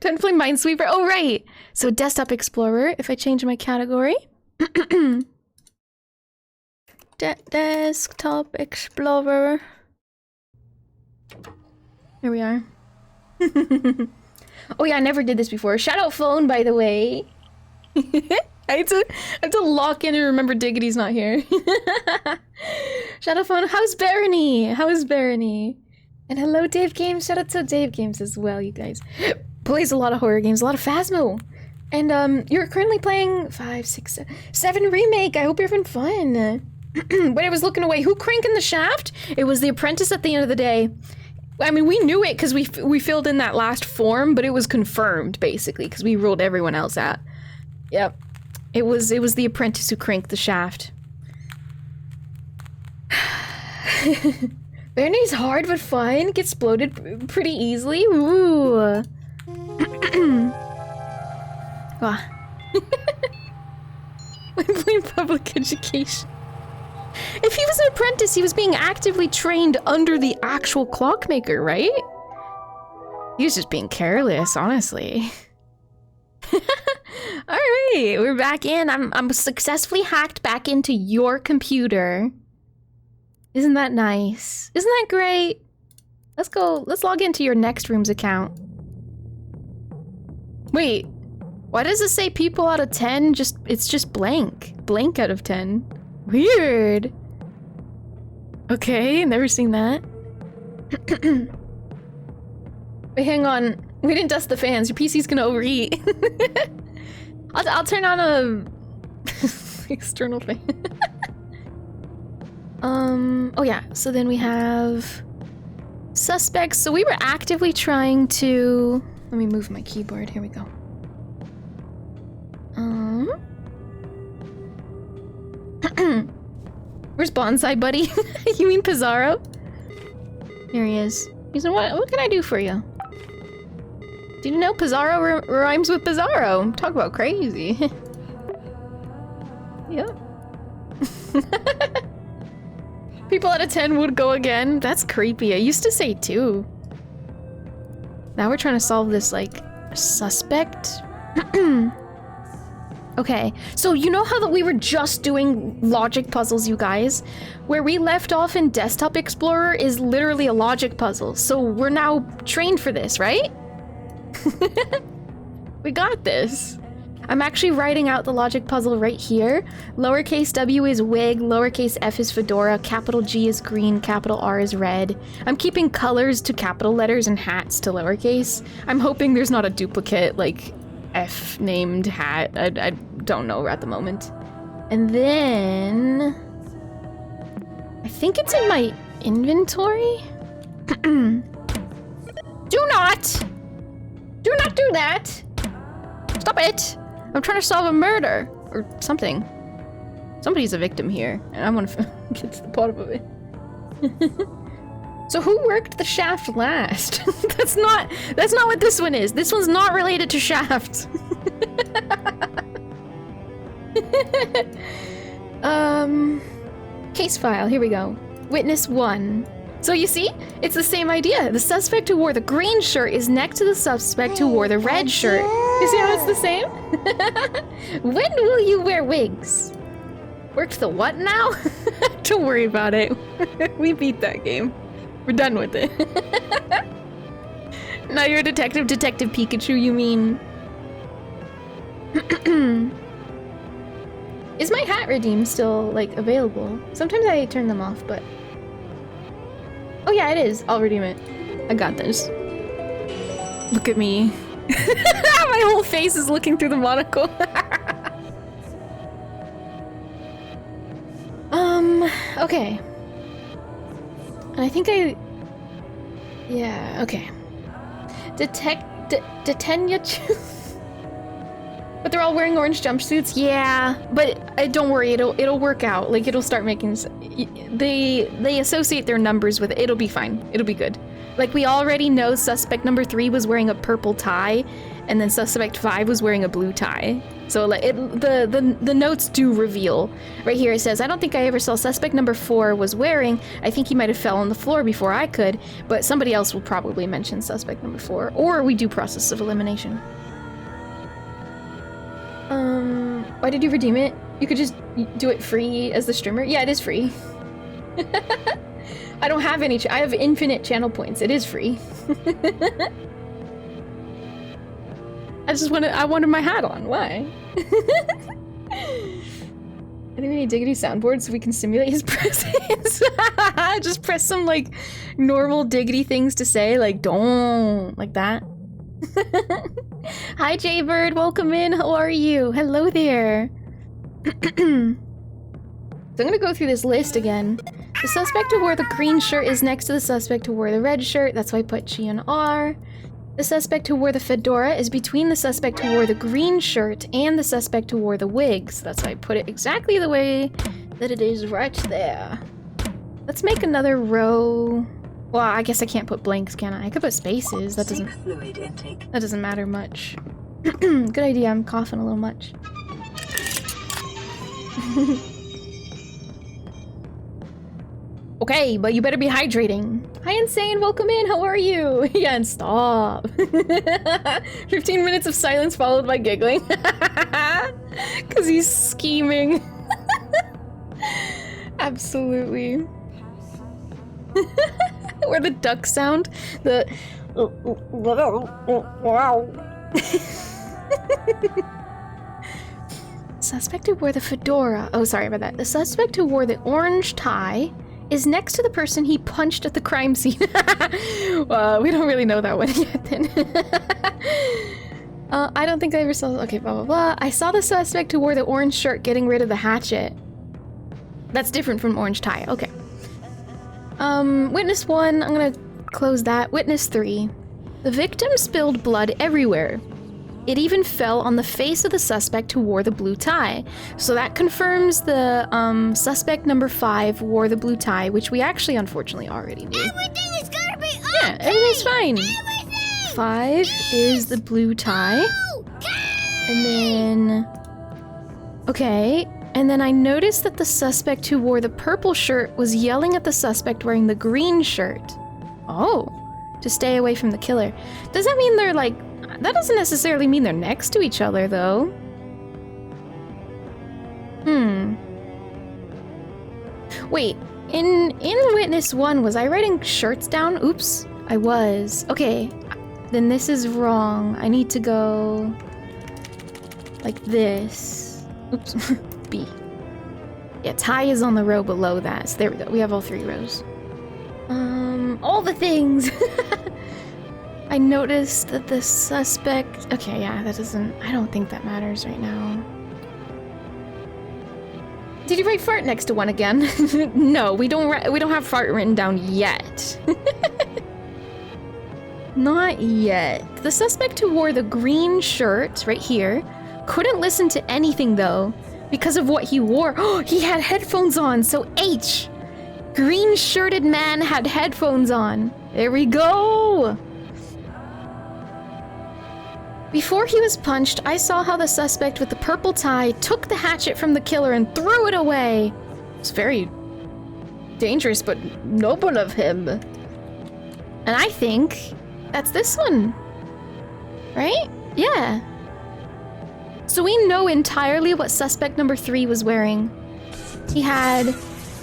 Time to play Minesweeper. Oh, right. So Desktop Explorer, if I change my category. Desktop Explorer. Here we are. Oh yeah, I never did this before. Shout out phone, by the way. I have to lock in and remember Diggity's not here. Shout out phone. How's Barony? How is Barony? And hello, Dave Games. Shout out to Dave Games as well, you guys. Plays a lot of horror games, a lot of Phasmo. And you're currently playing 5, 6, 7 Remake. I hope you're having fun. But I was looking away. Who cranking the shaft? It was the apprentice at the end of the day. I mean, we knew it because we filled in that last form, but it was confirmed basically because we ruled everyone else out. Yep, it was the apprentice who cranked the shaft. Barney's hard but fun. Gets exploded pretty easily. Ooh. Ah. I'm playing public education. If he was an apprentice, he was being actively trained under the actual clockmaker, right? He was just being careless, honestly. Alright, we're back in. I'm successfully hacked back into your computer. Isn't that nice? Isn't that great? Let's go, let's log into your next room's account. Wait, why does it say people out of 10? It's just blank. Blank out of 10. Weird. Okay, never seen that. Wait, hang on. We didn't dust the fans. Your PC's gonna overheat. I'll turn on a external fan. Oh yeah, so then we have suspects. So we were actively trying to... Let me move my keyboard. Here we go. Where's Bonsai Buddy? You mean Pizarro? Here he is. He's like, what can I do for you? Did you know Pizarro rhymes with Bizarro? Talk about crazy. Yep. People out of 10 would go again. That's creepy. I used to say 2. Now we're trying to solve this, like, suspect. Okay, so you know how that we were just doing logic puzzles, you guys? Where we left off in Desktop Explorer is literally a logic puzzle. So we're now trained for this, right? We got this. I'm actually writing out the logic puzzle right here. Lowercase w is wig, lowercase f is fedora, capital G is green, capital R is red. I'm keeping colors to capital letters and hats to lowercase. I'm hoping there's not a duplicate, like, F named hat. I don't know at the moment. And then... I think it's in my inventory? Do not do that! Stop it! I'm trying to solve a murder! Or something. Somebody's a victim here, and I want to get to the bottom of it. So who worked the shaft last? That's not what this one is. This one's not related to shaft. Case file, here we go. Witness 1. So you see, it's the same idea. The suspect who wore the green shirt is next to the suspect who wore the red shirt. You see how it's the same? When will you wear wigs? Worked the what now? Don't worry about it. We beat that game. We're done with it. Now you're a detective, Detective Pikachu, you mean? Is my hat redeem still, like, available? Sometimes I turn them off, but... Oh yeah, it is. I'll redeem it. I got this. Look at me. My whole face is looking through the monocle. Okay. And I think yeah, okay. Detenya. But they're all wearing orange jumpsuits. Yeah, but don't worry, it'll work out. Like, it'll start making... They associate their numbers with it. It'll be fine. It'll be good. Like, we already know suspect number 3 was wearing a purple tie, and then suspect 5 was wearing a blue tie. So like, the notes do reveal. Right here it says, I don't think I ever saw suspect number 4 was wearing. I think he might have fell on the floor before I could, but somebody else will probably mention suspect number 4. Or we do process of elimination. Why did you redeem it? You could just do it free as the streamer? Yeah, it is free. I don't have any, I have infinite channel points. It is free. I wanted my hat on. Why? I think we need diggity soundboards so we can simulate his presence. Just press some like normal diggity things to say, like don't, like that. Hi Jaybird, welcome in. How are you? Hello there. So I'm gonna go through this list again. The suspect who wore the green shirt is next to the suspect who wore the red shirt. That's why I put G and R. The suspect who wore the fedora is between the suspect who wore the green shirt and the suspect who wore the wigs. That's why I put it exactly the way that it is right there. Let's make another row. Well, I guess I can't put blanks, can I? I could put spaces. That doesn't matter much. Good idea. I'm coughing a little much. Okay, but you better be hydrating. Hi, Insane, welcome in, how are you? Yeah, and stop. 15 minutes of silence followed by giggling. Because he's scheming. Absolutely. Or the duck sound. The... Suspect who wore the fedora. Oh, sorry about that. The suspect who wore the orange tie is next to the person he punched at the crime scene. Well, we don't really know that one yet then. I don't think I ever saw... Okay, blah, blah, blah. I saw the suspect who wore the orange shirt getting rid of the hatchet. That's different from orange tie. Okay. Witness 1. I'm gonna close that. Witness 3. The victim spilled blood everywhere. It even fell on the face of the suspect who wore the blue tie. So that confirms the suspect number 5 wore the blue tie, which we actually unfortunately already knew. Everything is gonna be okay. Yeah, everything's fine. Everything. 5 is the blue tie. Okay. And then... Okay. And then I noticed that the suspect who wore the purple shirt was yelling at the suspect wearing the green shirt. Oh. To stay away from the killer. Does that mean they're like... That doesn't necessarily mean they're next to each other, though. Wait, in Witness 1, was I writing shirts down? Oops, I was. Okay, then this is wrong. I need to go... like this. Oops, B. Yeah, tie is on the row below that, so there we go. We have all 3 rows. All the things! I noticed that the suspect... Okay, yeah, that doesn't... I don't think that matters right now. Did you write fart next to 1 again? No, we don't have fart written down yet. Not yet. The suspect who wore the green shirt, right here, couldn't listen to anything, though, because of what he wore. Oh, he had headphones on, so H! Green-shirted man had headphones on. There we go! Before he was punched, I saw how the suspect with the purple tie took the hatchet from the killer and threw it away. It's very dangerous, but noble of him. And I think that's this one. Right? Yeah. So we know entirely what suspect number 3 was wearing. He had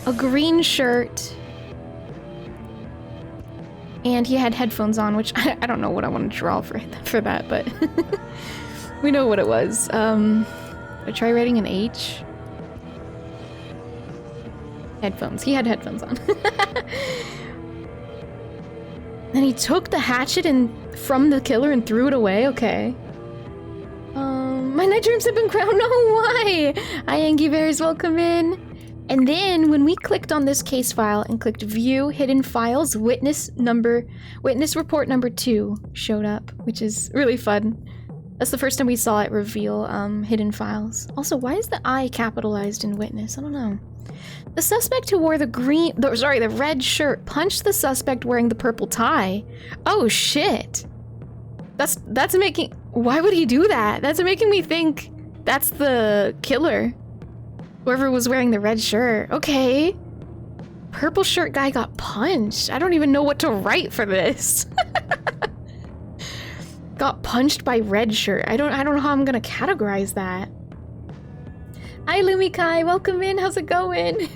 a green shirt. And he had headphones on, which I don't know what I want to draw for that, but we know what it was. I try writing an H. Headphones. He had headphones on. Then he took the hatchet from the killer and threw it away. Okay. My night dreams have been crowned. No, why? Hi, EnyaFaerie, welcome in. And then when we clicked on this case file and clicked view hidden files, witness report number 2 showed up, which is really fun. That's the first time we saw it reveal hidden files. Also, why is the I capitalized in witness? I don't know. The suspect who wore the red shirt punched the suspect wearing the purple tie. Oh shit. That's making... Why would he do that? That's making me think that's the killer. Whoever was wearing the red shirt. Okay. Purple shirt guy got punched. I don't even know what to write for this. Got punched by red shirt. I don't know how I'm gonna categorize that. Hi Lumikai, welcome in. How's it going?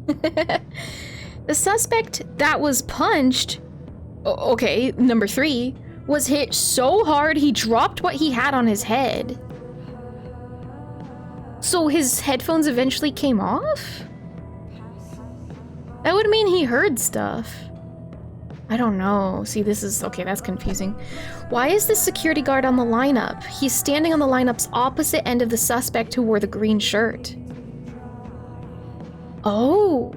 The suspect that was punched, okay, number 3, was hit so hard he dropped what he had on his head. So his headphones eventually came off? That would mean he heard stuff. I don't know. See, this is... Okay, that's confusing. Why is the security guard on the lineup? He's standing on the lineup's opposite end of the suspect who wore the green shirt. Oh.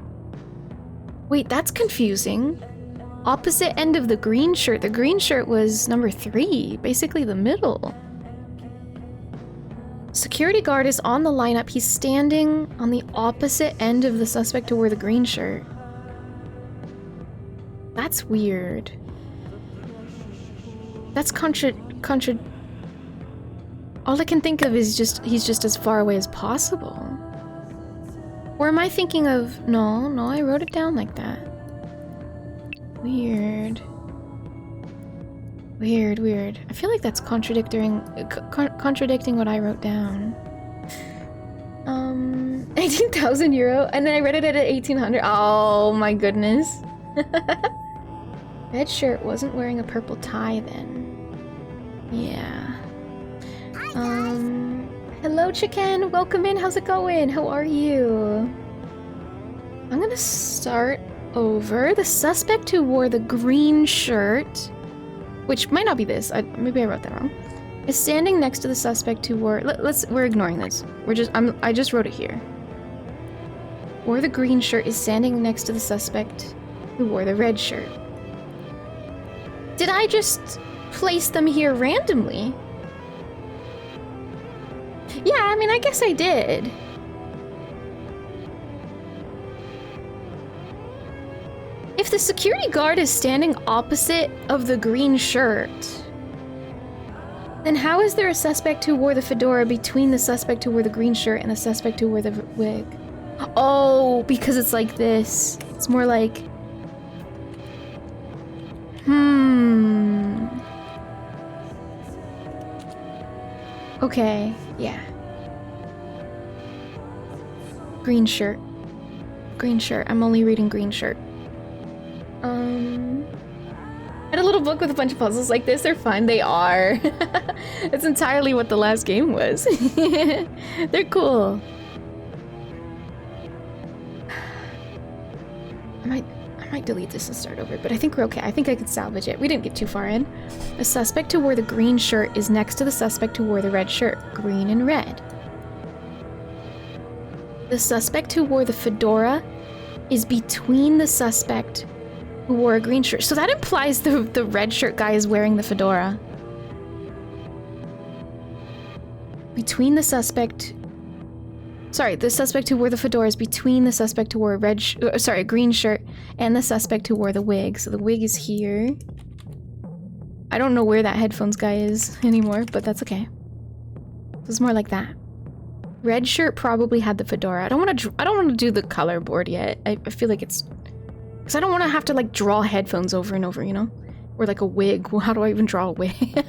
Wait, that's confusing. Opposite end of the green shirt. The green shirt was number 3, basically the middle. Security guard is on the lineup. He's standing on the opposite end of the suspect who wore the green shirt. That's weird. That's all I can think of is he's just as far away as possible. Or am I thinking of... No, I wrote it down like that. Weird. I feel like that's contradicting what I wrote down. 18,000 euro, and then I read it at 1,800. Oh my goodness. Red shirt wasn't wearing a purple tie then. Yeah. Hello chicken, welcome in, how's it going? How are you? I'm gonna start over. The suspect who wore the green shirt, which might not be this, maybe I wrote that wrong, is standing next to the suspect who wore... we're ignoring this. I just wrote it here. Wore the green shirt is standing next to the suspect who wore the red shirt. Did I just place them here randomly? Yeah, I mean, I guess I did. If the security guard is standing opposite of the green shirt, then how is there a suspect who wore the fedora between the suspect who wore the green shirt and the suspect who wore the wig? Oh, because it's like this. It's more like... Okay, yeah. Green shirt. Green shirt. I'm only reading green shirt. I had a little book with a bunch of puzzles like this. They're fun. They are. It's entirely what the last game was. They're cool. I might delete this and start over, but I think we're okay. I think I could salvage it. We didn't get too far in. The suspect who wore the green shirt is next to the suspect who wore the red shirt. Green and red. The suspect who wore the fedora is between the suspect who wore a green shirt. So that implies the red shirt guy is wearing the fedora. Between the suspect... Sorry, the suspect who wore the fedora is between the suspect who wore a green shirt and the suspect who wore the wig. So the wig is here. I don't know where that headphones guy is anymore, but that's okay. It's more like that. Red shirt probably had the fedora. I don't want to do the color board yet. I feel like it's... Because I don't want to have to like draw headphones over and over, you know? Or like a wig. Well, how do I even draw a wig?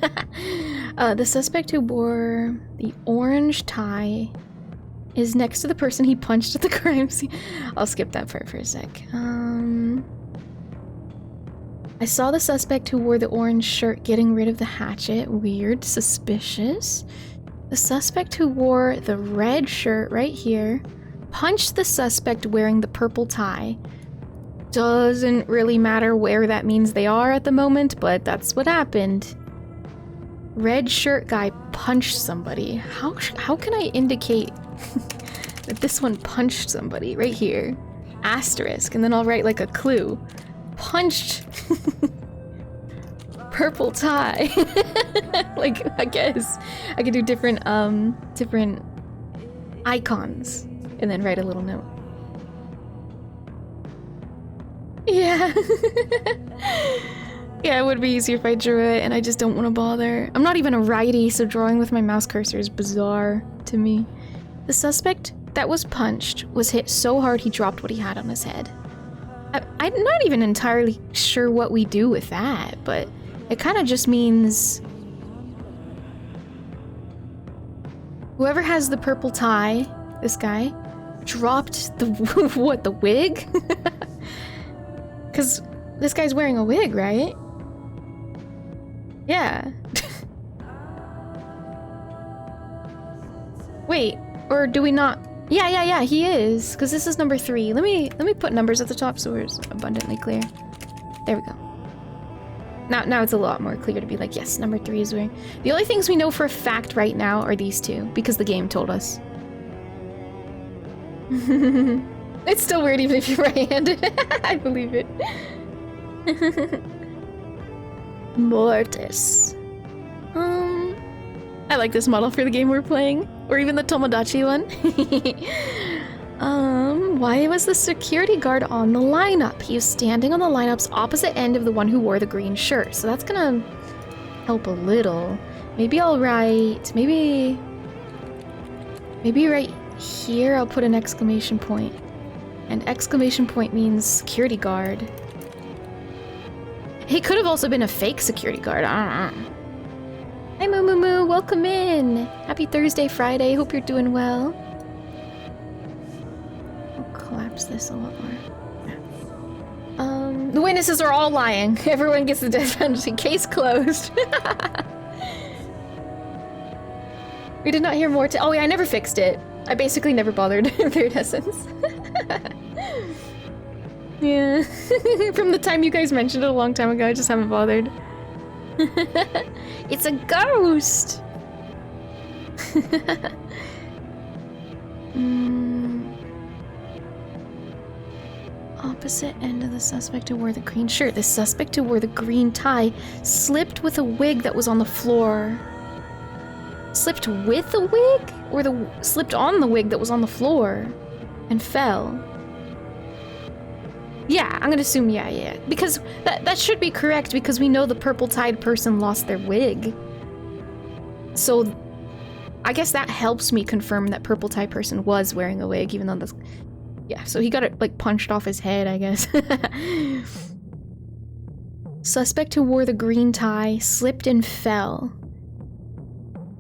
The suspect who wore the orange tie is next to the person he punched at the crime scene. I'll skip that part for a sec. I saw the suspect who wore the orange shirt getting rid of the hatchet. Weird. Suspicious. The suspect who wore the red shirt right here punched the suspect wearing the purple tie. Doesn't really matter where that means they are at the moment, but that's what happened. Red shirt guy punched somebody. How can I indicate that this one punched somebody? Right here. Asterisk, and then I'll write like a clue. Punched. purple tie. Like, I guess I could do different different icons and then write a little note. Yeah. Yeah, it would be easier if I drew it, and I just don't want to bother. I'm not even a righty, so drawing with my mouse cursor is bizarre to me. The suspect that was punched was hit so hard he dropped what he had on his head. I'm not even entirely sure what we do with that, but it kind of just means whoever has the purple tie, this guy, dropped the what, the wig? Because this guy's wearing a wig, right? Yeah. Wait, or do we not? Yeah, he is, because this is number 3. Let me put numbers at the top so we're abundantly clear. There we go. Now it's a lot more clear to be like, yes, number 3 is wearing. The only things we know for a fact right now are these 2, because the game told us. It's still weird even if you're right-handed. I believe it. Mortis. I like this model for the game we're playing, or even the Tomodachi one. Why was the security guard on the lineup? He was standing on the lineup's opposite end of the one who wore the green shirt, so that's gonna help a little. Maybe I'll write, maybe right here I'll put an exclamation point. And exclamation point means security guard. He could have also been a fake security guard, I don't know. Hi Moo Moo Moo, welcome in! Happy Thursday, Friday, hope you're doing well. I'll collapse this a lot more. The witnesses are all lying. Everyone gets the death penalty. Case closed. We did not hear more oh yeah, I never fixed it. I basically never bothered, Third Essence. Yeah. From the time you guys mentioned it a long time ago, I just haven't bothered. It's a ghost! Opposite end of the suspect who wore the green shirt. The suspect who wore the green tie slipped with a wig that was on the floor. Slipped with a wig? Or slipped on the wig that was on the floor and fell? Yeah, I'm gonna assume yeah. Because that should be correct because we know the purple-tied person lost their wig. So I guess that helps me confirm that purple-tied person was wearing a wig, even though this... Yeah, so he got it, like, punched off his head, I guess. Suspect who wore the green tie slipped and fell.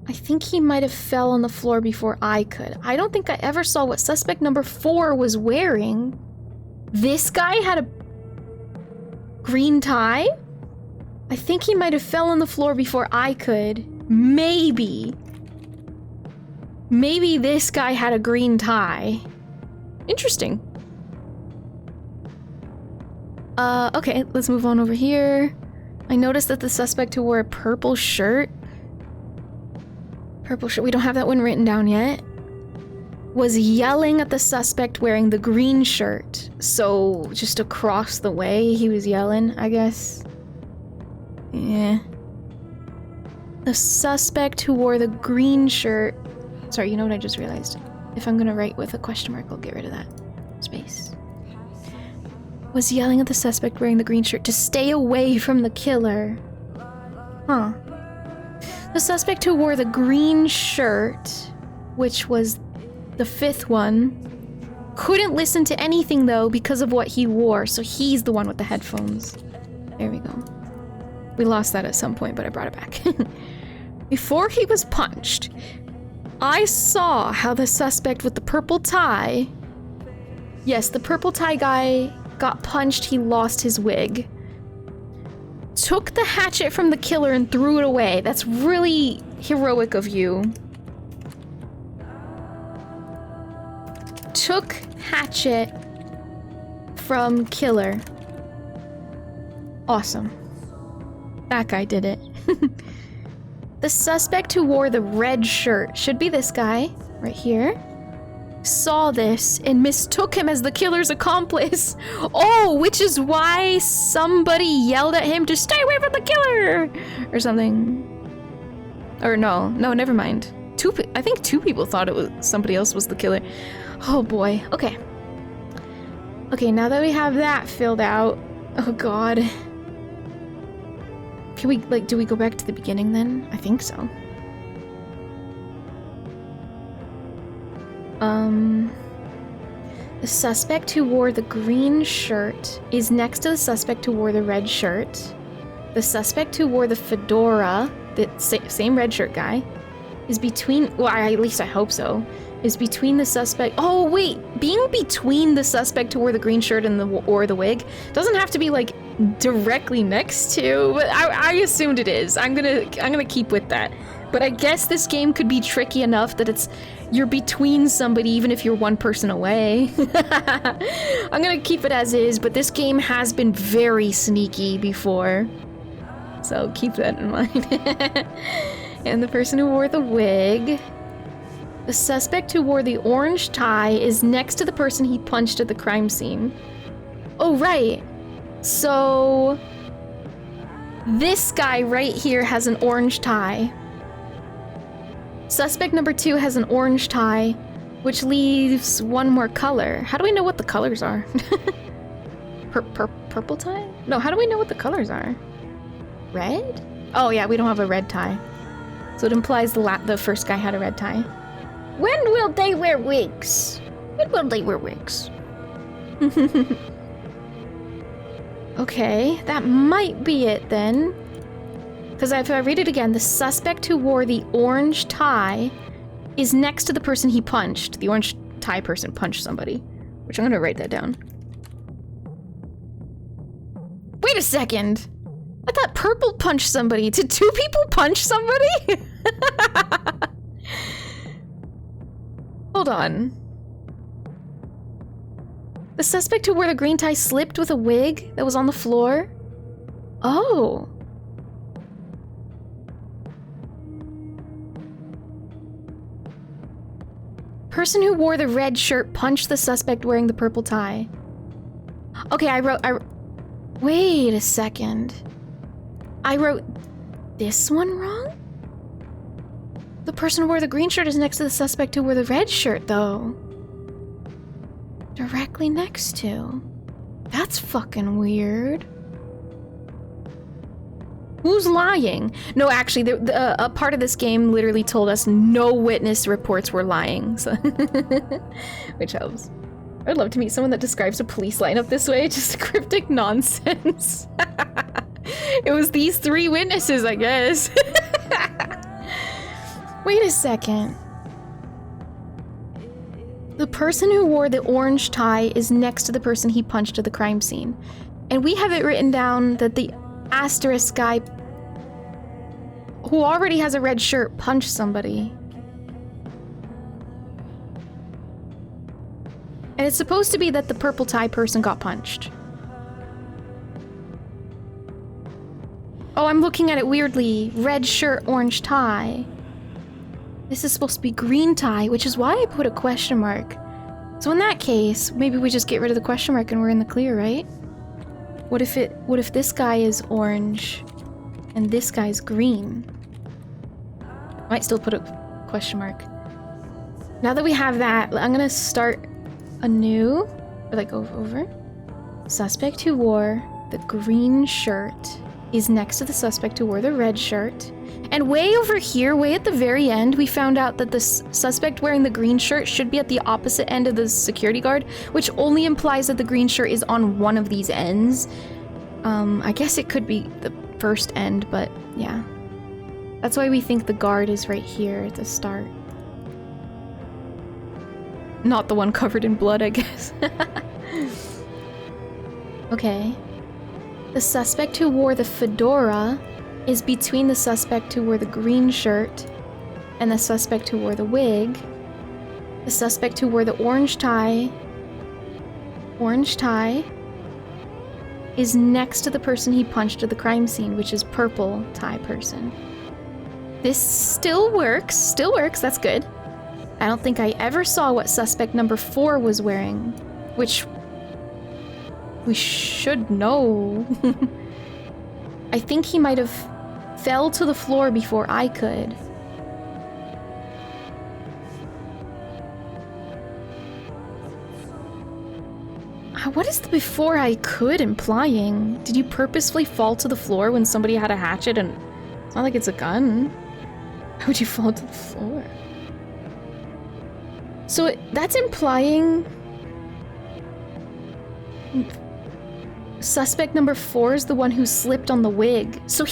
I think he might have fell on the floor before I could. I don't think I ever saw what suspect number 4 was wearing. This guy had a green tie? I think he might have fell on the floor before I could. Maybe this guy had a green tie. Interesting. Okay, let's move on over here. I noticed that the suspect who wore a purple shirt, we don't have that one written down yet, was yelling at the suspect wearing the green shirt. So, just across the way, he was yelling, I guess. Yeah. The suspect who wore the green shirt... Sorry, you know what I just realized? If I'm gonna write with a question mark, I'll get rid of that space. Was yelling at the suspect wearing the green shirt to stay away from the killer. Huh. The suspect who wore the green shirt, which was the 5th one, couldn't listen to anything though because of what he wore, so he's the one with the headphones. There we go. We lost that at some point, but I brought it back. Before he was punched, I saw how the suspect with the purple tie... Yes, the purple tie guy got punched, he lost his wig. Took the hatchet from the killer and threw it away. That's really heroic of you. Took hatchet from killer. Awesome. That guy did it. The suspect who wore the red shirt should be this guy right here. saw this and mistook him as the killer's accomplice. Oh, which is why somebody yelled at him to stay away from the killer or something. Or no, never mind. I think two people thought it was somebody else was the killer. Oh boy. Okay. Okay, now that we have that filled out, oh god. Can we, like, do we go back to the beginning then? I think so. The suspect who wore the green shirt is next to the suspect who wore the red shirt. The suspect who wore the fedora, the same red shirt guy, is between, well, at least I hope so, is between the suspect. Oh wait, being between the suspect who wore the green shirt and the wig doesn't have to be like directly next to, but I assumed it is. I'm gonna keep with that. But I guess this game could be tricky enough that you're between somebody even if you're one person away. I'm gonna keep it as is, but this game has been very sneaky before. So keep that in mind. And the person who wore the wig. The suspect who wore the orange tie is next to the person he punched at the crime scene. Oh, right. So this guy right here has an orange tie. Suspect number 2 has an orange tie, which leaves one more color. How do we know what the colors are? Purple tie? No, how do we know what the colors are? Red? Oh yeah, we don't have a red tie. So it implies the first guy had a red tie. When will they wear wigs? When will they wear wigs? Okay, that might be it then. Because if I read it again, the suspect who wore the orange tie is next to the person he punched. The orange tie person punched somebody, which I'm gonna write that down. Wait a second! I thought purple punched somebody. Did 2 people punch somebody? Hold on. The suspect who wore the green tie slipped with a wig that was on the floor? Oh. Person who wore the red shirt punched the suspect wearing the purple tie. Okay, wait a second. I wrote this one wrong? The person who wore the green shirt is next to the suspect who wore the red shirt, though. Directly next to. That's fucking weird. Who's lying? No, actually, a part of this game literally told us no witness reports were lying, so which helps. I'd love to meet someone that describes a police lineup this way, just cryptic nonsense. It was these 3 witnesses, I guess. Wait a second. The person who wore the orange tie is next to the person he punched at the crime scene. And we have it written down that the asterisk guy who already has a red shirt punched somebody. And it's supposed to be that the purple tie person got punched. Oh, I'm looking at it weirdly. Red shirt, orange tie. This is supposed to be green tie, which is why I put a question mark. So in that case, maybe we just get rid of the question mark and we're in the clear, right? What if this guy is orange and this guy's green? Might still put a question mark. Now that we have that, I'm gonna start anew, or like over. Suspect who wore the green shirt is next to the suspect who wore the red shirt. And way over here, way at the very end, we found out that the suspect wearing the green shirt should be at the opposite end of the security guard, which only implies that the green shirt is on one of these ends. I guess it could be the first end, but yeah. That's why we think the guard is right here at the start. Not the one covered in blood, I guess. Okay. The suspect who wore the fedora is between the suspect who wore the green shirt and the suspect who wore the wig. The suspect who wore the orange tie is next to the person he punched at the crime scene, which is purple tie person. This still works, that's good. I don't think I ever saw what suspect number 4 was wearing, which we should know. I think he might have fell to the floor before I could. What is the before I could implying? Did you purposefully fall to the floor when somebody had a hatchet and it's not like it's a gun? How would you fall to the floor? So that's implying suspect number 4 is the one who slipped on the wig. So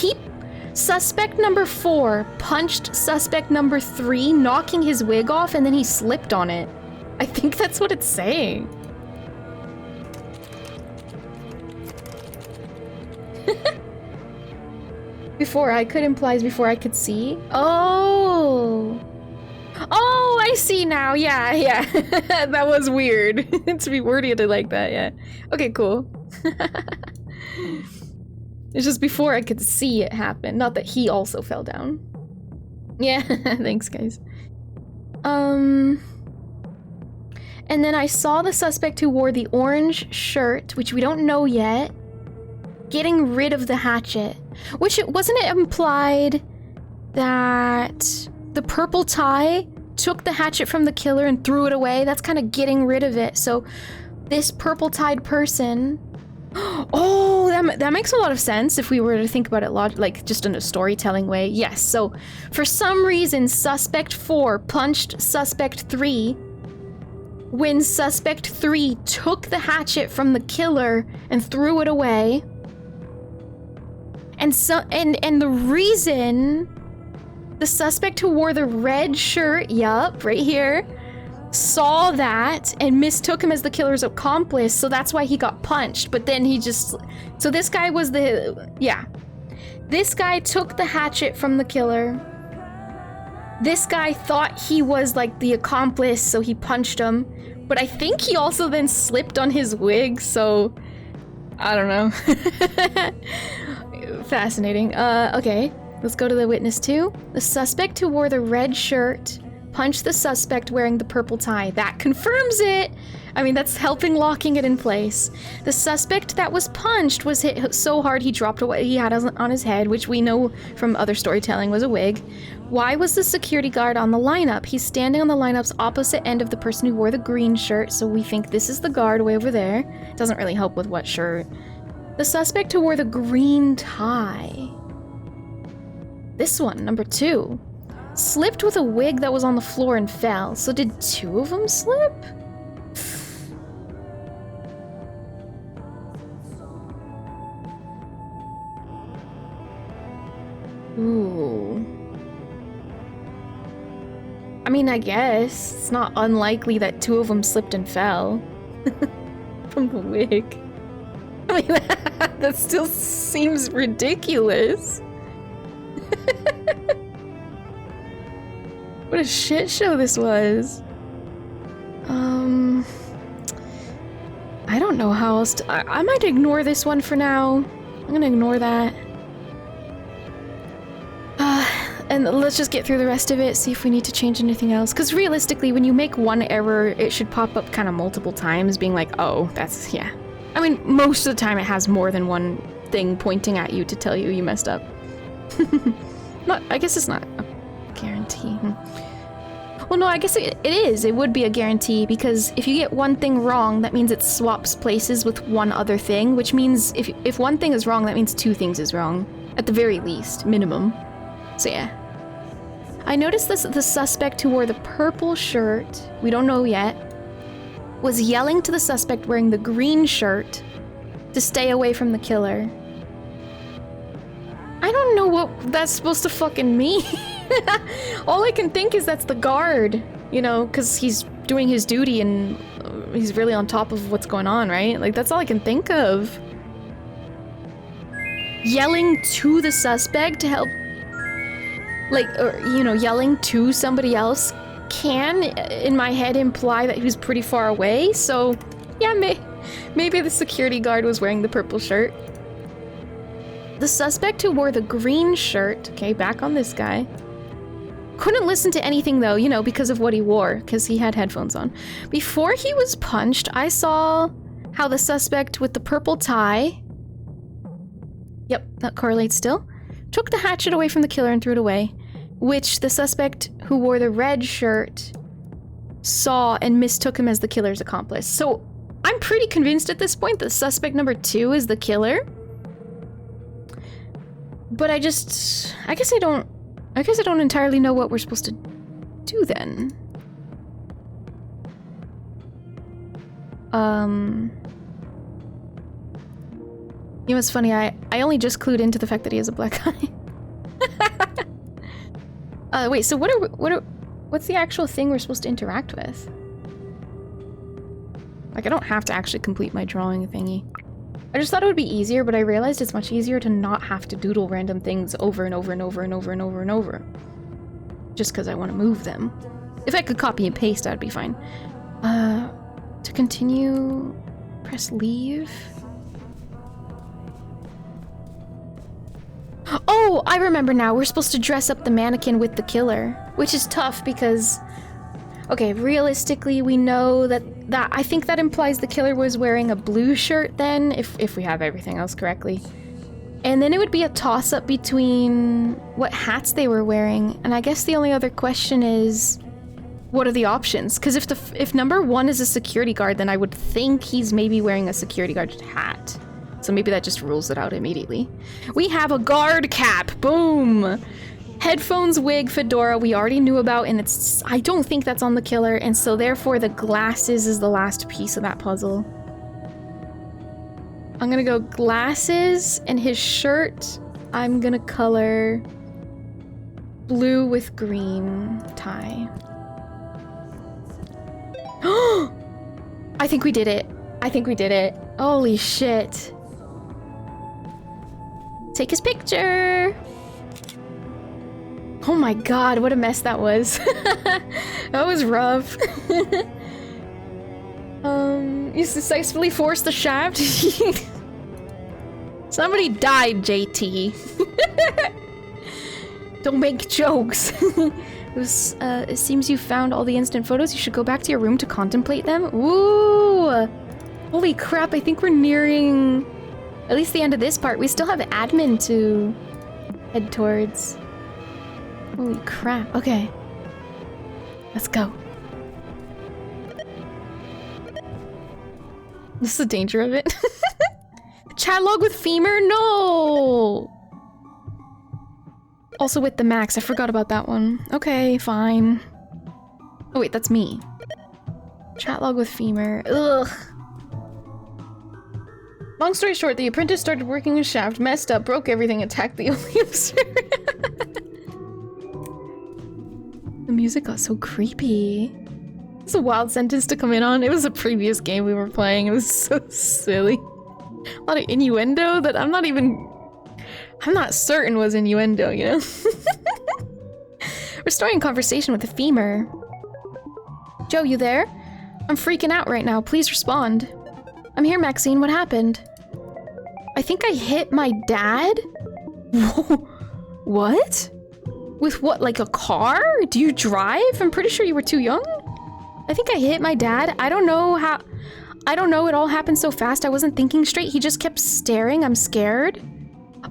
suspect number 4 punched suspect number 3, knocking his wig off, and then he slipped on it. I think that's what it's saying. Before I could implies before I could see. Oh, I see now. Yeah. That was weird to be worded like that. Yeah. Okay, cool. It's just before I could see it happen. Not that he also fell down. Yeah. Thanks, guys. And then I saw the suspect who wore the orange shirt, which we don't know yet, getting rid of the hatchet. Which, wasn't it implied that the purple tie took the hatchet from the killer and threw it away? That's kind of getting rid of it. So this purple-tied person... Oh, that makes a lot of sense if we were to think about it like just in a storytelling way. Yes, so for some reason, suspect 4 punched suspect 3 when suspect 3 took the hatchet from the killer and threw it away. And the reason the suspect who wore the red shirt, yup, right here, saw that and mistook him as the killer's accomplice, so that's why he got punched. But then he just... So this guy was the... Yeah. This guy took the hatchet from the killer. This guy thought he was, like, the accomplice, so he punched him. But I think he also then slipped on his wig, so... I don't know. Fascinating. Okay. Let's go to the witness 2. The suspect who wore the red shirt punched the suspect wearing the purple tie. That confirms it! I mean, that's helping locking it in place. The suspect that was punched was hit so hard he dropped what he had on his head, which we know from other storytelling was a wig. Why was the security guard on the lineup? He's standing on the lineup's opposite end of the person who wore the green shirt, so we think this is the guard way over there. Doesn't really help with what shirt. The suspect who wore the green tie. This one, number 2. Slipped with a wig that was on the floor and fell. So did 2 of them slip? Ooh. I mean, I guess. It's not unlikely that 2 of them slipped and fell. From the wig. I mean, that still seems ridiculous. What a shit show this was. I don't know how else to... I might ignore this one for now. I'm gonna ignore that. And let's just get through the rest of it, see if we need to change anything else. Because realistically, when you make one error, it should pop up kind of multiple times, being like, oh, that's... yeah. I mean, most of the time it has more than one thing pointing at you to tell you you messed up. I guess it's not a guarantee. Well, no, I guess it is. It would be a guarantee, because if you get one thing wrong, that means it swaps places with one other thing, which means if one thing is wrong, that means 2 things is wrong. At the very least, minimum. So yeah. I noticed the suspect who wore the purple shirt, we don't know yet, was yelling to the suspect wearing the green shirt to stay away from the killer. I don't know what that's supposed to fucking mean. All I can think is that's the guard, you know, because he's doing his duty and he's really on top of what's going on, right? Like, that's all I can think of. Yelling to the suspect to help, like, or, you know, yelling to somebody else can, in my head, imply that he was pretty far away, so, yeah, maybe the security guard was wearing the purple shirt. The suspect who wore the green shirt, okay, back on this guy, couldn't listen to anything though, you know, because of what he wore, because he had headphones on. Before he was punched, I saw how the suspect with the purple tie, yep, that correlates still, took the hatchet away from the killer and threw it away, which the suspect who wore the red shirt saw and mistook him as the killer's accomplice. So I'm pretty convinced at this point that suspect number 2 is the killer. But I guess I don't entirely know what we're supposed to do then. You know what's funny? I only just clued into the fact that he has a black eye. Wait, so what's the actual thing we're supposed to interact with? Like, I don't have to actually complete my drawing thingy. I just thought it would be easier, but I realized it's much easier to not have to doodle random things over and over and over and over and over and over. Just because I want to move them. If I could copy and paste, that'd be fine. To continue, press leave. Oh, I remember now. We're supposed to dress up the mannequin with the killer, which is tough because, okay, realistically, we know that I think that implies the killer was wearing a blue shirt then, if we have everything else correctly. And then it would be a toss-up between what hats they were wearing, and I guess the only other question is, what are the options? Because if number 1 is a security guard, then I would think he's maybe wearing a security guard hat. So maybe that just rules it out immediately. We have a guard cap, boom! Headphones, wig, fedora, we already knew about, and I don't think that's on the killer, and so therefore the glasses is the last piece of that puzzle. I'm gonna go glasses, and his shirt, I'm gonna color blue with green tie. I think we did it. I think we did it. Holy shit. Take his picture. Oh my god, what a mess that was. That was rough. You successfully forced the shaft? Somebody died, JT. Don't make jokes. It seems you found all the instant photos. You should go back to your room to contemplate them. Ooh! Holy crap, I think we're nearing at least the end of this part. We still have admin to head towards. Holy crap. Okay. Let's go. This is the danger of it. Chat log with femur? No! Also with the max. I forgot about that one. Okay, fine. Oh wait, that's me. Chat log with femur. Ugh. Long story short, the apprentice started working a shaft, messed up, broke everything, attacked the only observer. The music got so creepy. It's a wild sentence to come in on. It was a previous game we were playing. It was so silly. A lot of innuendo that I'm not certain was innuendo, you know? Restoring conversation with the femur. Joe, you there? I'm freaking out right now. Please respond. I'm here, Maxine. What happened? I think I hit my dad? What? With what, like a car? Do you drive? I'm pretty sure you were too young. I think I hit my dad. I don't know, it all happened so fast. I wasn't thinking straight. He just kept staring. I'm scared.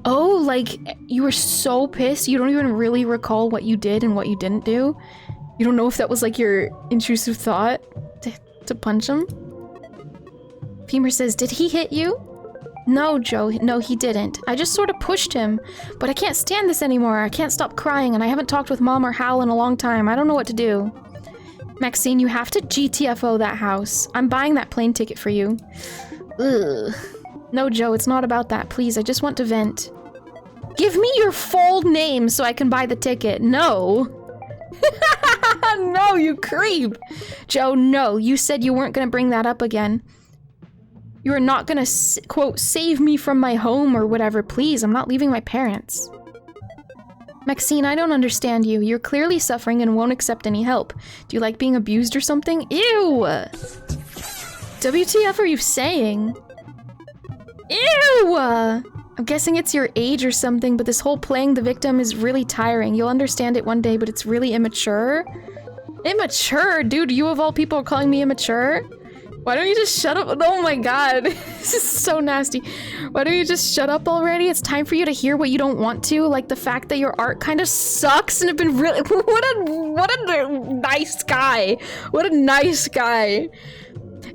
Oh, like, you were so pissed you don't even really recall what you did and what you didn't do? You don't know if that was like your intrusive thought to punch him? Femur says, did he hit you? No, Joe, no, he didn't. I just sort of pushed him, but I can't stand this anymore. I can't stop crying, and I haven't talked with Mom or Hal in a long time. I don't know what to do. Maxine, you have to GTFO that house. I'm buying that plane ticket for you. Ugh. No, Joe, it's not about that. Please, I just want to vent. Give me your full name so I can buy the ticket. No. No, you creep. Joe, no. You said you weren't going to bring that up again. You are not going to, quote, save me from my home or whatever. Please, I'm not leaving my parents. Maxine, I don't understand you. You're clearly suffering and won't accept any help. Do you like being abused or something? Ew! WTF are you saying? Ew! I'm guessing it's your age or something, but this whole playing the victim is really tiring. You'll understand it one day, but it's really immature. Immature? Dude, you of all people are calling me immature? Why don't you just shut up? Oh my god. This is so nasty. Why don't you just shut up already? It's time for you to hear what you don't want to, like the fact that your art kind of sucks and have been really- What a nice guy. What a nice guy.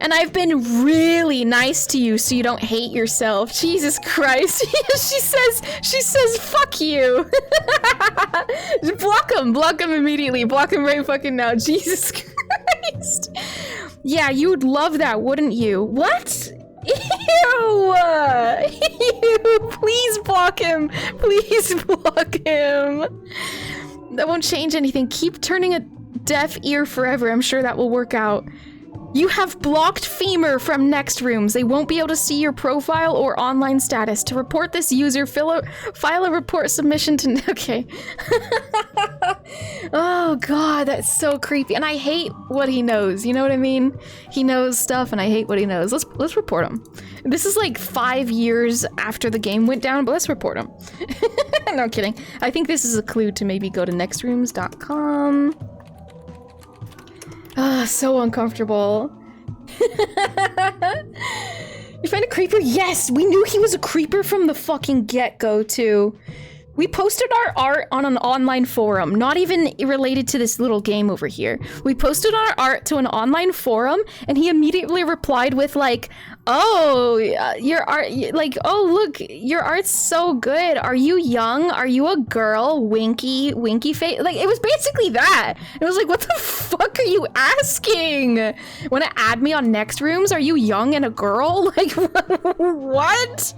And I've been really nice to you so you don't hate yourself. Jesus Christ. she says, fuck you. Block him immediately. Block him right fucking now. Jesus Christ. Yeah, you'd love that, wouldn't you? What? Ew! Ew! Please block him. Please block him. That won't change anything. Keep turning a deaf ear forever. I'm sure that will work out. You have blocked femur from next rooms. They won't be able to see your profile or online status. To report this user, file a report submission to- Okay. Oh god, that's so creepy. And I hate what he knows, you know what I mean? He knows stuff and I hate what he knows. Let's report him. This is like 5 years after the game went down, but let's report him. No kidding. I think this is a clue to maybe go to nextrooms.com. Ah, so uncomfortable. You find a creeper? Yes! We knew he was a creeper from the fucking get-go, too. We posted our art on an online forum, not even related to this little game over here. We posted our art to an online forum, and he immediately replied with like, oh, your art, like, oh, look, your art's so good. Are you young? Are you a girl? Winky face. Like, it was basically that. It was like, what the fuck are you asking? Want to add me on Next Rooms? Are you young and a girl? Like, what?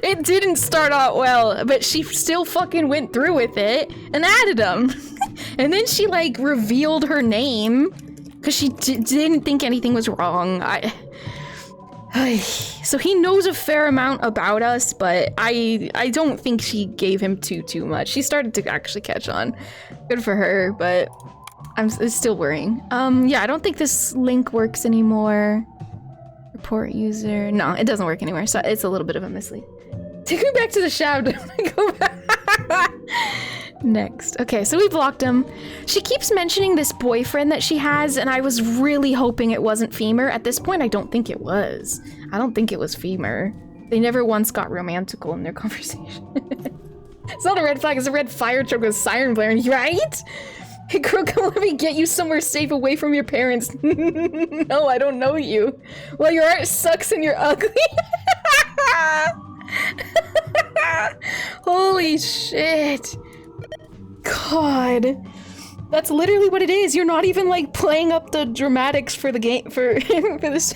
It didn't start out well, but she still fucking went through with it and added him. And then she like revealed her name because she didn't think anything was wrong. So he knows a fair amount about us, but I don't think she gave him too much. She started to actually catch on. Good for her, but it's still worrying. Yeah, I don't think this link works anymore. Report user. No, it doesn't work anymore, so it's a little bit of a mislead. Take me back to the shadow. Go back. Next. Okay, so we blocked him. She keeps mentioning this boyfriend that she has, and I was really hoping it wasn't Femur. At this point, I don't think it was. I don't think it was Femur. They never once got romantical in their conversation. It's not a red flag, it's a red fire truck with siren blaring, right? Hey girl, come let me get you somewhere safe away from your parents. No, I don't know you. Well, your art sucks and you're ugly. Holy shit. God. That's literally what it is. You're not even like playing up the dramatics for the game, for this.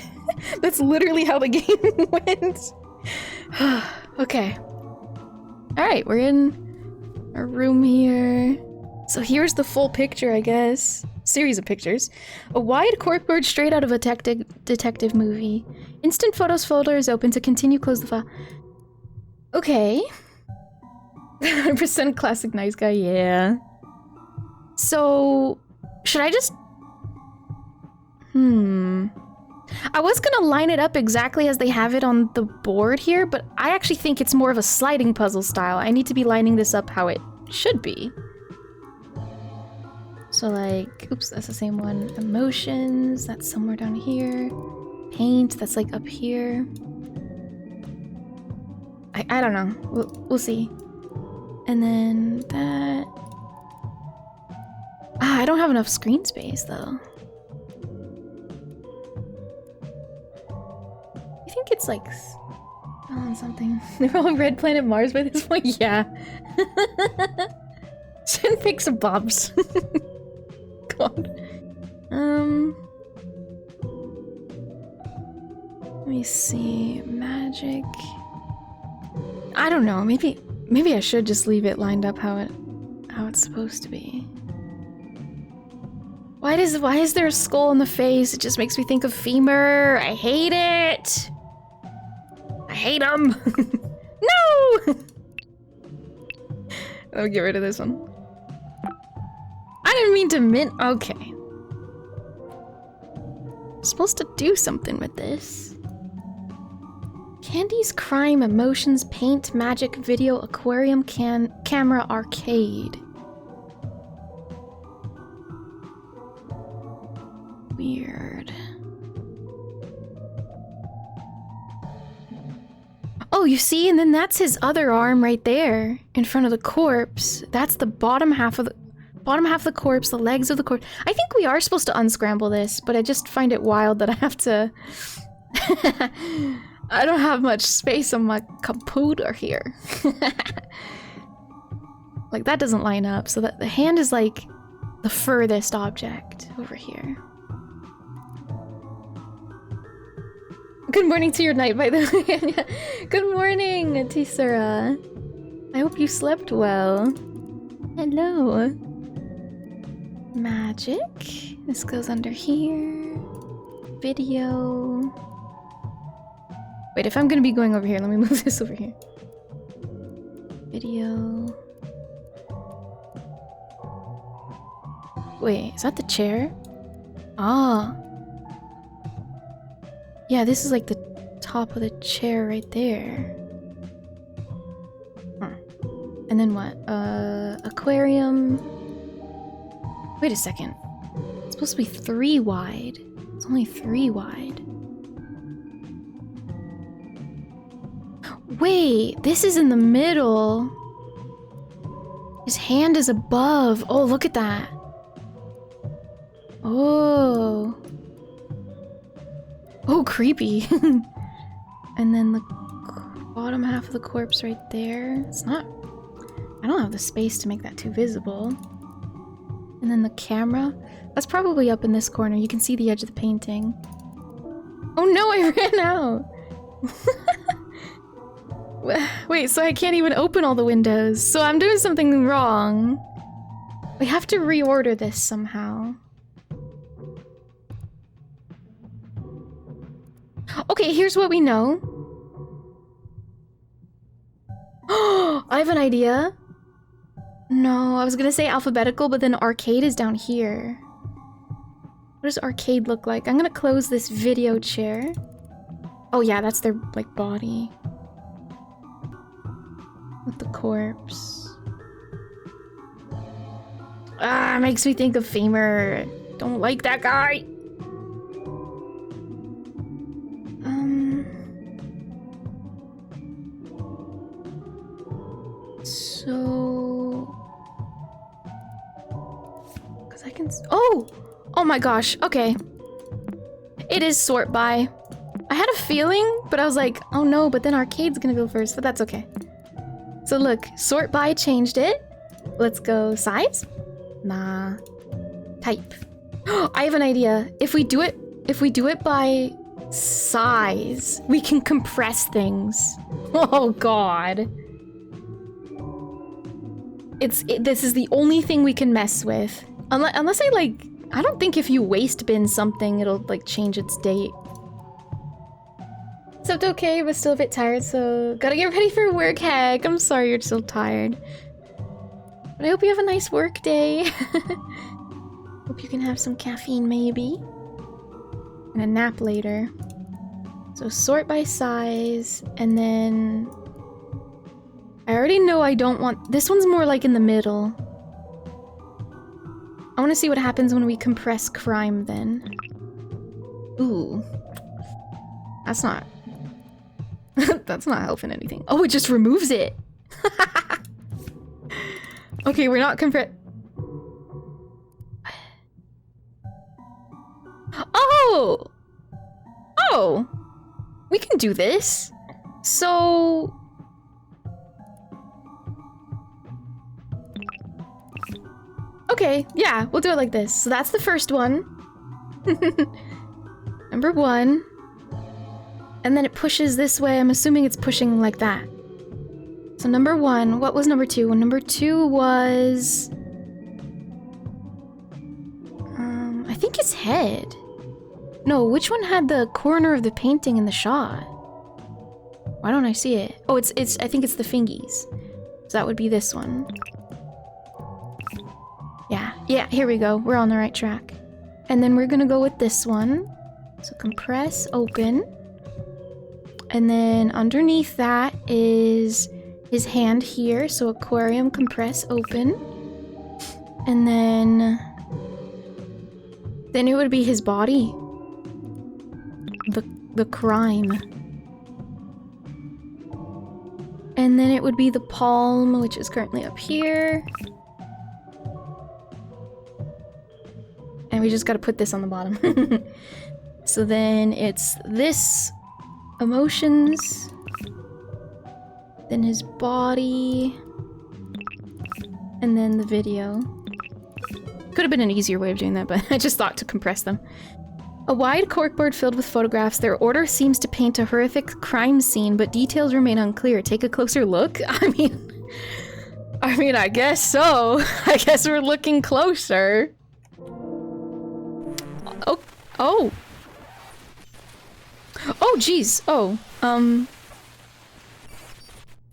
That's literally how the game went. Okay. Alright, we're in a room here. So here's the full picture, I guess. Series of pictures. A wide corkboard straight out of a detective movie. Instant photos folder is open. To continue, close the file. Okay. 100% classic nice guy, yeah. So, should I just... I was gonna line it up exactly as they have it on the board here, but I actually think it's more of a sliding puzzle style. I need to be lining this up how it should be. So like, oops, that's the same one. Emotions, that's somewhere down here. Paint, that's like up here. I don't know. We'll see. And then that. I don't have enough screen space though. You think it's like on something? They're all Red Planet Mars by this point? Yeah. Should pick some bobs. God. Let me see. Magic. I don't know. Maybe I should just leave it lined up how it's supposed to be. Why is there a skull in the face? It just makes me think of Femur. I hate it. I hate him. No. I'll get rid of this one. I didn't mean to mint. Okay. I'm supposed to do something with this. Candies, crime, emotions, paint, magic, video, aquarium, camera, arcade. Weird. Oh, you see? And then that's his other arm right there in front of the corpse. That's the bottom half of the corpse, the legs of the corpse. I think we are supposed to unscramble this, but I just find it wild that I have to... I don't have much space on my computer here. Like, that doesn't line up, so that the hand is like the furthest object over here. Good morning to your night, by the way, Enya. Good morning, Tisara. I hope you slept well. Hello. Magic. This goes under here. Video. Wait, if I'm gonna be going over here, let me move this over here. Video. Wait, is that the chair? Ah. Yeah, this is like the top of the chair right there. Huh. And then what? Aquarium. Wait a second. It's supposed to be 3 wide. It's only 3 wide. Wait, this is in the middle. His hand is above. Oh, look at that. Oh. Oh, creepy. And then the bottom half of the corpse right there. It's not... I don't have the space to make that too visible. And then the camera. That's probably up in this corner. You can see the edge of the painting. Oh no, I ran out. Wait, so I can't even open all the windows. So I'm doing something wrong. We have to reorder this somehow. Okay, here's what we know. Oh, I have an idea. No, I was gonna say alphabetical, but then arcade is down here. What does arcade look like? I'm gonna close this video chair. Oh yeah, that's their, like, body. With the corpse. Ah, makes me think of Famer. Don't like that guy. So... Because I can... Oh! Oh my gosh, okay. It is sort by. I had a feeling, but I was like, oh no, but then arcade's gonna go first, but that's okay. So look, sort by changed it. Let's go size? Nah. Type. I have an idea. If we do it by size, we can compress things. Oh god. This is the only thing we can mess with. Unless I, like, I don't think if you waste bin something, it'll, like, change its date. So it's okay, but still a bit tired, so gotta get ready for work, heck. I'm sorry you're still tired. But I hope you have a nice work day. Hope you can have some caffeine, maybe. And a nap later. So sort by size, and then... I already know I don't want... This one's more like in the middle. I want to see what happens when we compress crime, then. Ooh. That's not... That's not helping anything. Oh, it just removes it! Okay, we're not compress... Oh! Oh! We can do this. So... Okay, yeah, we'll do it like this. So that's the first one. Number 1. And then it pushes this way. I'm assuming it's pushing like that. So number 1, what was number 2? Well, number 2 was... I think his head. No, which one had the corner of the painting in the shot? Why don't I see it? Oh, it's I think it's the fingies. So that would be this one. Yeah, here we go. We're on the right track. And then we're gonna go with this one. So compress, open. And then underneath that is his hand here. So aquarium, compress, open. And then it would be his body. The crime. And then it would be the palm, which is currently up here. And we just gotta put this on the bottom. So then it's this, emotions, then his body, and then the video. Could have been an easier way of doing that, but I just thought to compress them. A wide corkboard filled with photographs. Their order seems to paint a horrific crime scene, but details remain unclear. Take a closer look? I mean, I guess so. I guess we're looking closer. Oh, jeez. Oh,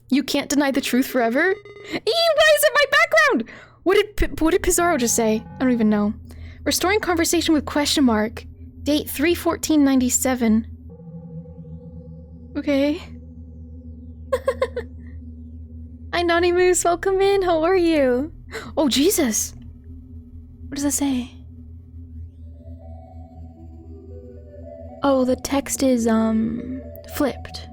you can't deny the truth forever? Why is it my background? What did Pizarro just say? I don't even know. Restoring conversation with question mark. Date 3/14/97. Okay. Hi, Naughty Moose. Welcome in. How are you? Oh, Jesus. What does that say? Oh, the text is, flipped.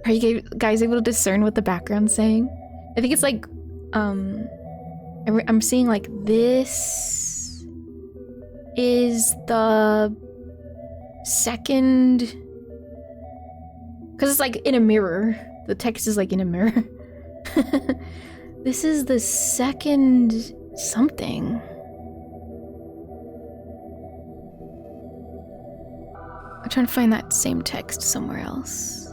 Are you guys able to discern what the background's saying? I think it's like, I'm seeing like this is the second, because it's like in a mirror. The text is like in a mirror. This is the second something. I'm trying to find that same text somewhere else.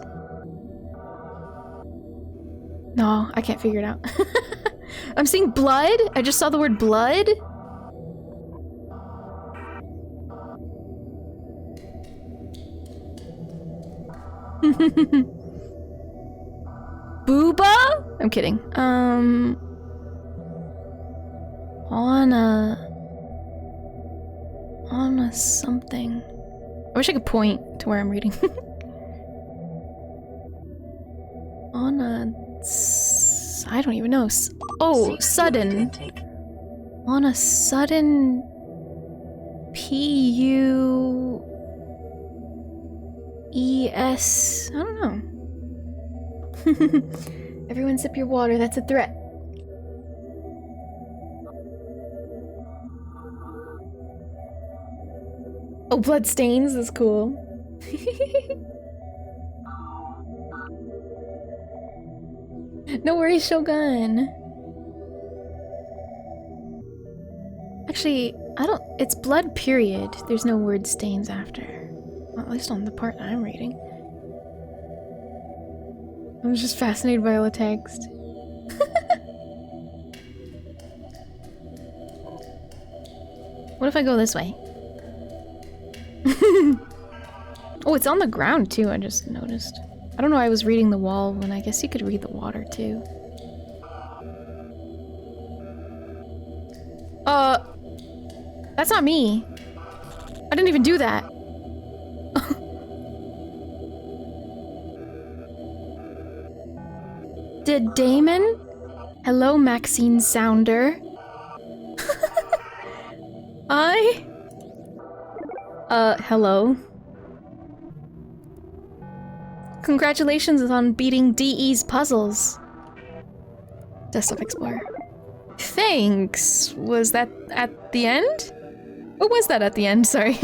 No, I can't figure it out. I'm seeing blood. I just saw the word blood. Booba? I'm kidding. On a something. I wish I could point to where I'm reading. On a... I don't even know. Oh, sudden. On a sudden... P-U-E-S... I don't know. Everyone sip your water, that's a threat. Oh, blood stains is cool. No worries, Shogun. Actually, I don't... It's blood, period. There's no word stains after. Well, at least on the part that I'm reading. I was just fascinated by all the text. What if I go this way? Oh, it's on the ground too, I just noticed. I don't know why I was reading the wall when I guess you could read the water too. That's not me. I didn't even do that. Did Damon? Hello, Maxine Sounder. Hello. Congratulations on beating DE's puzzles. Desktop Explorer. Thanks. Was that at the end? What was that at the end? Sorry.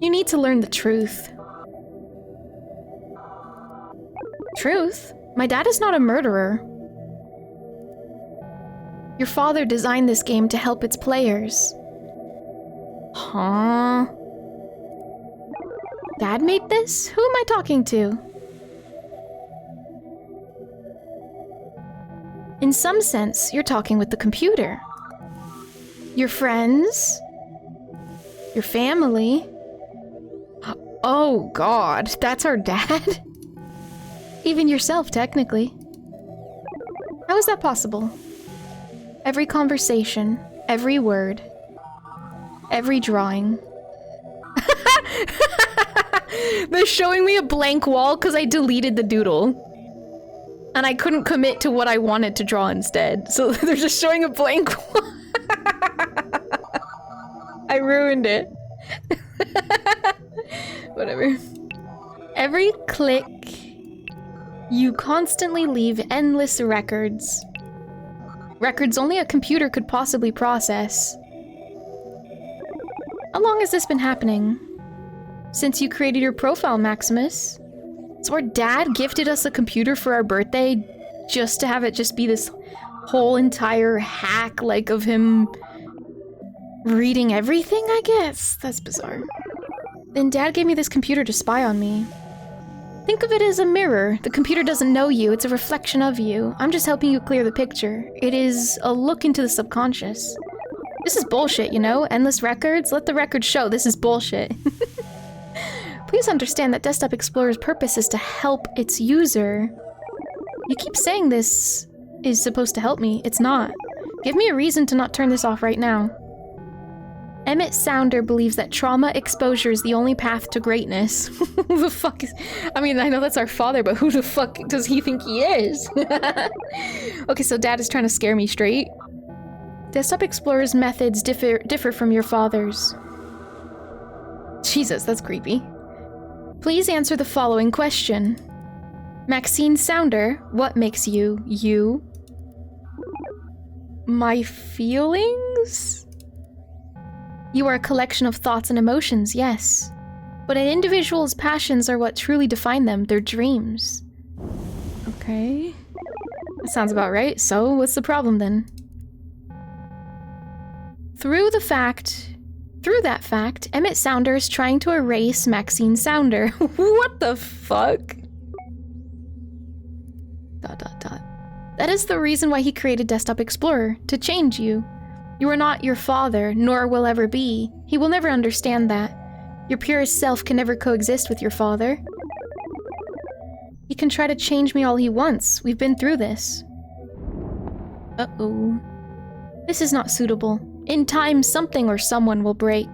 You need to learn the truth. Truth? My dad is not a murderer. Your father designed this game to help its players. Huh? Dad made this? Who am I talking to? In some sense, you're talking with the computer. Your friends? Your family? Oh God, that's our dad? Even yourself, technically. How is that possible? Every conversation, every word, every drawing. They're showing me a blank wall because I deleted the doodle. And I couldn't commit to what I wanted to draw instead. So they're just showing a blank wall. I ruined it. Whatever. Every click, you constantly leave endless records. Records only a computer could possibly process. How long has this been happening? Since you created your profile, Maximus? So our dad gifted us a computer for our birthday just to have it just be this whole entire hack, like, of him reading everything, I guess? That's bizarre. Then Dad gave me this computer to spy on me. Think of it as a mirror. The computer doesn't know you, it's a reflection of you. I'm just helping you clear the picture. It is a look into the subconscious. This is bullshit, you know? Endless records? Let the records show this is bullshit. Please understand that Desktop Explorer's purpose is to help its user. You keep saying this is supposed to help me. It's not. Give me a reason to not turn this off right now. Emmett Sounder believes that trauma exposure is the only path to greatness. Who the fuck is... I mean, I know that's our father, but who the fuck does he think he is? Okay, so Dad is trying to scare me straight. Desktop Explorer's methods differ from your father's. Jesus, that's creepy. Please answer the following question. Maxine Sounder, what makes you, you? My feelings? You are a collection of thoughts and emotions, yes. But an individual's passions are what truly define them, their dreams. Okay. That sounds about right. So, what's the problem then? Through that fact, Emmett Sounder is trying to erase Maxine Sounder. What the fuck? ... That is the reason why he created Desktop Explorer, to change you. You are not your father, nor will ever be. He will never understand that. Your purest self can never coexist with your father. He can try to change me all he wants. We've been through this. Uh-oh. This is not suitable. In time, something or someone will break.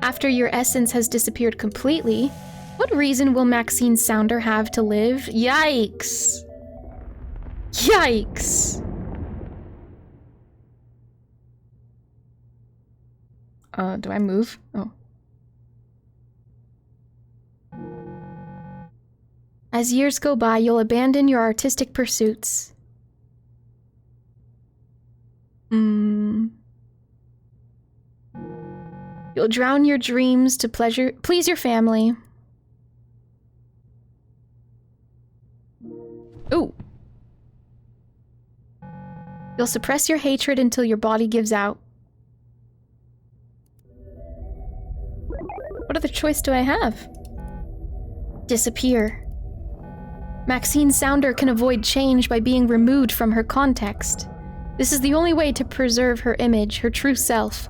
After your essence has disappeared completely, what reason will Maxine Sounder have to live? Yikes! Yikes! Do I move? Oh. As years go by, you'll abandon your artistic pursuits. You'll drown your dreams to please your family. Ooh. You'll suppress your hatred until your body gives out. What other choice do I have? Disappear. Maxine Sounder can avoid change by being removed from her context. This is the only way to preserve her image, her true self.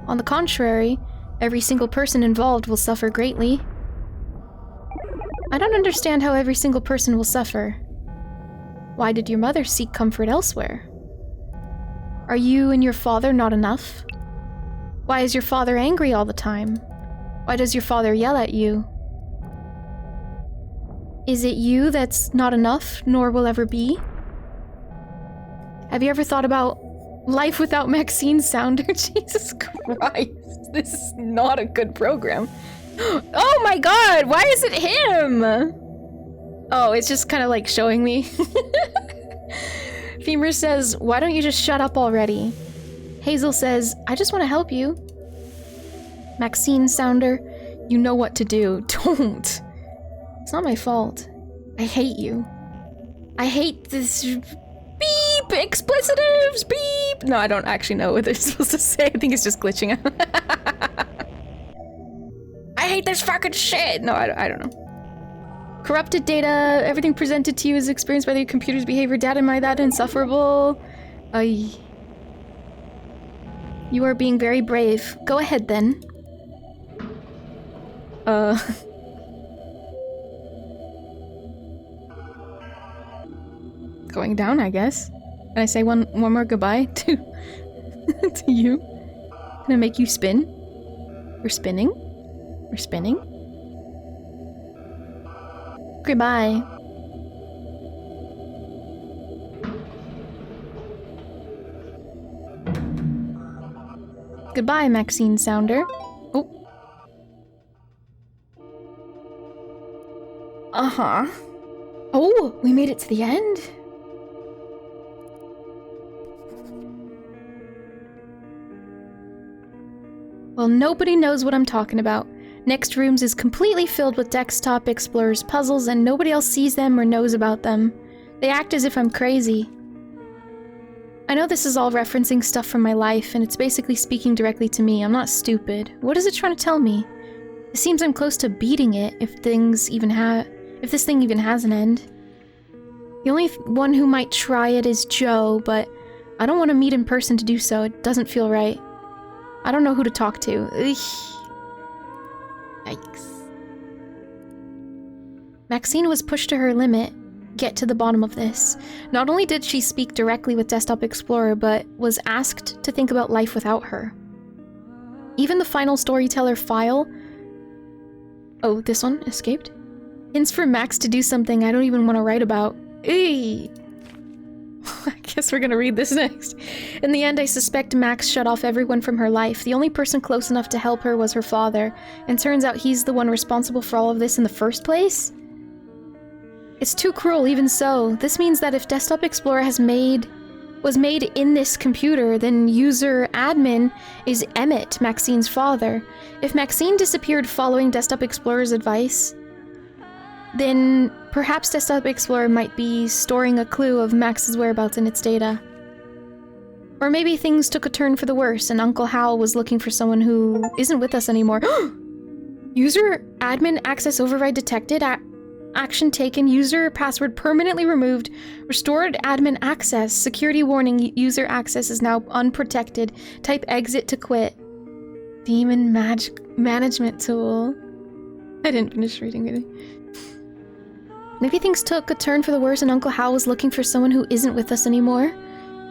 On the contrary, every single person involved will suffer greatly. I don't understand how every single person will suffer. Why did your mother seek comfort elsewhere? Are you and your father not enough? Why is your father angry all the time? Why does your father yell at you? Is it you that's not enough, nor will ever be? Have you ever thought about life without Maxine Sounder? Jesus Christ, this is not a good program. Oh my god, why is it him? Oh, it's just kind of like showing me. Femur says, why don't you just shut up already? Hazel says, I just want to help you. Maxine Sounder, you know what to do. Don't. It's not my fault. I hate you. I hate this... Beep! Explicitives! Beep! No, I don't actually know what they're supposed to say. I think it's just glitching out. I hate this fucking shit! No, I don't know. Corrupted data. Everything presented to you is experienced by the computer's behavior. Data am I that insufferable? You are being very brave. Go ahead then. Going down, I guess. Can I say one more goodbye to to you? Can I make you spin? You're spinning? We're spinning. Goodbye. Goodbye, Maxine Sounder. Oh. Uh-huh. Oh, we made it to the end. Well, nobody knows what I'm talking about. Next Rooms is completely filled with Desktop Explorer's puzzles and nobody else sees them or knows about them. They act as if I'm crazy. I know this is all referencing stuff from my life and it's basically speaking directly to me. I'm not stupid. What is it trying to tell me? It seems I'm close to beating it if this thing even has an end. The only one who might try it is Joe, but I don't want to meet in person to do so. It doesn't feel right. I don't know who to talk to. Ugh. Yikes. Maxine was pushed to her limit. Get to the bottom of this. Not only did she speak directly with Desktop Explorer, but was asked to think about life without her. Even the final storyteller file... Oh, this one escaped? Hints for Max to do something I don't even want to write about. Eey. I guess we're gonna read this next. In the end, I suspect Max shut off everyone from her life. The only person close enough to help her was her father, and turns out he's the one responsible for all of this in the first place? It's too cruel, even so. This means that if Desktop Explorer was made in this computer, then user admin is Emmett, Maxine's father. If Maxine disappeared following Desktop Explorer's advice, then perhaps Desktop Explorer might be storing a clue of Max's whereabouts in its data. Or maybe things took a turn for the worse and Uncle Hal was looking for someone who isn't with us anymore. User admin access override detected. Action taken. User password permanently removed. Restored admin access. Security warning. User access is now unprotected. Type exit to quit. Demon management tool. I didn't finish reading it. Maybe things took a turn for the worse and Uncle Hal was looking for someone who isn't with us anymore.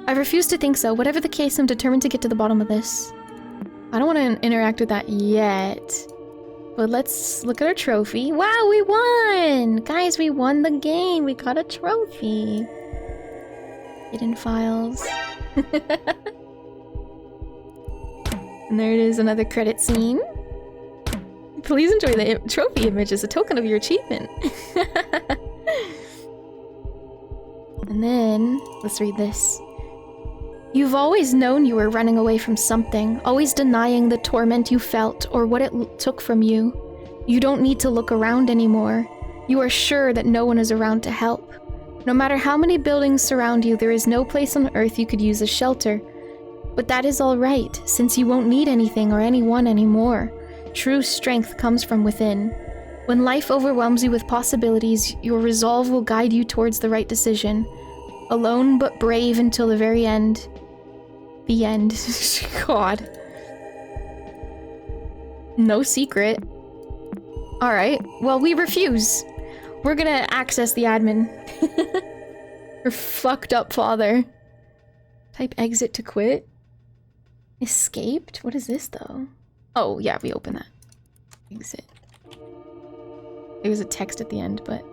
I refuse to think so. Whatever the case, I'm determined to get to the bottom of this. I don't want to interact with that yet. But let's look at our trophy. Wow, we won! Guys, we won the game. We got a trophy. Hidden files. And there it is, another credit scene. Please enjoy the trophy image as a token of your achievement. And then, let's read this. You've always known you were running away from something, always denying the torment you felt or what it took from you. You don't need to look around anymore. You are sure that no one is around to help. No matter how many buildings surround you, there is no place on Earth you could use as shelter. But that is all right, since you won't need anything or anyone anymore. True strength comes from within. When life overwhelms you with possibilities, your resolve will guide you towards the right decision. Alone but brave until the very end. The end. God. No secret. Alright, well, we refuse. We're gonna access the admin. Your fucked up father. Type exit to quit. Escaped? What is this, though? Oh, yeah, we open that. Exit. It was a text at the end, but...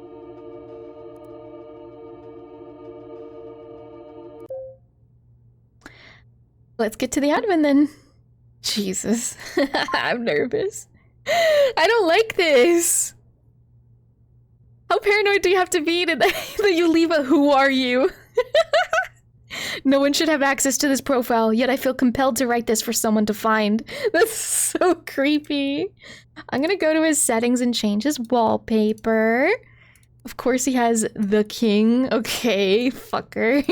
Let's get to the admin, then. Jesus. I'm nervous. I don't like this. How paranoid do you have to be that you leave a "who are you"? No one should have access to this profile, yet I feel compelled to write this for someone to find. That's so creepy. I'm gonna go to his settings and change his wallpaper. Of course he has the king. Okay, fucker.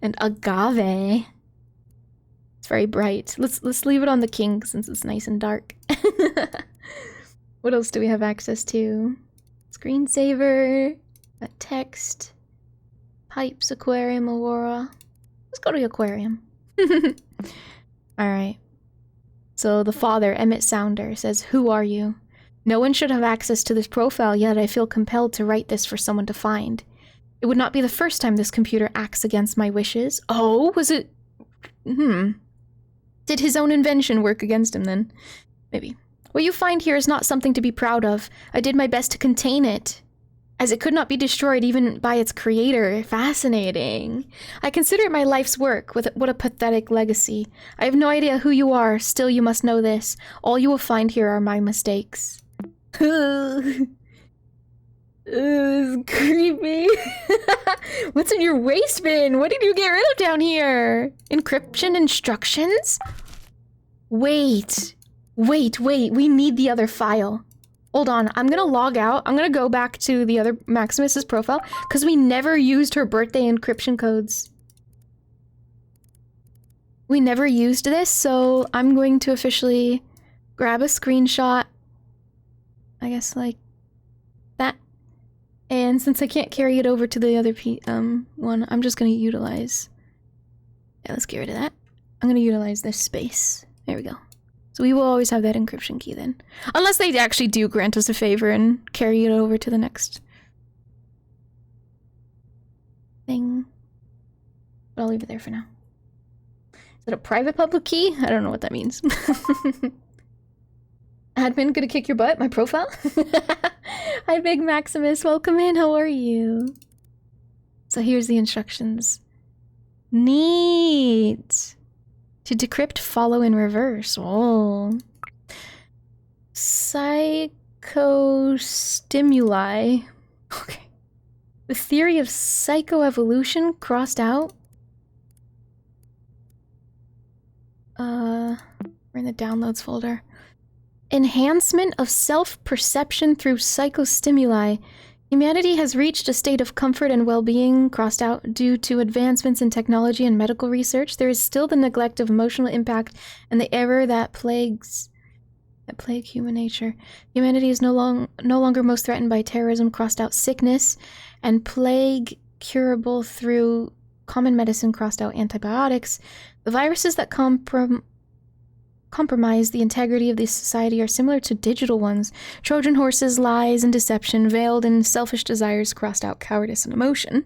And agave. It's very bright. Let's leave it on the king since it's nice and dark. What else do we have access to? Screensaver, a text, pipes, aquarium, aurora. Let's go to the aquarium. Alright. So the father, Emmett Sounder, says, "Who are you? No one should have access to this profile, yet I feel compelled to write this for someone to find. It would not be the first time this computer acts against my wishes." Oh, was it... Did his own invention work against him then? Maybe. What you find here is not something to be proud of. I did my best to contain it, as it could not be destroyed even by its creator. Fascinating. I consider it my life's work. What a pathetic legacy. I have no idea who you are, still you must know this. All you will find here are my mistakes. This is creepy. What's in your waste bin? What did you get rid of down here? Encryption instructions? Wait, we need the other file. Hold on, I'm gonna log out. I'm gonna go back to the other Maximus's profile because we never used her birthday encryption codes. We never used this, so I'm going to officially grab a screenshot. I guess like that. And since I can't carry it over to the other one, I'm just gonna utilize. Yeah, let's get rid of that. I'm gonna utilize this space. There we go. So we will always have that encryption key then. Unless they actually do grant us a favor and carry it over to the next thing. But I'll leave it there for now. Is it a private public key? I don't know what that means. Admin, gonna kick your butt? My profile? Hi, Big Maximus. Welcome in. How are you? So here's the instructions. Neat. To decrypt, follow in reverse. Oh. Psychostimuli. Okay. The theory of psychoevolution crossed out. We're in the downloads folder. Enhancement of self-perception through psychostimuli. Humanity has reached a state of comfort and well-being, crossed out, due to advancements in technology and medical research. There is still the neglect of emotional impact and the error that plague human nature. Humanity is no longer most threatened by terrorism, crossed out, sickness, and plague curable through common medicine, crossed out, antibiotics. The viruses that compromise the integrity of this society are similar to digital ones. Trojan horses, lies, and deception, veiled in selfish desires, crossed out, cowardice and emotion.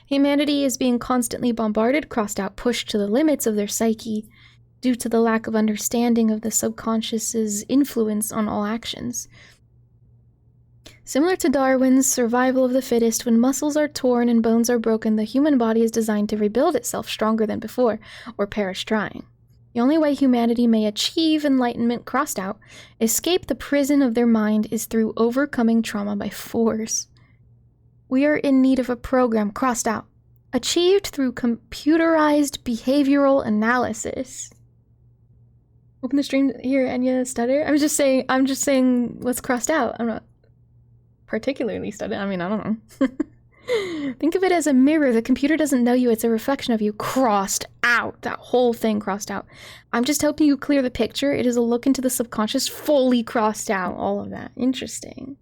Humanity is being constantly bombarded, crossed out, pushed to the limits of their psyche due to the lack of understanding of the subconscious's influence on all actions. Similar to Darwin's survival of the fittest, when muscles are torn and bones are broken, the human body is designed to rebuild itself stronger than before, or perish trying. The only way humanity may achieve enlightenment, crossed out, escape the prison of their mind, is through overcoming trauma by force. We are in need of a program, crossed out, achieved through computerized behavioral analysis. Open the stream here, Enya stutter. I'm just saying what's crossed out. I'm not particularly stutter. I mean, I don't know. Think of it as a mirror. The computer doesn't know you. It's a reflection of you. Crossed out. That whole thing crossed out. I'm just helping you clear the picture. It is a look into the subconscious, fully crossed out. All of that. Interesting.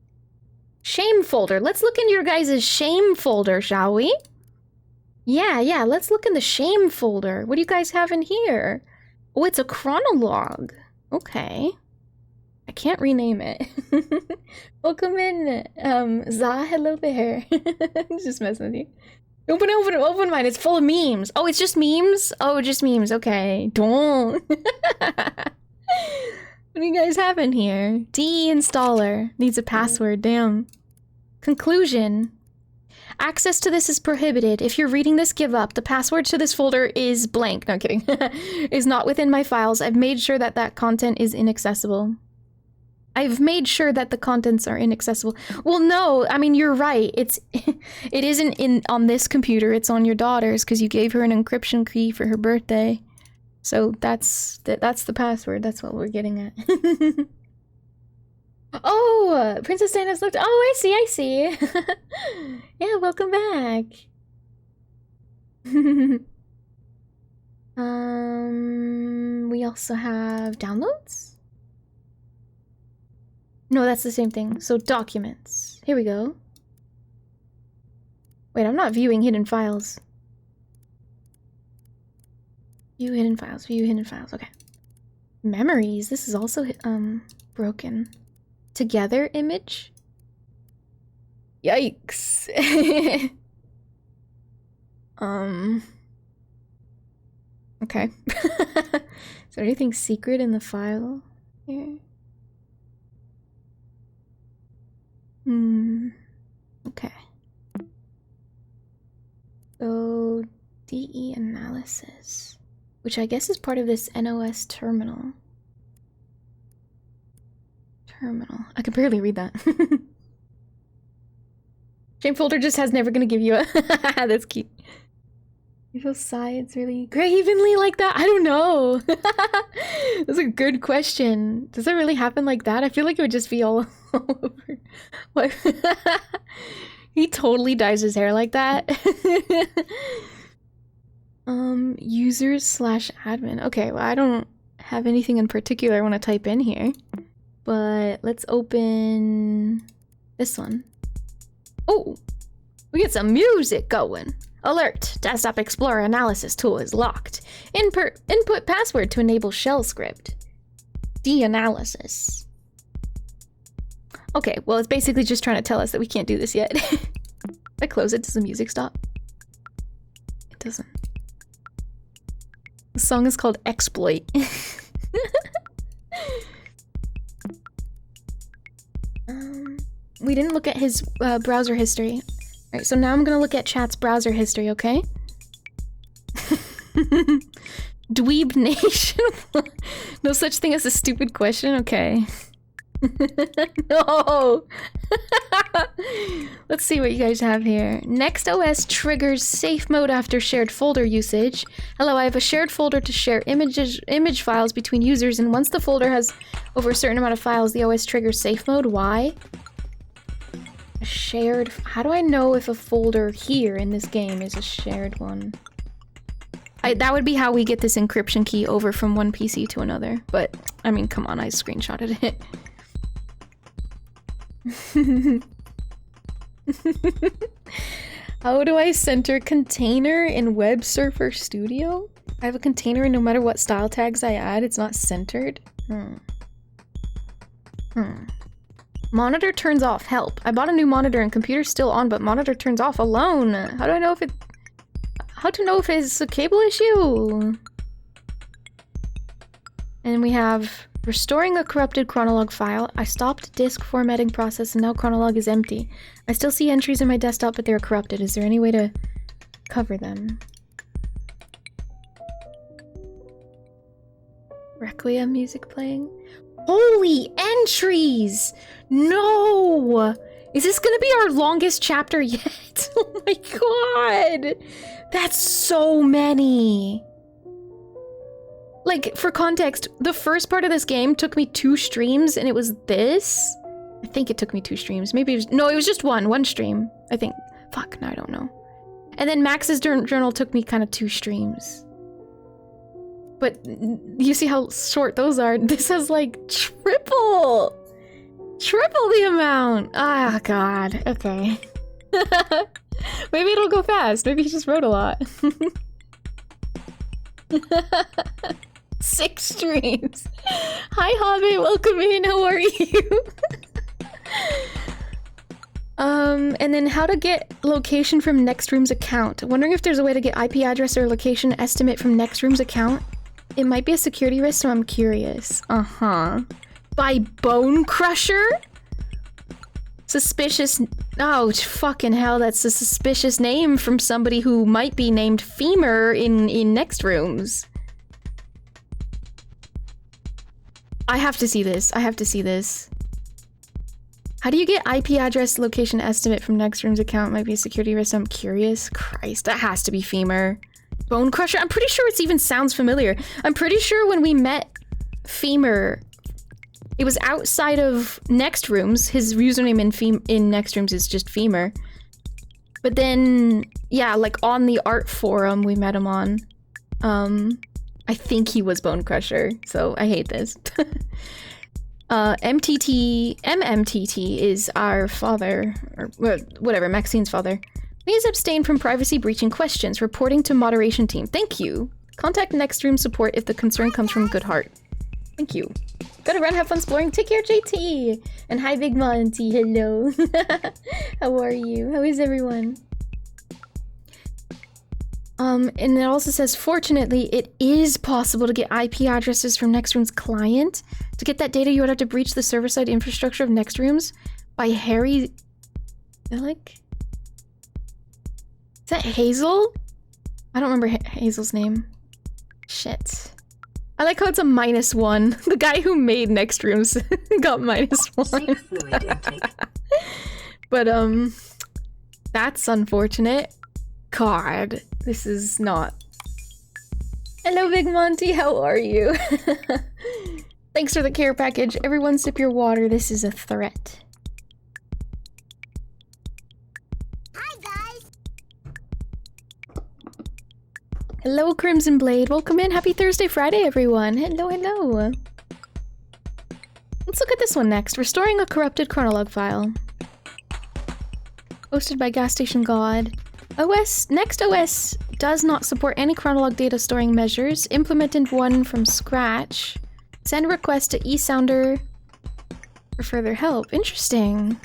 Shame folder. Let's look into your guys' shame folder, shall we? Yeah. Let's look in the shame folder. What do you guys have in here? Oh, it's a chronologue. Okay. I can't rename it. Welcome in, Za. Hello there. Just messing with you. Open mine. It's full of memes. Oh, it's just memes? Oh, just memes. Okay. Don't. What do you guys have in here? De-installer. Needs a password. Damn. Conclusion. Access to this is prohibited. If you're reading this, give up. The password to this folder is blank. No, kidding. Is not within my files. I've made sure that content is inaccessible. I've made sure that the contents are inaccessible. Well, no, I mean, you're right. It isn't on this computer. It's on your daughter's because you gave her an encryption key for her birthday. So that's the password. That's what we're getting at. Oh, Princess Diana's looked. Oh, I see. Yeah, welcome back. We also have downloads. No, that's the same thing. So documents. Here we go. Wait, I'm not viewing hidden files. View hidden files. View hidden files. Okay. Memories. This is also broken. Together image. Yikes. Okay. Is there anything secret in the file here? Okay. So, DE analysis, which I guess is part of this NOS terminal. I can barely read that. Shame folder just has never gonna give you a that's cute. You feel sides really gravenly like that? I don't know. That's a good question. Does it really happen like that? I feel like it would just be all over. What? He totally dyes his hair like that. Users/admin. Okay, well I don't have anything in particular I want to type in here. But let's open this one. Oh, we get some music going. Alert! Desktop Explorer analysis tool is locked. Input password to enable shell script. De-analysis. Okay, well it's basically just trying to tell us that we can't do this yet. If I close it, does the music stop? It doesn't. The song is called Exploit. We didn't look at his browser history. Alright, so now I'm gonna look at chat's browser history, okay? Dweeb Nation? No such thing as a stupid question? Okay. No! Let's see what you guys have here. NextOS triggers safe mode after shared folder usage. Hello, I have a shared folder to share image files between users, and once the folder has over a certain amount of files, the OS triggers safe mode. Why? A shared... How do I know if a folder here in this game is a shared one? That would be how we get this encryption key over from one PC to another. But, I mean, come on, I screenshotted it. How do I center container in Web Surfer Studio? I have a container and no matter what style tags I add, it's not centered. Monitor turns off. Help. I bought a new monitor and computer's still on, but monitor turns off alone. How do I know if it... How to know if it's a cable issue? And we have restoring a corrupted chronolog file. I stopped disk formatting process and now chronolog is empty. I still see entries in my desktop, but they're corrupted. Is there any way to cover them? Requiem music playing? Holy entries! No! Is this gonna be our longest chapter yet? Oh my god! That's so many! Like, for context, the first part of this game took me 2 streams and it was this? I think it took me 2 streams. Maybe it was... No, it was just one stream. I think. Fuck, no, I don't know. And then Max's journal took me kind of 2 streams. But you see how short those are? This has like triple the amount. Ah, God. Okay. Maybe it'll go fast. Maybe he just wrote a lot. 6 streams. Hi, Hobbit. Welcome in. How are you? And then how to get location from Nextroom's account. Wondering if there's a way to get IP address or location estimate from Nextroom's account. It might be a security risk, so I'm curious. Uh-huh. By Bone Crusher? Suspicious... Oh, fucking hell, that's a suspicious name from somebody who might be named Femur in Nextrooms. I have to see this. I have to see this. How do you get IP address location estimate from Nextroom's account? Might be a security risk, I'm curious. Christ, that has to be Femur. Bone Crusher? I'm pretty sure it even sounds familiar. I'm pretty sure when we met Femur, it was outside of Nextrooms. His username in Nextrooms is just Femur. But then, yeah, like on the art forum we met him on, I think he was Bone Crusher, so I hate this. MMTT is our father, or whatever, Maxine's father. Please abstain from privacy-breaching questions. Reporting to moderation team. Thank you. Contact Nextroom support if the concern comes from good heart. Thank you. Gotta run, have fun exploring. Take care, JT! And hi, Big Monty. Hello. How are you? How is everyone? And it also says, fortunately, it is possible to get IP addresses from Nextroom's client. To get that data, you would have to breach the server-side infrastructure of Nextrooms. by Harry Billick? Is that Hazel? I don't remember Hazel's name. Shit. I like how it's a -1. The guy who made Next Rooms got -1. But, that's unfortunate. God, this is not... Hello, Big Monty, how are you? Thanks for the care package. Everyone sip your water, this is a threat. Hi, guys. Hello, Crimson Blade. Welcome in. Happy Thursday, Friday, everyone. Hello, hello. Let's look at this one next. Restoring a corrupted chronolog file. Hosted by Gas Station God. Next OS does not support any chronolog data storing measures. Implemented one from scratch. Send request to eSounder for further help. Interesting.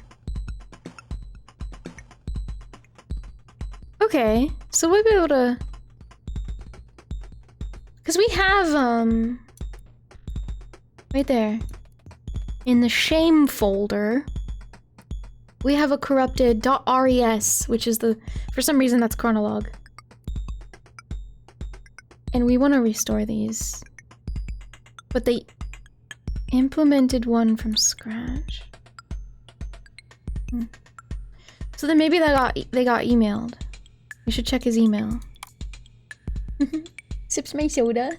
Okay, so we'll be able to... Because we have, right there. In the shame folder, we have a corrupted .res, which is the... For some reason, that's chronolog. And we want to restore these. But they implemented one from scratch. So then maybe they got emailed. We should check his email. Sips my soda.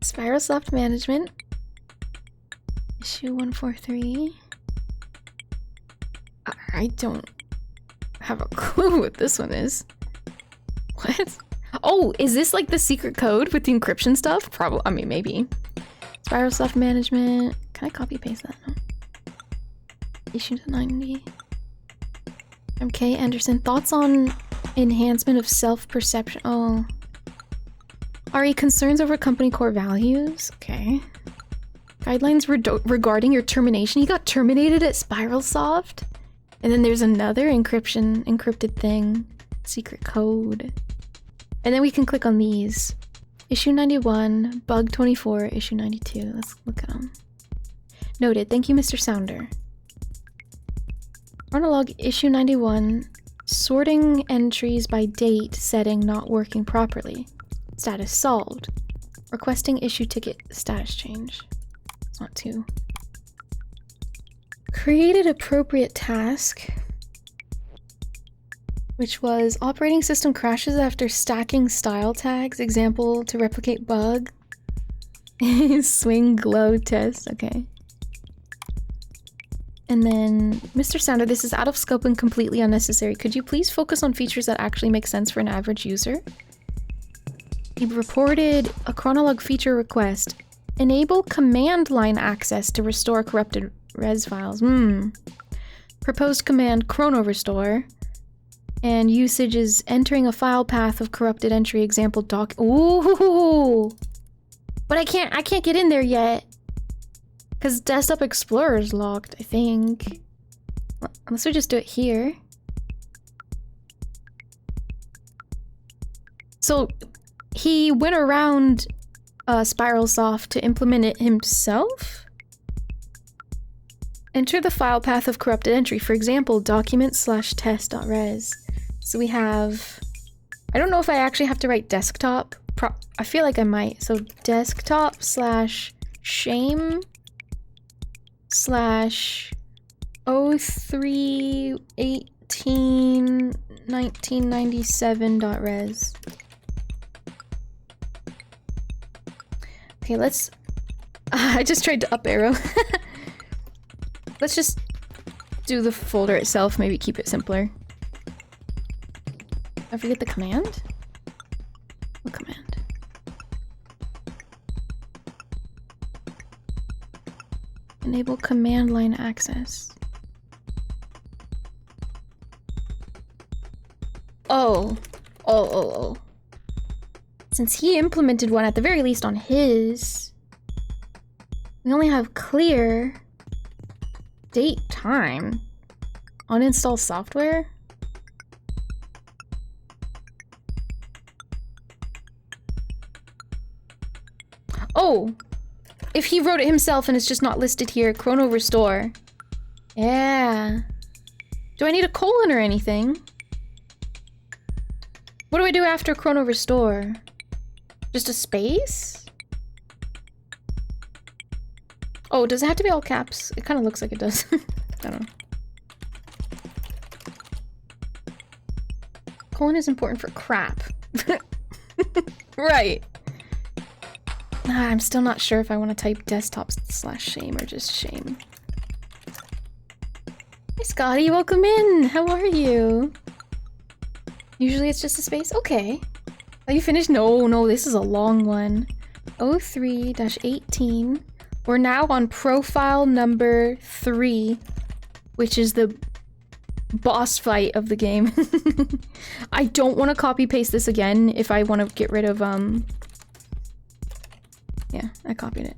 Spiral Soft Management. Issue 143. I don't have a clue what this one is. What? Oh, is this like the secret code with the encryption stuff? Probably. I mean, maybe. Spiral Soft Management. Can I copy paste that? No. Issue 90. MK Anderson. Thoughts on enhancement of self-perception. Oh. RE concerns over company core values. Okay. Guidelines regarding your termination. He got terminated at SpiralSoft. And then there's another encrypted thing. Secret code. And then we can click on these. Issue 91, bug 24, issue 92. Let's look at them. Noted. Thank you, Mr. Sounder. Chronolog issue 91. Sorting entries by date setting not working properly. Status solved. Requesting issue ticket status change. It's not too. Created appropriate task. Which was operating system crashes after stacking style tags. Example to replicate bug. Swing glow test. Okay. And then, Mr. Sounder, this is out of scope and completely unnecessary. Could you please focus on features that actually make sense for an average user? He reported a chronolog feature request. Enable command line access to restore corrupted res files. Proposed command chrono restore. And usage is entering a file path of corrupted entry example doc. Ooh! But I can't get in there yet. Because Desktop Explorer is locked, I think. Unless we just do it here. So, he went around SpiralSoft to implement it himself? Enter the file path of corrupted entry. For example, document/test.res. So we have... I don't know if I actually have to write desktop. I feel like I might. So desktop/shame /03181997.res. Okay, let's... I just tried to up arrow. Let's just do the folder itself, maybe keep it simpler. I forget the command? What command? Enable command line access. Oh. Oh. Since he implemented one at the very least on his, we only have clear date time. Uninstall software? Oh! if he wrote it himself and it's just not listed here, Chrono Restore. Yeah. Do I need a colon or anything? What do I do after Chrono Restore? Just a space? Oh, does it have to be all caps? It kind of looks like it does. I don't know. Colon is important for crap. Right. I'm still not sure if I want to type desktop/shame or just shame. Hey Scotty, welcome in! How are you? Usually it's just a space? Okay. Are you finished? No, this is a long one. 03-18. We're now on profile number 3, which is the boss fight of the game. I don't want to copy paste this again if I want to get rid of yeah, I copied it.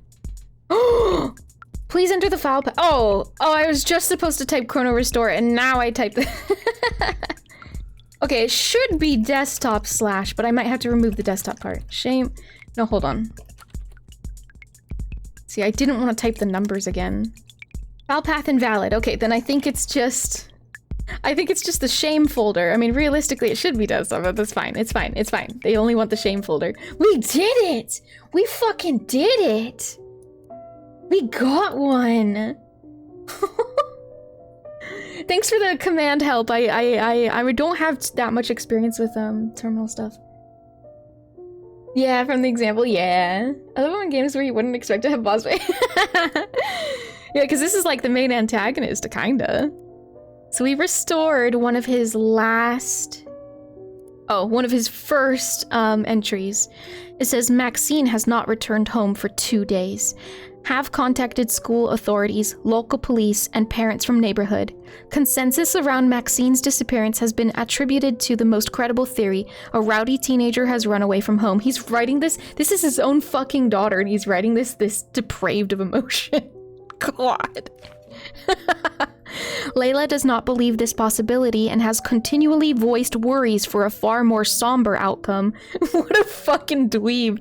Oh, please enter the file. Oh, I was just supposed to type Chrono Restore, and now I type the. Okay, it should be desktop /, but I might have to remove the desktop part. Shame. No, hold on. See, I didn't want to type the numbers again. File path invalid. Okay, then I think it's just the shame folder. I mean, realistically, it should be desktop, but that's fine. It's fine. It's fine. They only want the shame folder. We did it! We fucking did it! We got one! Thanks for the command help. I don't have that much experience with terminal stuff. Yeah, from the example, yeah. I love when games where you wouldn't expect to have boss fight. Yeah, because this is like the main antagonist, kinda. So we restored one of his first entries. It says Maxine has not returned home for 2 days. Have contacted school authorities, local police, and parents from neighborhood. Consensus around Maxine's disappearance has been attributed to the most credible theory. A rowdy teenager has run away from home. He's writing this. This is his own fucking daughter, and he's writing this depraved of emotion. God. Layla does not believe this possibility and has continually voiced worries for a far more somber outcome. What a fucking dweeb.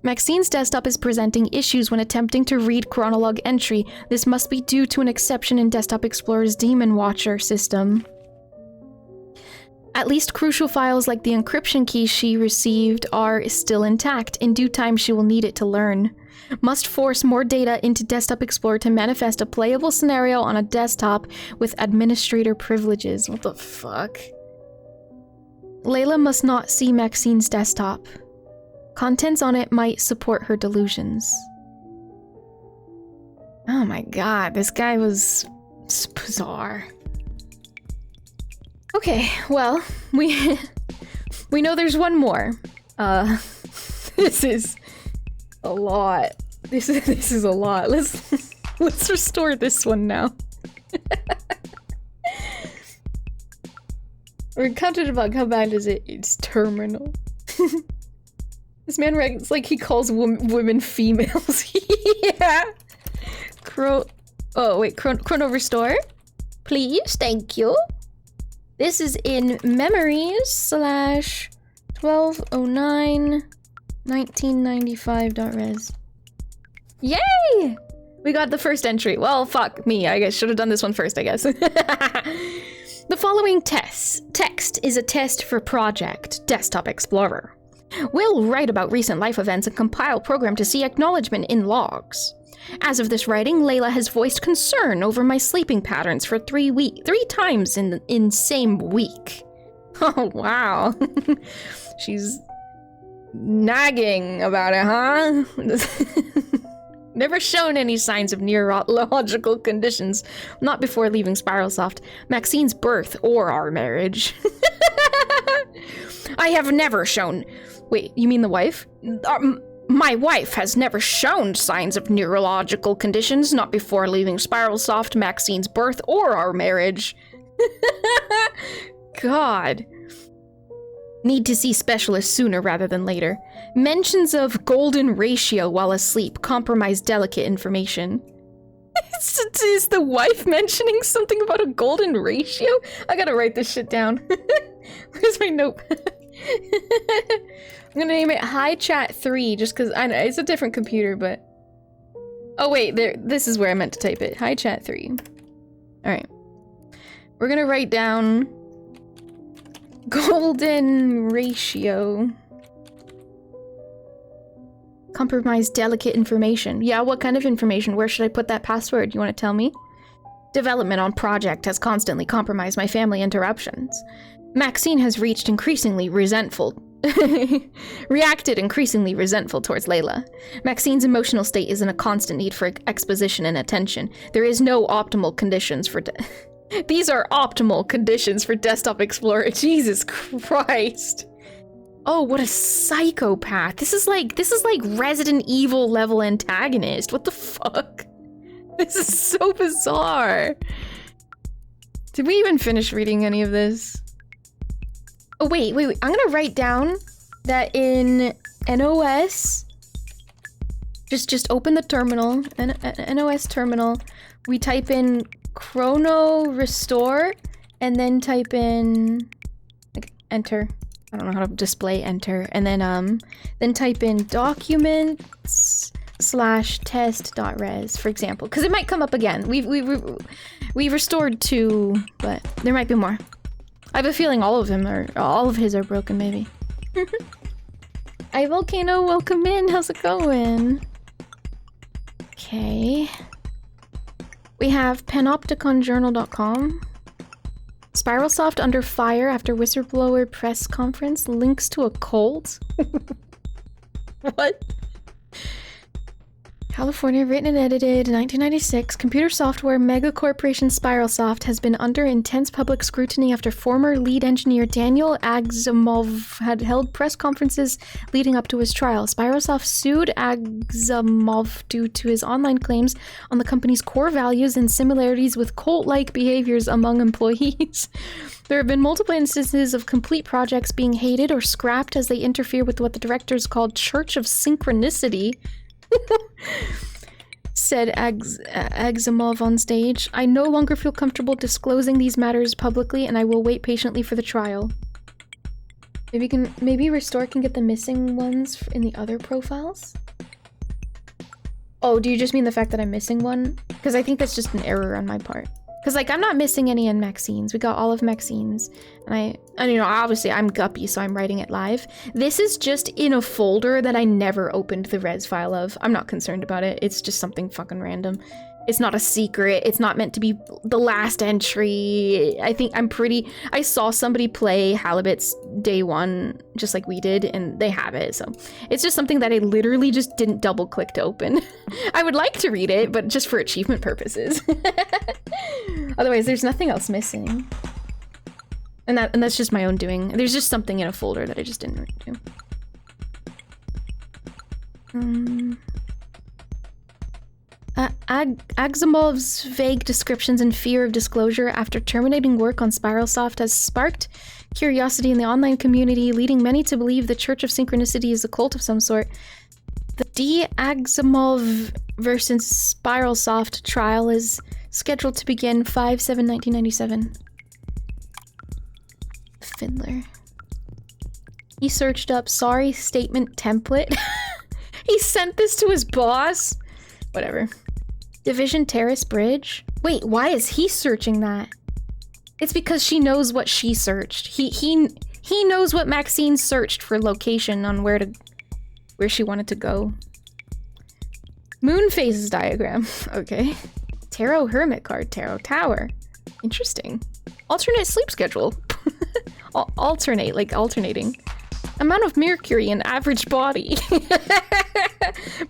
Maxine's desktop is presenting issues when attempting to read chronolog entry. This must be due to an exception in Desktop Explorer's Demon Watcher system. At least crucial files like the encryption key she received are still intact. In due time, she will need it to learn. Must force more data into Desktop Explorer to manifest a playable scenario on a desktop with administrator privileges. What the fuck? Layla must not see Maxine's desktop. Contents on it might support her delusions. Oh my god, this guy was bizarre. Okay, well, we know there's one more. This is a lot. This is a lot. Let's restore this one now. We're encountered a bug. How bad is it? It's terminal. This man writes like he calls women females. Yeah. Chrono Restore? Please, thank you. This is in memories /1209/1995.res. Yay! We got the first entry. Well, fuck me. I guess should have done this one first, I guess. The following text is a test for Project Desktop Explorer. We'll write about recent life events and compile program to see acknowledgement in logs. As of this writing, Layla has voiced concern over my sleeping patterns for 3 times in same week. Oh, wow. She's nagging about it, huh? Never shown any signs of neurological conditions. Not before leaving Spiralsoft, Maxine's birth, or our marriage. I have never shown... Wait, you mean the wife? My wife has never shown signs of neurological conditions, not before leaving Spiralsoft, Maxine's birth, or our marriage. God. Need to see specialists sooner rather than later. Mentions of golden ratio while asleep compromise delicate information. Is the wife mentioning something about a golden ratio? I gotta write this shit down. Where's my note? I'm gonna name it Hi Chat 3 just because I know it's a different computer, but Oh wait, there. This is where I meant to type it. Hi, chat 3. All right. We're gonna write down golden ratio. Compromise delicate information. Yeah, what kind of information? Where should I put that password? You want to tell me? Development on project has constantly compromised my family interruptions. Maxine has reached increasingly resentful. Reacted increasingly resentful towards Layla. Maxine's emotional state is in a constant need for exposition and attention. There is no optimal conditions for These are optimal conditions for Desktop Explorer. Jesus Christ. Oh, what a psychopath. This is like Resident Evil level antagonist. What the fuck? This is so bizarre. Did we even finish reading any of this? Oh, wait. I'm gonna write down that in NOS, just open the terminal, NOS terminal, we type in chrono restore, and then type in, like, enter. I don't know how to display enter. And then type in documents/test.res, for example, because it might come up again. We restored 2, but there might be more. I have a feeling all of his are broken, maybe. Hi, Volcano, welcome in. How's it going? Okay. We have panopticonjournal.com. Spiralsoft under fire after whistleblower press conference. Links to a cult? What? California, written and edited, 1996. Computer software megacorporation Spiralsoft has been under intense public scrutiny after former lead engineer Daniel Agzamov had held press conferences leading up to his trial. Spiralsoft sued Agzamov due to his online claims on the company's core values and similarities with cult-like behaviors among employees. There have been multiple instances of complete projects being hated or scrapped as they interfere with what the directors called Church of Synchronicity. Said Agzamov on stage. I no longer feel comfortable disclosing these matters publicly, and I will wait patiently for the trial. Maybe Restore can get the missing ones in the other profiles? Oh, do you just mean the fact that I'm missing one? Because I think that's just an error on my part. Because, like, I'm not missing any in Maxine's. We got all of Maxine's. And you know, obviously I'm guppy, so I'm writing it live. This is just in a folder that I never opened the res file of. I'm not concerned about it. It's just something fucking random. It's not a secret. It's not meant to be the last entry. I saw somebody play Halibut's day 1, just like we did, and they have it, so. It's just something that I literally just didn't double click to open. I would like to read it, but just for achievement purposes. Otherwise, there's nothing else missing. And that's just my own doing. There's just something in a folder that I just didn't do. Agzamov's vague descriptions and fear of disclosure after terminating work on Spiralsoft has sparked curiosity in the online community, leading many to believe the Church of Synchronicity is a cult of some sort. The Agzamov versus Spiralsoft trial is scheduled to begin 5/7/1997. Fiddler. He searched up sorry statement template. He sent this to his boss. Whatever. Division Terrace Bridge? Wait, why is he searching that? It's because she knows what she searched. He knows what Maxine searched for location on where she wanted to go. Moon phases diagram. Okay. Tarot Hermit card. Tarot Tower. Interesting. Alternate sleep schedule. Alternate, like alternating. Amount of mercury in average body.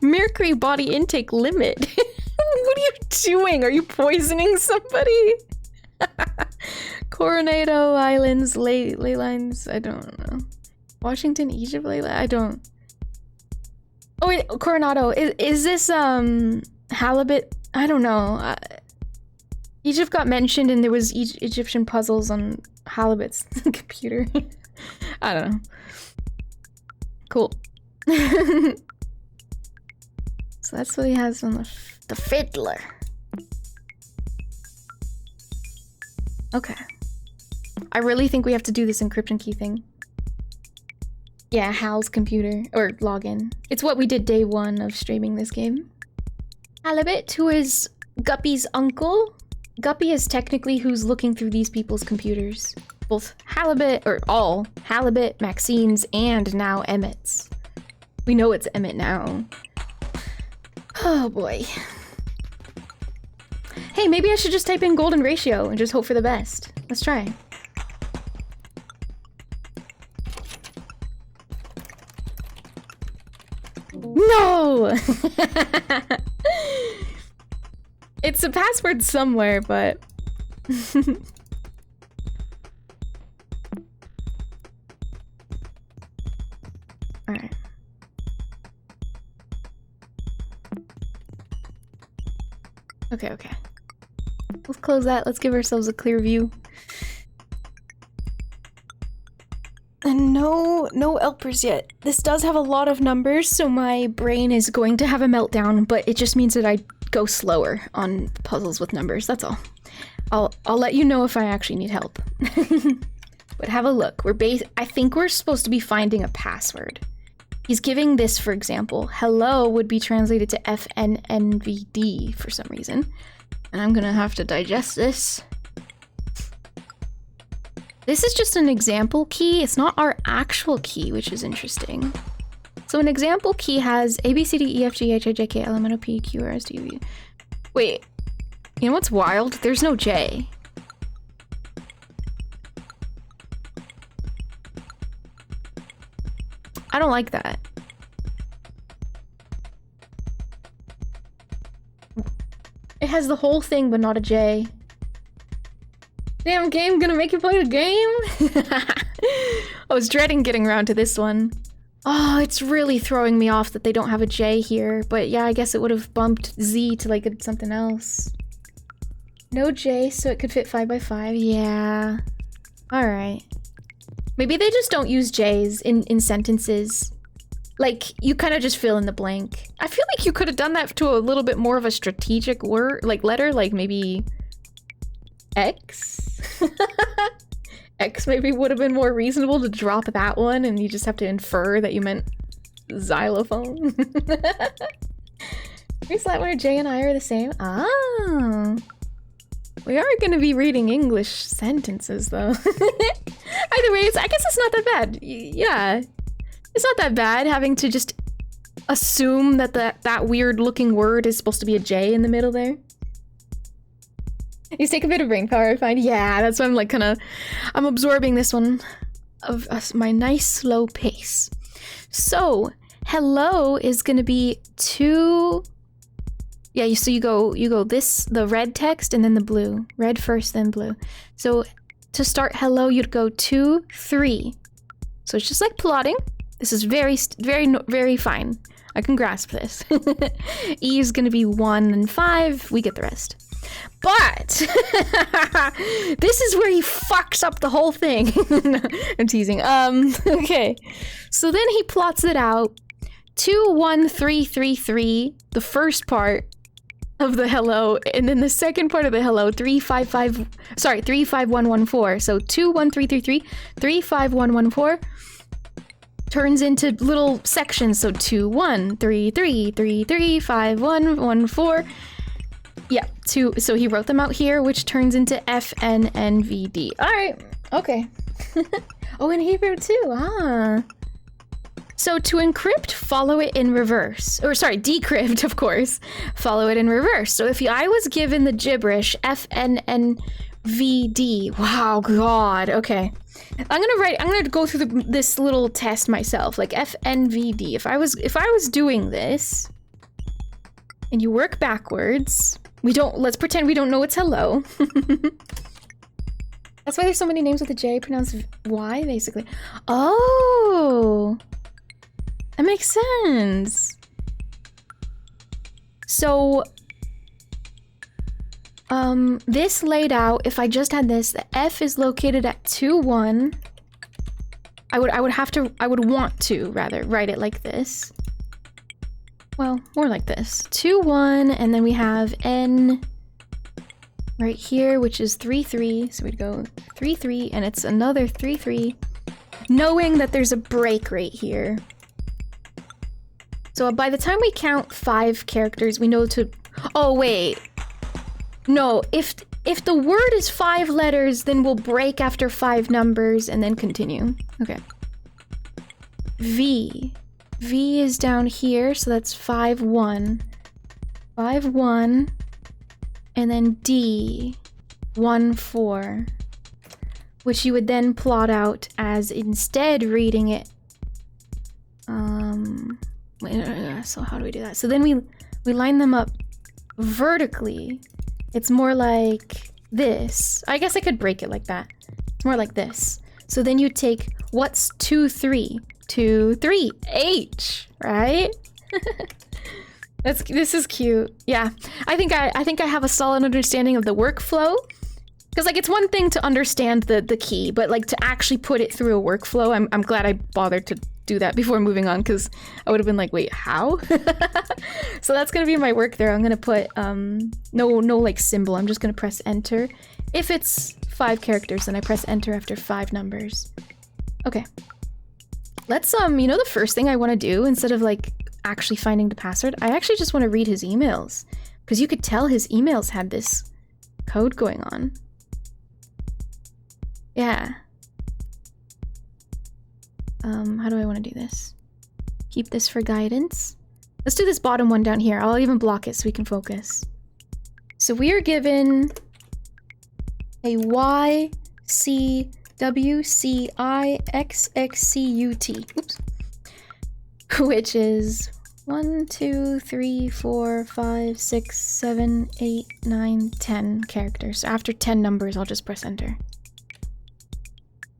Mercury body intake limit. What are you doing? Are you poisoning somebody? Coronado Islands, ley lines. I don't know. Washington, Egypt, I don't. Oh wait, Coronado. Is this halibut? I don't know. Egypt got mentioned, and there was Egyptian puzzles on halibut's computer. I don't know. Cool. So that's what he has on the fiddler. Okay. I really think we have to do this encryption key thing. Yeah, Hal's computer, or login. It's what we did day 1 of streaming this game. Halibut, who is Guppy's uncle. Guppy is technically who's looking through these people's computers. Both Halibut, or all Halibut, Maxine's, and now Emmett's. We know it's Emmett now. Oh boy. Hey, maybe I should just type in golden ratio and just hope for the best. Let's try. No! It's a password somewhere, but... Alright. Okay. Let's close that. Let's give ourselves a clear view. And no helpers yet. This does have a lot of numbers, so my brain is going to have a meltdown, but it just means that I go slower on puzzles with numbers, that's all. I'll let you know if I actually need help. But have a look. I think we're supposed to be finding a password. He's giving this, for example. Hello would be translated to FNNVD for some reason. And I'm gonna have to digest this. This is just an example key. It's not our actual key, which is interesting. So an example key has A, B, C, D, E, F, G, H, I, J, K, L, M, N, O, P, Q, R, S, T, U, V. Wait, you know what's wild? There's no J. I don't like that. It has the whole thing, but not a J. Damn game, gonna make you play the game? I was dreading getting around to this one. Oh, it's really throwing me off that they don't have a J here, but yeah, I guess it would have bumped Z to like something else. No J, so it could fit 5x5, yeah. Alright. Maybe they just don't use J's in sentences. Like, you kind of just fill in the blank. I feel like you could have done that to a little bit more of a strategic word, like letter, like maybe X? X maybe would have been more reasonable to drop that one and you just have to infer that you meant xylophone. Is that where J and I are the same? Ah. We are going to be reading English sentences though. Either way, I guess it's not that bad. Yeah. It's not that bad having to just assume that that weird looking word is supposed to be a J in the middle there. You take a bit of brain power, I find. Yeah, that's why I'm like I'm absorbing this one of my nice slow pace. So, hello is gonna be 2. Yeah, so you go this, the red text and then the blue. Red first, then blue. So to start hello, you'd go 2, 3. So it's just like plotting. This is very fine. I can grasp this. E is gonna be 1 and 5. We get the rest. But this is where he fucks up the whole thing. I'm teasing. Okay. So then he plots it out. 2, 1, 3, 3, 3. The first part of the hello, and then the second part of the hello, 3, 5, 5. Sorry, 3, 5, 1, 1, 4. So 2, 1, 3, 3, 3. 3, 5, 1, 1, 4. Turns into little sections. So 2, 1, 3, 3, 3, 3, 5, 1, 1, 4. Yeah, 2. So he wrote them out here, which turns into FNNVD. All right. Okay. Oh, in Hebrew too. Ah. So to encrypt, follow it in reverse. Or sorry, decrypt, of course. Follow it in reverse. So if I was given the gibberish FNNVD. Wow, God. Okay. I'm gonna go through this little test myself, like FNVD. If I was doing this, and you work backwards, let's pretend we don't know it's hello. That's why there's so many names with a J pronounced Y, basically. Oh, that makes sense. So, this laid out, if I just had this, the F is located at 2, 1. I would want to rather write it like this. Well, more like this. 2, 1, and then we have N right here, which is 3, 3. So we'd go 3, 3, and it's another 3, 3, knowing that there's a break right here. So by the time we count 5 characters, we know to Oh, wait. No, if the word is 5 letters, then we'll break after 5 numbers and then continue. Okay. V. V is down here, so that's 5, 1. 5, 1. And then D. 1, 4. Which you would then plot out as instead reading it. So how do we do that? So then we line them up vertically. It's more like this. I guess I could break it like that. It's more like this. So then you take, what's 2, 3? 2, 3. H, right? This is cute. Yeah, I think I have a solid understanding of the workflow. Because like it's one thing to understand the key, but like to actually put it through a workflow, I'm glad I bothered to do that before moving on, because I would have been like, wait, how? So that's gonna be my work there. I'm gonna put no like symbol. I'm just gonna press enter. If it's 5 characters, then I press enter after 5 numbers. Okay. Let's you know the first thing I want to do, instead of like actually finding the password, I actually just want to read his emails, because you could tell his emails had this code going on. Yeah. How do I want to do this? Keep this for guidance. Let's do this bottom one down here. I'll even block it so we can focus. So we are given a YCWCIXXCUT. Oops. Which is 1, 2, 3, 4, 5, 6, 7, 8, 9, 10 characters. So after 10 numbers, I'll just press enter.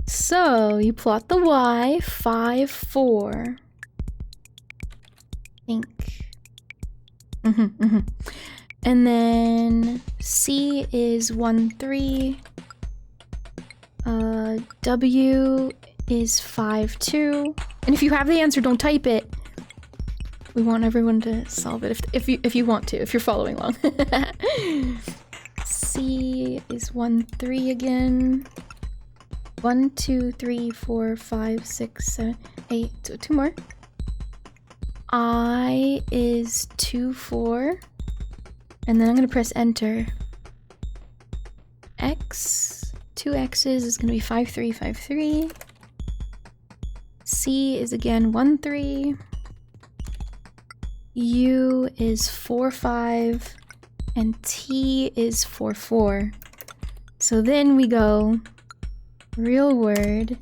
So you plot the Y, 5, 4. Think. And then C is 1, 3. W is 5, 2. And if you have the answer, don't type it. We want everyone to solve it if you want to, if you're following along. C is 1, 3 again. 1, 2, 3, 4, 5, 6, 7, 8. So 2 more. I is 2, 4. And then I'm gonna press enter. X, 2 X's is gonna be 5, 3, 5, 3. C is again 1, 3. U is 4, 5. And T is 4, 4. So then we go real word.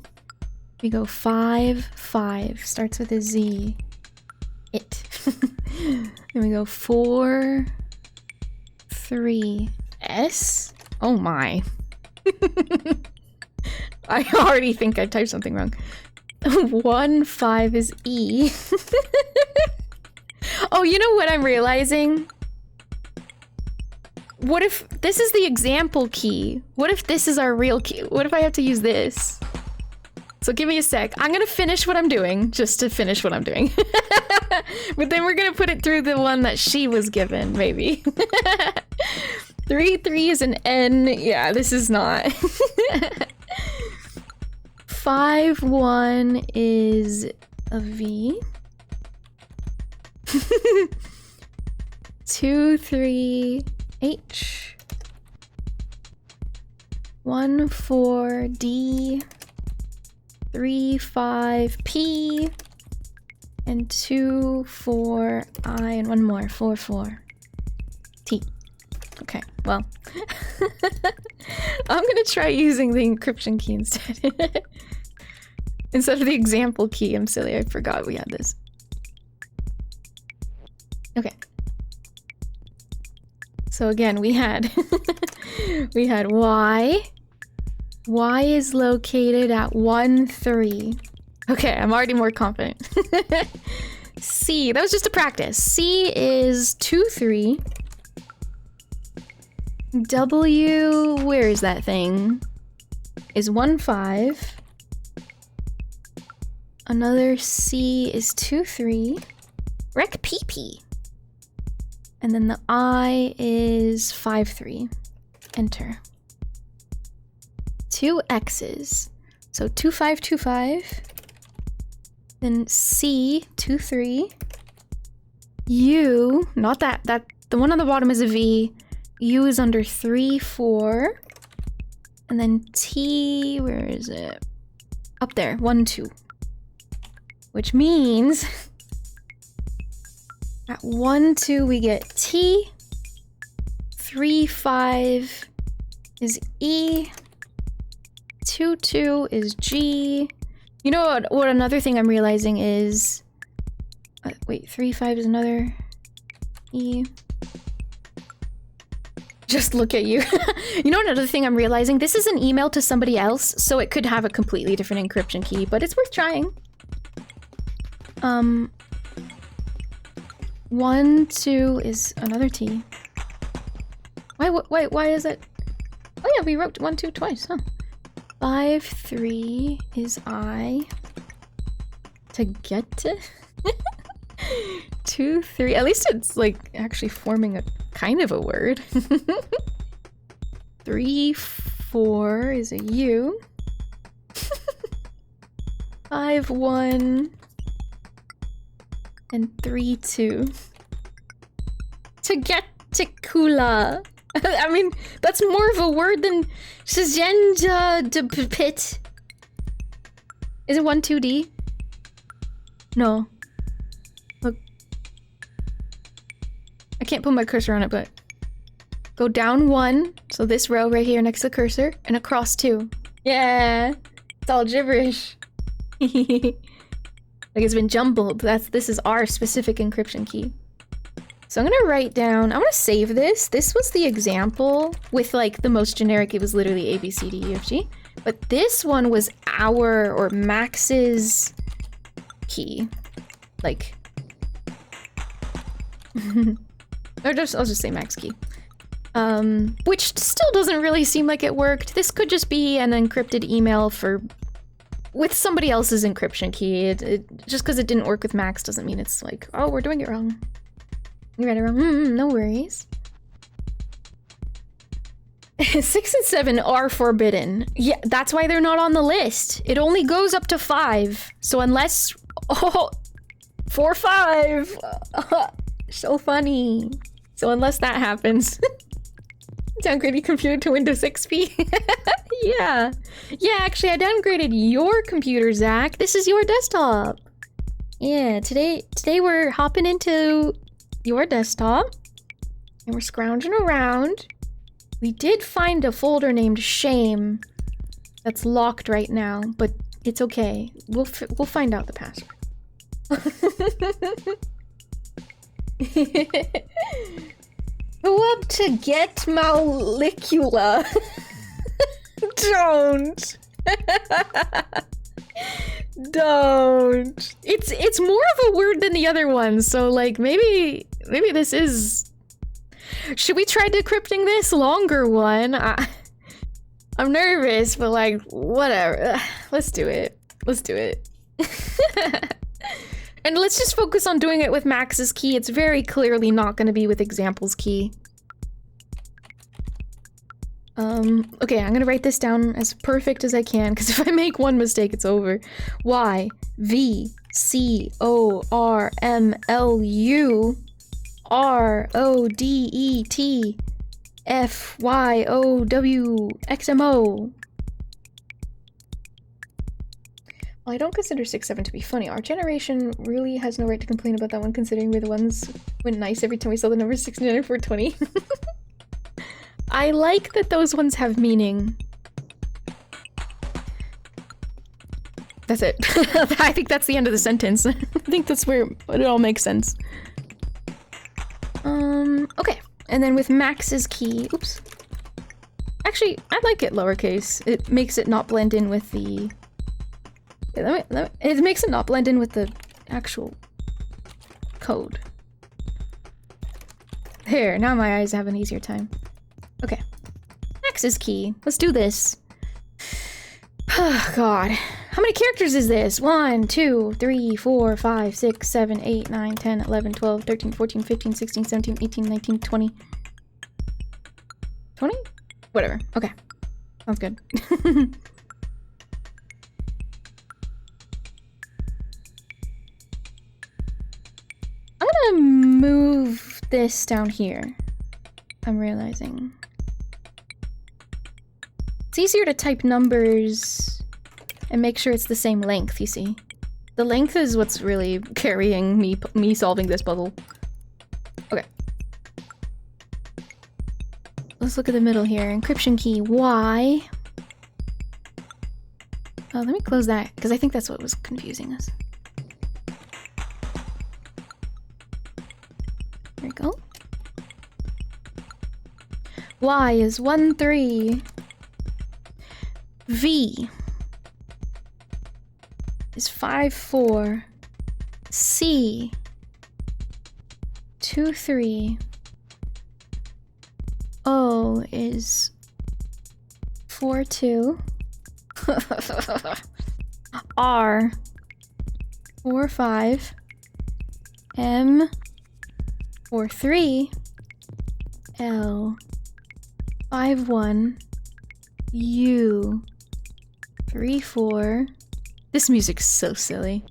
We go 5, 5. Starts with a Z. It. Then we go 4, 3. S? Oh my. I already think I typed something wrong. 1, 5 is E. Oh, you know what I'm realizing? What if this is the example key? What if this is our real key? What if I have to use this? So give me a sec. I'm gonna finish what I'm doing, just to finish what I'm doing. But then we're gonna put it through the one that she was given, maybe. 3, 3 is an N. Yeah, this is not. 5, 1 is a V. 2, 3, H. 1, 4, D. 3, 5, P. And 2, 4, I. And one more, 4, 4, T. Okay, well. I'm gonna try using the encryption key instead. Instead of the example key. I'm silly, I forgot we had this. Okay. So again, we had we had Y. Y is located at 1, 3. Okay, I'm already more confident. C, that was just a practice. C is 2, 3. W, where is that thing? Is 1, 5. Another C is 2, 3. Rec PP. And then the I is 5, 3. Enter. 2 X's. So 2, 5, 2, 5. Then C, 2, 3. U, not that The one on the bottom is a V. U is under 3, 4. And then T, where is it? Up there, 1, 2. Which means at 1, 2 we get T. 3, 5 is E. 2, 2 is G. You know what another thing I'm realizing is... wait, 3, 5 is another E. Just look at you. You know another thing I'm realizing? This is an email to somebody else, so it could have a completely different encryption key, but it's worth trying. 1, 2 is another T. Why is it? Oh yeah, we wrote 1, 2 twice, huh? 5, 3 is I. To get to? 2, 3. At least it's like actually forming a kind of a word. 3, 4 is a U. 5, 1. And 3, 2. To get to Kula. I mean, that's more of a word than Shizenda de Pit. Is it 1, 2D? No. Look. I can't put my cursor on it, but go down 1. So this row right here next to the cursor, and across 2. Yeah. It's all gibberish. Like it's been jumbled. This is our specific encryption key. So I'm gonna write down, I'm gonna save this. This was the example with like the most generic, it was literally A, B, C, D, E, F, G. But this one was our, or Max's key. Like, or just, I'll just say Max key. Which still doesn't really seem like it worked. This could just be an encrypted email with somebody else's encryption key. Just because it didn't work with Max doesn't mean it's like, oh, we're doing it wrong. You read it wrong. No worries. 6 and 7 are forbidden. Yeah, that's why they're not on the list. It only goes up to 5. So unless... Oh, 4, 5. So funny. So unless that happens... Downgrade your computer to Windows XP. Yeah. Yeah, actually, I downgraded your computer, Zach. This is your desktop. Yeah, today we're hopping into your desktop. And we're scrounging around. We did find a folder named Shame that's locked right now, but it's okay. We'll find out the password. Go up to get molecula. Don't. Don't. It's more of a word than the other ones, so like maybe this is... Should we try decrypting this longer one? I'm nervous, but like whatever. Let's do it. Let's do it. And let's just focus on doing it with Max's key. It's very clearly not going to be with examples key. Okay, I'm gonna write this down as perfect as I can, because if I make one mistake, it's over. Y, V, C, O, R, M, L, U, R, O, D, E, T, F, Y, O, W, X, M, O. Well, I don't consider 6, 7 to be funny. Our generation really has no right to complain about that one, considering we're the ones who went nice every time we saw the number 69 or 420. I like that those ones have meaning. That's it. I think that's the end of the sentence. I think that's where it all makes sense. Okay. And then with Max's key, oops. Actually, I like it lowercase. It makes it not blend in with the... It makes it not blend in with the actual code. There, now my eyes have an easier time. Okay. Max's key. Let's do this. Oh, God. How many characters is this? 1, 2, 3, 4, 5, 6, 7, 8, 9, 10, 11, 12, 13, 14, 15, 16, 17, 18, 19, 20. 20? Whatever. Okay. Sounds good. I'm gonna move this down here. I'm realizing. It's easier to type numbers and make sure it's the same length, you see. The length is what's really carrying me solving this puzzle. Okay. Let's look at the middle here. Encryption key Y. Oh, let me close that, because I think that's what was confusing us. There we go. Y is 1, 3. V is 5, 4. C 2, 3. O is 4, 2. R 4, 5. M 4, 3. L 5, 1. U 3, 4. This music's so silly.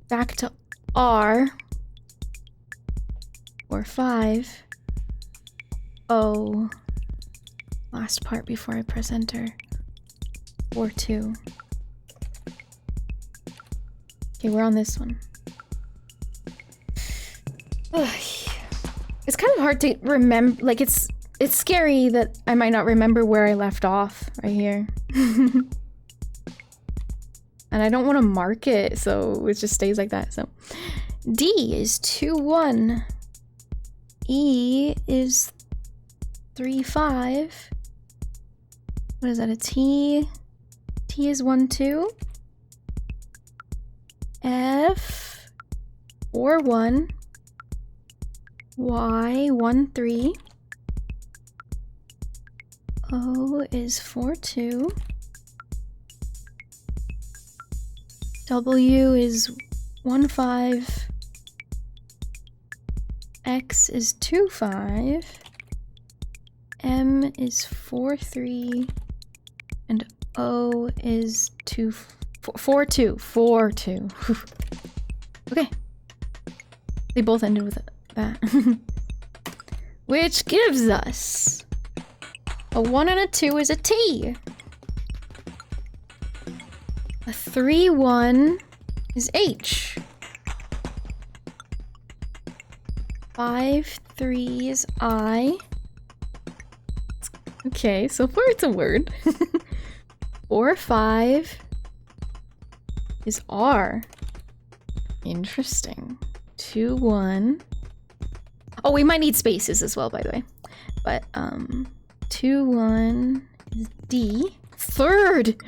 Back to R 4, 5. O. Last part before I press enter. 4, 2. Okay, we're on this one. It's kind of hard to remember, like it's scary that I might not remember where I left off right here. And I don't want to mark it, so it just stays like that. So D is 2, 1. E is 3, 5. What is that, a T? T is 1, 2. F 4, 1. Y 1, 3. O is 4, 2. W is 1, 5. X is 2, 5. M is 4, 3. And O is 2, 4, 2. 4, 2. Okay. They both ended with that. Which gives us a 1 and a 2 is a T. A 3, 1 is H. 5, 3 is I. Okay, so far it's a word. 4, 5 is R. Interesting. 2, 1. Oh, we might need spaces as well, by the way. But, 2, 1 is D. Third!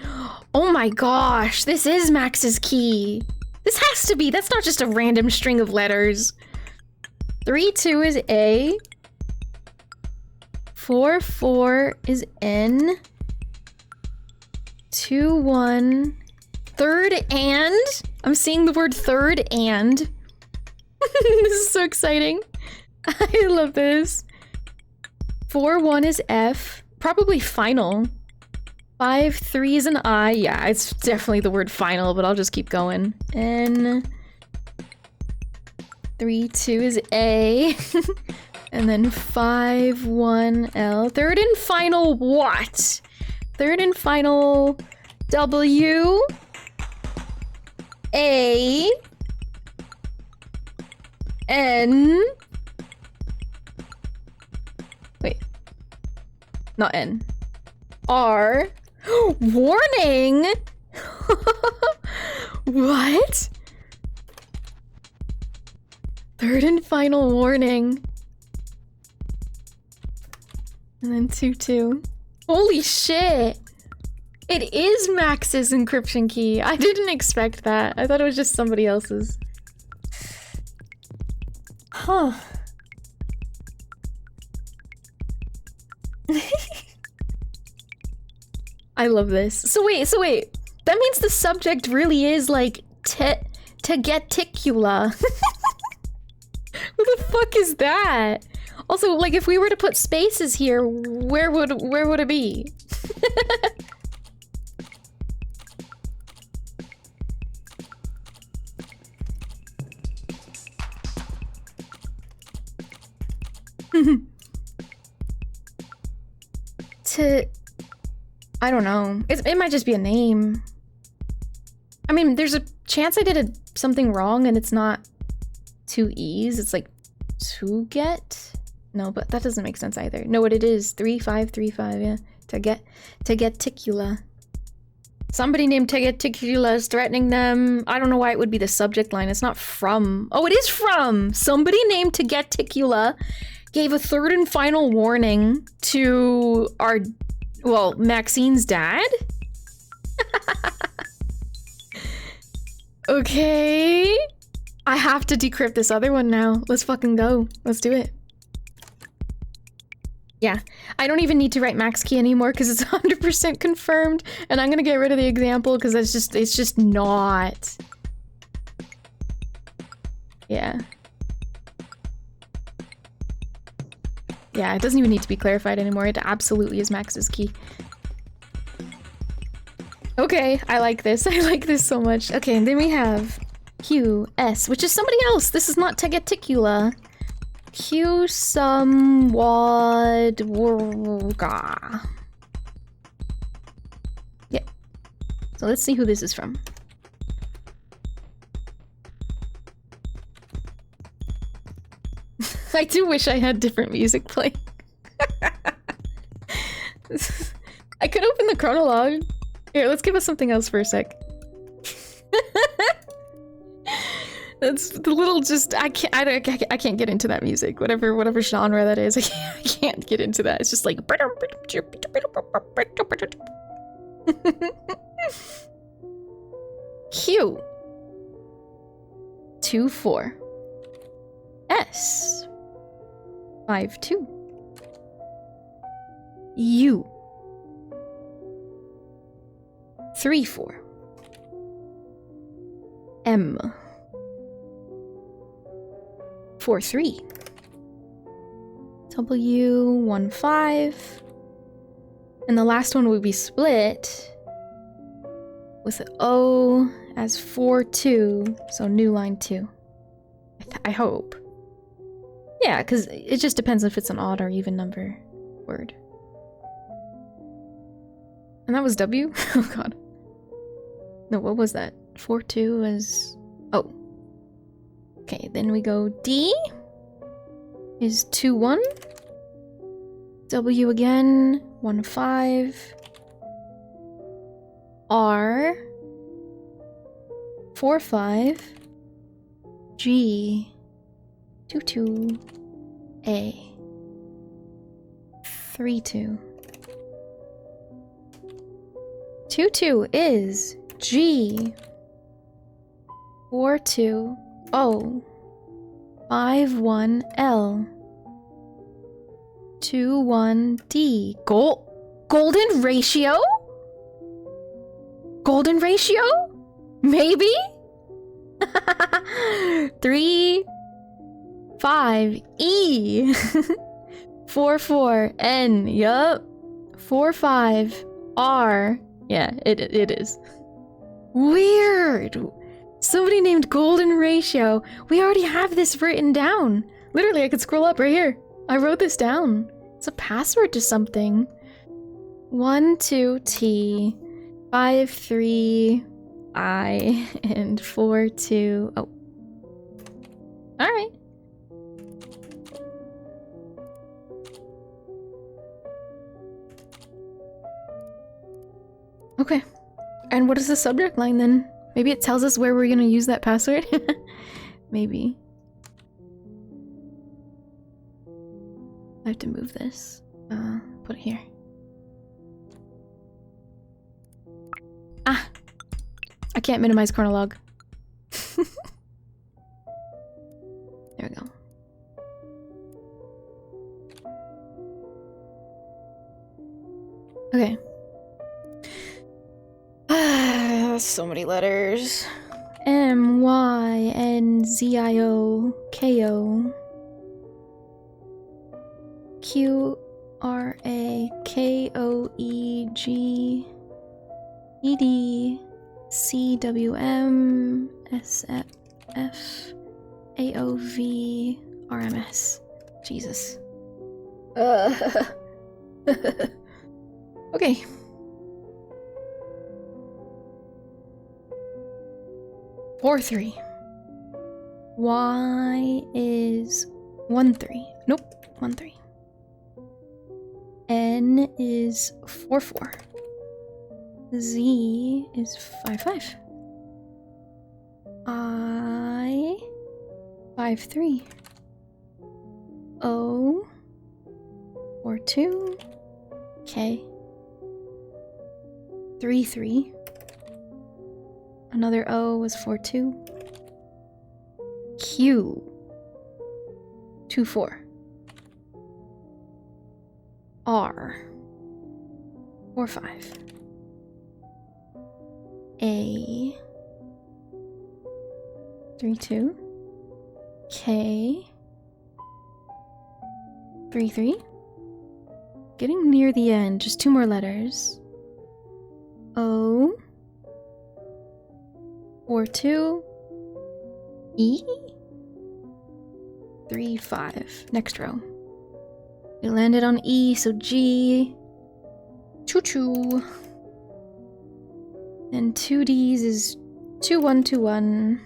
Oh my gosh, this is Max's key. This has to be, that's not just a random string of letters. 3, 2 is A. 4, 4 is N. 2, 1. Third and? I'm seeing the word third and. This is so exciting. I love this. 4, 1 is F. Probably final. 5, 3 is an I. Yeah, it's definitely the word final, but I'll just keep going. N. 3, 2 is A. And then 5, 1, L. Third and final what? Third and final W. A. N. Wait. Not N. R. Warning! What? Third and final warning. And then 2, 2. Holy shit! It is Max's encryption key. I didn't expect that. I thought it was just somebody else's. Huh. I love this. So wait. That means the subject really is like tegeticula. What the fuck is that? Also, like, if we were to put spaces here, where would it be? I don't know. It might just be a name. I mean, there's a chance I did something wrong and it's not two E's. It's like to get. No, but that doesn't make sense either. No, what it is, 3535, yeah. Tegeticula. Somebody named Tegeticula is threatening them. I don't know why it would be the subject line. It's not from. Oh, it is from! Somebody named Tegeticula gave a third and final warning to our, well, Maxine's dad? Okay. I have to decrypt this other one now. Let's fucking go. Let's do it. Yeah, I don't even need to write max key anymore because it's 100% confirmed, and I'm gonna get rid of the example because it's just not. Yeah. Yeah, it doesn't even need to be clarified anymore. It absolutely is Max's key. Okay, I like this. I like this so much. Okay, and then we have QS, which is somebody else. This is not Tegeticula. Q somewhat Wurga. Yeah. So let's see who this is from. I do wish I had different music playing. I could open the chronologue. Here, let's give us something else for a sec. That's the little just I can't get into that music. Whatever genre that is. I can't get into that. It's just like Q 24 S 52 U 34 M 43 W 15, and the last one will be split with O as 42, so new line 2. I hope. Yeah, because it just depends if it's an odd or even number word. And that was W? Oh god. No, what was that? 42 is... Oh. Okay, then we go D is 2-1. W again, 1-5. R 4-5. G 2-2. A 3-2. 2-2 is G 4-2 O 5-1 L 2-1 D. Golden ratio? Golden ratio? Maybe? 3-5 E 4-4 N. Yup. 4-5 R. Yeah, it is. Weird. Somebody named Golden Ratio. We already have this written down. Literally, I could scroll up right here. I wrote this down. It's a password to something. 1-2 T 5-3 I and 4-2. Oh. Alright. Okay. And what is the subject line then? Maybe it tells us where we're gonna use that password? Maybe. I have to move this. Put it here. Ah! I can't minimize chronologue. There we go. Okay. So many letters. MYNZIOKO QRAKOEG EDCWM SFF AOV RMS. Jesus. Okay. Four, 3. Y is 1, 3. Nope, 1, 3. N is 4, 4. Z is 5, 5. I 5, 3. O 4, 2. K 3, 3. Another O was 4, 2. Q 2, 4. R 4, 5. A 3, 2. K 3, 3. Getting near the end, just 2 more letters. O 4, 2. E 3, 5. Next row. We landed on E, so G. Choo choo. And 2 D's is 2, 1, 2, 1.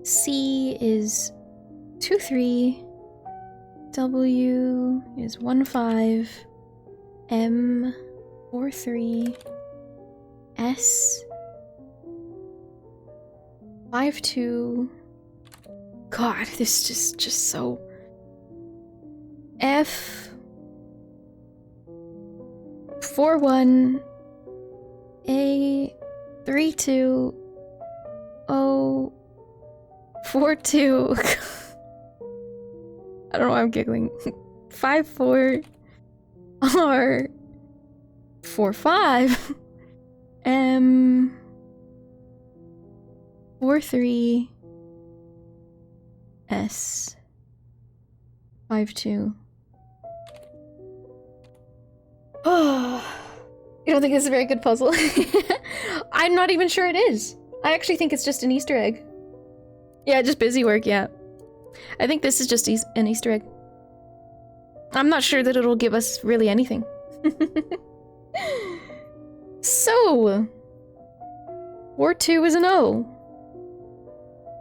C is 2, 3. W is 1, 5. M 4, 3. S 5, 2. God, this is just so. F 4, 1. A 3, 2. O 4, 2. I don't know why I'm giggling. 5, 4. R 4, 5. M 4, 3. S 5, 2. Oh, you don't think it's a very good puzzle? I'm not even sure it is. I actually think it's just an Easter egg. Yeah, just busy work, yeah. I think this is just an Easter egg. I'm not sure that it'll give us really anything. So, 4, 2 is an O.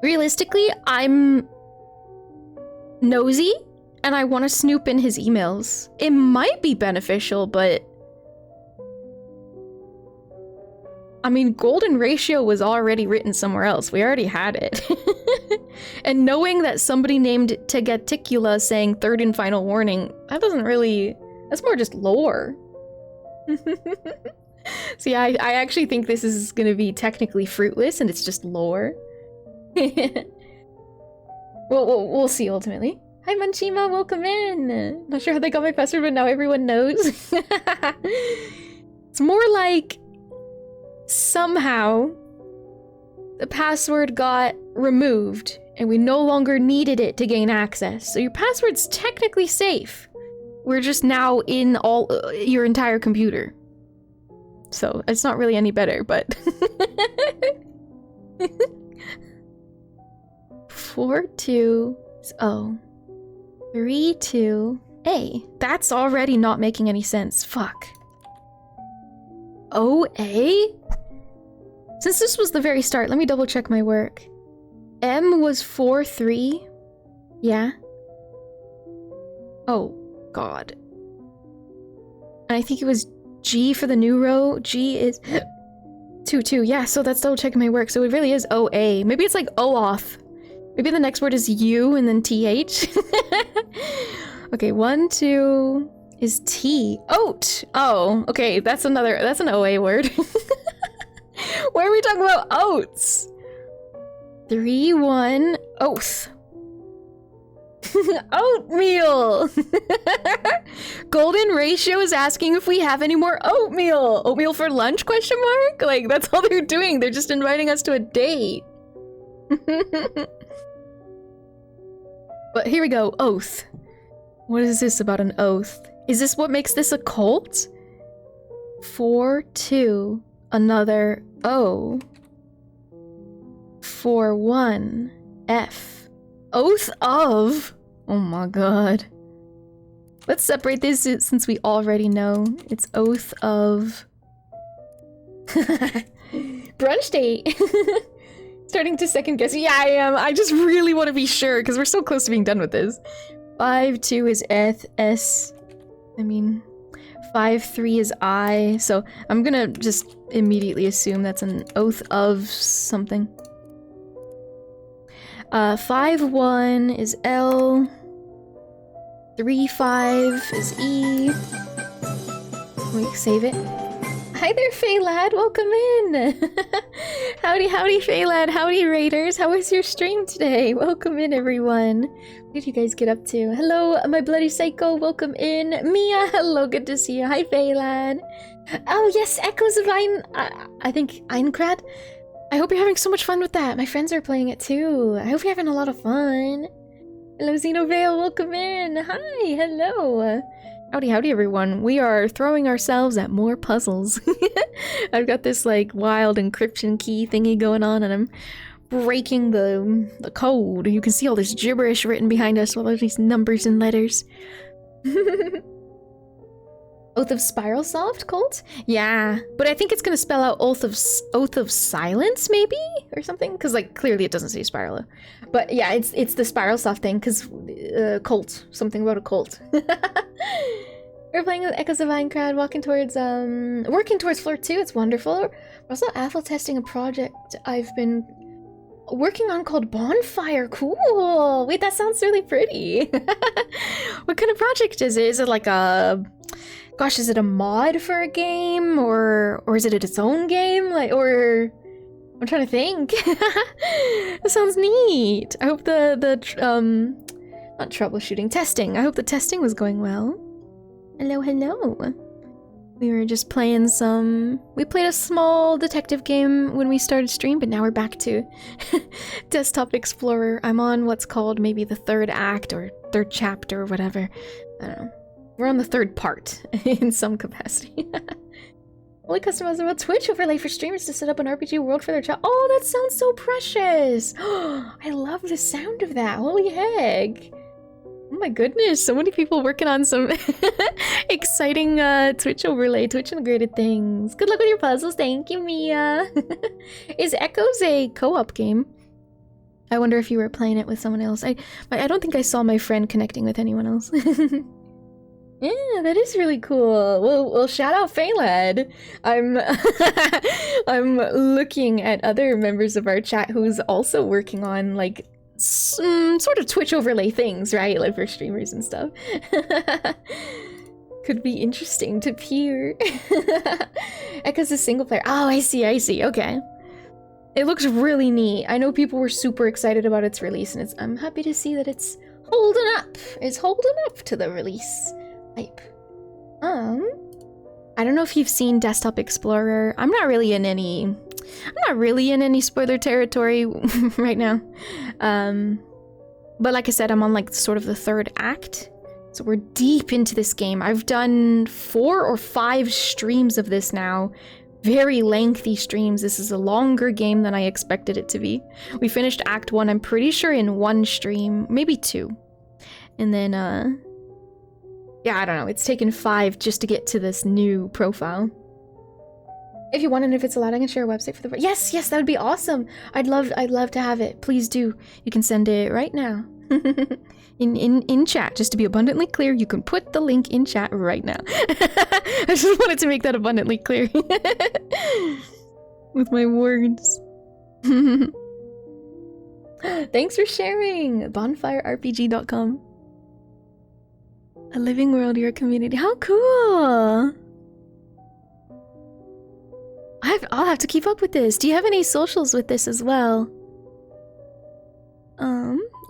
Realistically, I'm nosy and I want to snoop in his emails. It might be beneficial, but I mean, golden ratio was already written somewhere else. We already had it. And knowing that somebody named Tegaticula saying third and final warning, that doesn't really... That's more just lore. So yeah, I actually think this is gonna be technically fruitless and it's just lore. We'll see ultimately. Hi Manchima, welcome in! Not sure how they got my password, but now everyone knows. It's more like... somehow the password got removed and we no longer needed it to gain access. So your password's technically safe. We're just now in all your entire computer. So it's not really any better, but 4, 2 is O. 3, 2 A. That's already not making any sense. Fuck. O-A? Since this was the very start, let me double check my work. M was 4, 3. Yeah. Oh, God. And I think it was G for the new row. G is 2, 2. Yeah, so that's double checking my work. So it really is O-A. Maybe it's like O-off. Maybe the next word is U and then T-H. Okay, 1, 2 is T. Oat! Oh, okay, that's an OA word. Why are we talking about oats? 3, 1, oath. Oatmeal! Golden Ratio is asking if we have any more oatmeal. Oatmeal for lunch, question mark? Like, that's all they're doing. They're just inviting us to a date. But here we go, oath. What is this about an oath? Is this what makes this a cult? 4, 2, another O. 4, 1, F. Oath of? Oh my god. Let's separate this since we already know. It's oath of... brunch date. Starting to second guess. Yeah, I am. I just really want to be sure because we're so close to being done with this. 5-2 is S. I mean, 5-3 is I. So I'm gonna just immediately assume that's an oath of something. 5-1 is L. 3-5 is E. Wait, save it. Hi there, Faye Lad. Welcome in. Howdy, Faye Lad. Howdy, Raiders. How was your stream today? Welcome in, everyone. What did you guys get up to? Hello, my bloody psycho. Welcome in. Mia, hello. Good to see you. Hi, Faye Lad. Oh, yes, Echoes of I think Einkrad. I hope you're having so much fun with that. My friends are playing it too. I hope you're having a lot of fun. Hello, Xenovale. Welcome in. Hi, hello. Howdy, everyone. We are throwing ourselves at more puzzles. I've got this, like, wild encryption key thingy going on, and I'm breaking the code. You can see all this gibberish written behind us, all of these numbers and letters. Oath of Spiral Soft, Colt? Yeah, but I think it's gonna spell out Oath of Silence, maybe? Or something? Because, like, clearly it doesn't say Spiral. But yeah, it's the Spiral Soft thing, because cult. Something about a cult. We're playing with Echoes of Minecraft, working towards Floor 2, it's wonderful. We're also alpha testing a project I've been working on called Bonfire. Cool! Wait, that sounds really pretty. What kind of project is it? Is it like a... Gosh, is it a mod for a game? Or is it its own game? Like, or... I'm trying to think. That sounds neat. I hope not troubleshooting, testing. I hope the testing was going well. Hello. We were just playing we played a small detective game when we started stream, but now we're back to Desktop Explorer. I'm on what's called maybe the third act or third chapter or whatever. I don't know. We're on the third part in some capacity. Only customizable Twitch overlay for streamers to set up an RPG world for their chat. Oh, that sounds so precious! I love the sound of that. Holy heck! Oh my goodness, so many people working on some exciting Twitch overlay, Twitch integrated things. Good luck with your puzzles. Thank you, Mia. Is Echoes a co-op game? I wonder if you were playing it with someone else. I don't think I saw my friend connecting with anyone else. Yeah, that is really cool. Well, shout out Phaelad. I'm looking at other members of our chat who's also working on like some sort of Twitch overlay things, right? Like for streamers and stuff. Could be interesting to peer. Echoes is single player. Oh, I see. Okay. It looks really neat. I know people were super excited about its release, and I'm happy to see that it's holding up. It's holding up to the release. I don't know if you've seen Desktop Explorer. I'm not really in any spoiler territory right now. But like I said, I'm on like sort of the third act. So we're deep into this game. I've done 4 or 5 streams of this now. Very lengthy streams. This is a longer game than I expected it to be. We finished Act 1, I'm pretty sure, in 1 stream, maybe 2. And then, yeah, I don't know. It's taken 5 just to get to this new profile. If you want and if it's allowed, I can share a website for the... Yes, that would be awesome. I'd love to have it. Please do. You can send it right now. in chat, just to be abundantly clear, you can put the link in chat right now. I just wanted to make that abundantly clear. With my words. Thanks for sharing. BonfireRPG.com. A living world, your community. How cool! I'll have to keep up with this. Do you have any socials with this as well?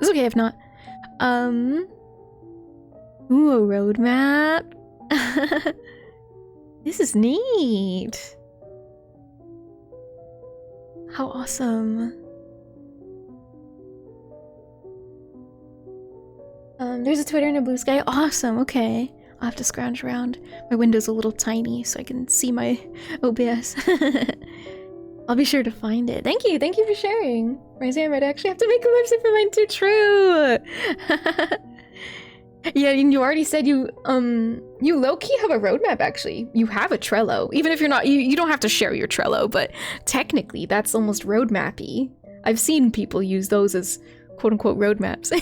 It's okay if not. Ooh, a roadmap. This is neat. How awesome. There's a Twitter and a Bluesky. Awesome, okay. I'll have to scrounge around. My window's a little tiny, so I can see my OBS. I'll be sure to find it. Thank you for sharing. Rising, I might actually have to make a website for mine too. True! Yeah, and you already said you low-key have a roadmap, actually. You have a Trello. Even if you're not, you don't have to share your Trello, but technically that's almost roadmap-y. I've seen people use those as quote-unquote roadmaps.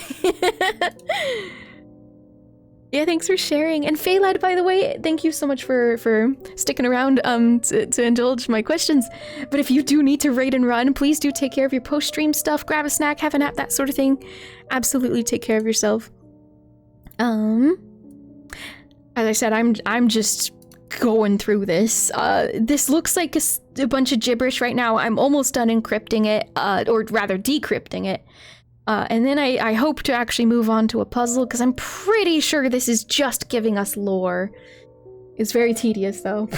Yeah, thanks for sharing. And Phaelad, by the way, thank you so much for sticking around to indulge my questions. But if you do need to raid and run, please do take care of your post-stream stuff, grab a snack, have a nap, that sort of thing. Absolutely take care of yourself. As I said, I'm just going through this. This looks like a bunch of gibberish right now. I'm almost done encrypting it, or rather decrypting it. And then I hope to actually move on to a puzzle, because I'm pretty sure this is just giving us lore. It's very tedious, though.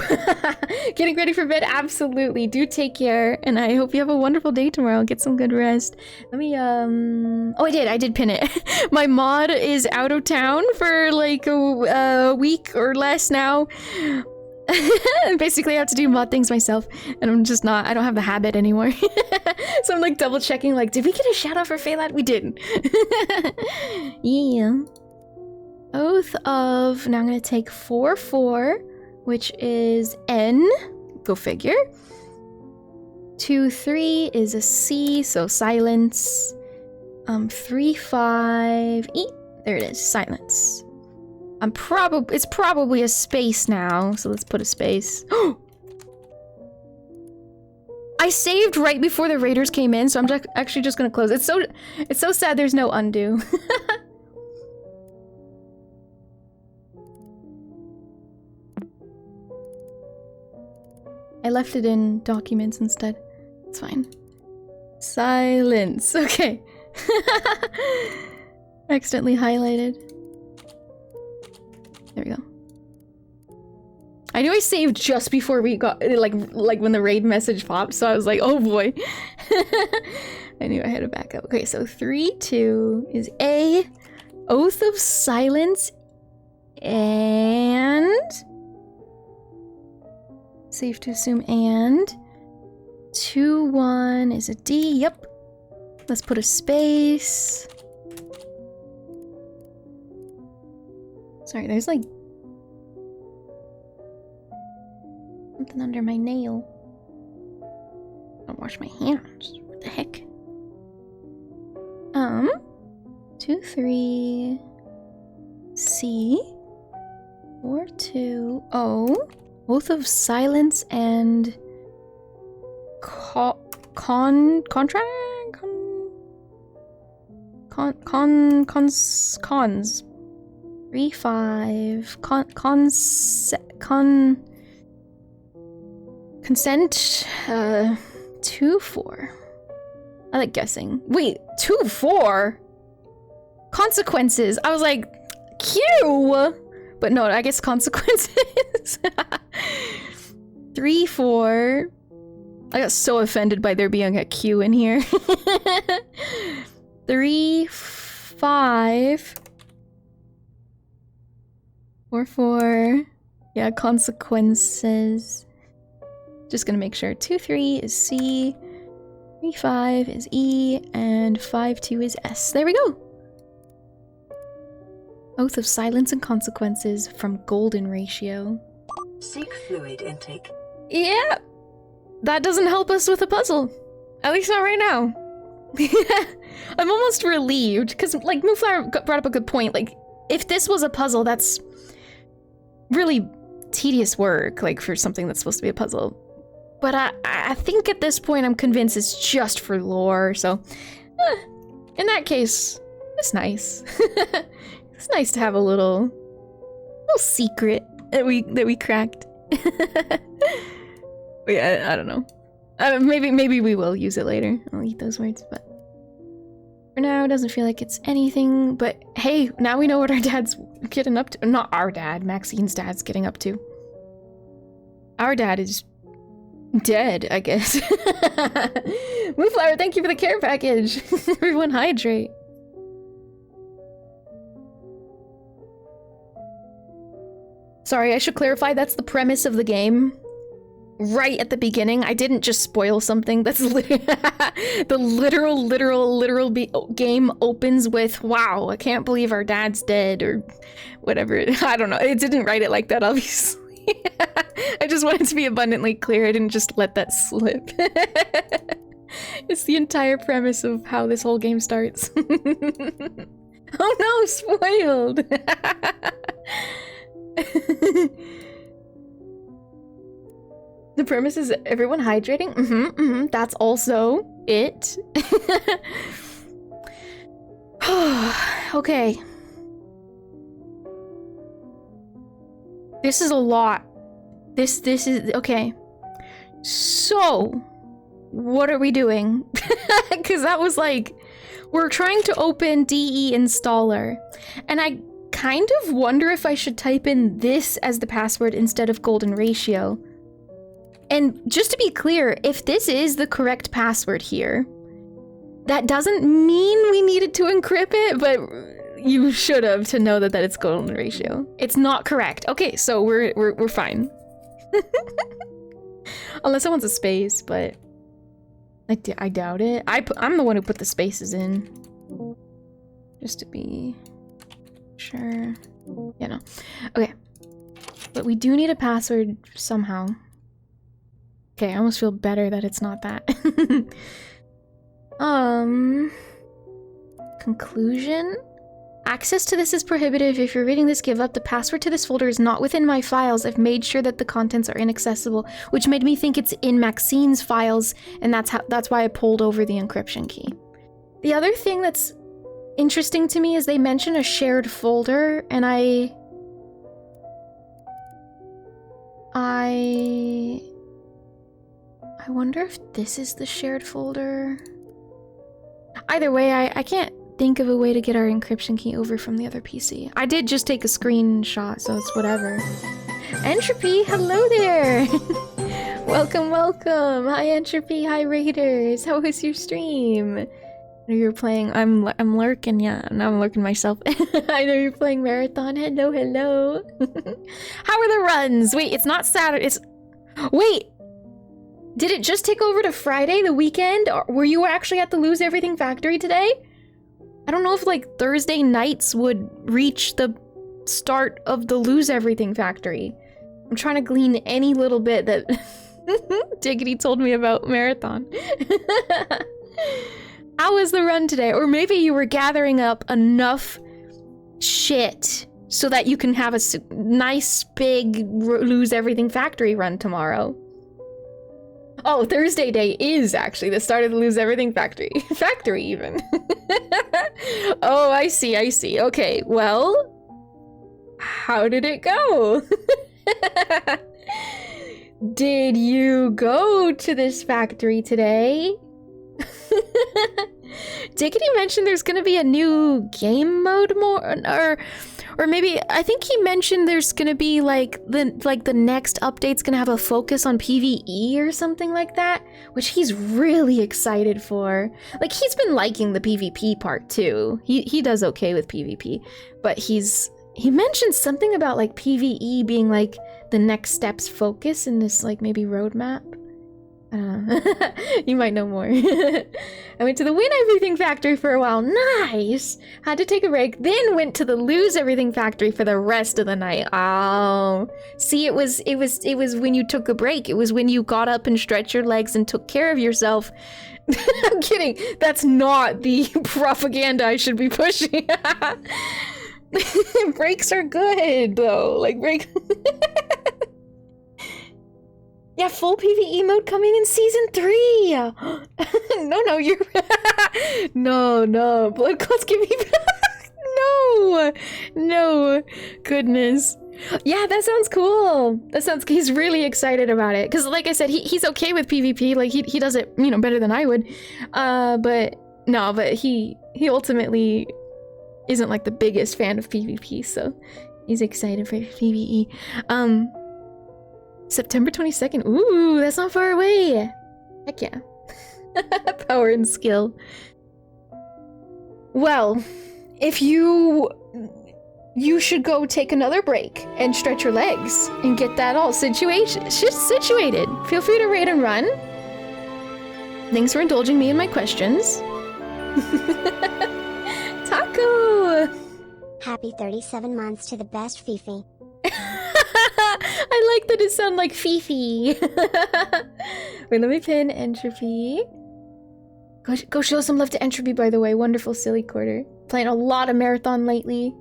Getting ready for bed? Absolutely. Do take care, and I hope you have a wonderful day tomorrow. Get some good rest. Let me, oh, I did pin it. My mod is out of town for, like, a week or less now. Basically, I have to do mod things myself, and I'm just not, I don't have the habit anymore. So I'm like double checking, like, did we get a shout out for Phaelad? We didn't. Yeah. Oath of, now I'm gonna take 4-4, which is N, go figure. 2-3 is a C, so silence. 3-5, E, there it is, silence. It's probably a space now, so let's put a space. I saved right before the raiders came in, so I'm actually just gonna close. It's so sad there's no undo. I left it in documents instead. It's fine. Silence. Okay. Accidentally highlighted. There we go. I knew I saved just before we got, like when the raid message popped, so I was like, oh boy. I knew I had to back up. Okay, so 3-2 is A, Oath of Silence, and... safe to assume and. 2-1 is a D, yep. Let's put a space. Sorry, there's like something under my nail. Don't wash my hands. What the heck? 2-3 C 4-2 O. Oath of Silence and cons 3-5 consent 2-4. I like guessing. Wait, 2-4? Consequences. I was like, Q. But no, I guess consequences. 3-4. I got so offended by there being a Q in here. 3-5. 4-4. Yeah, consequences. Just gonna make sure. 2-3 is C. 3-5 is E. And 5-2 is S. There we go. Oath of Silence and Consequences from Golden Ratio. Seek fluid intake. Yeah. That doesn't help us with a puzzle. At least not right now. I'm almost relieved, because, like, Moonflower brought up a good point. Like, if this was a puzzle, that's really tedious work, like, for something that's supposed to be a puzzle. But I think at this point I'm convinced it's just for lore, so... in that case, it's nice. It's nice to have a little secret that we cracked. Yeah, I don't know. Maybe we will use it later. I'll eat those words, but for now, it doesn't feel like it's anything. But hey, now we know what our dad's getting up to. Not our dad, Maxine's dad's getting up to. Our dad is dead, I guess. Moonflower, thank you for the care package. Everyone hydrate. Sorry, I should clarify, that's the premise of the game. right at the beginning. I didn't just spoil something. That's the literal game opens with, wow, I can't believe our dad's dead, or whatever. I don't know. It didn't write it like that, obviously. I just wanted to be abundantly clear. I didn't just let that slip. It's the entire premise of how this whole game starts. Oh no, spoiled! The premise is everyone hydrating? That's also it. Okay. This is a lot. This is... okay. So, what are we doing? Because that was like... we're trying to open DE installer. And I kind of wonder if I should type in this as the password instead of golden ratio. And just to be clear, if this is the correct password here, that doesn't mean we needed to encrypt it, but you should have to know that it's golden ratio. It's not correct. Okay, so we're fine. Unless it wants a space, but I doubt it. I'm the one who put the spaces in. Just to be sure. Yeah, no. Okay. But we do need a password somehow. Okay, I almost feel better that it's not that. Conclusion? Access to this is prohibitive. If you're reading this, give up. The password to this folder is not within my files. I've made sure that the contents are inaccessible, which made me think it's in Maxine's files, and that's why I pulled over the encryption key. The other thing that's interesting to me is they mention a shared folder, and I wonder if this is the shared folder. Either way, I can't think of a way to get our encryption key over from the other PC. I did just take a screenshot, so it's whatever. Entropy, hello there! Welcome, welcome! Hi Entropy, hi Raiders! How was your stream? I know you're playing, I'm lurking, yeah. Now I'm lurking myself. I know you're playing Marathon. Hello, hello! How are the runs? Wait, it's not Saturday, it's... wait! Did it just take over to Friday, the weekend? Or were you actually at the Lose Everything Factory today? I don't know if, like, Thursday nights would reach the start of the Lose Everything Factory. I'm trying to glean any little bit that Diggity told me about Marathon. How was the run today? Or maybe you were gathering up enough shit so that you can have a nice, big Lose Everything Factory run tomorrow. Oh, Thursday day is actually the start of the Lose Everything Factory. Factory, even. Oh, I see, I see. Okay, well... how did it go? Did you go to this factory today? Diggity mentioned there's gonna be a new game mode or maybe I think he mentioned there's gonna be like the next update's gonna have a focus on PvE or something like that, which he's really excited for. Like, he's been liking the PvP part too. He does okay with PvP, but he mentioned something about like PvE being like the next step's focus in this like maybe roadmap. I don't know. You might know more. I went to the Win Everything Factory for a while. Nice! Had to take a break, then went to the Lose Everything Factory for the rest of the night. Oh. See, it was when you took a break. It was when you got up and stretched your legs and took care of yourself. I'm kidding. That's not the propaganda I should be pushing. Breaks are good, though. Like, break... Yeah, full PvE mode coming in season 3. No, you're... No. Blood clots give me... No. Goodness. Yeah, that sounds cool. He's really excited about it. Because, like I said, he's okay with PvP. Like, he does it, you know, better than I would. But he ultimately isn't, like, the biggest fan of PvP. So, he's excited for PvE. September 22nd. Ooh, that's not far away. Heck yeah. Power and skill. Well, if you you should go take another break and stretch your legs and get that all situated. Feel free to raid and run. Thanks for indulging me in my questions. Taco! Happy 37 months to the best Fifi. I like that it sounds like Fifi. Wait, let me pin Entropy. Go show some love to Entropy, by the way. Wonderful silly quarter. Playing a lot of Marathon lately.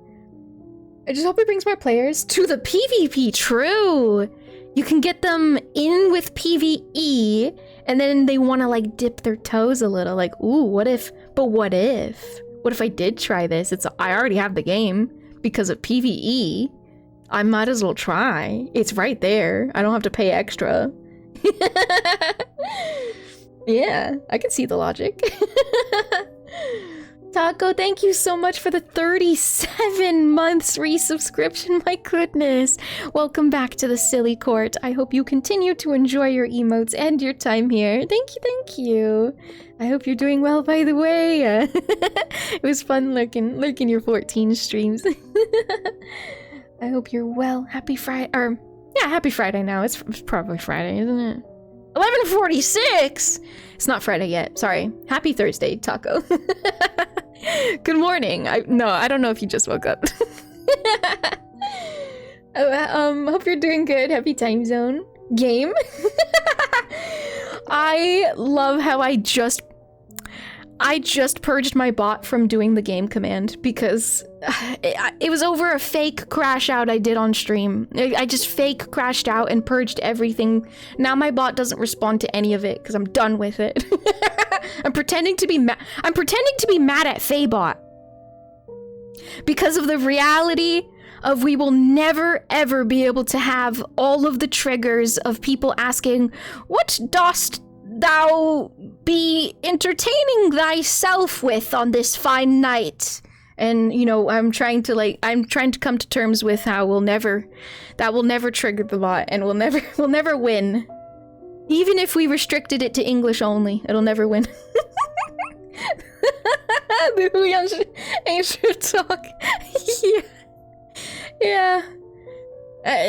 I just hope it brings more players to the PvP. True! You can get them in with PvE, and then they want to, like, dip their toes a little. Like, ooh, what if... But what if? What if I did try this? I already have the game because of PvE. I might as well try. It's right there. I don't have to pay extra. Yeah, I can see the logic. Taco, thank you so much for the 37 months resubscription. My goodness. Welcome back to the silly court. I hope you continue to enjoy your emotes and your time here. Thank you, thank you. I hope you're doing well, by the way. It was fun lurking your 14 streams. I hope you're well. Happy Friday, yeah, happy Friday now. It's probably Friday, isn't it? 11:46! It's not Friday yet, sorry. Happy Thursday, Taco. Good morning. I don't know if you just woke up. Hope you're doing good. Happy time zone. Game? I love how I just purged my bot from doing the game command because it was over a fake crash out I did on stream. I just fake crashed out and purged everything. Now my bot doesn't respond to any of it because I'm done with it. I'm pretending to be mad at Faebot because of the reality of we will never ever be able to have all of the triggers of people asking, "What dost thou be entertaining thyself with on this fine night?" And, you know, I'm trying to come to terms with how that will never trigger the bot and we'll never win. Even if we restricted it to English only, it'll never win. The Huyan ancient talk. Yeah.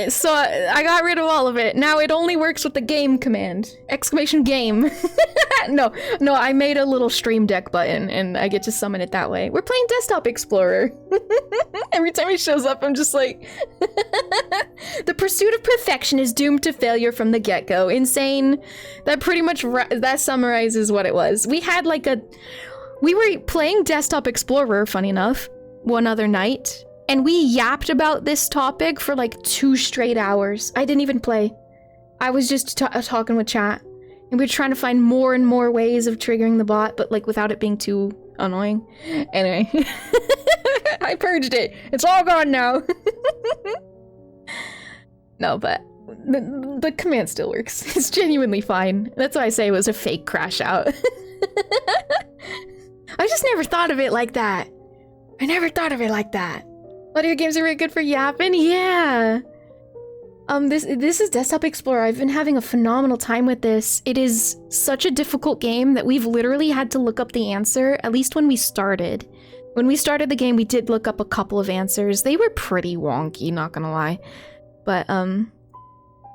So I got rid of all of it. Now it only works with the game command. Exclamation game. No, I made a little stream deck button and I get to summon it that way. We're playing Desktop Explorer. Every time he shows up, I'm just like... The pursuit of perfection is doomed to failure from the get-go. Insane. That pretty much that summarizes what it was. We were playing Desktop Explorer, funny enough, one other night. And we yapped about this topic for like 2 straight hours. I didn't even play. I was just talking with chat. And we were trying to find more and more ways of triggering the bot, but like without it being too annoying. Anyway. I purged it. It's all gone now. No, but the command still works. It's genuinely fine. That's why I say it was a fake crash out. I just never thought of it like that. I never thought of it like that. Audio games are really good for yapping? Yeah. This is Desktop Explorer. I've been having a phenomenal time with this. It is such a difficult game that we've literally had to look up the answer, at least when we started. When we started the game, we did look up a couple of answers. They were pretty wonky, not gonna lie. But,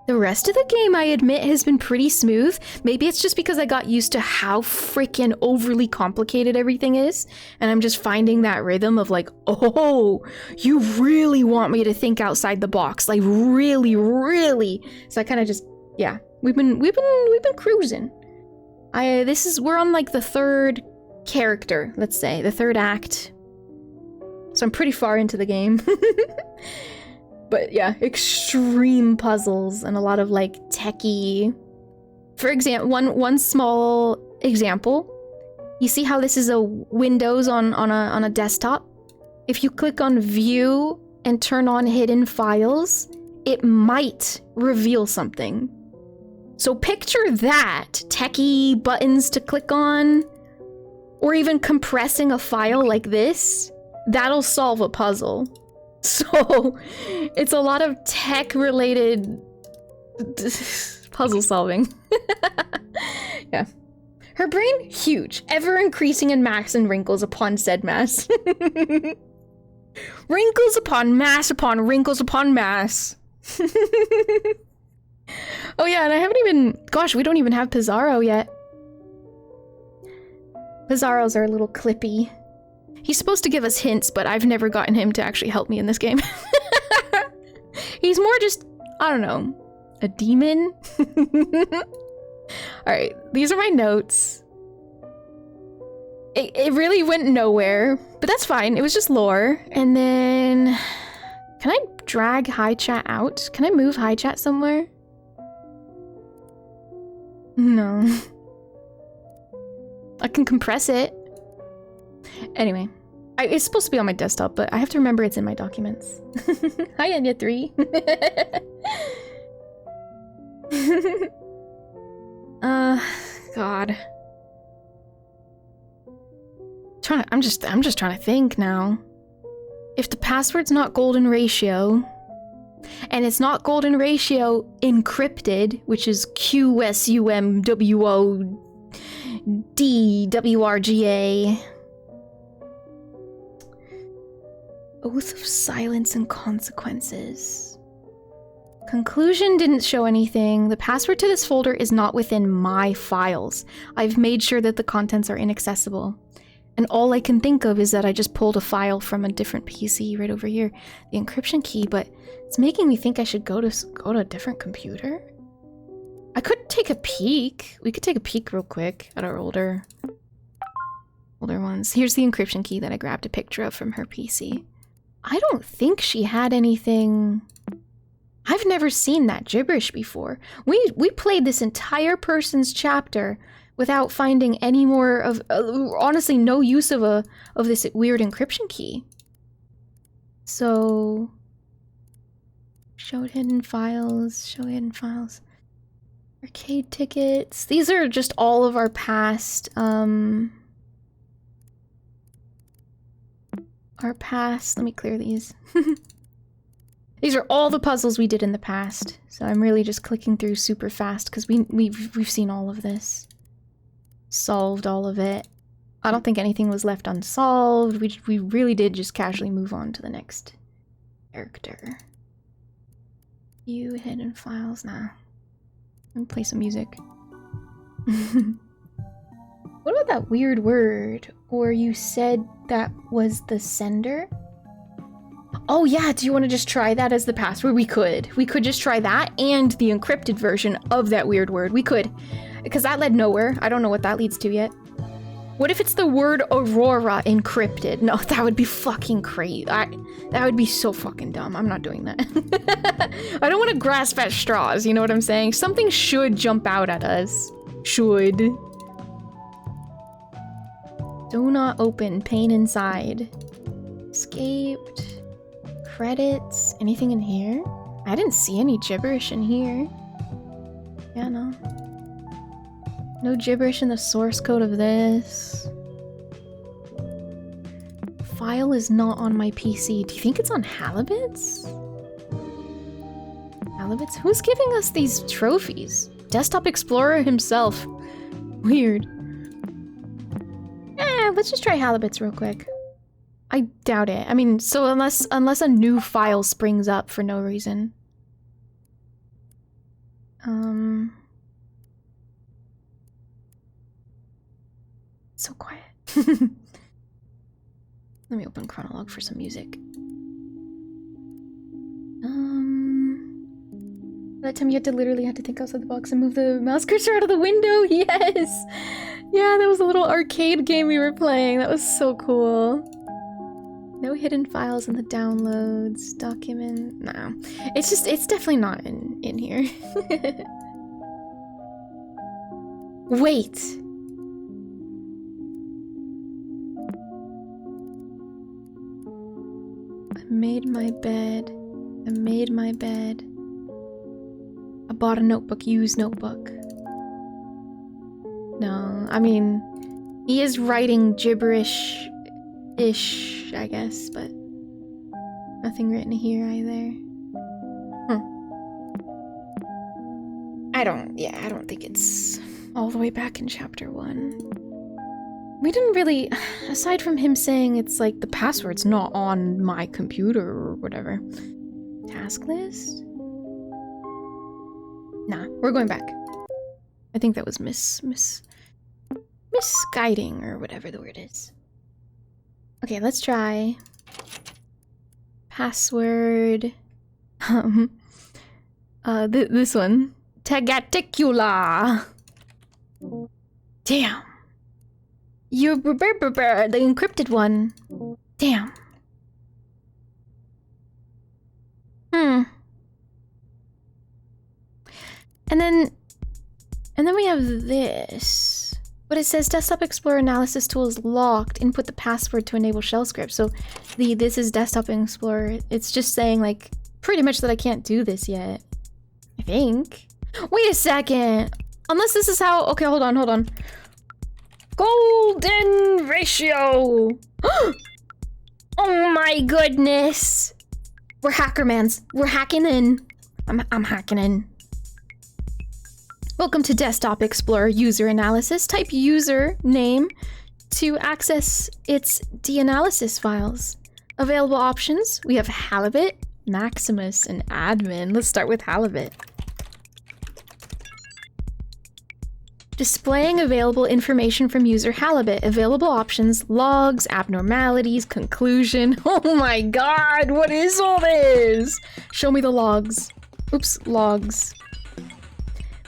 the rest of the game, I admit, has been pretty smooth. Maybe it's just because I got used to how freaking overly complicated everything is, and I'm just finding that rhythm of like, oh, you really want me to think outside the box, like really, really. So I kind of just, yeah, we've been cruising. We're on like the 3rd character, let's say, the 3rd act. So I'm pretty far into the game. But yeah, extreme puzzles and a lot of like techie. For example, one small example. You see how this is a Windows on a desktop? If you click on View and turn on Hidden Files, it might reveal something. So picture that, techie buttons to click on, or even compressing a file like this. That'll solve a puzzle. So, it's a lot of tech-related puzzle solving. Yeah. Her brain, huge. Ever increasing in mass and wrinkles upon said mass. Wrinkles upon wrinkles upon mass. Oh yeah, and I haven't even... Gosh, we don't even have Pizarro yet. Pizarro's our little clippy. He's supposed to give us hints, but I've never gotten him to actually help me in this game. He's more just, I don't know, a demon? Alright, these are my notes. It really went nowhere, but that's fine. It was just lore. And then... Can I drag high chat out? Can I move high chat somewhere? No. I can compress it. Anyway. It's supposed to be on my desktop, but I have to remember it's in my documents. Hi, EnyaFaerie. God. I'm just trying to think now. If the password's not golden ratio, and it's not golden ratio encrypted, which is QSUMWODWRGA. Oath of silence and consequences. Conclusion didn't show anything. The password to this folder is not within my files. I've made sure that the contents are inaccessible. And all I can think of is that I just pulled a file from a different PC right over here. The encryption key, but it's making me think I should go to a different computer. I could take a peek. We could take a peek real quick at our older ones. Here's the encryption key that I grabbed a picture of from her PC. I don't think she had anything... I've never seen that gibberish before. We played this entire person's chapter without finding any more of, honestly, no use of this weird encryption key. So, show hidden files, arcade tickets. These are just all of our past, let me clear these. These are all the puzzles we did in the past. So I'm really just clicking through super fast because we've seen all of this. Solved all of it. I don't think anything was left unsolved. We really did just casually move on to the next character. View hidden files. Nah. Let me play some music. What about that weird word? Or you said that was the sender? Oh yeah, do you want to just try that as the password? We could. We could just try that and the encrypted version of that weird word. We could. Because that led nowhere. I don't know what that leads to yet. What if it's the word Aurora encrypted? No, that would be fucking crazy. That would be so fucking dumb. I'm not doing that. I don't want to grasp at straws, you know what I'm saying? Something should jump out at us. Should. Do not open. Pain inside. Escaped. Credits. Anything in here? I didn't see any gibberish in here. Yeah, no. No gibberish in the source code of this. File is not on my PC. Do you think it's on Halibut's? Halibut's? Who's giving us these trophies? Desktop Explorer himself. Weird. Let's just try Halibut's real quick. I doubt it. I mean, so unless a new file springs up for no reason. So quiet. Let me open Chronolog for some music. That time you literally had to think outside the box and move the mouse cursor out of the window? Yes! Yeah, that was a little arcade game we were playing. That was so cool. No hidden files in the downloads. Document. No. It's definitely not in here. Wait! I made my bed. I made my bed. I bought a notebook, used notebook. No, I mean, he is writing gibberish-ish, I guess, but nothing written here either. I don't think it's all the way back in chapter 1. We didn't really, aside from him saying it's like the password's not on my computer or whatever. Task list? Nah, we're going back. I think that was misguiding or whatever the word is. Okay, let's try. Password. This one. Tagaticula. Damn. You the encrypted one. Damn. And then we have this. But it says Desktop Explorer analysis tool is locked. Input the password to enable shell script. So this is Desktop Explorer. It's just saying like pretty much that I can't do this yet. I think. Wait a second. Unless this is how. Okay, hold on. Golden ratio. Oh my goodness. We're hackermans. We're hacking in. I'm hacking in. Welcome to Desktop Explorer user analysis. Type user name to access its de-analysis files. Available options, we have Halibut, Maximus, and Admin. Let's start with Halibut. Displaying available information from user Halibut. Available options, logs, abnormalities, conclusion. Oh my god, what is all this? Show me the logs. Oops, logs.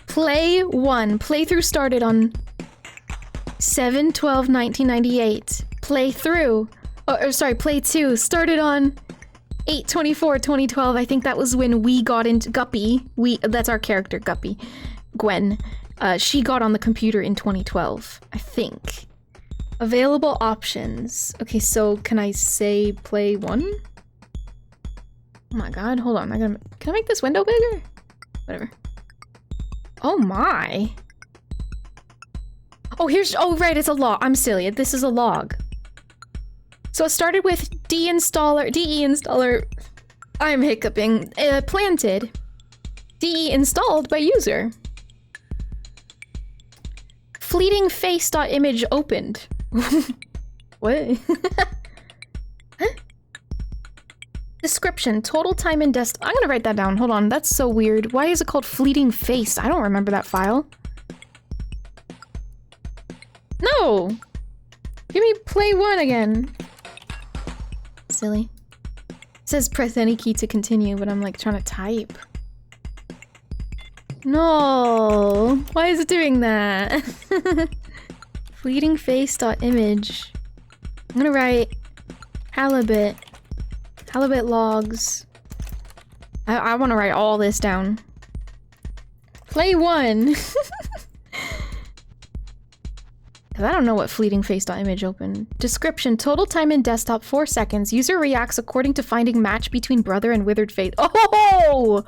Play 1. Playthrough started on 7/12/1998. Playthrough. Play 2 started on 8/24/2012. I think that was when we got into Guppy. That's our character, Guppy. Gwen. She got on the computer in 2012, I think. Available options. Okay, so can I say play 1? Oh my god, hold on. Can I make this window bigger? Whatever. Oh my. Oh, right, it's a log. I'm silly. This is a log. So it started with DE installer. I'm hiccuping. Planted. DE installed by user. Fleeting face.image opened. What? Huh? Description, total time in desktop. I'm gonna write that down. Hold on, that's so weird. Why is it called fleeting face? I don't remember that file. No! Give me play 1 again. Silly. It says press any key to continue, but I'm like trying to type. No! Why is it doing that? Fleeting face.image. I'm gonna write Halibut. Halibut logs. I want to write all this down. Play 1. I don't know what fleeting face.image opened. Description, total time in desktop 4 seconds. User reacts according to finding match between brother and withered face. Oh!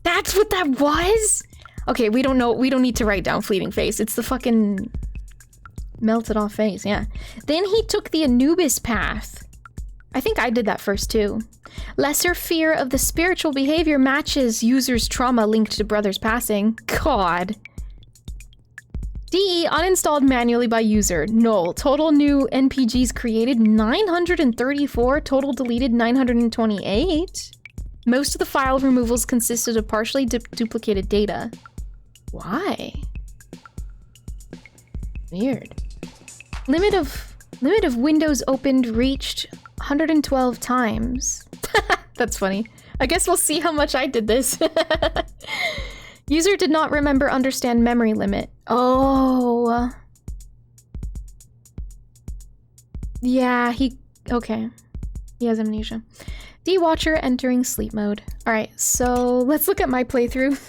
That's what that was? Okay, we don't know. We don't need to write down fleeting face. It's the fucking melted off face, yeah. Then he took the Anubis path. I think I did that first too. Lesser fear of the spiritual behavior matches user's trauma linked to brother's passing. God. DE uninstalled manually by user. Null. Total new NPGs created 934. Total deleted 928. Most of the file removals consisted of partially duplicated data. Why? Weird. Limit of windows opened reached 112 times. That's funny. I guess we'll see how much I did this. User did not remember understand memory limit. Oh. Yeah, okay. He has amnesia. D-Watcher entering sleep mode. Alright, so let's look at my playthrough.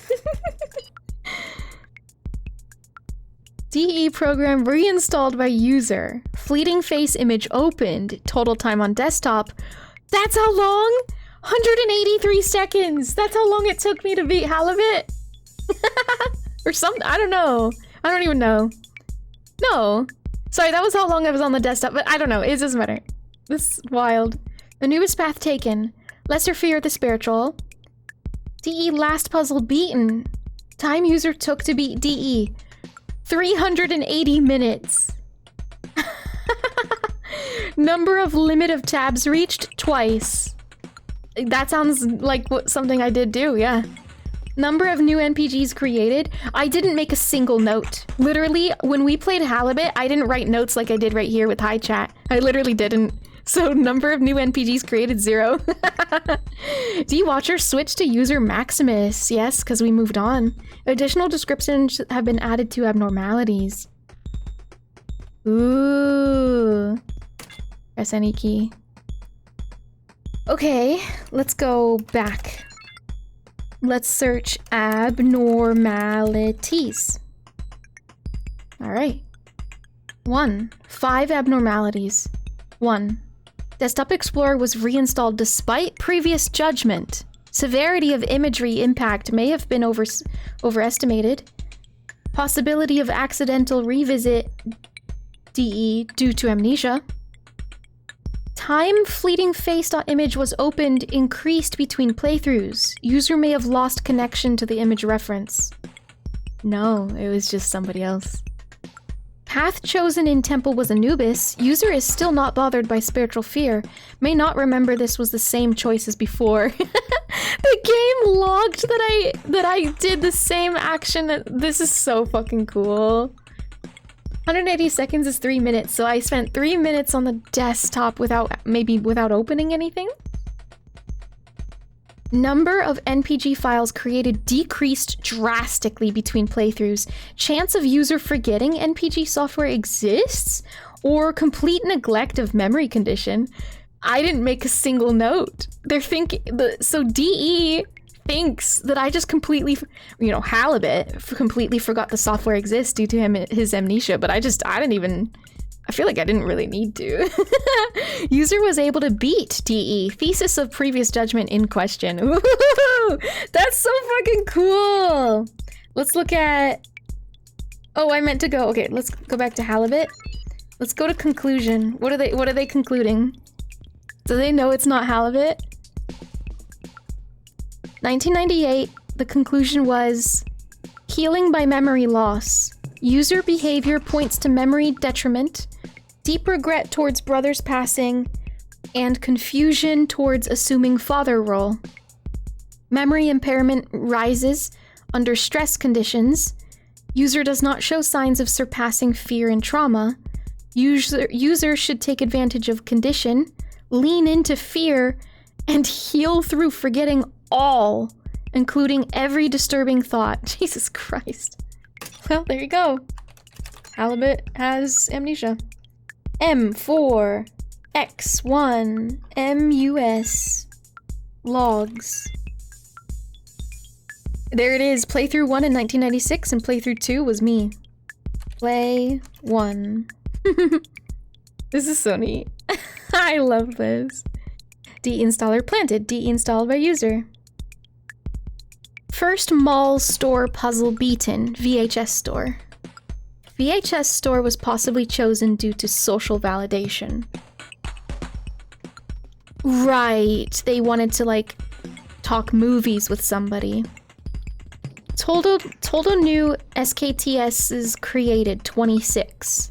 DE program reinstalled by user. Fleeting face image opened. Total time on desktop. That's how long? 183 seconds. That's how long it took me to beat Halibut? Or something. I don't know. I don't even know. No. Sorry, that was how long I was on the desktop, but I don't know. It doesn't matter. This is wild. Anubis path taken. Lesser fear of the spiritual. DE last puzzle beaten. Time user took to beat DE. 380 minutes. Number of limit of tabs reached, twice. That sounds like something I did do, yeah. Number of new NPGs created. I didn't make a single note. Literally, when we played Halibut, I didn't write notes like I did right here with Hi Chat. I literally didn't. So number of new NPGs created, 0. D-Watcher switched to user Maximus. Yes, because we moved on. Additional descriptions have been added to abnormalities. Ooh. Press any key. Okay, let's go back. Let's search abnormalities. All right. 1. 5 abnormalities. 1. Desktop Explorer was reinstalled despite previous judgment. Severity of imagery impact may have been overestimated. Possibility of accidental revisit DE due to amnesia. Time fleeting face.image was opened increased between playthroughs. User may have lost connection to the image reference. No, it was just somebody else. Path chosen in temple was Anubis. User is still not bothered by spiritual fear. May not remember this was the same choice as before. The game logged that I did the same action. This is so fucking cool. 180 seconds is 3 minutes, so I spent 3 minutes on the desktop without opening anything. Number of NPG files created decreased drastically between playthroughs. Chance of user forgetting NPG software exists? Or complete neglect of memory condition? I didn't make a single note. They're thinking... So DE thinks that I just completely... You know, Halibut completely forgot the software exists due to his amnesia, but I didn't even... I feel like I didn't really need to. User was able to beat DE. Thesis of previous judgment in question. Ooh, that's so fucking cool. Let's look at... Oh, I meant to go... Okay, let's go back to Halibut. Let's go to conclusion. What are they concluding? Do they know it's not Halibut? 1998, the conclusion was... Healing by memory loss. User behavior points to memory detriment, deep regret towards brother's passing, and confusion towards assuming father role. Memory impairment rises under stress conditions. User does not show signs of surpassing fear and trauma. User should take advantage of condition, lean into fear, and heal through forgetting all, including every disturbing thought. Jesus Christ. Well, there you go. Halibut has amnesia. M4 X1 MUS logs. There it is. Playthrough 1 in 1996 and playthrough 2 was me. Play 1. This is so neat. I love this. Deinstaller planted. Deinstalled by user. First mall store puzzle beaten. VHS store. VHS store was possibly chosen due to social validation. Right. They wanted to, like, talk movies with somebody. Total new SKTS's created 26,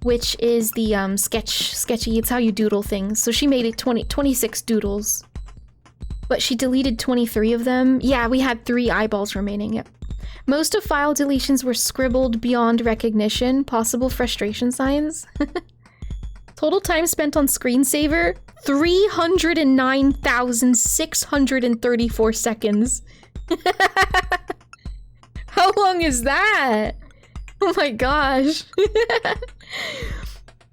which is the sketchy. It's how you doodle things. So she made it 26 doodles. But she deleted 23 of them. Yeah, we had 3 eyeballs remaining, yep. Most of file deletions were scribbled beyond recognition, possible frustration signs. Total time spent on screensaver, 309,634 seconds. How long is that? Oh my gosh.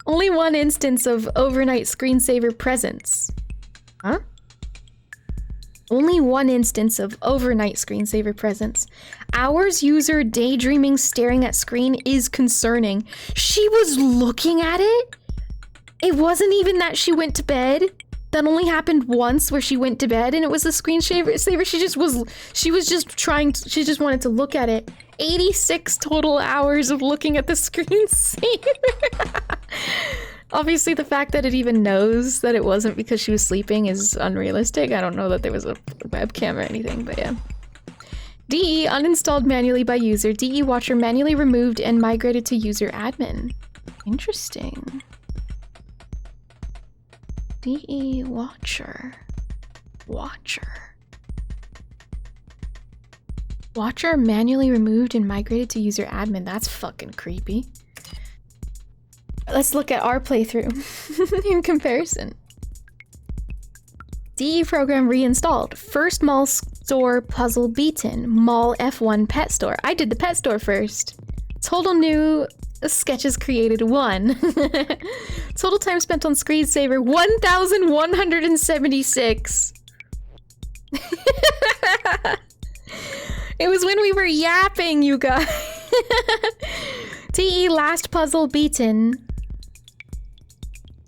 Only one instance of overnight screensaver presence. Huh? Only one instance of overnight screensaver presence. Hours user daydreaming staring at screen is concerning. She was looking at it? It wasn't even that she went to bed. That only happened once where she went to bed and it was a screensaver. She just wanted to look at it. 86 total hours of looking at the screensaver. Obviously, the fact that it even knows that it wasn't because she was sleeping is unrealistic. I don't know that there was a webcam or anything, but yeah. DE uninstalled manually by user. DE watcher manually removed and migrated to user admin. Interesting. DE Watcher. Watcher manually removed and migrated to user admin. That's fucking creepy. Let's look at our playthrough in comparison. DE program reinstalled. First mall store puzzle beaten. Mall F1 pet store. I did the pet store first. Total new sketches created 1. Total time spent on screensaver 1,176. It was when we were yapping, you guys. DE last puzzle beaten.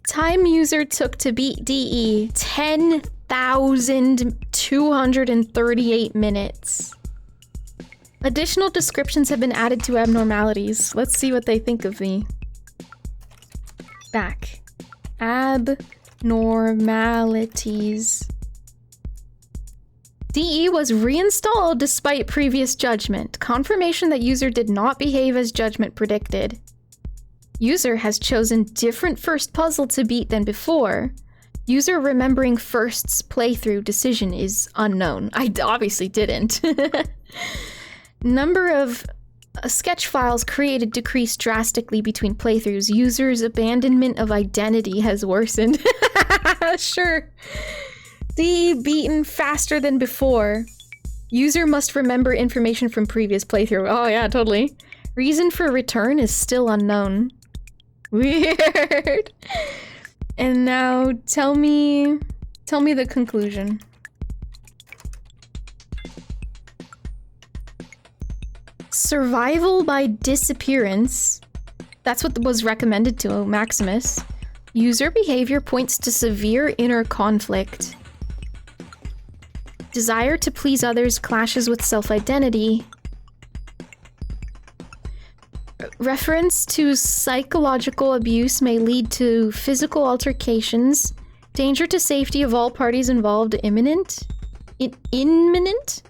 Time user took to beat DE 10,238 minutes. Additional descriptions have been added to abnormalities. Let's see what they think of me. Back. Abnormalities. DE was reinstalled despite previous judgment. Confirmation that user did not behave as judgment predicted. User has chosen different first puzzle to beat than before. User remembering first's playthrough decision is unknown. I obviously didn't. Number of sketch files created decreased drastically between playthroughs. User's abandonment of identity has worsened. Sure. DE beaten faster than before. User must remember information from previous playthrough. Oh yeah, totally. Reason for return is still unknown. Weird. And now tell me the conclusion. Survival by disappearance. That's what was recommended to Maximus. User behavior points to severe inner conflict. Desire to please others clashes with self-identity. Reference to psychological abuse may lead to physical altercations. Danger to safety of all parties involved imminent? Imminent?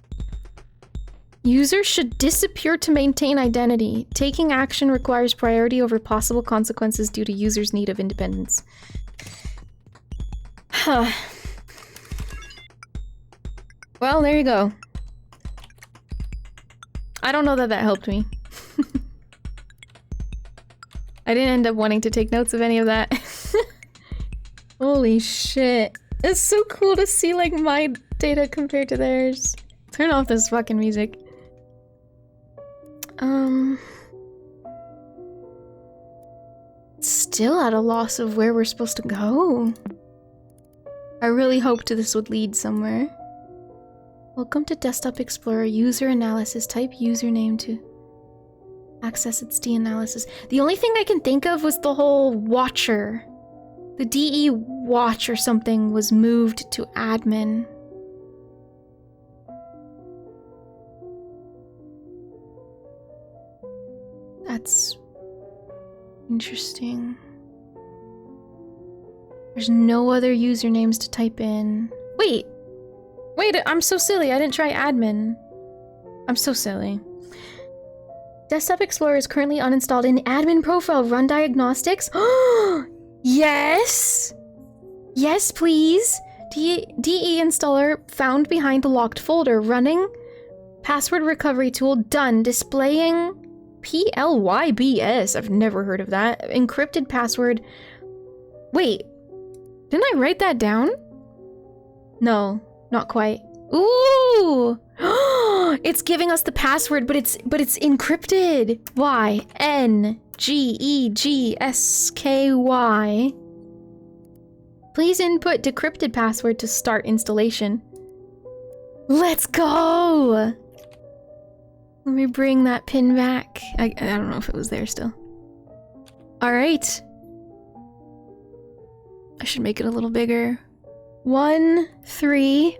User should disappear to maintain identity. Taking action requires priority over possible consequences due to user's need of independence. Huh. Well, there you go. I don't know that that helped me. I didn't end up wanting to take notes of any of that. Holy shit. It's so cool to see, like, my data compared to theirs. Turn off this fucking music. Still at a loss of where we're supposed to go. I really hoped this would lead somewhere. Welcome to Desktop Explorer. User analysis. Type username to access its D-analysis. The only thing I can think of was the whole watcher. The DE watch or something was moved to admin. That's interesting. There's no other usernames to type in. Wait, I'm so silly. I didn't try admin. I'm so silly. Desktop Explorer is currently uninstalled in admin profile. Run diagnostics. Yes! Yes, please. DE installer found behind the locked folder. Running password recovery tool done. Displaying PLYBS. I've never heard of that. Encrypted password. Wait, didn't I write that down? No, not quite. Ooh! It's giving us the password, but it's encrypted. YNGEGSKY. Please input decrypted password to start installation. Let's go! Let me bring that pin back. I don't know if it was there still. Alright. I should make it a little bigger. 1, 3.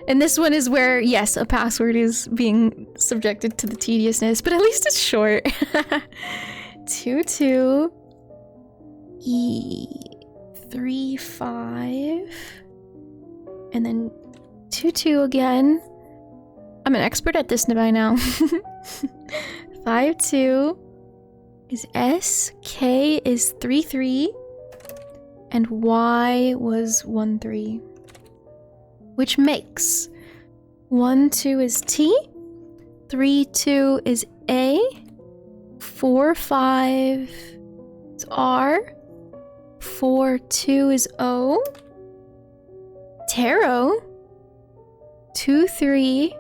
And this one is where, yes, a password is being subjected to the tediousness, but at least it's short. 2, 2. E, 3, 5. And then 2, 2 again. I'm an expert at this by now. 5, 2 is S. K is 3, 3. and Y was 1, 3. Which makes 1, 2 is T, 3, 2 is A, 4, 5 is R, 4, 2 is O, Tarot, 2, 3,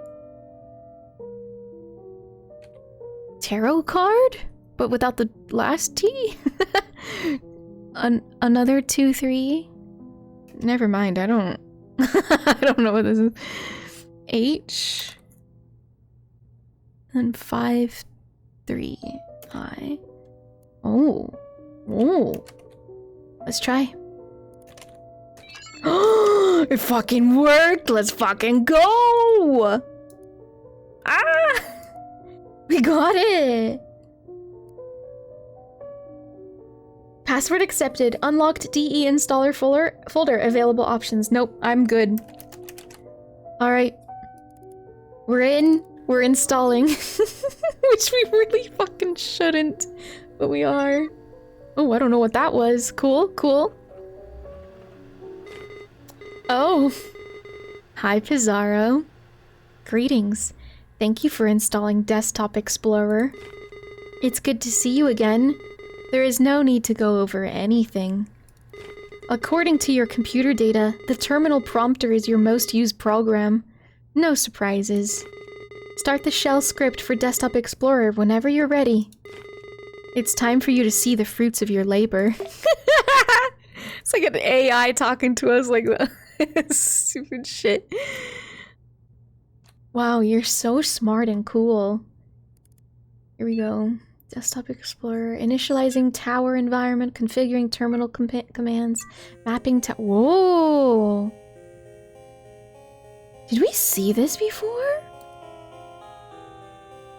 tarot card, but without the last T. Another 2, 3. Never mind. I don't. I don't know what this is. H. And 5, 3. I. Oh. Oh. Let's try. It fucking worked. Let's fucking go. Ah. We got it! Password accepted. Unlocked DE installer folder. Available options. Nope, I'm good. Alright. We're in. We're installing. Which we really fucking shouldn't. But we are. Oh, I don't know what that was. Cool, cool. Oh. Hi, Pizarro. Greetings. Thank you for installing Desktop Explorer. It's good to see you again. There is no need to go over anything. According to your computer data, the terminal prompter is your most used program. No surprises. Start the shell script for Desktop Explorer whenever you're ready. It's time for you to see the fruits of your labor. It's like an AI talking to us like that. Stupid shit. Wow, you're so smart and cool. Here we go. Desktop Explorer. Initializing tower environment. Configuring terminal commands. Mapping Whoa! Did we see this before?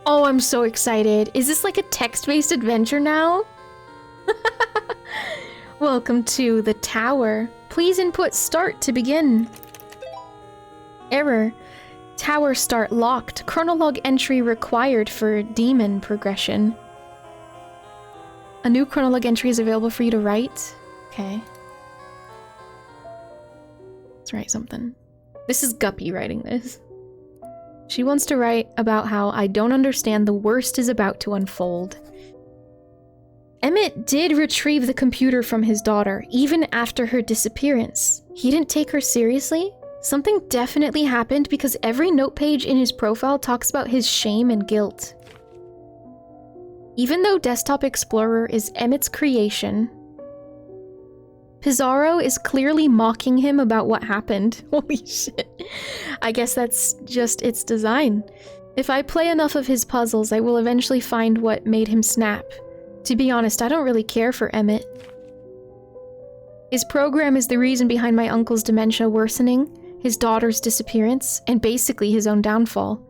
Oh, I'm so excited. Is this like a text-based adventure now? Welcome to the tower. Please input start to begin. Error. Tower start locked. Chronolog entry required for demon progression. A new chronolog entry is available for you to write. Okay. Let's write something. This is Guppy writing this. She wants to write about how I don't understand the worst is about to unfold. Emmett did retrieve the computer from his daughter, even after her disappearance. He didn't take her seriously? Something definitely happened because every note page in his profile talks about his shame and guilt. Even though Desktop Explorer is Emmett's creation, Pizarro is clearly mocking him about what happened. Holy shit. I guess that's just its design. If I play enough of his puzzles, I will eventually find what made him snap. To be honest, I don't really care for Emmett. His program is the reason behind my uncle's dementia worsening, his daughter's disappearance, and basically his own downfall.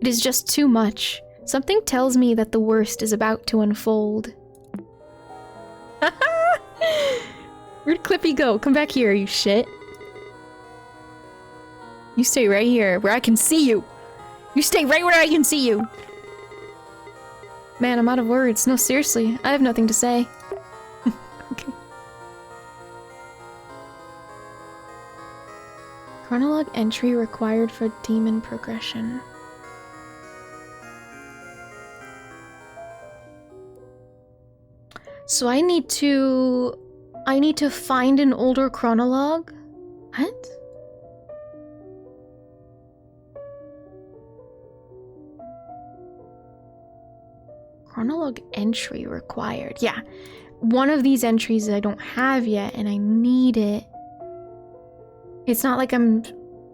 It is just too much. Something tells me that the worst is about to unfold. Where'd Clippy go? Come back here, you shit. You stay right here, where I can see you. You stay right where I can see you. Man, I'm out of words. No, seriously, I have nothing to say. Okay. Chronolog entry required for demon progression. So I need to find an older chronolog? What? Chronolog entry required. Yeah. One of these entries I don't have yet and I need it. It's not like I'm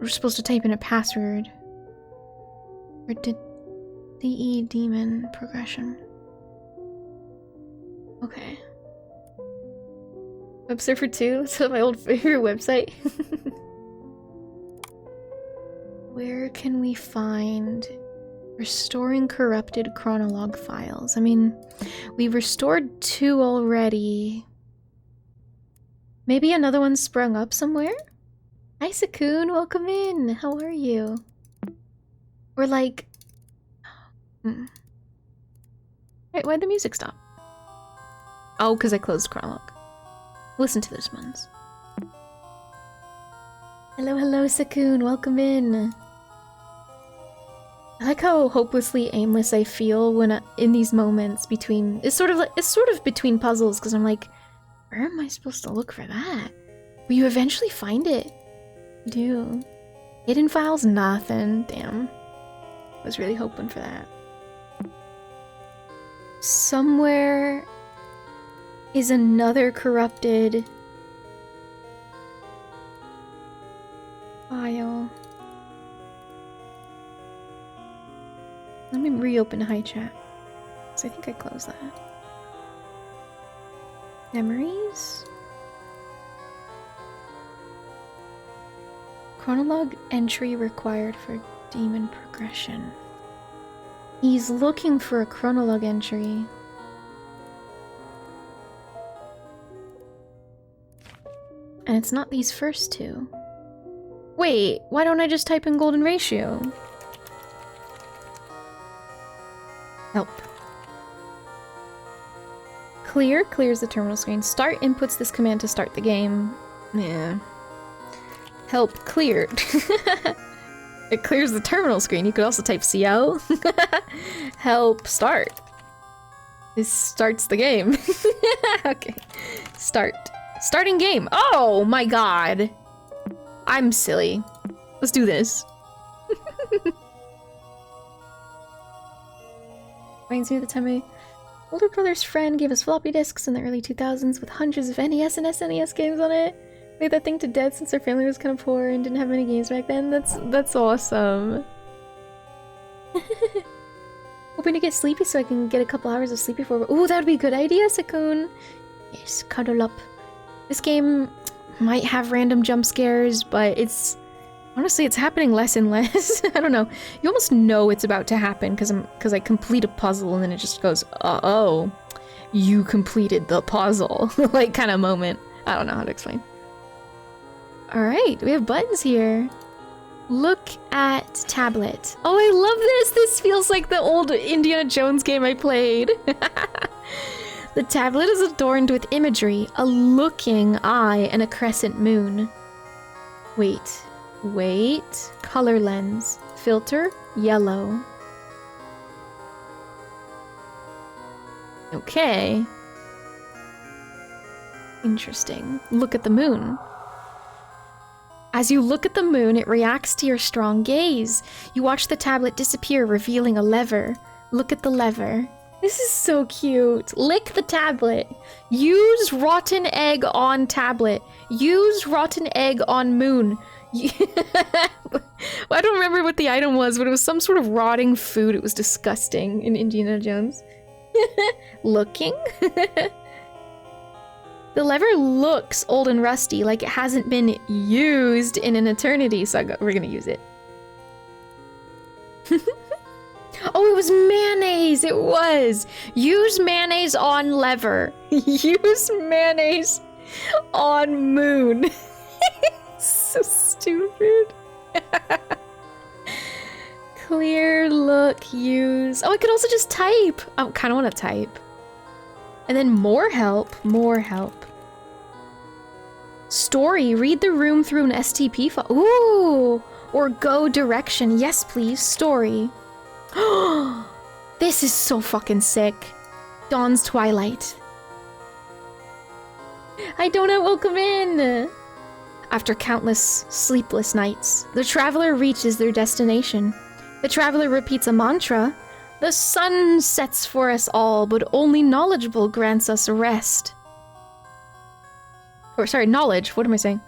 supposed to type in a password. Or did DE demon progression. Okay. Web Surfer 2? That's my old favorite website. Where can we find restoring corrupted chronolog files? I mean, we restored 2 already. Maybe another one sprung up somewhere? Hi, Sakun, welcome in. How are you? We're like... Wait, why'd the music stop? Oh, because I closed chronolog. Listen to this, ones. Hello, hello, Sakun. Welcome in. I like how hopelessly aimless I feel when in these moments between. It's sort of between puzzles because I'm like, where am I supposed to look for that? But you eventually find it. You do. Hidden files, nothing. Damn. I was really hoping for that. Somewhere is another corrupted file. Let me reopen high chat. Because I think I closed that. Memories? Chronologue entry required for demon progression. He's looking for a chronologue entry. And it's not these first two. Wait, why don't I just type in golden ratio? Help. Clear clears the terminal screen. Start inputs this command to start the game. Yeah. Help cleared. It clears the terminal screen. You could also type CO. Help start. This starts the game. Okay. Start. Starting game. Oh my god. I'm silly. Let's do this. Reminds me of the time my older brother's friend gave us floppy disks in the early 2000s with hundreds of NES and SNES games on it. Played that thing to death since our family was kind of poor and didn't have many games back then. That's awesome. Hoping to get sleepy so I can get a couple hours of sleep before. Ooh, that would be a good idea, Sakun. Yes, cuddle up. This game might have random jump scares, but honestly, it's happening less and less. I don't know. You almost know it's about to happen because I complete a puzzle and then it just goes, oh, you completed the puzzle. Like kind of moment. I don't know how to explain. All right, we have buttons here. Look at tablet. Oh, I love this. This feels like the old Indiana Jones game I played. The tablet is adorned with imagery, a looking eye, and a crescent moon. Wait. Color lens. Filter, yellow. Okay. Interesting. Look at the moon. As you look at the moon, it reacts to your strong gaze. You watch the tablet disappear, revealing a lever. Look at the lever. This is so cute. Lick the tablet. Use rotten egg on tablet. Use rotten egg on moon. I don't remember what the item was, but it was some sort of rotting food. It was disgusting in Indiana Jones. Looking? The lever looks old and rusty, like it hasn't been used in an eternity, so we're gonna use it. Oh, it was mayonnaise! It was! Use mayonnaise on lever. Use mayonnaise on moon. So stupid. Clear, look, use. Oh, I could also just type. I kind of want to type. And then more help. Story, read the room through an STP file. Ooh! Or go direction. Yes, please. Story. This is so fucking sick. Dawn's Twilight. Hi, Donut, welcome in! After countless sleepless nights, the traveler reaches their destination. The traveler repeats a mantra. The sun sets for us all, but only knowledgeable grants us rest. Or sorry, knowledge, what am I saying?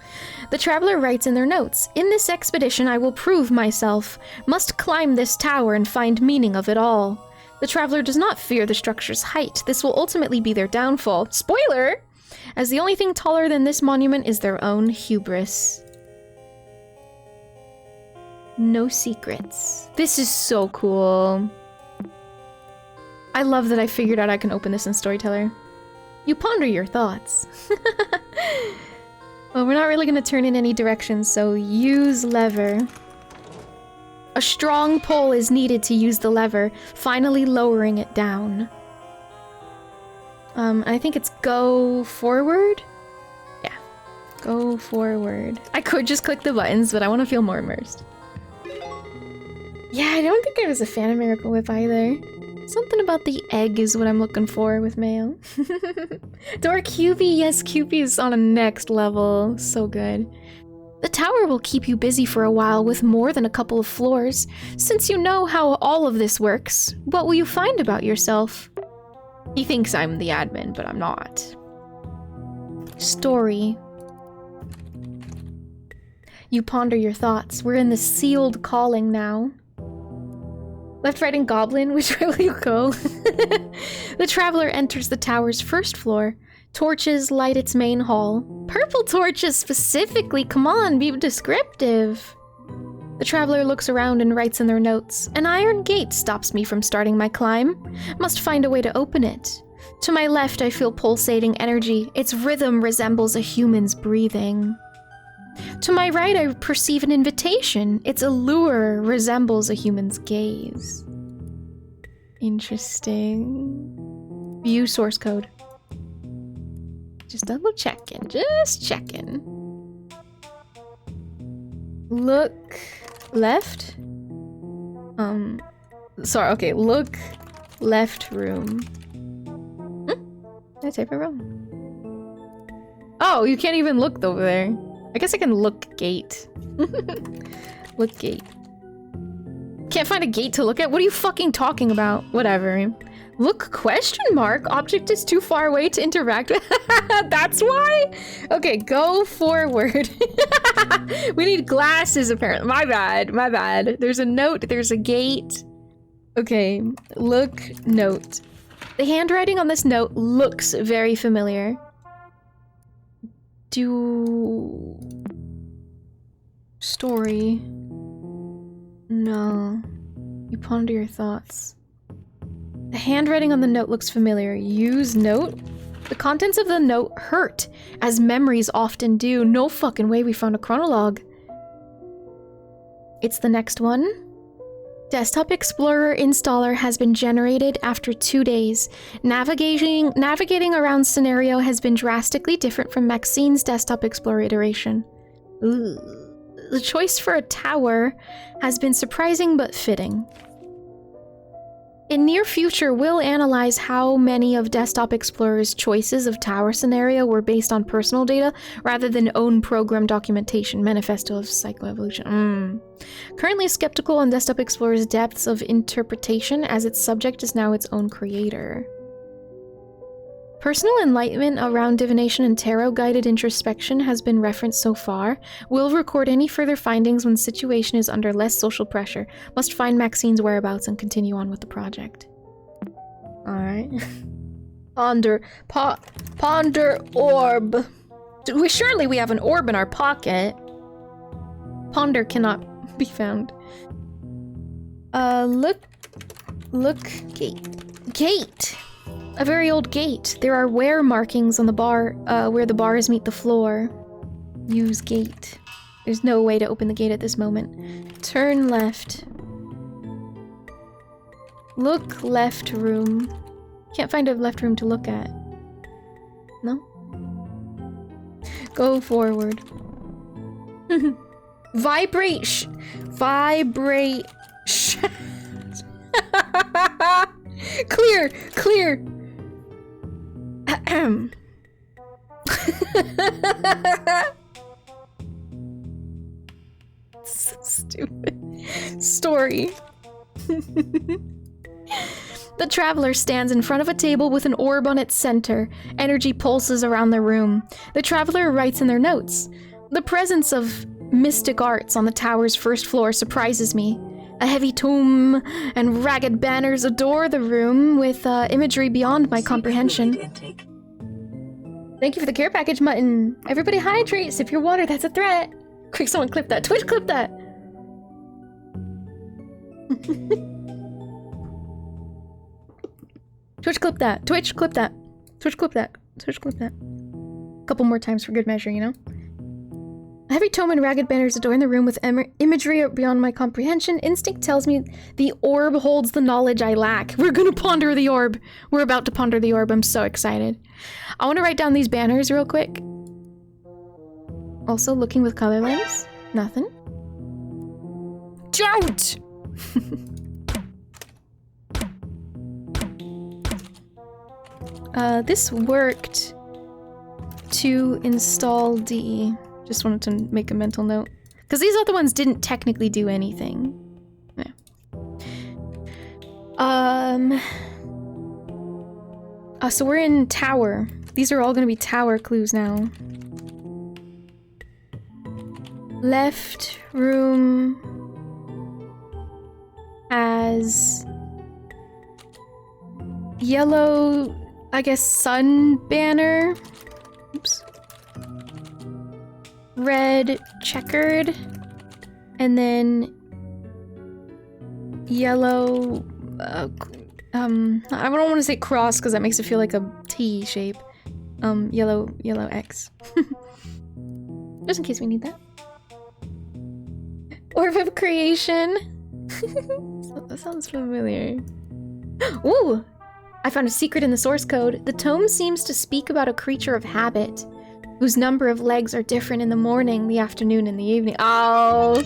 The traveler writes in their notes, in this expedition I will prove myself, must climb this tower and find meaning of it all. The traveler does not fear the structure's height, this will ultimately be their downfall. Spoiler! As the only thing taller than this monument is their own hubris. No secrets. This is so cool. I love that I figured out I can open this in Storyteller. You ponder your thoughts. Well, we're not really going to turn in any directions, so use lever. A strong pull is needed to use the lever, finally lowering it down. I think it's go forward? Go forward. I could just click the buttons, but I want to feel more immersed. Yeah, I don't think I was a fan of Miracle Whip either. Something about the egg is what I'm looking for with mail. Door QB, yes, QB is on a next level. So good. The tower will keep you busy for a while with more than a couple of floors. Since you know how all of this works, what will you find about yourself? He thinks I'm the admin, but I'm not. Story. You ponder your thoughts. We're in the sealed calling now. Left, right, and goblin, which way will you go? The traveler enters the tower's first floor. Torches light its main hall. Purple torches specifically, come on, be descriptive. The traveler looks around and writes in their notes. An iron gate stops me from starting my climb. Must find a way to open it. To my left, I feel pulsating energy. Its rhythm resembles a human's breathing. To my right, I perceive an invitation. Its allure resembles a human's gaze. Interesting. View source code. Just double checking, just checking. Look left. Sorry, okay, look left room. Did I type it wrong? Oh, you can't even look over there. I guess I can look gate. Look gate. Can't find a gate to look at? What are you fucking talking about? Whatever. Look question mark? Object is too far away to interact with. That's why? Okay, go forward. We need glasses apparently. My bad, my bad. There's a note, there's a gate. Okay, look note. The handwriting on this note looks very familiar. Story. No. You ponder your thoughts. The handwriting on the note looks familiar. Use note? The contents of the note hurt, as memories often do. No fucking way we found a chronologue. It's the next one. Desktop Explorer installer has been generated after 2 days. Navigating around scenario has been drastically different from Maxine's Desktop Explorer iteration. Ooh. The choice for a tower has been surprising but fitting. In near future, we'll analyze how many of Desktop Explorer's choices of tower scenario were based on personal data rather than own program documentation. Manifesto of Psychoevolution. Currently skeptical on Desktop Explorer's depths of interpretation, as its subject is now its own creator. Personal enlightenment around divination and tarot-guided introspection has been referenced so far. We'll record any further findings when the situation is under less social pressure. Must find Maxine's whereabouts and continue on with the project. Alright. Ponder orb. Surely we have an orb in our pocket. Ponder cannot be found. Look gate. Gate! A very old gate. There are wear markings on the bar, where the bars meet the floor. Use gate. There's no way to open the gate at this moment. Turn left. Look left room. Can't find a left room to look at. No? Go forward. Vibrate. Vibrate. Clear. Clear. So stupid. Story. The traveler stands in front of a table with an orb on its center. Energy pulses around the room. The traveler writes in their notes. The presence of mystic arts on the tower's first floor surprises me. A heavy tome and ragged banners adore the room with imagery beyond my comprehension. Thank you for the care package, Mutton. Everybody hydrate, sip your water, that's a threat. Quick, someone clip that. Twitch, clip that. Twitch, clip that. Twitch, clip that. Twitch, clip that. Twitch, clip that. A couple more times for good measure, you know? A heavy tome and ragged banners adorn the room with imagery beyond my comprehension. Instinct tells me the orb holds the knowledge I lack. We're gonna ponder the orb. We're about to ponder the orb. I'm so excited. I want to write down these banners real quick. Also looking with color lens. Nothing. Don't! This worked to install D. Just wanted to make a mental note. Because these other ones didn't technically do anything. Yeah. So we're in tower. These are all gonna be tower clues now. Left room has yellow, I guess, sun banner. Oops. Red checkered. And then yellow, I don't want to say cross because that makes it feel like a T shape. Yellow X. Just in case we need that. Orb of Creation. That sounds familiar. Ooh! I found a secret in the source code. The tome seems to speak about a creature of habit, whose number of legs are different in the morning, the afternoon, and the evening. Oh!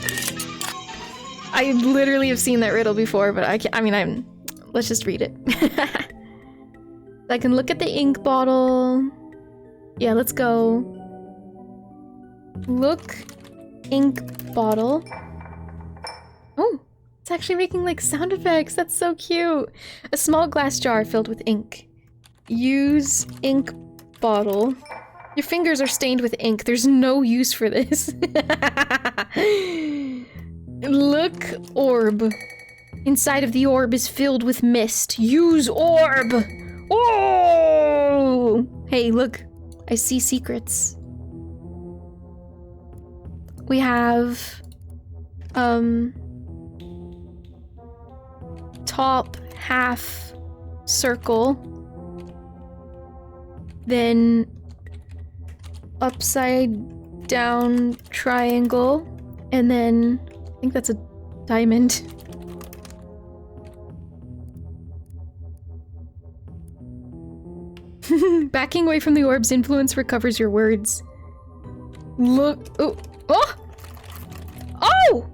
I literally have seen that riddle before, but let's just read it. I can look at the ink bottle. Yeah, let's go. Look, ink bottle. Oh, it's actually making like sound effects. That's so cute. A small glass jar filled with ink. Use ink bottle. Your fingers are stained with ink. There's no use for this. Look, orb. Inside of the orb is filled with mist. Use orb. Oh! Hey, look. I see secrets. We have, top half circle, then upside down triangle, and then I think that's a diamond. Backing away from the orb's influence recovers your words. Look. Oh! Oh! Oh!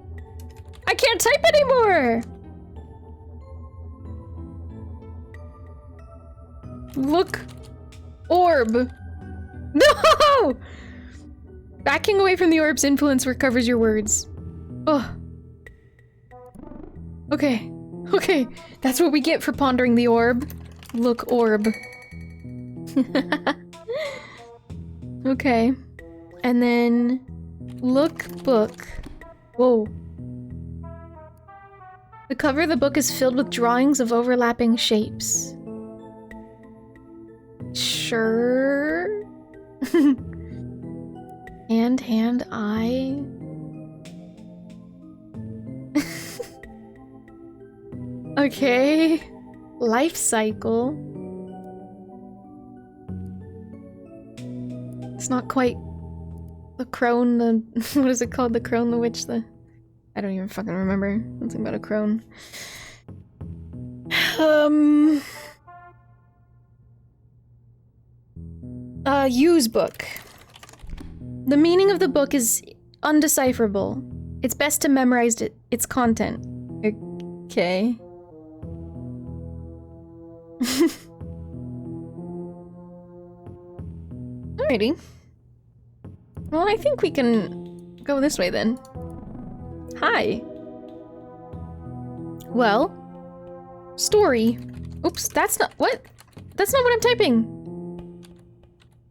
I can't type anymore! Look. Orb. No! Backing away from the orb's influence recovers your words. Oh. Okay. Okay. That's what we get for pondering the orb. Look, orb. Okay. And then look book. Whoa. The cover of the book is filled with drawings of overlapping shapes. Sure. Hand, eye. Okay. Life cycle. It's not quite the crone, the what is it called? The crone, the witch, the I don't even fucking remember. Something about a crone. Use book. The meaning of the book is undecipherable. It's best to memorize its content. Okay. Alrighty. Well, I think we can go this way then. Hi. Well. Story. Oops, that's not- what? That's not what I'm typing.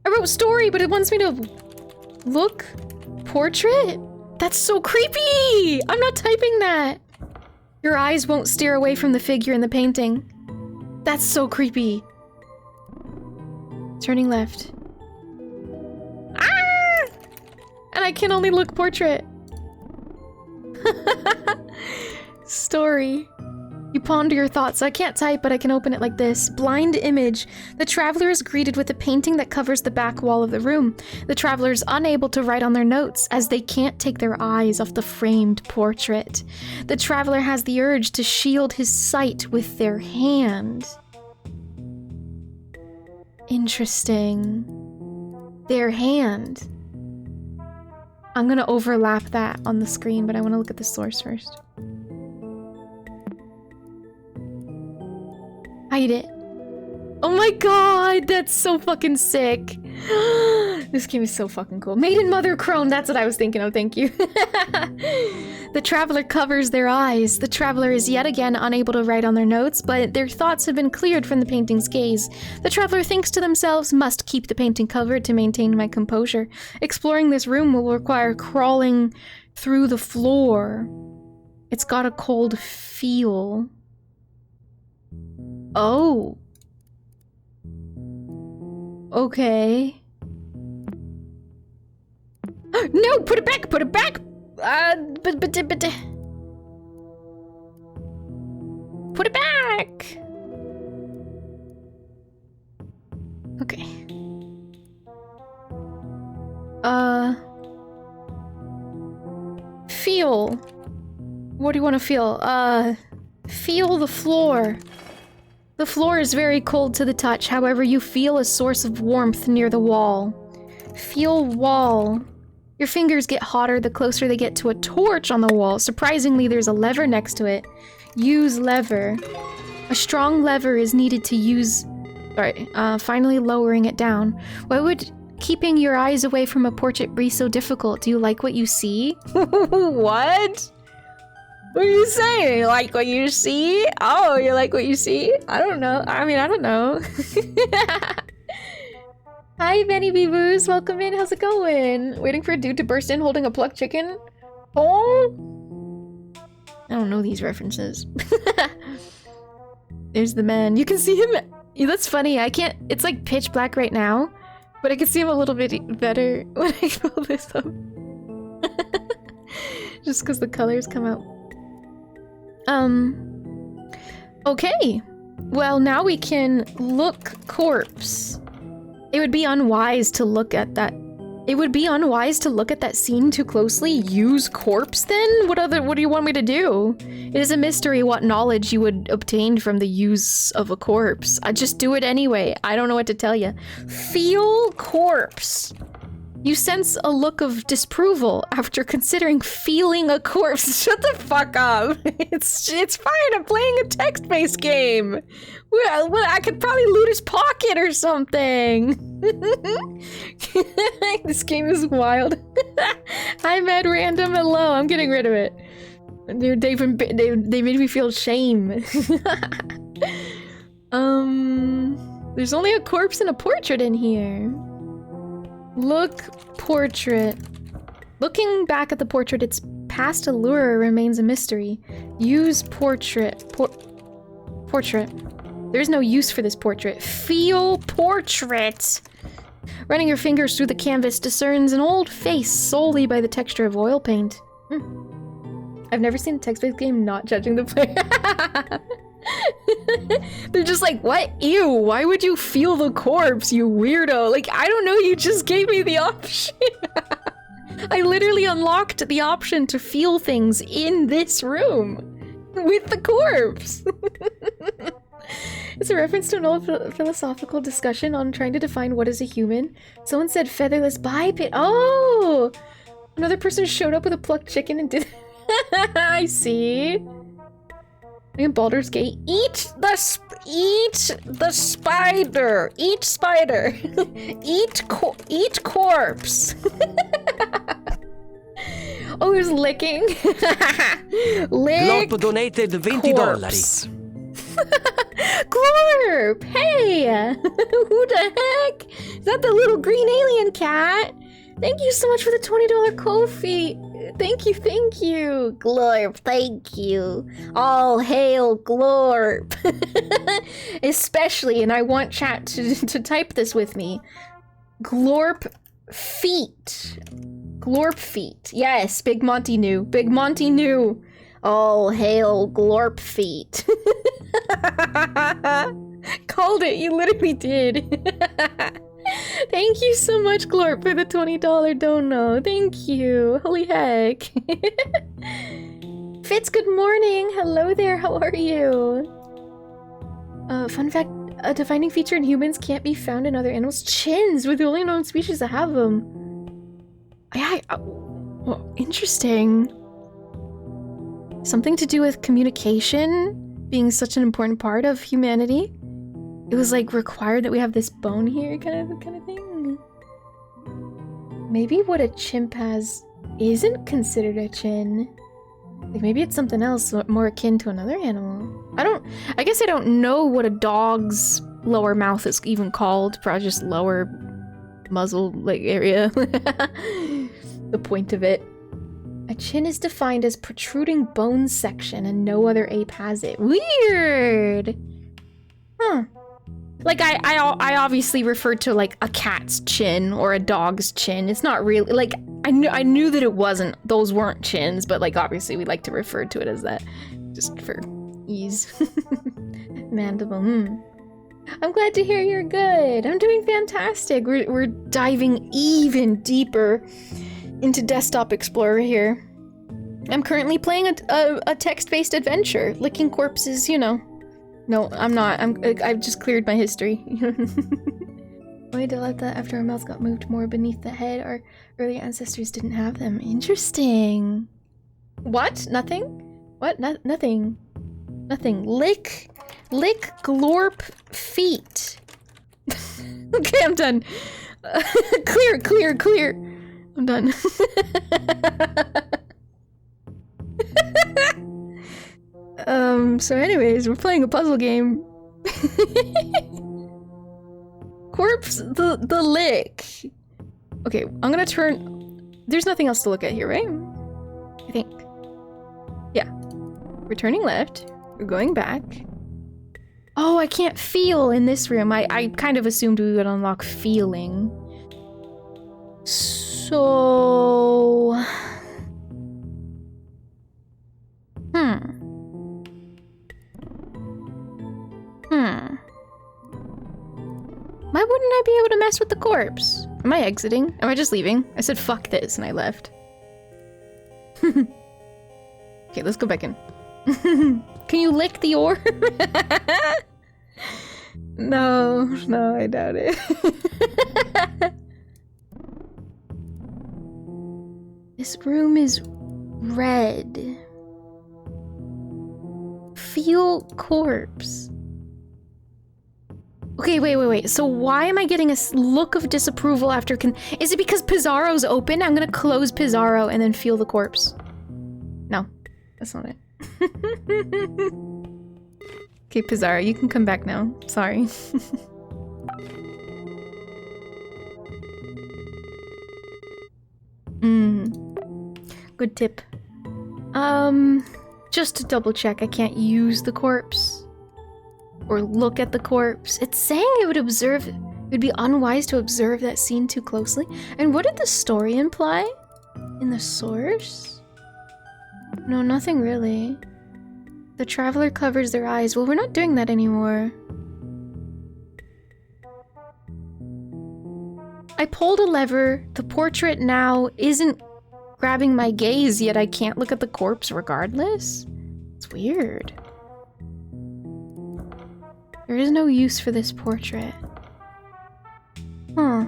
I wrote story, but it wants me to look portrait? That's so creepy! I'm not typing that! Your eyes won't steer away from the figure in the painting. That's so creepy. Turning left. Ah! And I can only look portrait. Story. You ponder your thoughts. I can't type, but I can open it like this. Blind image. The traveler is greeted with a painting that covers the back wall of the room. The traveler is unable to write on their notes as they can't take their eyes off the framed portrait. The traveler has the urge to shield his sight with their hand. Interesting. Their hand. I'm gonna overlap that on the screen, but I want to look at the source first. Hide it. Oh my god, that's so fucking sick. This game is so fucking cool. Maiden Mother Crone, that's what I was thinking of, thank you. The traveler covers their eyes. The traveler is yet again unable to write on their notes, but their thoughts have been cleared from the painting's gaze. The traveler thinks to themselves, must keep the painting covered to maintain my composure. Exploring this room will require crawling through the floor. It's got a cold feel. Oh. Okay. No, put it back, put it back! Put it back! Okay. Feel. What do you want to feel? Feel the floor. The floor is very cold to the touch, however, you feel a source of warmth near the wall. Feel wall. Your fingers get hotter the closer they get to a torch on the wall. Surprisingly, there's a lever next to it. Use lever. A strong lever is needed to use... Alright, finally lowering it down. Why would keeping your eyes away from a portrait be so difficult? Do you like what you see? What? What are you saying? You like what you see? Oh, you like what you see? I don't know. I mean, I don't know. Hi, Benny Bee Boos. Welcome in. How's it going? Waiting for a dude to burst in holding a plucked chicken? Oh? I don't know these references. There's the man. You can see him. That's funny. I can't. It's like pitch black right now, but I can see him a little bit better when I pull this up. Just because the colors come out. Okay. Well, now we can look corpse. It would be unwise to look at that. It would be unwise to look at that scene too closely. Use corpse then? What do you want me to do? It is a mystery what knowledge you would obtain from the use of a corpse. I just do it anyway. I don't know what to tell you. Feel corpse. You sense a look of disapproval after considering feeling a corpse. Shut the fuck up. It's fine. I'm playing a text-based game. Well, I could probably loot his pocket or something. This game is wild. I'm at random. Hello. I'm getting rid of it. They made me feel shame. There's only a corpse and a portrait in here. Look portrait. Looking back at the portrait, its past allure remains a mystery. Use portrait. Portrait. There is no use for this portrait. Feel portrait. Running your fingers through the canvas discerns an old face solely by the texture of oil paint. I've never seen a text-based game not judging the player. They're just like, what? Ew, why would you feel the corpse, you weirdo? Like, I don't know, you just gave me the option. I literally unlocked the option to feel things in this room with the corpse. It's a reference to an old philosophical discussion on trying to define what is a human. Someone said featherless biped. Oh! Another person showed up with a plucked chicken and did... I see. In Baldur's Gate, eat the spider. Eat spider. eat corpse. Oh, he's licking. Lick. Glorp donated $20. Glorp! Hey! Who the heck? Is that the little green alien cat? Thank you so much for the $20 coffee. Thank you. Glorp, thank you. All hail Glorp. Especially, and I want chat to type this with me. Glorp feet. Glorp feet. Yes, Big Monty knew. Big Monty knew. All hail Glorp feet. Called it, you literally did. Thank you so much, Glorp, for the $20 dono. Thank you. Holy heck. Fitz, good morning. Hello there, how are you? Fun fact, a defining feature in humans can't be found in other animals. Chins! We're the only known species that have them. Oh, interesting. Something to do with communication being such an important part of humanity. It was like required that we have this bone here kind of thing. Maybe what a chimp has isn't considered a chin. Like maybe it's something else more akin to another animal. I guess I don't know what a dog's lower mouth is even called. Probably just lower muzzle like area. The point of it. A chin is defined as protruding bone section and no other ape has it. Weird! Huh. Like, I obviously referred to, like, a cat's chin or a dog's chin. It's not really, like, I knew that it wasn't, those weren't chins, but, like, obviously we like to refer to it as that. Just for ease. Mandible, I'm glad to hear you're good. I'm doing fantastic. We're diving even deeper into Desktop Explorer here. I'm currently playing a text-based adventure, licking corpses, you know. No, I'm not. I've just cleared my history. Why did I let that after our mouth got moved more beneath the head? Our early ancestors didn't have them. Interesting. What? Nothing? What? Nothing. Nothing. Lick glorp feet. Okay, I'm done. Clear. I'm done. So anyways, we're playing a puzzle game. Corpse the lick. Okay, I'm gonna turn... There's nothing else to look at here, right? I think. Yeah. We're turning left. We're going back. Oh, I can't feel in this room. I kind of assumed we would unlock feeling. So... Why wouldn't I be able to mess with the corpse? Am I exiting? Am I just leaving? I said fuck this and I left. Okay, let's go back in. Can you lick the orb? No, I doubt it. This room is red. Feel corpse. Okay, wait. So why am I getting a look of disapproval after is it because Pizarro's open? I'm gonna close Pizarro and then feel the corpse. No, that's not it. Okay, Pizarro, you can come back now. Sorry. Good tip. Just to double check, I can't use the corpse. Or look at the corpse. It's saying it would be unwise to observe that scene too closely. And what did the story imply? In the source? No, nothing really. The traveler covers their eyes. Well, we're not doing that anymore. I pulled a lever. The portrait now isn't grabbing my gaze, yet I can't look at the corpse regardless. It's weird. There is no use for this portrait. Huh.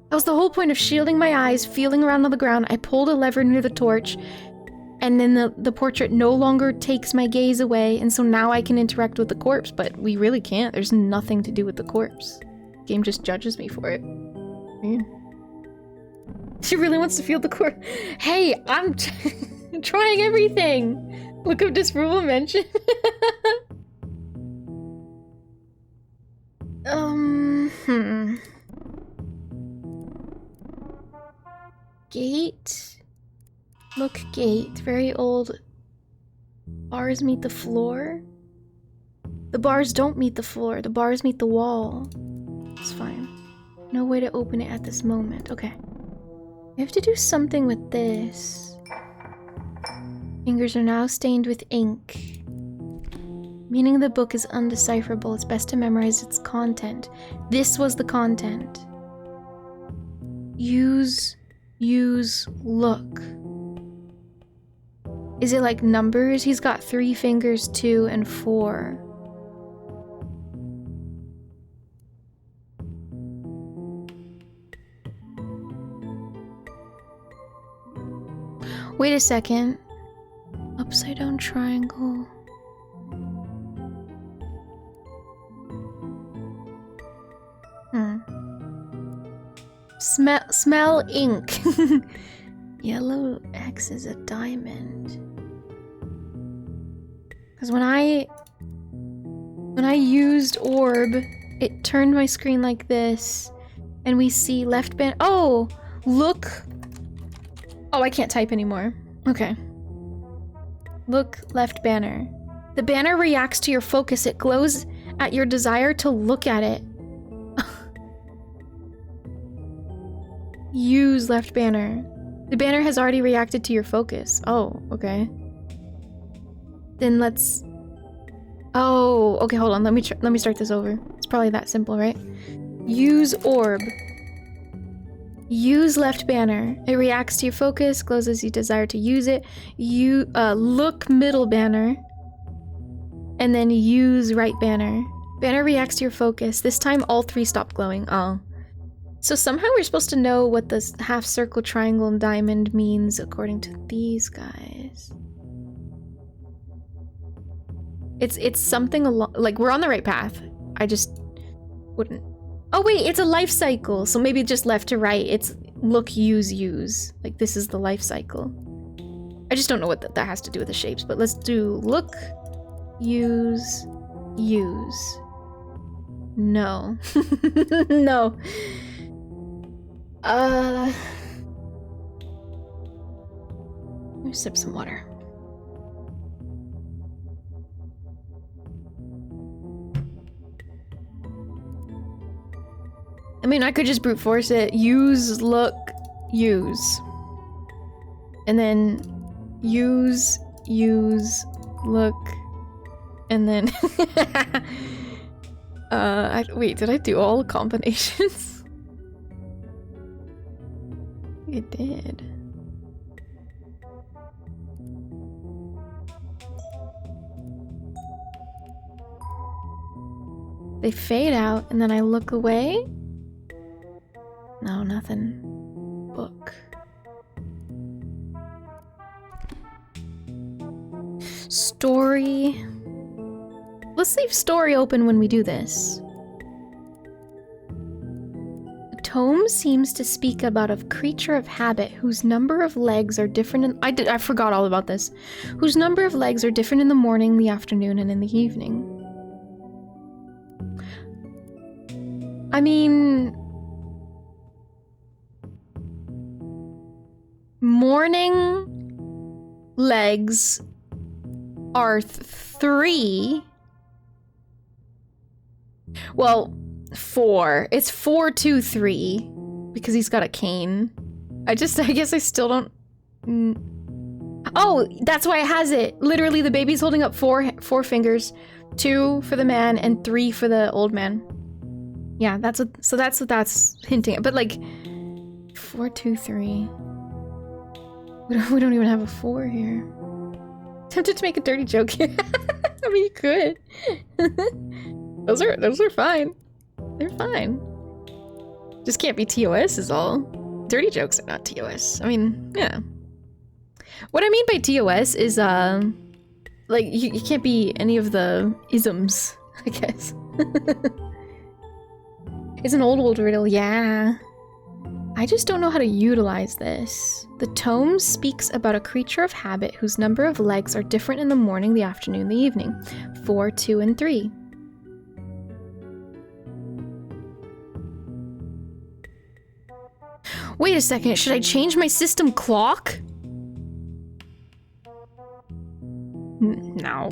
That was the whole point of shielding my eyes, feeling around on the ground. I pulled a lever near the torch, and then the portrait no longer takes my gaze away, and so now I can interact with the corpse, but we really can't. There's nothing to do with the corpse. The game just judges me for it. Weird. She really wants to feel the corpse. Hey, I'm trying everything! Look of disapproval mentioned. Gate? Look, gate. Very old. Bars meet the floor? The bars don't meet the floor. The bars meet the wall. It's fine. No way to open it at this moment. Okay. I have to do something with this. Fingers are now stained with ink. Meaning the book is undecipherable. It's best to memorize its content. This was the content. Use, look. Is it like numbers? He's got 3 fingers, 2 and 4. Wait a second. Upside down triangle. Smell ink. Yellow X is a diamond. Because when I used orb, it turned my screen like this, and we see left banner. Oh, look. Oh, I can't type anymore. Okay. Look left banner. The banner reacts to your focus. It glows at your desire to look at it. Use left banner. The banner has already reacted to your focus. Oh, okay. Then let's... Oh, okay, hold on. Let me start this over. It's probably that simple, right? Use orb. Use left banner. It reacts to your focus, glows as you desire to use it. You look middle banner. And then use right banner. Banner reacts to your focus. This time all three stop glowing. Oh. So somehow we're supposed to know what this half circle, triangle, and diamond means according to these guys. It's something along, like, we're on the right path. I just wouldn't. Oh wait, it's a life cycle. So maybe just left to right. It's look, use. Like this is the life cycle. I just don't know what that has to do with the shapes, but let's do look, use. No. No. Let me sip some water. I mean, I could just brute force it. Use, look, use. And then use, look, and then... wait, did I do all the combinations? It did. They fade out, and then I look away. No, nothing. Book. Story. Let's leave story open when we do this. The tome seems to speak about a creature of habit whose number of legs are different in— I forgot all about this. Whose number of legs are different in the morning, the afternoon, and in the evening. I mean... morning legs are 3. Well, 4. It's 4, 2, 3 because he's got a cane. I guess I still don't. Oh, that's why it has it. Literally, the baby's holding up four fingers, 2 for the man and 3 for the old man. Yeah, that's what that's hinting at. But like, 4, 2, 3. We don't even have a 4 here. Tempted to make a dirty joke here. I mean, you could. Those are fine. They're fine. Just can't be TOS is all. Dirty jokes are not TOS. I mean, yeah. What I mean by TOS is, like, you can't be any of the isms, I guess. It's an old riddle, yeah. I just don't know how to utilize this. The tome speaks about a creature of habit whose number of legs are different in the morning, the afternoon, the evening. 4, 2, and 3. Wait a second, should I change my system clock? No.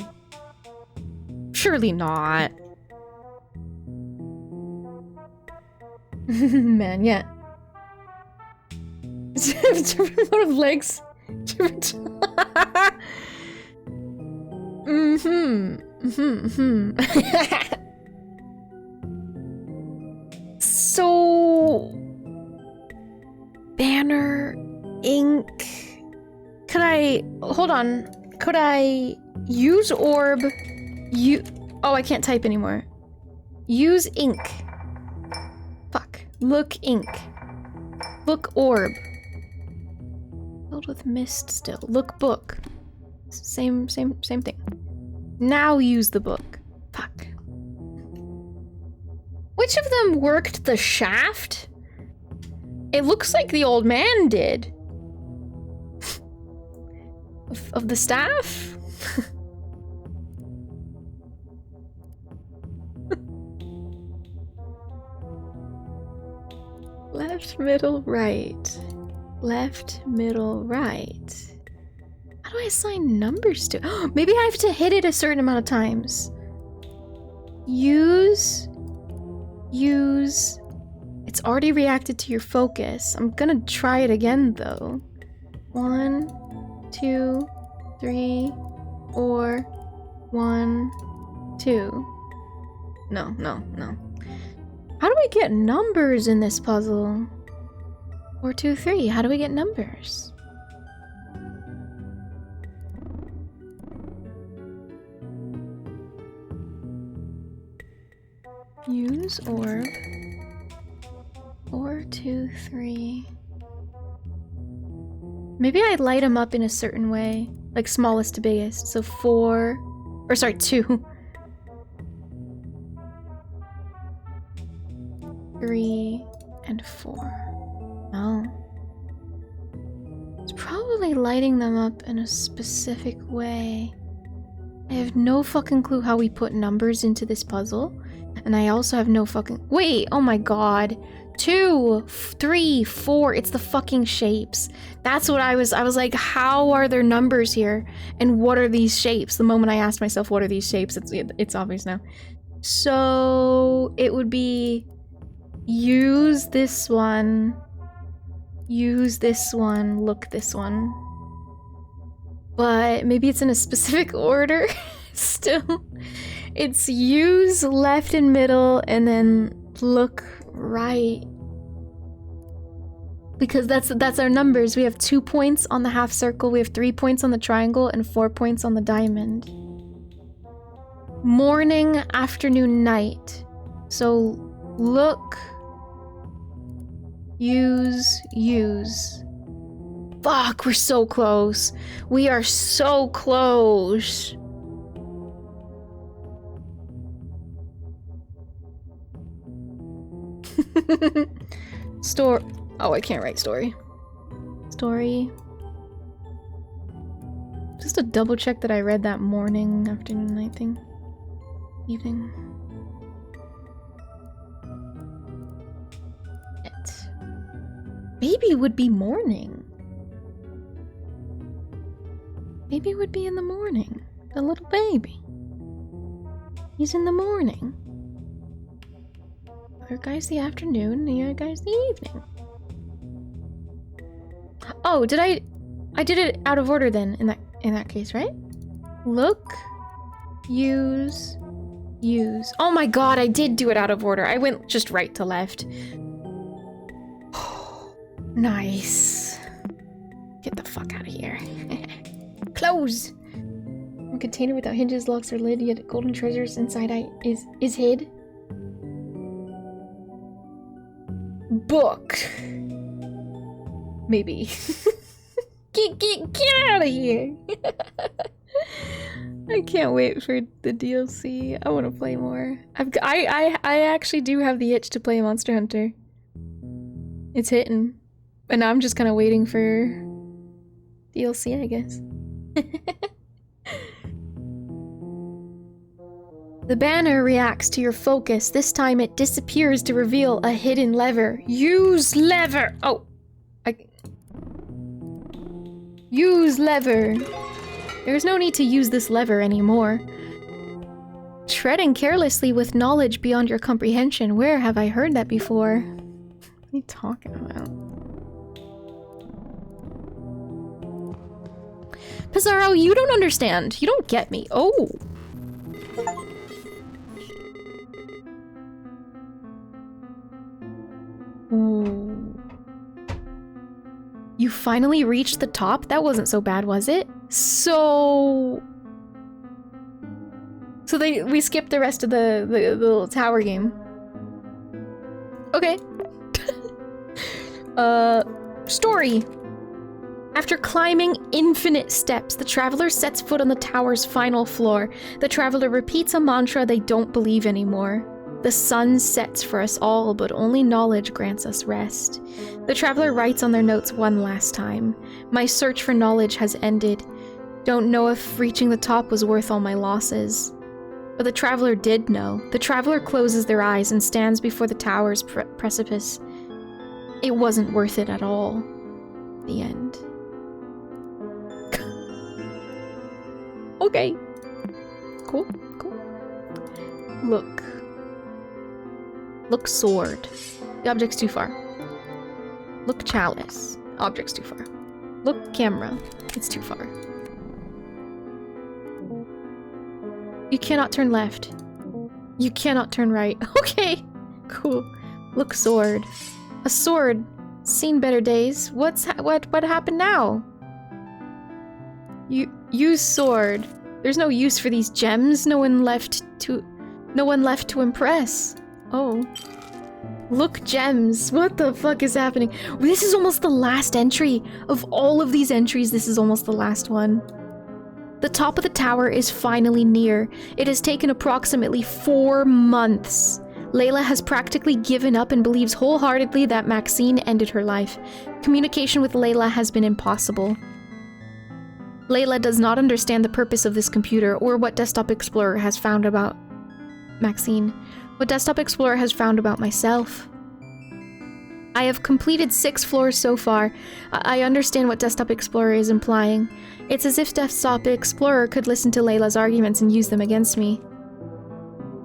Surely not. Man, yeah. Different amount of legs. So... banner, ink... Could I... hold on. Could I use orb... oh, I can't type anymore. Use ink. Fuck. Look ink. Look orb. Filled with mist still. Look book. Same thing. Now use the book. Fuck. Which of them worked the shaft? It looks like the old man did. of the staff? Left, middle, right. Left, middle, right. How do I assign numbers to? Maybe I have to hit it a certain amount of times. Use. It's already reacted to your focus. I'm gonna try it again though. 1, 2, 3, 4, 1, 2. No. How do we get numbers in this puzzle? 4, 2, 3. How do we get numbers? Use orb. 4, 2, 3. Maybe I light them up in a certain way, like smallest to biggest. So 4, or sorry, 2. 3 and 4. Oh. It's probably lighting them up in a specific way. I have no fucking clue how we put numbers into this puzzle. And I also have no fucking... Wait, oh my god. 2, 3, 4. It's the fucking shapes. That's what I was like, how are there numbers here? And what are these shapes? The moment I asked myself, what are these shapes? It's obvious now. So it would be... Use this one. Use this one. Look this one. But maybe it's in a specific order still. It's use left and middle and then look right. Because that's our numbers. We have 2 points on the half circle, we have 3 points on the triangle, and 4 points on the diamond. Morning, afternoon, night. So look, use. Fuck, we're so close. We are so close. Oh, I can't write story. Just to double check that I read that morning, afternoon, night thing. Evening. Baby would be morning. Baby would be in the morning. The little baby. He's in the morning. Other guy's the afternoon, the other guy's the evening. Oh, did I did it out of order then in that case, right? Look, use. Oh my god, I did do it out of order. I went just right to left. Nice. Get the fuck out of here. Close. A container without hinges, locks, or lid, yet golden treasures inside is hid. Book. Maybe. Get out of here. I can't wait for the DLC. I want to play more. I actually do have the itch to play Monster Hunter. It's hitting. And now I'm just kind of waiting for DLC, I guess. The banner reacts to your focus. This time it disappears to reveal a hidden lever. Use lever! Oh. Use lever. There's no need to use this lever anymore. Treading carelessly with knowledge beyond your comprehension. Where have I heard that before? What are you talking about? Pizarro, you don't understand. You don't get me. Oh. Ooh. You finally reached the top? That wasn't so bad, was it? So we skipped the rest of the little tower game. Okay. Story. After climbing infinite steps, the traveler sets foot on the tower's final floor. The traveler repeats a mantra they don't believe anymore. The sun sets for us all, but only knowledge grants us rest. The traveler writes on their notes one last time. My search for knowledge has ended. Don't know if reaching the top was worth all my losses. But the traveler did know. The traveler closes their eyes and stands before the tower's precipice. It wasn't worth it at all. The end. Okay. Cool, cool. Look. Look sword. The object's too far. Look chalice. Object's too far. Look camera. It's too far. You cannot turn left. You cannot turn right. Okay. Cool. Look sword. A sword. Seen better days. What happened now? Use sword. There's no use for these gems. No one left to impress. Oh. Look gems. What the fuck is happening? This is almost the last entry. Of all of these entries, this is almost the last one. The top of the tower is finally near. It has taken approximately 4 months. Layla has practically given up and believes wholeheartedly that Maxine ended her life. Communication with Layla has been impossible. Layla does not understand the purpose of this computer or what Desktop Explorer has found about Maxine. What Desktop Explorer has found about myself. I have completed 6 floors so far. I understand what Desktop Explorer is implying. It's as if Desktop Explorer could listen to Layla's arguments and use them against me.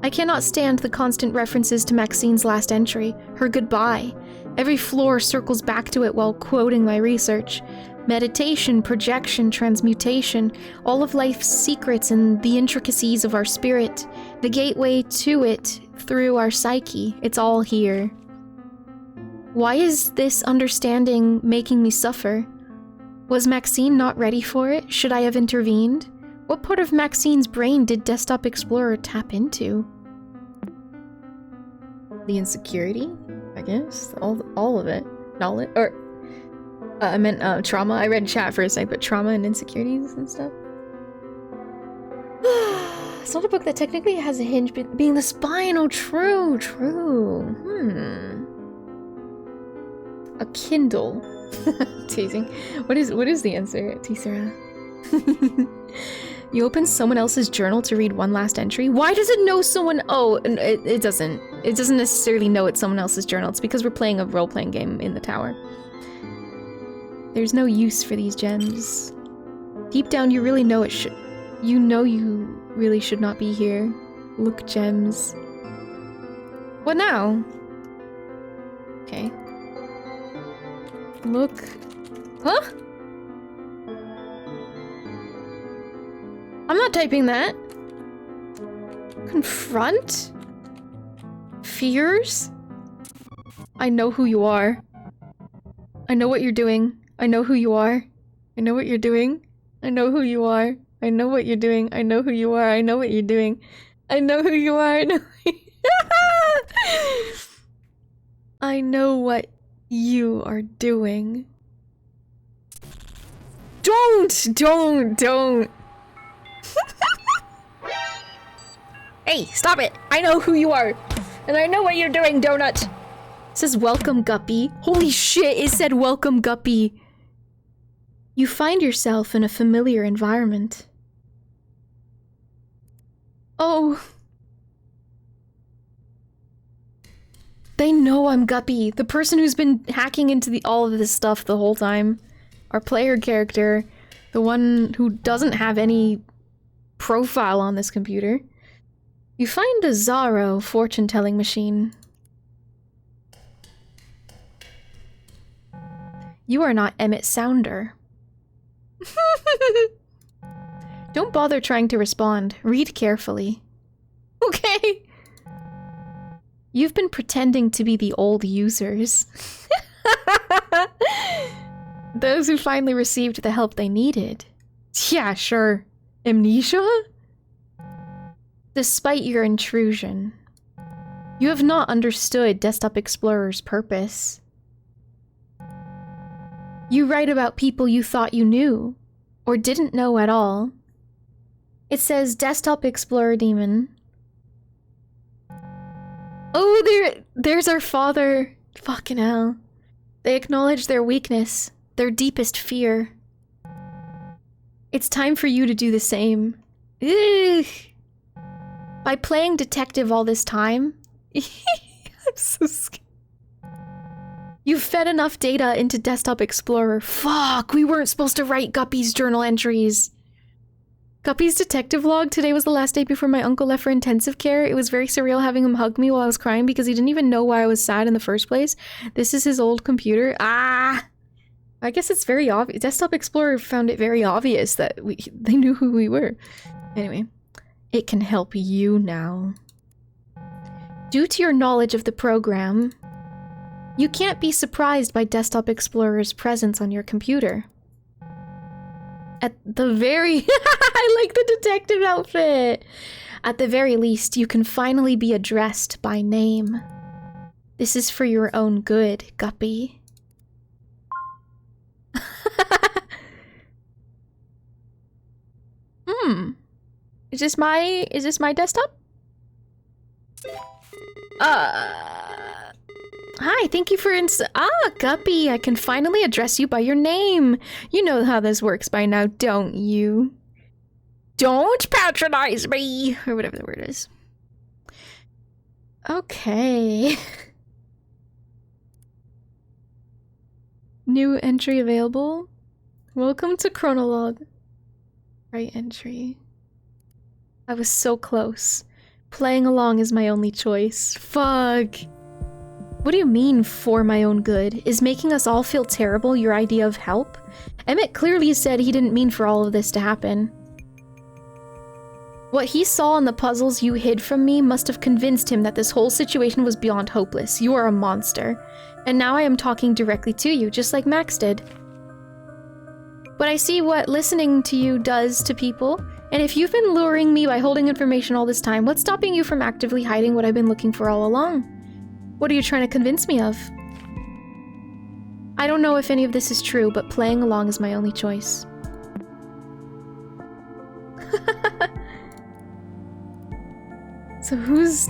I cannot stand the constant references to Maxine's last entry, her goodbye. Every floor circles back to it while quoting my research. Meditation, projection, transmutation, all of life's secrets and the intricacies of our spirit, the gateway to it through our psyche, it's all here. Why is this understanding making me suffer? Was Maxine not ready for it? Should I have intervened? What part of Maxine's brain did Desktop Explorer tap into? The insecurity, I guess? All of it. Knowledge? Or, I meant trauma. I read chat for a sec, but trauma and insecurities and stuff. It's not a book that technically has a hinge, but being the spine. Oh, true. A Kindle. Teasing. What is the answer, Tisera? You open someone else's journal to read one last entry? Why does it know someone? Oh, it doesn't. It doesn't necessarily know it's someone else's journal. It's because we're playing a role-playing game in the tower. There's no use for these gems. Deep down, you really know it should. You know you really should not be here. Look, gems. What now? Okay. Look. Huh? I'm not typing that. Confront? Fears? I know who you are. I know what you're doing. I know who you are. I know what you're doing. I know who you are. I know what you're doing. I know who you are. I know what you're doing. I know who you are. I know I know what you are doing. Don't. Hey, stop it. I know who you are. And I know what you're doing, Donut. It says welcome, Guppy. Holy shit, it said welcome, Guppy. You find yourself in a familiar environment. Oh. They know I'm Guppy, the person who's been hacking into all of this stuff the whole time. Our player character, the one who doesn't have any profile on this computer. You find a Zaro fortune-telling machine. You are not Emmett Sounder. Don't bother trying to respond. Read carefully. Okay. You've been pretending to be the old users. Those who finally received the help they needed. Yeah, sure. Amnesia? Despite your intrusion, you have not understood Desktop Explorer's purpose. You write about people you thought you knew, or didn't know at all. It says Desktop Explorer Demon. Oh, there's our father. Fucking hell. They acknowledge their weakness, their deepest fear. It's time for you to do the same. Ugh. By playing detective all this time, I'm so scared. You've fed enough data into Desktop Explorer. Fuck, we weren't supposed to write Guppy's journal entries. Guppy's detective log. Today was the last day before my uncle left for intensive care. It was very surreal having him hug me while I was crying because he didn't even know why I was sad in the first place. This is his old computer. Ah! I guess it's very obvious. Desktop Explorer found it very obvious that they knew who we were. Anyway, it can help you now. Due to your knowledge of the program, you can't be surprised by Desktop Explorer's presence on your computer. At the very... I like the detective outfit! At the very least, you can finally be addressed by name. This is for your own good, Guppy. Is this my desktop? Hi, thank you for Guppy, I can finally address you by your name. You know how this works by now, don't you? Don't patronize me! Or whatever the word is. Okay. New entry available. Welcome to Chronologue. Right entry. I was so close. Playing along is my only choice. Fuck. What do you mean, for my own good? Is making us all feel terrible your idea of help? Emmett clearly said he didn't mean for all of this to happen. What he saw in the puzzles you hid from me must have convinced him that this whole situation was beyond hopeless. You are a monster. And now I am talking directly to you, just like Max did. But I see what listening to you does to people, and if you've been luring me by holding information all this time, what's stopping you from actively hiding what I've been looking for all along? What are you trying to convince me of? I don't know if any of this is true, but playing along is my only choice. So who's...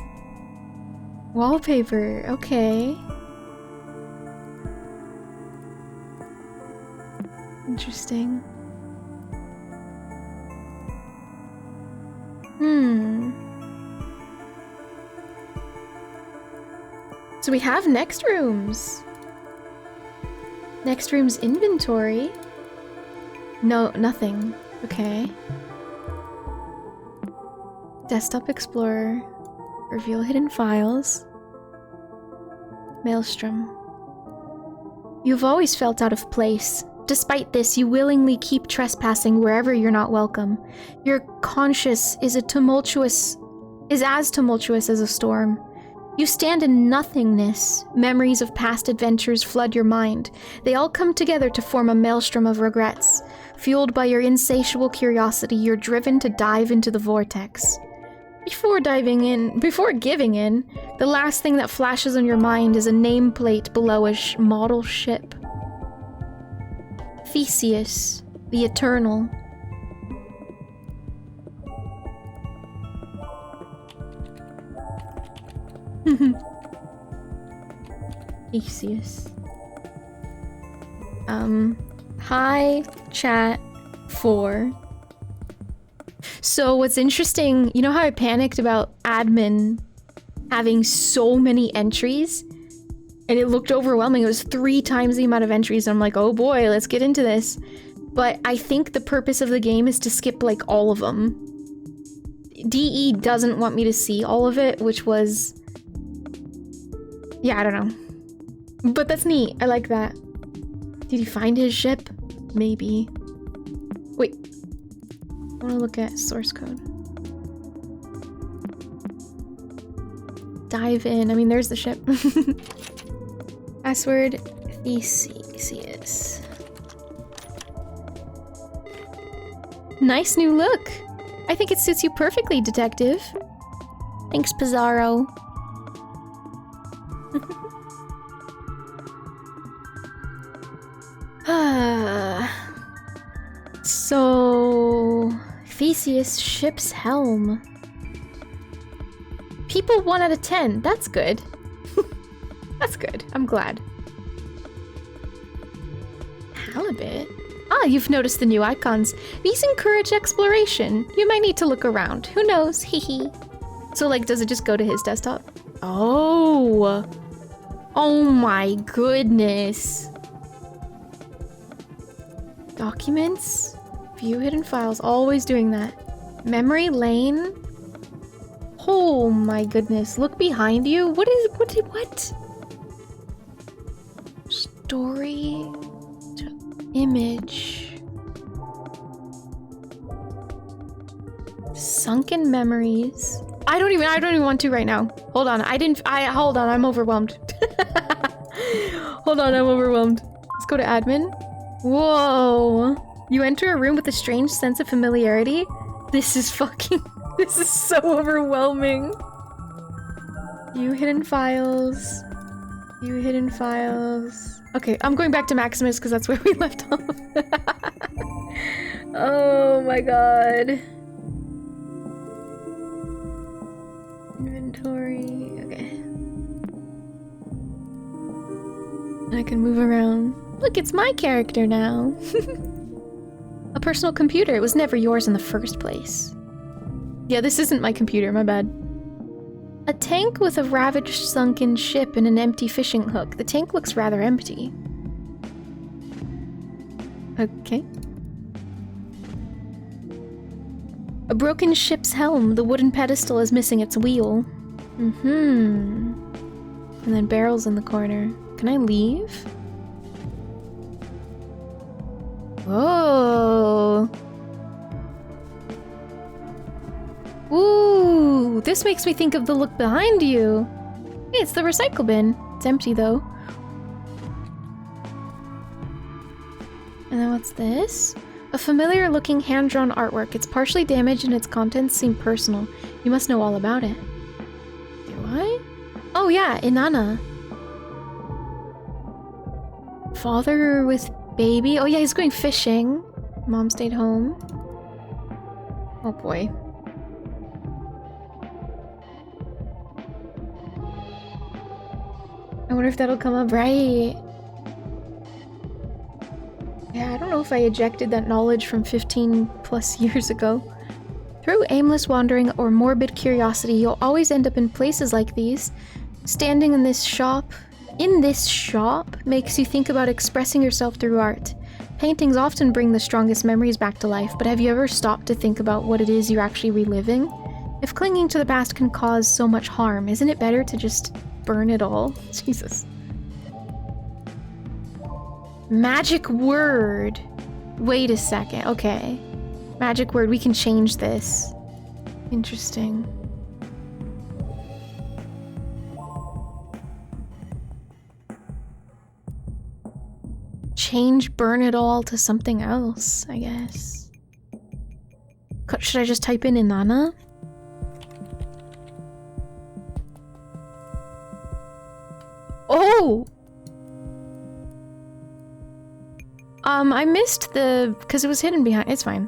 wallpaper? Okay. Interesting. So we have next rooms. Next room's inventory. No, nothing. Okay. Desktop Explorer. Reveal hidden files. Maelstrom. You've always felt out of place. Despite this, you willingly keep trespassing wherever you're not welcome. Your conscience is as tumultuous as a storm. You stand in nothingness. Memories of past adventures flood your mind. They all come together to form a maelstrom of regrets. Fueled by your insatiable curiosity, you're driven to dive into the vortex. Before giving in, the last thing that flashes on your mind is a nameplate below a model ship. Theseus, the Eternal. Theseus. Hi, chat 4. So what's interesting, you know how I panicked about admin having so many entries? And it looked overwhelming. It was 3 times the amount of entries. I'm like, oh boy, let's get into this. But I think the purpose of the game is to skip like all of them. DE doesn't want me to see all of it, which was... yeah, I don't know. But that's neat. I like that. Did he find his ship? Maybe. Wait. I want to look at source code. Dive in. I mean, there's the ship. Password Theseus. Nice new look. I think it suits you perfectly, detective. Thanks, Pizarro. So... Theseus ship's helm. People 1 out of 10. That's good. That's good. I'm glad. Halibut? Ah, you've noticed the new icons. These encourage exploration. You might need to look around. Who knows? Hee. So, like, does it just go to his desktop? Oh. Oh my goodness. Documents? View hidden files. Always doing that. Memory lane? Oh my goodness. Look behind you. What? Story to image. Sunken memories. I don't even want to right now. Hold on. Hold on. I'm overwhelmed. Hold on. I'm overwhelmed. Let's go to admin. Whoa. You enter a room with a strange sense of familiarity. This is so overwhelming. View hidden files. View hidden files. Okay, I'm going back to Maximus because that's where we left off. Oh my god. Inventory. Okay. I can move around. Look, it's my character now. A personal computer. It was never yours in the first place. Yeah, this isn't my computer, my bad. A tank with a ravaged sunken ship and an empty fishing hook. The tank looks rather empty. Okay. A broken ship's helm. The wooden pedestal is missing its wheel. And then barrels in the corner. Can I leave? Whoa. Ooh, this makes me think of the look behind you. Hey, it's the recycle bin. It's empty though. And then what's this? A familiar looking hand-drawn artwork. It's partially damaged and its contents seem personal. You must know all about it. Do I? Oh yeah, Inanna. Father with baby. Oh yeah, he's going fishing. Mom stayed home. Oh boy. I wonder if that'll come up right. Yeah, I don't know if I ejected that knowledge from 15 plus years ago. Through aimless wandering or morbid curiosity, you'll always end up in places like these. Standing in this shop makes you think about expressing yourself through art. Paintings often bring the strongest memories back to life, but have you ever stopped to think about what it is you're actually reliving? If clinging to the past can cause so much harm, isn't it better to just burn it all? Jesus. Magic word. Wait a second. Okay. Magic word. We can change this. Interesting. Change burn it all to something else, I guess. Should I just type in Inanna? Oh! I missed because it was hidden behind. It's fine.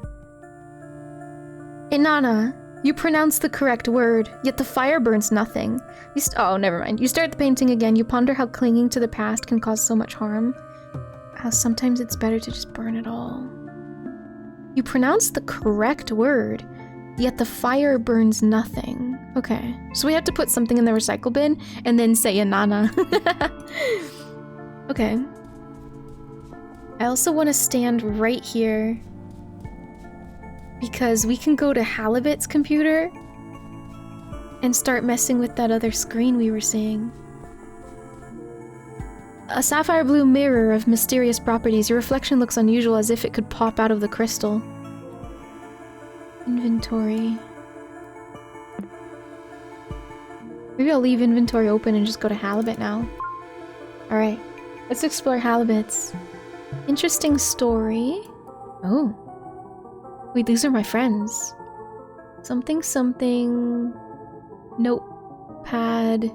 Inanna, you pronounce the correct word, yet the fire burns nothing. Oh, never mind. You start the painting again. You ponder how clinging to the past can cause so much harm. How sometimes it's better to just burn it all. You pronounce the correct word, yet the fire burns nothing. Okay, so we have to put something in the recycle bin and then say Inanna. Okay. I also want to stand right here because we can go to Halibut's computer and start messing with that other screen we were seeing. A sapphire blue mirror of mysterious properties. Your reflection looks unusual, as if it could pop out of the crystal. Inventory. Maybe I'll leave inventory open and just go to Halibut now. Alright, let's explore Halibut's. Interesting story. Oh. Wait, these are my friends. Something, something... Notepad...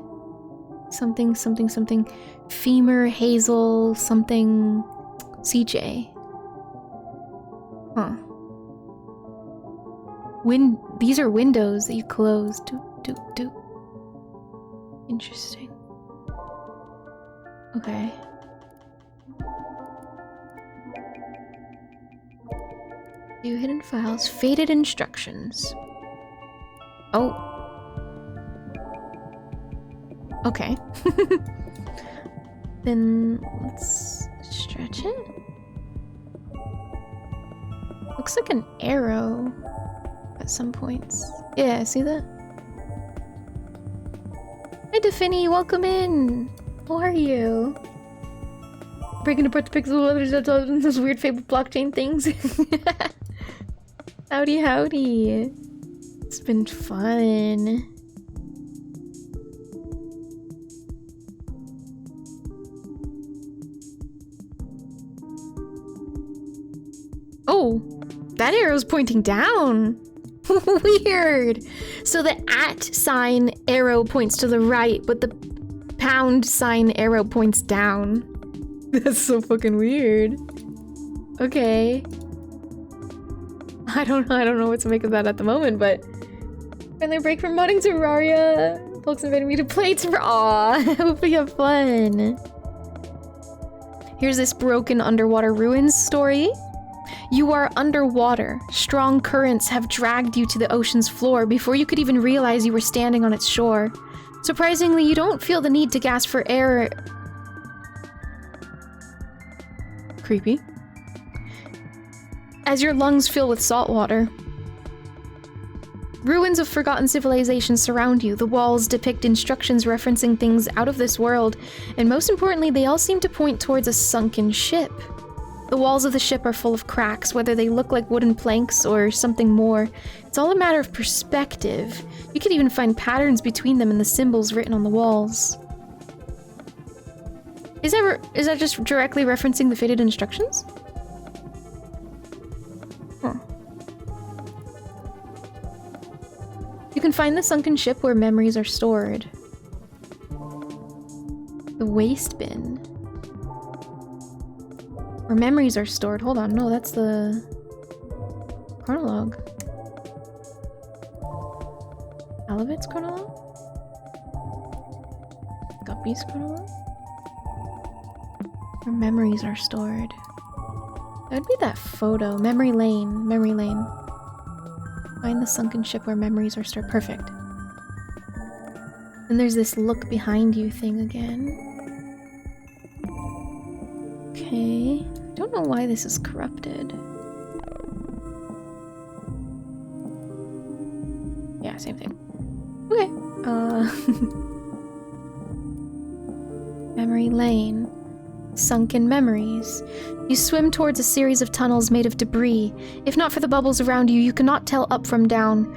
Something, something, something. Femur, Hazel, something... CJ. Huh. These are windows that you close. Interesting. Okay. View hidden files. Faded instructions. Oh. Okay. Then let's stretch it. Looks like an arrow at some points. Yeah, see that? Hi, Defini, welcome in. How are you? Breaking apart the pixel letters, those weird fable blockchain things. Howdy, howdy. It's been fun. Oh, that arrow's pointing down. Weird. So the @ sign arrow points to the right, but the pound sign arrow points down. That's so fucking weird. Okay. I don't know what to make of that at the moment, but friendly break from modding Terraria. Folks invited me to play Terraria. Aw, hope we have fun. Here's this broken underwater ruins story. You are underwater. Strong currents have dragged you to the ocean's floor before you could even realize you were standing on its shore. Surprisingly, you don't feel the need to gasp for air. Creepy. As your lungs fill with salt water. Ruins of forgotten civilizations surround you. The walls depict instructions referencing things out of this world, and most importantly, they all seem to point towards a sunken ship. The walls of the ship are full of cracks, whether they look like wooden planks or something more. It's all a matter of perspective. You could even find patterns between them and the symbols written on the walls. Is that just directly referencing the faded instructions? Huh. You can find the sunken ship where memories are stored. The waste bin. Where memories are stored. Hold on, no, that's the chronologue. Alavit's chronologue? Guppy's chronologue? Where memories are stored. That would be that photo. Memory lane. Memory lane. Find the sunken ship where memories are stored. Perfect. And there's this look behind you thing again. Okay. I don't know why this is corrupted. Yeah, same thing. Okay. Memory lane. Sunken memories. You swim towards a series of tunnels made of debris. If not for the bubbles around you, you cannot tell up from down.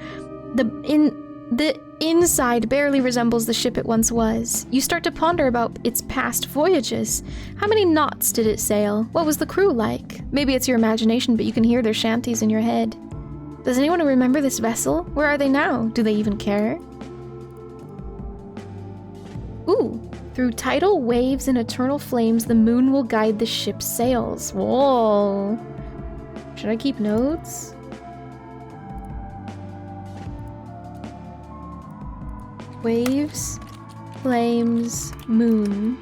The inside barely resembles the ship it once was. You start to ponder about its past voyages. How many knots did it sail? What was the crew like? Maybe it's your imagination, but you can hear their shanties in your head. Does anyone remember this vessel? Where are they now? Do they even care? Ooh. Through tidal waves and eternal flames, the moon will guide the ship's sails. Whoa. Should I keep notes? Waves, flames, moon.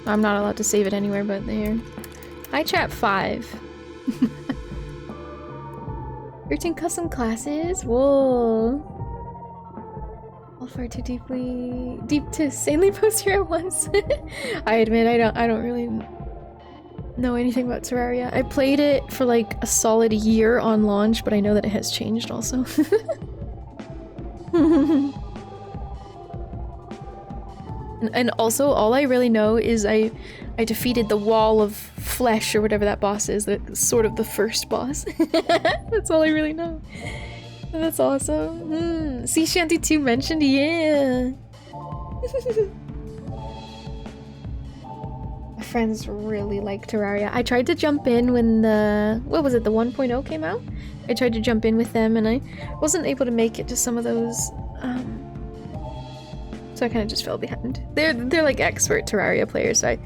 I'm not allowed to save it anywhere but there. Hi, chat 5. 13 custom classes? Whoa. All far too deep to insanely post here at once. I admit I don't really know anything about Terraria. I played it for like a solid year on launch, but I know that it has changed also. and also all I really know is I defeated the wall of flesh or whatever that boss is, that's sort of the first boss. That's all I really know. And that's awesome. Sea Shanty 2 mentioned, yeah. My friends really like Terraria. I tried to jump in when the, what was it, the 1.0 came out? I tried to jump in with them and I wasn't able to make it to some of those So I kind of just fell behind. They're like expert Terraria players, so I...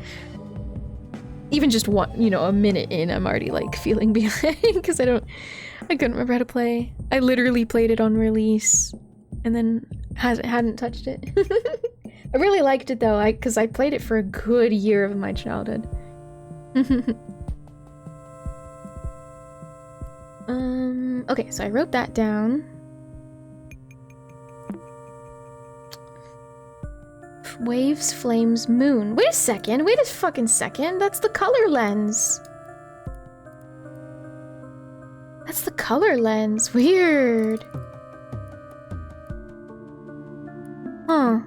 Even just one, you know, a minute in, I'm already like feeling behind because I couldn't remember how to play. I literally played it on release and then hadn't touched it. I really liked it though, because I played it for a good year of my childhood. Okay, so I wrote that down. Waves, flames, moon. Wait a fucking second. That's the color lens. That's the color lens. Weird. Huh.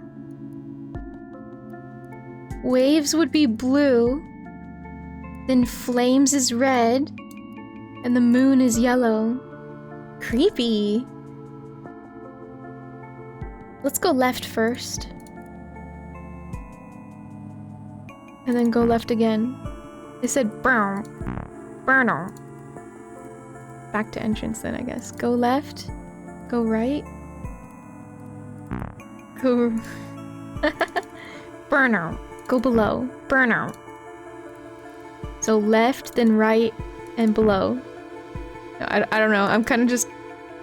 Waves would be blue. Then flames is red. And the moon is yellow. Creepy. Let's go left first. And then go left again. They said brown. Burner. Back to entrance then, I guess. Go left. Go right. Go... Burner. Go below. Burner. So left, then right, and below. I don't know. I'm kind of just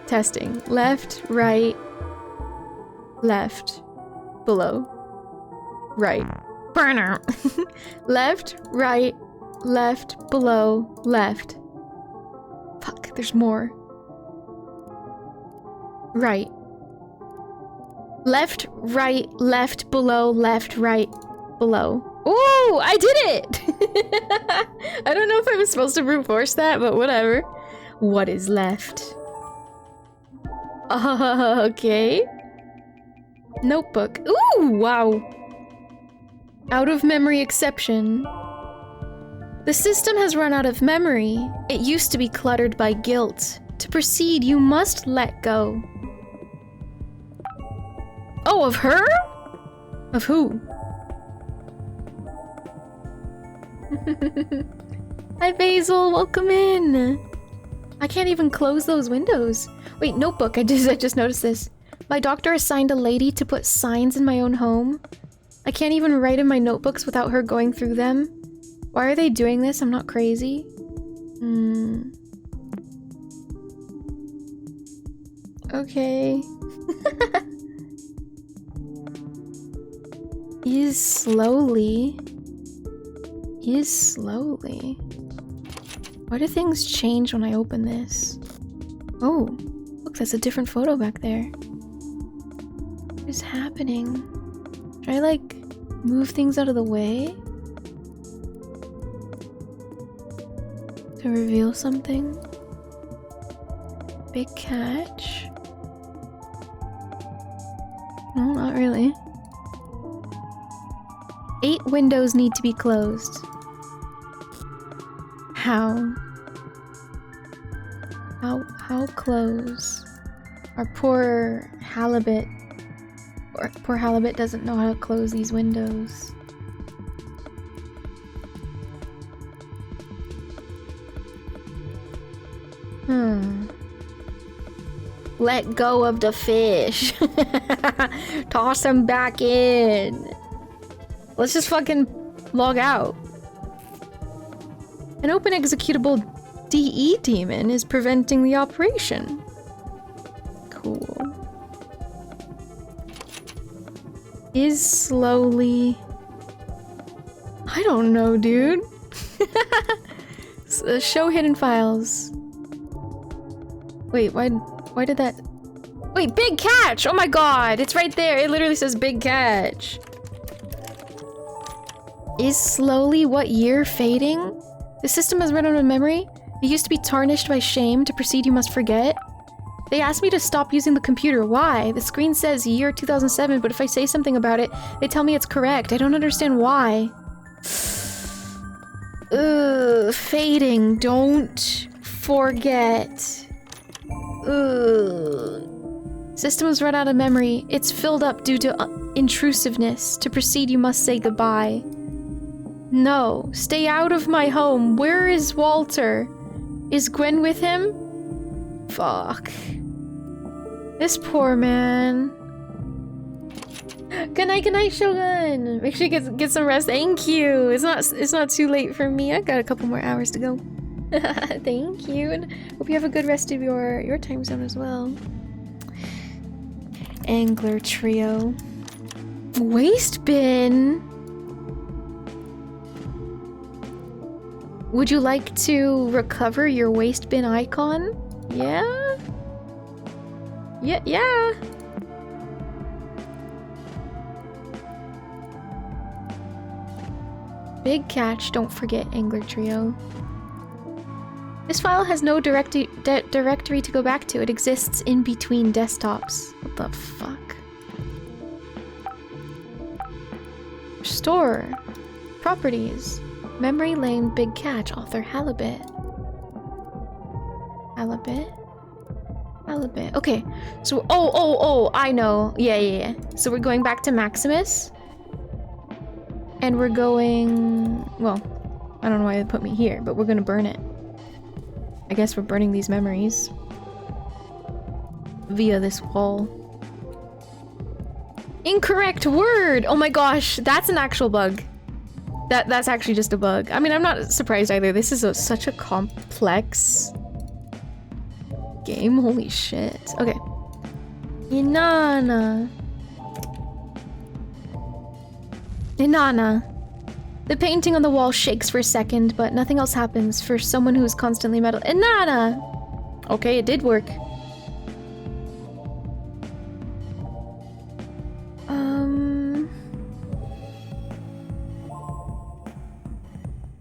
testing. Left, right, left, below, right. Burner. Left, right, left, below, left. Fuck, there's more. Right. Left, right, left, below, left, right, below. Ooh, I did it! I don't know if I was supposed to brute force that, but whatever. What is left? Okay. Notebook. Ooh, wow. Out of memory exception. The system has run out of memory. It used to be cluttered by guilt. To proceed, you must let go. Oh, of her? Of who? Hi Basil, welcome in. I can't even close those windows. Wait, notebook, I just noticed this. My doctor assigned a lady to put signs in my own home. I can't even write in my notebooks without her going through them. Why are they doing this? I'm not crazy. Okay. Is slowly. Why do things change when I open this? Oh, look, that's a different photo back there. What is happening? Should I, like, move things out of the way? To reveal something? Big catch? No, not really. 8 windows need to be closed. How close? Our poor halibut. Poor halibut doesn't know how to close these windows. Let go of the fish. Toss him back in. Let's just fucking log out. An open executable DE demon is preventing the operation. Cool. Is slowly... I don't know, dude. Show hidden files. Wait, why did that... Wait, big catch! Oh my god, it's right there. It literally says big catch. Is slowly what year fading? The system has run out of memory. It used to be tarnished by shame. To proceed, you must forget. They asked me to stop using the computer. Why? The screen says year 2007, but if I say something about it, they tell me it's correct. I don't understand why. Ugh, fading. Don't forget. Ugh. System has run out of memory. It's filled up due to intrusiveness. To proceed, you must say goodbye. No, stay out of my home. Where is Walter? Is Gwen with him? Fuck. This poor man. Good night, Shogun. Make sure you get some rest. Thank you. It's not too late for me. I got a couple more hours to go. Thank you, and hope you have a good rest of your time zone as well. Angler trio. Waste bin. Would you like to recover your waste bin icon? Yeah? Yeah. Big catch, don't forget, Angler Trio. This file has no directory to go back to. It exists in between desktops. What the fuck? Restore. Properties. Memory lane, big catch, author Halibut. Halibut. Okay, so oh, I know. Yeah. So we're going back to Maximus. And we're going, well, I don't know why they put me here, but we're gonna burn it. I guess we're burning these memories via this wall. Incorrect word! Oh my gosh, that's an actual bug. That's actually just a bug. I mean, I'm not surprised either. This is such a complex game. Holy shit. Okay. Inanna. The painting on the wall shakes for a second, but nothing else happens for someone who's constantly metal. Inanna! Okay, it did work.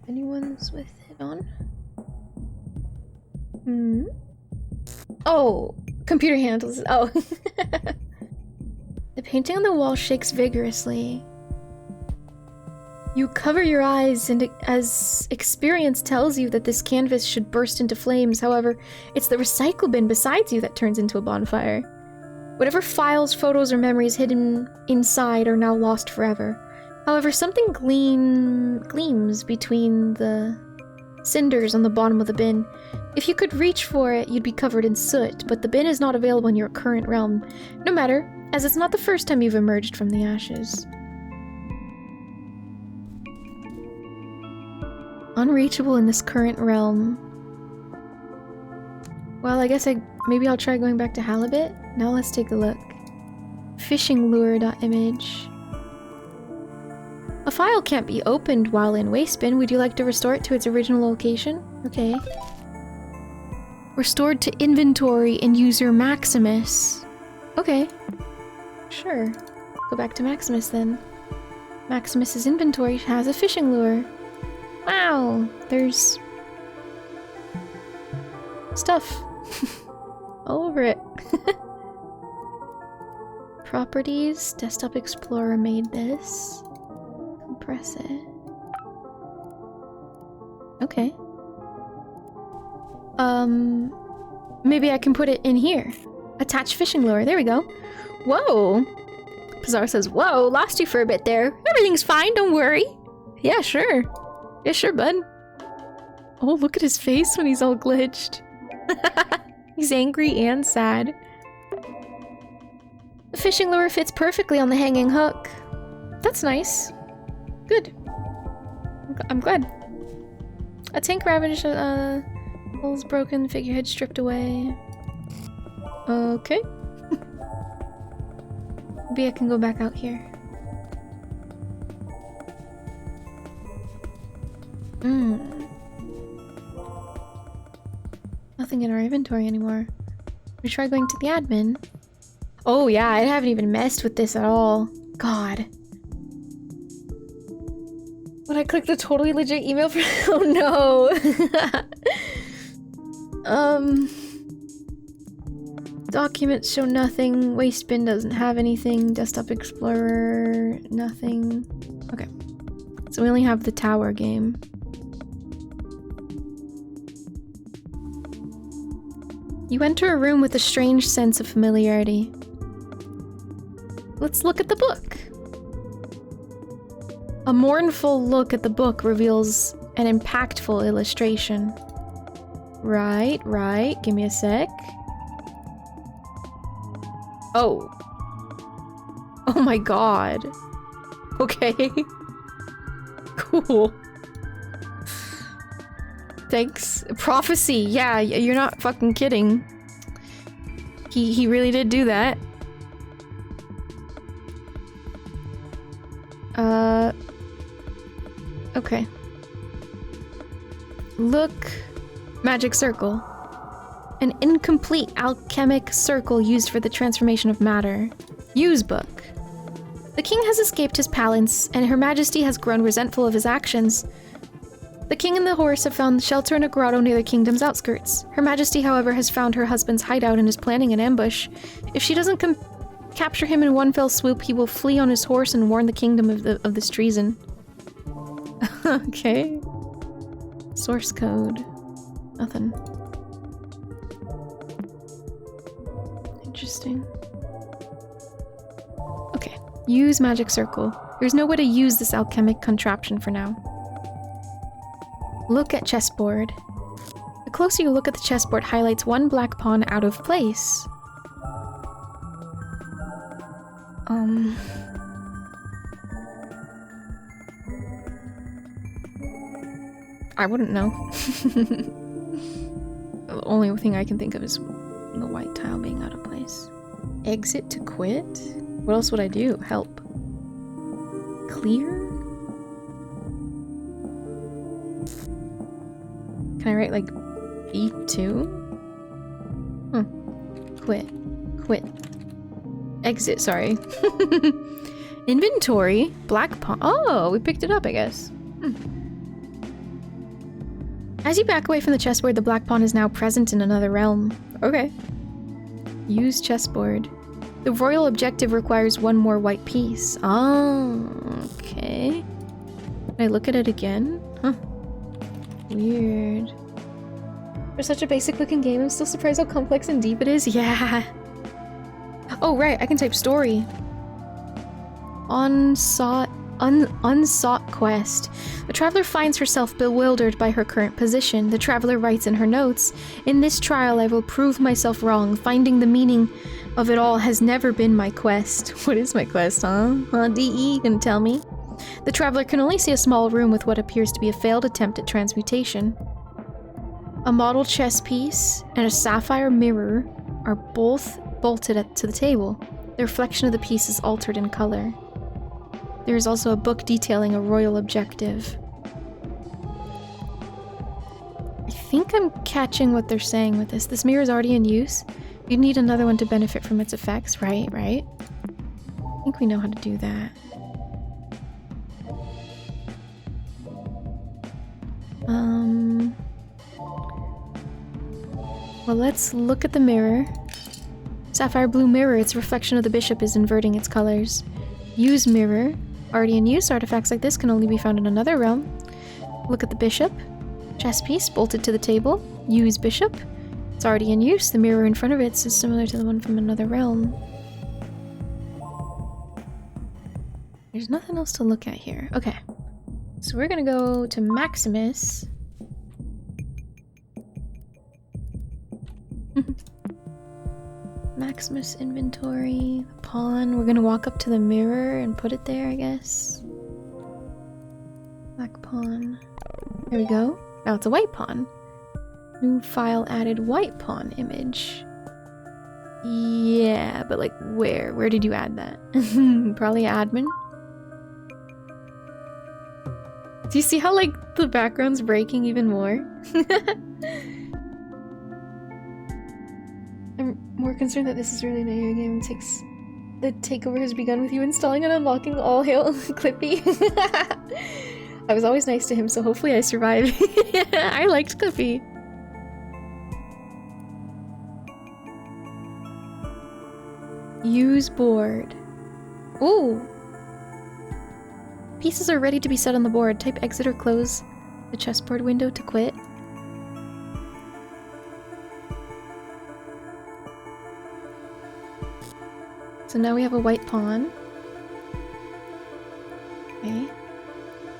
Anyone's with it on? Oh, computer handles it. Oh. The painting on the wall shakes vigorously. You cover your eyes, and as experience tells you that this canvas should burst into flames. However, it's the recycle bin beside you that turns into a bonfire. Whatever files, photos, or memories hidden inside are now lost forever. However, something gleams between the cinders on the bottom of the bin. If you could reach for it, you'd be covered in soot, but the bin is not available in your current realm. No matter, as it's not the first time you've emerged from the ashes. Unreachable in this current realm. Well, I guess maybe I'll try going back to Halibut. Now let's take a look. Fishing lure.image. A file can't be opened while in waste bin. Would you like to restore it to its original location? Okay. Restored to inventory in user Maximus. Okay. Sure. Go back to Maximus then. Maximus's inventory has a fishing lure. Wow, there's stuff all over it. Properties, Desktop Explorer made this. Compress it. Okay. Maybe I can put it in here. Attach fishing lure, there we go. Whoa! Pizarro says, whoa, lost you for a bit there. Everything's fine, don't worry. Yeah, sure. Yeah, sure, bud. Oh, look at his face when he's all glitched. He's angry and sad. The fishing lure fits perfectly on the hanging hook. That's nice. Good. I'm glad. A tank ravaged, holes broken, figurehead stripped away. Okay. Maybe I can go back out here. Nothing in our inventory anymore. We try going to the admin. Oh yeah, I haven't even messed with this at all. God. When I click the totally legit email for— oh no. Documents show nothing. Waste bin doesn't have anything. Desktop Explorer, nothing. Okay. So we only have the tower game. You enter a room with a strange sense of familiarity. Let's look at the book. A mournful look at the book reveals an impactful illustration. Right. Give me a sec. Oh. Oh my god. Okay. Cool. Thanks. Prophecy. Yeah, you're not fucking kidding. He really did do that. Okay. Look. Magic circle. An incomplete alchemic circle used for the transformation of matter. Use book. The king has escaped his palace, and Her Majesty has grown resentful of his actions. The king and the horse have found shelter in a grotto near the kingdom's outskirts. Her Majesty, however, has found her husband's hideout and is planning an ambush. If she doesn't capture him in one fell swoop, he will flee on his horse and warn the kingdom of this treason. Okay. Source code. Nothing. Interesting. Okay. Use magic circle. There's no way to use this alchemic contraption for now. Look at chessboard. The closer you look at the chessboard highlights one black pawn out of place. I wouldn't know. The only thing I can think of is the white tile being out of place. Exit to quit? What else would I do? Help. Clear? Can I write like B2? Quit. Quit. Exit, sorry. Inventory. Black pawn. Oh, we picked it up, I guess. As you back away from the chessboard, the black pawn is now present in another realm. Okay. Use chessboard. The royal objective requires one more white piece. Oh, okay. Can I look at it again? Huh. Weird. For such a basic looking game, I'm still surprised how complex and deep it is. Yeah. Oh, right, I can type story. Unsought quest. The traveler finds herself bewildered by her current position. The traveler writes in her notes, "In this trial I will prove myself wrong. Finding the meaning of it all has never been my quest." What is my quest, huh? DE, you gonna tell me? The traveler can only see a small room with what appears to be a failed attempt at transmutation. A model chess piece and a sapphire mirror are both bolted to the table. The reflection of the piece is altered in color. There is also a book detailing a royal objective. I think I'm catching what they're saying with this. This mirror is already in use. You'd need another one to benefit from its effects, right? I think we know how to do that. Well, let's look at the mirror. Sapphire blue mirror, its reflection of the bishop is inverting its colors. Use mirror. Already in use, artifacts like this can only be found in another realm. Look at the bishop. Chess piece bolted to the table. Use bishop. It's already in use. The mirror in front of it is similar to the one from another realm. There's nothing else to look at here. Okay. So we're gonna go to Maximus. Maximus inventory, pawn. We're gonna walk up to the mirror and put it there, I guess. Black pawn. There we go. Now it's a white pawn. New file added white pawn image. Yeah, but like where? Where did you add that? Probably admin. Do you see how like the background's breaking even more? I'm more concerned that this is really a video game and the takeover has begun with you installing and unlocking. All hail Clippy. I was always nice to him, so hopefully I survive. I liked Clippy. Use board. Ooh. Pieces are ready to be set on the board. Type exit or close the chessboard window to quit. So now we have a white pawn. Okay.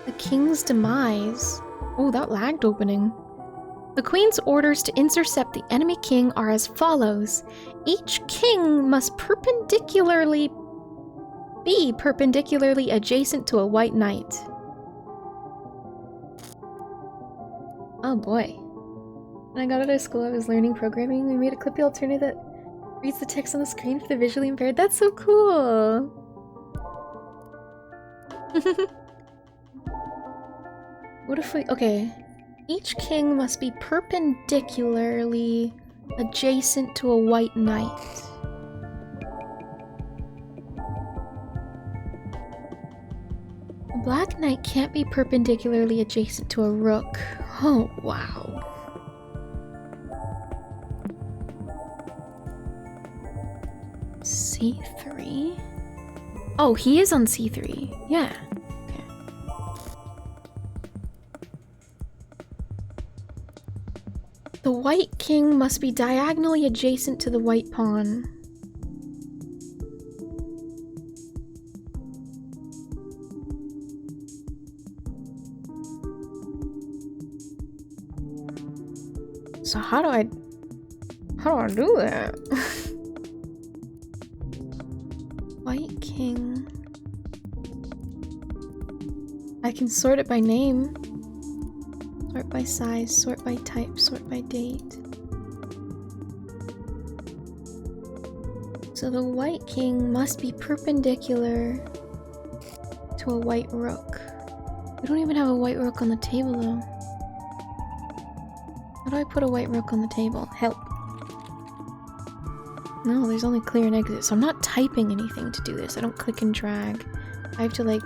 The king's demise. Oh, that lagged opening. The queen's orders to intercept the enemy king are as follows. Each king must perpendicularly B, perpendicularly adjacent to a white knight. Oh boy. When I got out of school, I was learning programming. We made a clippy alternative that reads the text on the screen for the visually impaired. That's so cool! What if we... Okay. Each king must be perpendicularly adjacent to a white knight. A black knight can't be perpendicularly adjacent to a rook. Oh, wow. C3? Oh, he is on C3. Yeah. Okay. The white king must be diagonally adjacent to the white pawn. So how do I do that? White king. I can sort it by name. Sort by size, sort by type, sort by date. So the white king must be perpendicular to a white rook. We don't even have a white rook on the table though. How do I put a white rook on the table? Help. No, there's only clear and exit, so I'm not typing anything to do this. I don't click and drag. I have to like...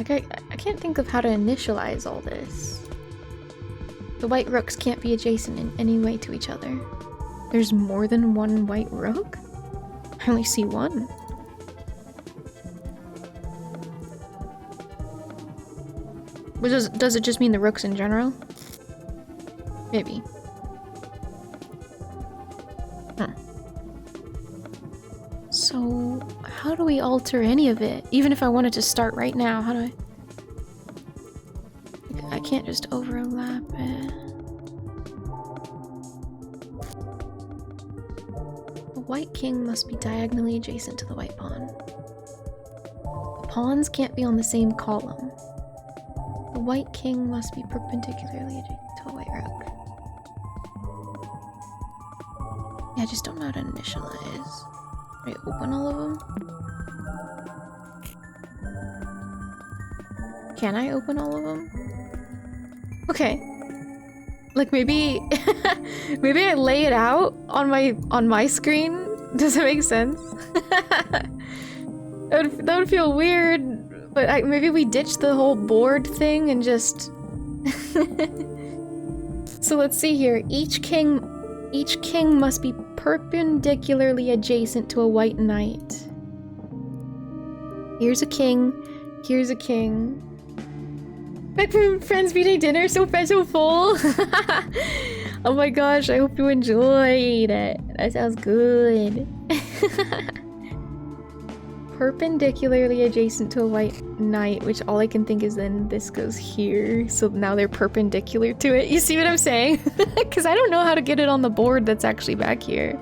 I can't think of how to initialize all this. The white rooks can't be adjacent in any way to each other. There's more than one white rook? I only see one. Does it just mean the rooks in general? Maybe. So, how do we alter any of it? Even if I wanted to start right now, how do I can't just overlap it. The white king must be diagonally adjacent to the white pawn. The pawns can't be on the same column. The white king must be perpendicularly adjacent to a white rook. Yeah, I just don't know how to initialize. I open all of them? Can I open all of them? Okay. Like maybe maybe I lay it out on my screen? Does it make sense? that would feel weird, but maybe we ditch the whole board thing and just So let's see here. Each king must be perpendicularly adjacent to a white knight. Here's a king. Here's a king. Back from Friends B-Day dinner, so full. Oh my gosh, I hope you enjoyed it. That sounds good. Perpendicularly adjacent to a white knight, which all I can think is then this goes here. So now they're perpendicular to it. You see what I'm saying? Because I don't know how to get it on the board that's actually back here.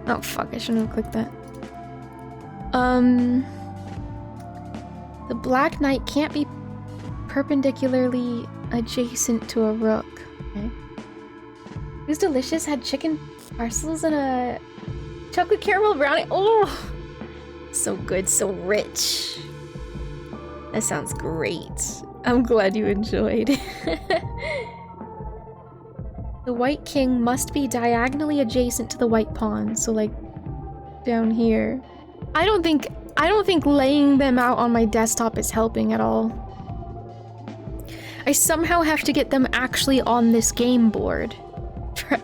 Oh fuck, I shouldn't have clicked that. The black knight can't be perpendicularly adjacent to a rook. Okay. It was delicious, had chicken parcels and a chocolate caramel brownie. Oh! So good, so rich. That sounds great. I'm glad you enjoyed. The white king must be diagonally adjacent to the white pawn, so like down here. I don't think laying them out on my desktop is helping at all. I somehow have to get them actually on this game board.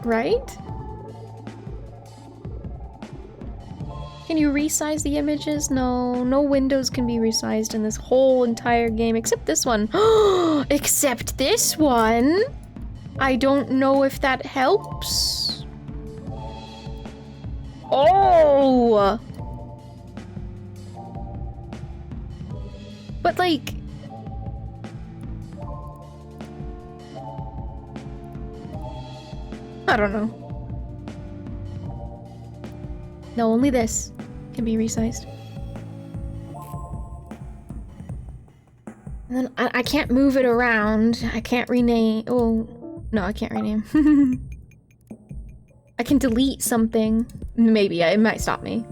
Right? Can you resize the images? No, no windows can be resized in this whole entire game except this one. Except this one? I don't know if that helps. Oh! But like... I don't know. No, only this can be resized. And then I can't move it around. I can't rename. Oh, no, I can't rename. I can delete something. Maybe, it might stop me.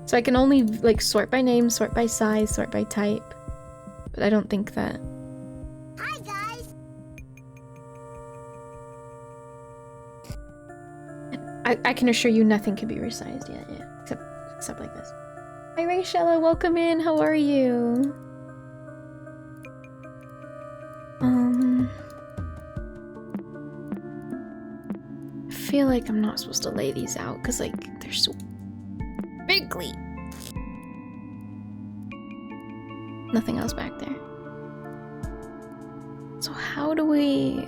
So I can only like sort by name, sort by size, sort by type. But I don't think that. Hi, guys! I can assure you nothing can be resized yet, yeah. Except like this. Hi Rachella, welcome in, how are you? I feel like I'm not supposed to lay these out because like they're so bigly. Nothing else back there. So how do we...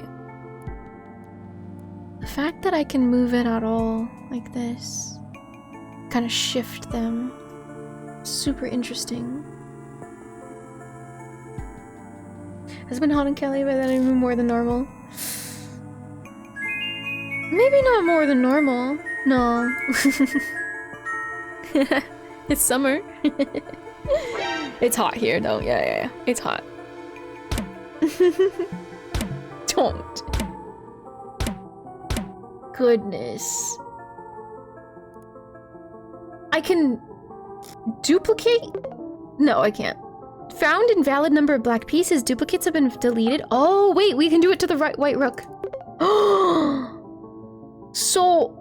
The fact that I can move it at all like this, kind of shift them, super interesting. Has it been hot and Kelly by that even more than normal? Maybe not more than normal. No. It's summer. It's hot here though. Yeah. It's hot. Don't. Goodness. I can duplicate? No, I can't. Found invalid number of black pieces. Duplicates have been deleted. Oh, wait, we can do it to the right white rook. So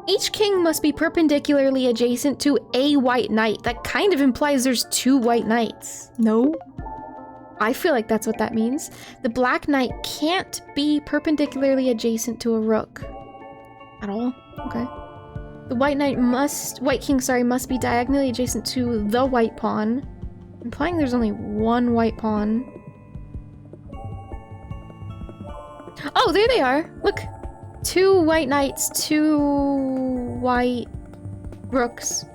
each king must be perpendicularly adjacent to a white knight. That kind of implies there's 2 white knights. No? I feel like that's what that means. The black knight can't be perpendicularly adjacent to a rook. At all? Okay. The white king must be diagonally adjacent to the white pawn, implying there's only 1 white pawn. Oh, there they are! Look! 2 white knights, 2 white rooks.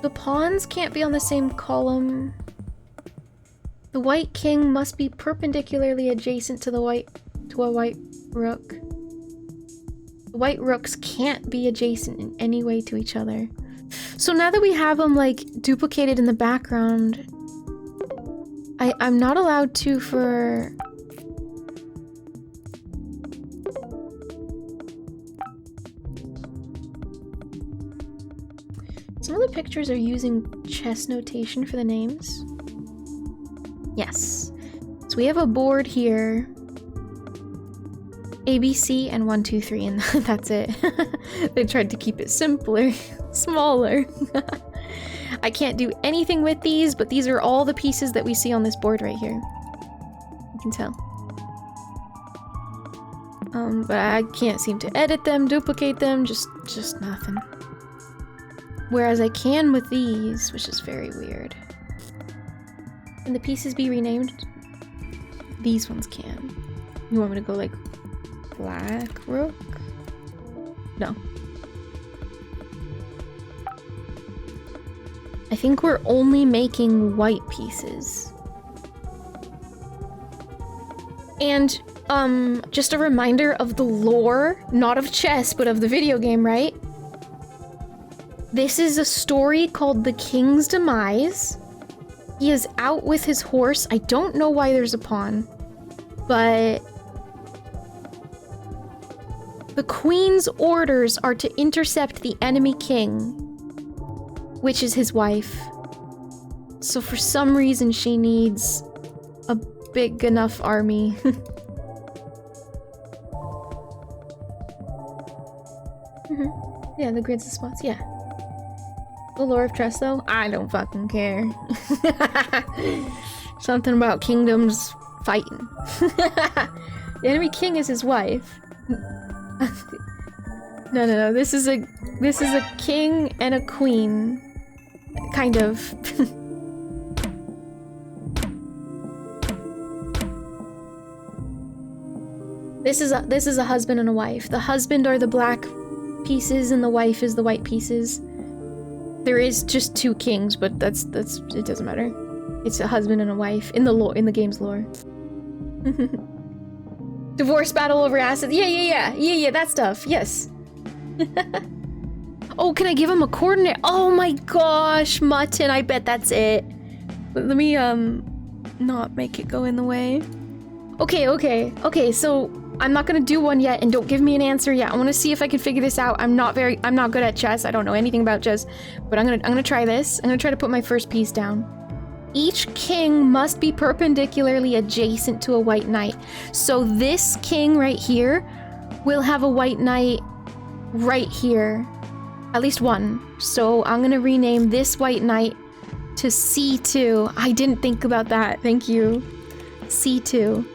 The pawns can't be on the same column. The white king must be perpendicularly adjacent to a white rook. The white rooks can't be adjacent in any way to each other. So now that we have them like duplicated in the background, I'm not allowed to for... Some of the pictures are using chess notation for the names. Yes. So we have a board here. ABC and 1, 2, 3, and that's it. They tried to keep it simpler, smaller. I can't do anything with these, but these are all the pieces that we see on this board right here. You can tell. But I can't seem to edit them, duplicate them, just nothing. Whereas I can with these, which is very weird. Can the pieces be renamed? These ones can. You want me to go like black rook? No. I think we're only making white pieces. And just a reminder of the lore, not of chess, but of the video game, right? This is a story called The King's Demise. He is out with his horse. I don't know why there's a pawn, but the queen's orders are to intercept the enemy king, which is his wife. So for some reason she needs a big enough army. Yeah, the grids and spots, yeah. The lore of chess, though? I don't fucking care. Something about kingdoms fighting. The enemy king is his wife. No. This is a king and a queen. Kind of. This is a husband and a wife. The husband are the black pieces and the wife is the white pieces. There is just 2 kings, but that's it doesn't matter. It's a husband and a wife in the game's lore. Divorce battle over assets. Yeah, that stuff. Yes. Oh, can I give him a coordinate? Oh my gosh, Mutton, I bet that's it. Let me, not make it go in the way. Okay, so I'm not gonna do one yet, and don't give me an answer yet. I wanna see if I can figure this out. I'm not good at chess. I don't know anything about chess, but I'm gonna try this. I'm gonna try to put my first piece down. Each king must be perpendicularly adjacent to a white knight. So this king right here will have a white knight right here. At least one. So I'm gonna rename this white knight to C2. I didn't think about that. Thank you. C2.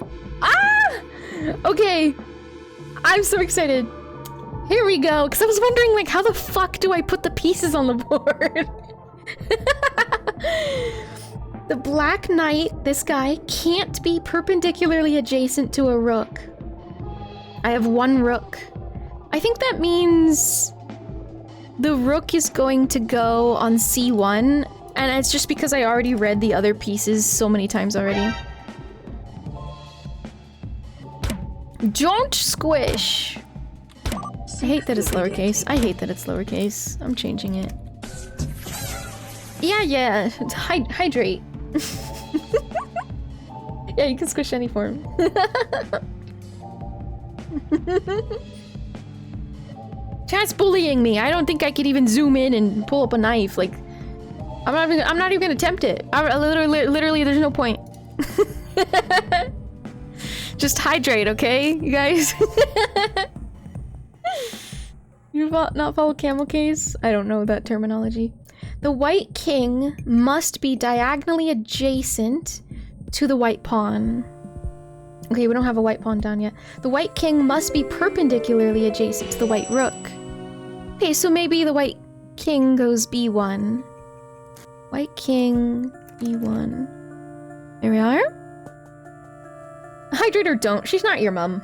Ah! Okay. I'm so excited. Here we go. Because I was wondering, like, how the fuck do I put the pieces on the board? The black knight, this guy, can't be perpendicularly adjacent to a rook. I have one rook. I think that means the rook is going to go on C1, and it's just because I already read the other pieces so many times already. Don't squish! I hate that it's lowercase. I hate that it's lowercase. I'm changing it. Yeah. Hydrate. Yeah, you can squish any form. Chat's bullying me. I don't think I could even zoom in and pull up a knife. Like, I'm not even gonna attempt it. Literally, there's no point. Just hydrate, okay, you guys? You not follow camel case? I don't know that terminology. The white king must be diagonally adjacent to the white pawn. Okay, we don't have a white pawn down yet. The white king must be perpendicularly adjacent to the white rook. Okay, so maybe the white king goes B1. White king, B1. There we are. Hydrate or don't. She's not your mom.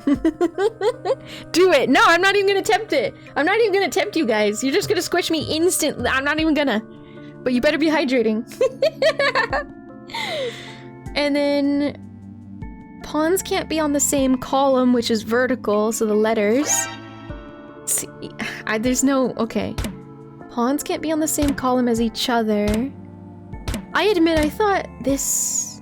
Do it. No, I'm not even gonna attempt it. I'm not even gonna tempt you guys. You're just gonna squish me instantly. I'm not even gonna. But you better be hydrating. And then pawns can't be on the same column, which is vertical, so the letters. See, there's no... Okay. Pawns can't be on the same column as each other. I admit, I thought this...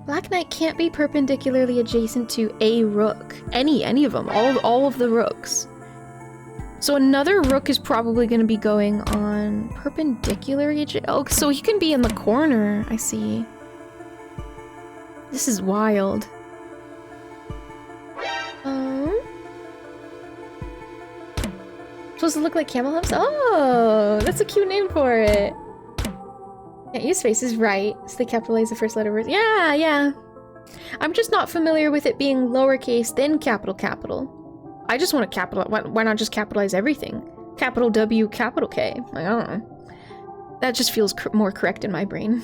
Black knight can't be perpendicularly adjacent to a rook. Any of them. All of the rooks. So another rook is probably going to be going on perpendicular. Oh, so he can be in the corner. I see. This is wild. Supposed to look like camel humps? Oh, that's a cute name for it. Can't use spaces, right? So they capitalize the first letter words. Yeah. I'm just not familiar with it being lowercase, then capital. I just want to capitalize. Why not just capitalize everything? Capital W, capital K. Like, I don't know. That just feels more correct in my brain.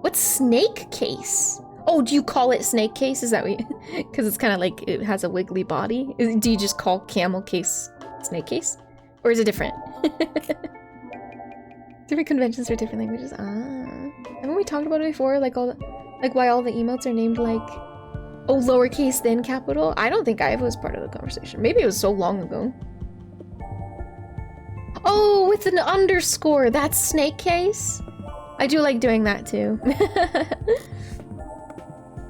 What's snake case? Oh, do you call it snake case? Is that what you... Because it's kind of like it has a wiggly body. Do you just call camel case snake case? Or is it different? Different conventions for different languages. Haven't we talked about it before? Like why all the emotes are named like... Oh, lowercase then capital? I don't think I was part of the conversation. Maybe it was so long ago. Oh, with an underscore. That's snake case? I do like doing that too.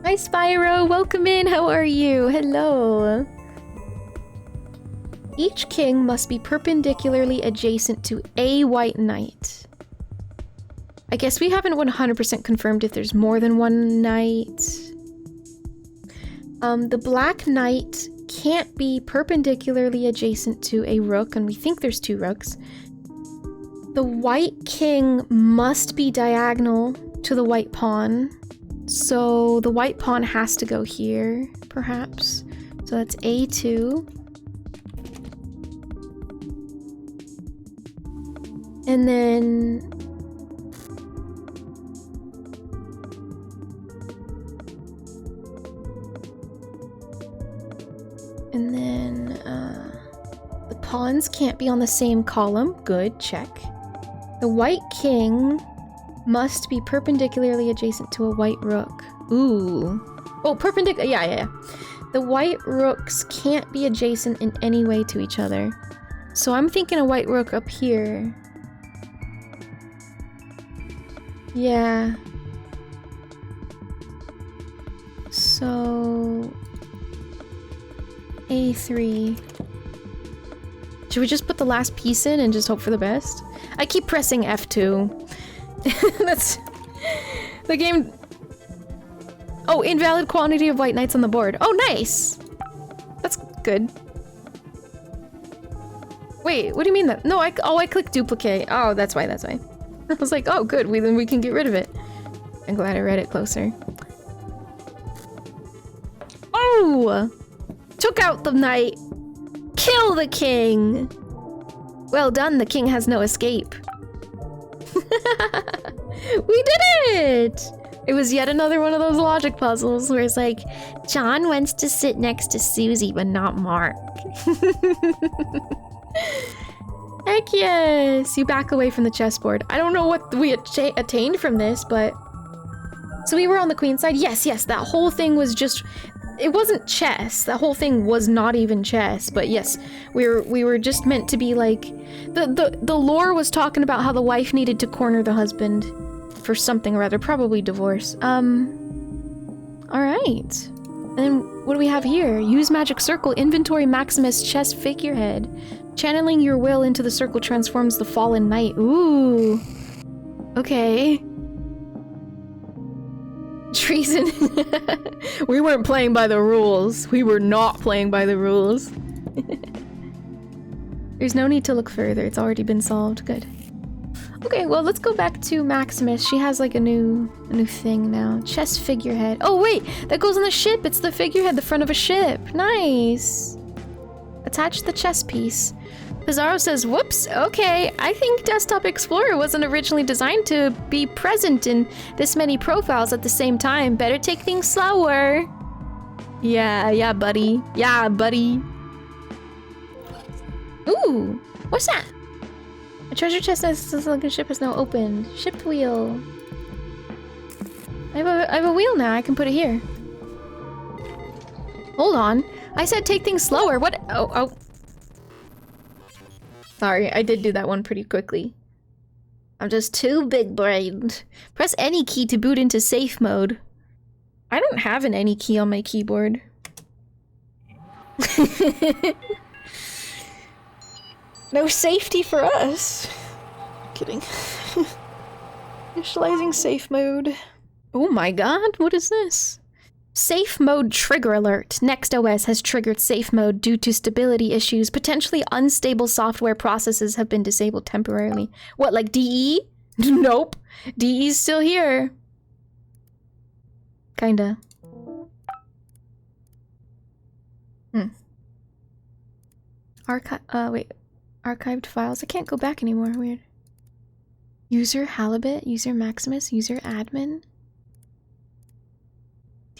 Hi Spyro, welcome in. How are you? Hello. Each king must be perpendicularly adjacent to a white knight. I guess we haven't 100% confirmed if there's more than one knight. The black knight can't be perpendicularly adjacent to a rook, and we think there's two rooks. The white king must be diagonal to the white pawn. So the white pawn has to go here, perhaps. So that's A2. And then... the pawns can't be on the same column. Good, check. The white king must be perpendicularly adjacent to a white rook. Ooh. Oh, perpendicular. Yeah. The white rooks can't be adjacent in any way to each other. So I'm thinking a white rook up here. Yeah. So... A3. Should we just put the last piece in and just hope for the best? I keep pressing F2. That's... The game... Oh, invalid quantity of white knights on the board. Oh, nice! That's good. Wait, what do you mean that? No, I clicked duplicate. Oh, that's why. I was like, oh, good, then we can get rid of it. I'm glad I read it closer. Oh! Took out the knight. Kill the king! Well done, the king has no escape. We did it! It was yet another one of those logic puzzles where it's like, John wants to sit next to Susie, but not Mark. Heck yes! You back away from the chessboard. I don't know what we attained from this, but... So we were on the queen side? Yes, that whole thing was just... It wasn't chess. That whole thing was not even chess, but yes, we were just meant to be like... The lore was talking about how the wife needed to corner the husband for something or other, probably divorce. Alright. And then what do we have here? Use magic circle, inventory Maximus chess figurehead. Channeling your will into the circle transforms the fallen knight. Ooh. Okay. Treason. We weren't playing by the rules. We were not playing by the rules. There's no need to look further. It's already been solved. Good. Okay, well, let's go back to Maximus. She has like a new thing now. Chess figurehead. Oh wait, that goes on the ship. It's the figurehead, the front of a ship. Nice. Attach the chess piece. Pizarro says, whoops, okay, I think Desktop Explorer wasn't originally designed to be present in this many profiles at the same time. Better take things slower. Yeah, buddy. Yeah, buddy. Ooh, what's that? A treasure chest as the sunken ship is now opened. Ship wheel. I have a wheel now. I can put it here. Hold on. I said take things slower. What? Oh. Sorry, I did do that one pretty quickly. I'm just too big-brained. Press any key to boot into safe mode. I don't have an any key on my keyboard. No safety for us. Kidding. Initializing safe mode. Oh my god, what is this? Safe mode trigger alert. Next OS has triggered safe mode due to stability issues. Potentially unstable software processes have been disabled temporarily. What, like DE? Nope. DE's still here. Kinda. Wait. Archived files. I can't go back anymore. Weird. User Halibut, user Maximus, user admin.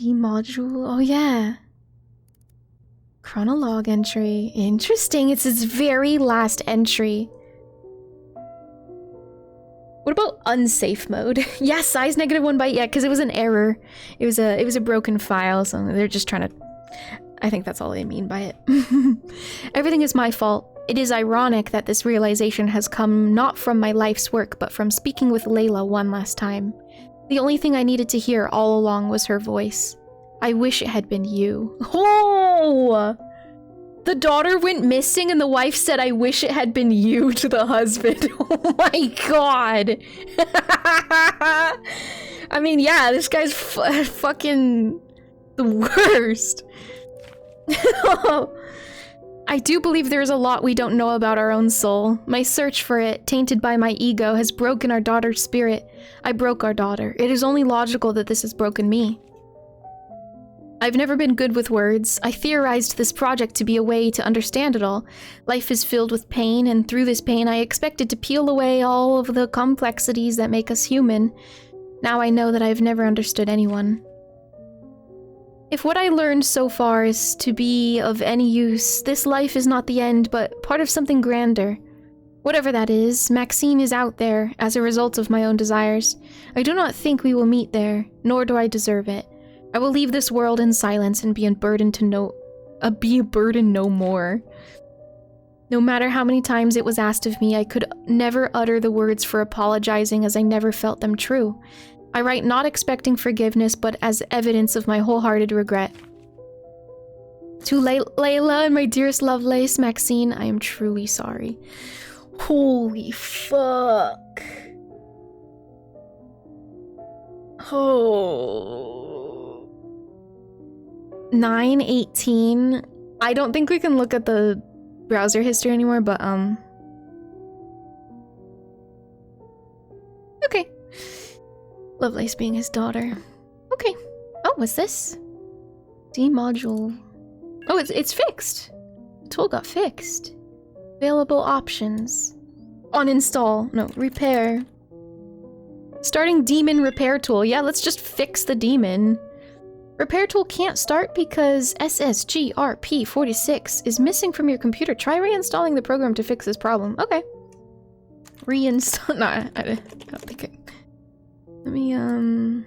Module. Oh yeah. Chronolog entry. Interesting. It's its very last entry. What about unsafe mode? Yeah, size -1 byte. Yeah, because it was an error. It was a broken file, so they're just trying to... I think that's all they mean by it. Everything is my fault. It is ironic that this realization has come not from my life's work, but from speaking with Layla one last time. The only thing I needed to hear all along was her voice. I wish it had been you. Oh! The daughter went missing and the wife said, I wish it had been you to the husband. Oh my god. I mean, yeah, this guy's fucking the worst. I do believe there is a lot we don't know about our own soul. My search for it, tainted by my ego, has broken our daughter's spirit. I broke our daughter. It is only logical that this has broken me. I've never been good with words. I theorized this project to be a way to understand it all. Life is filled with pain, and through this pain I expected to peel away all of the complexities that make us human. Now I know that I've never understood anyone. If what I learned so far is to be of any use, this life is not the end, but part of something grander. Whatever that is, Maxine is out there, as a result of my own desires. I do not think we will meet there, nor do I deserve it. I will leave this world in silence and be a burden no more. No matter how many times it was asked of me, I could never utter the words for apologizing as I never felt them true. I write not expecting forgiveness, but as evidence of my wholehearted regret. To Layla and my dearest Lovelace, Maxine, I am truly sorry. Holy fuck. Oh. 9:18. I don't think we can look at the browser history anymore, but okay. Lovelace being his daughter. Okay. Oh, what's this? D module. Oh, it's fixed. The tool got fixed. Available options. Uninstall. No, repair. Starting demon repair tool. Yeah, let's just fix the demon. Repair tool can't start because SSGRP46 is missing from your computer. Try reinstalling the program to fix this problem. Okay. Reinstall. No, I don't think it. Let me,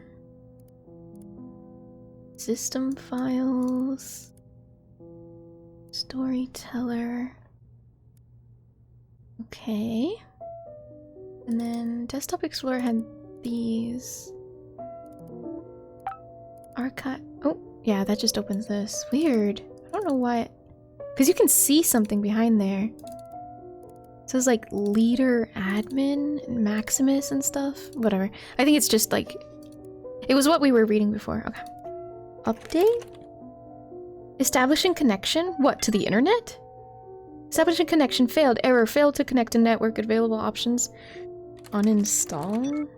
system files. Storyteller. Okay. And then Desktop Explorer had these. Archive. Oh, yeah, that just opens this. Weird. I don't know why. Because you can see something behind there. It says like leader admin and Maximus and stuff. Whatever. I think it's just like. It was what we were reading before. Okay. Update? Establishing connection? What, to the internet? Establishing connection failed. Error. Failed to connect to network. Available options. Uninstall?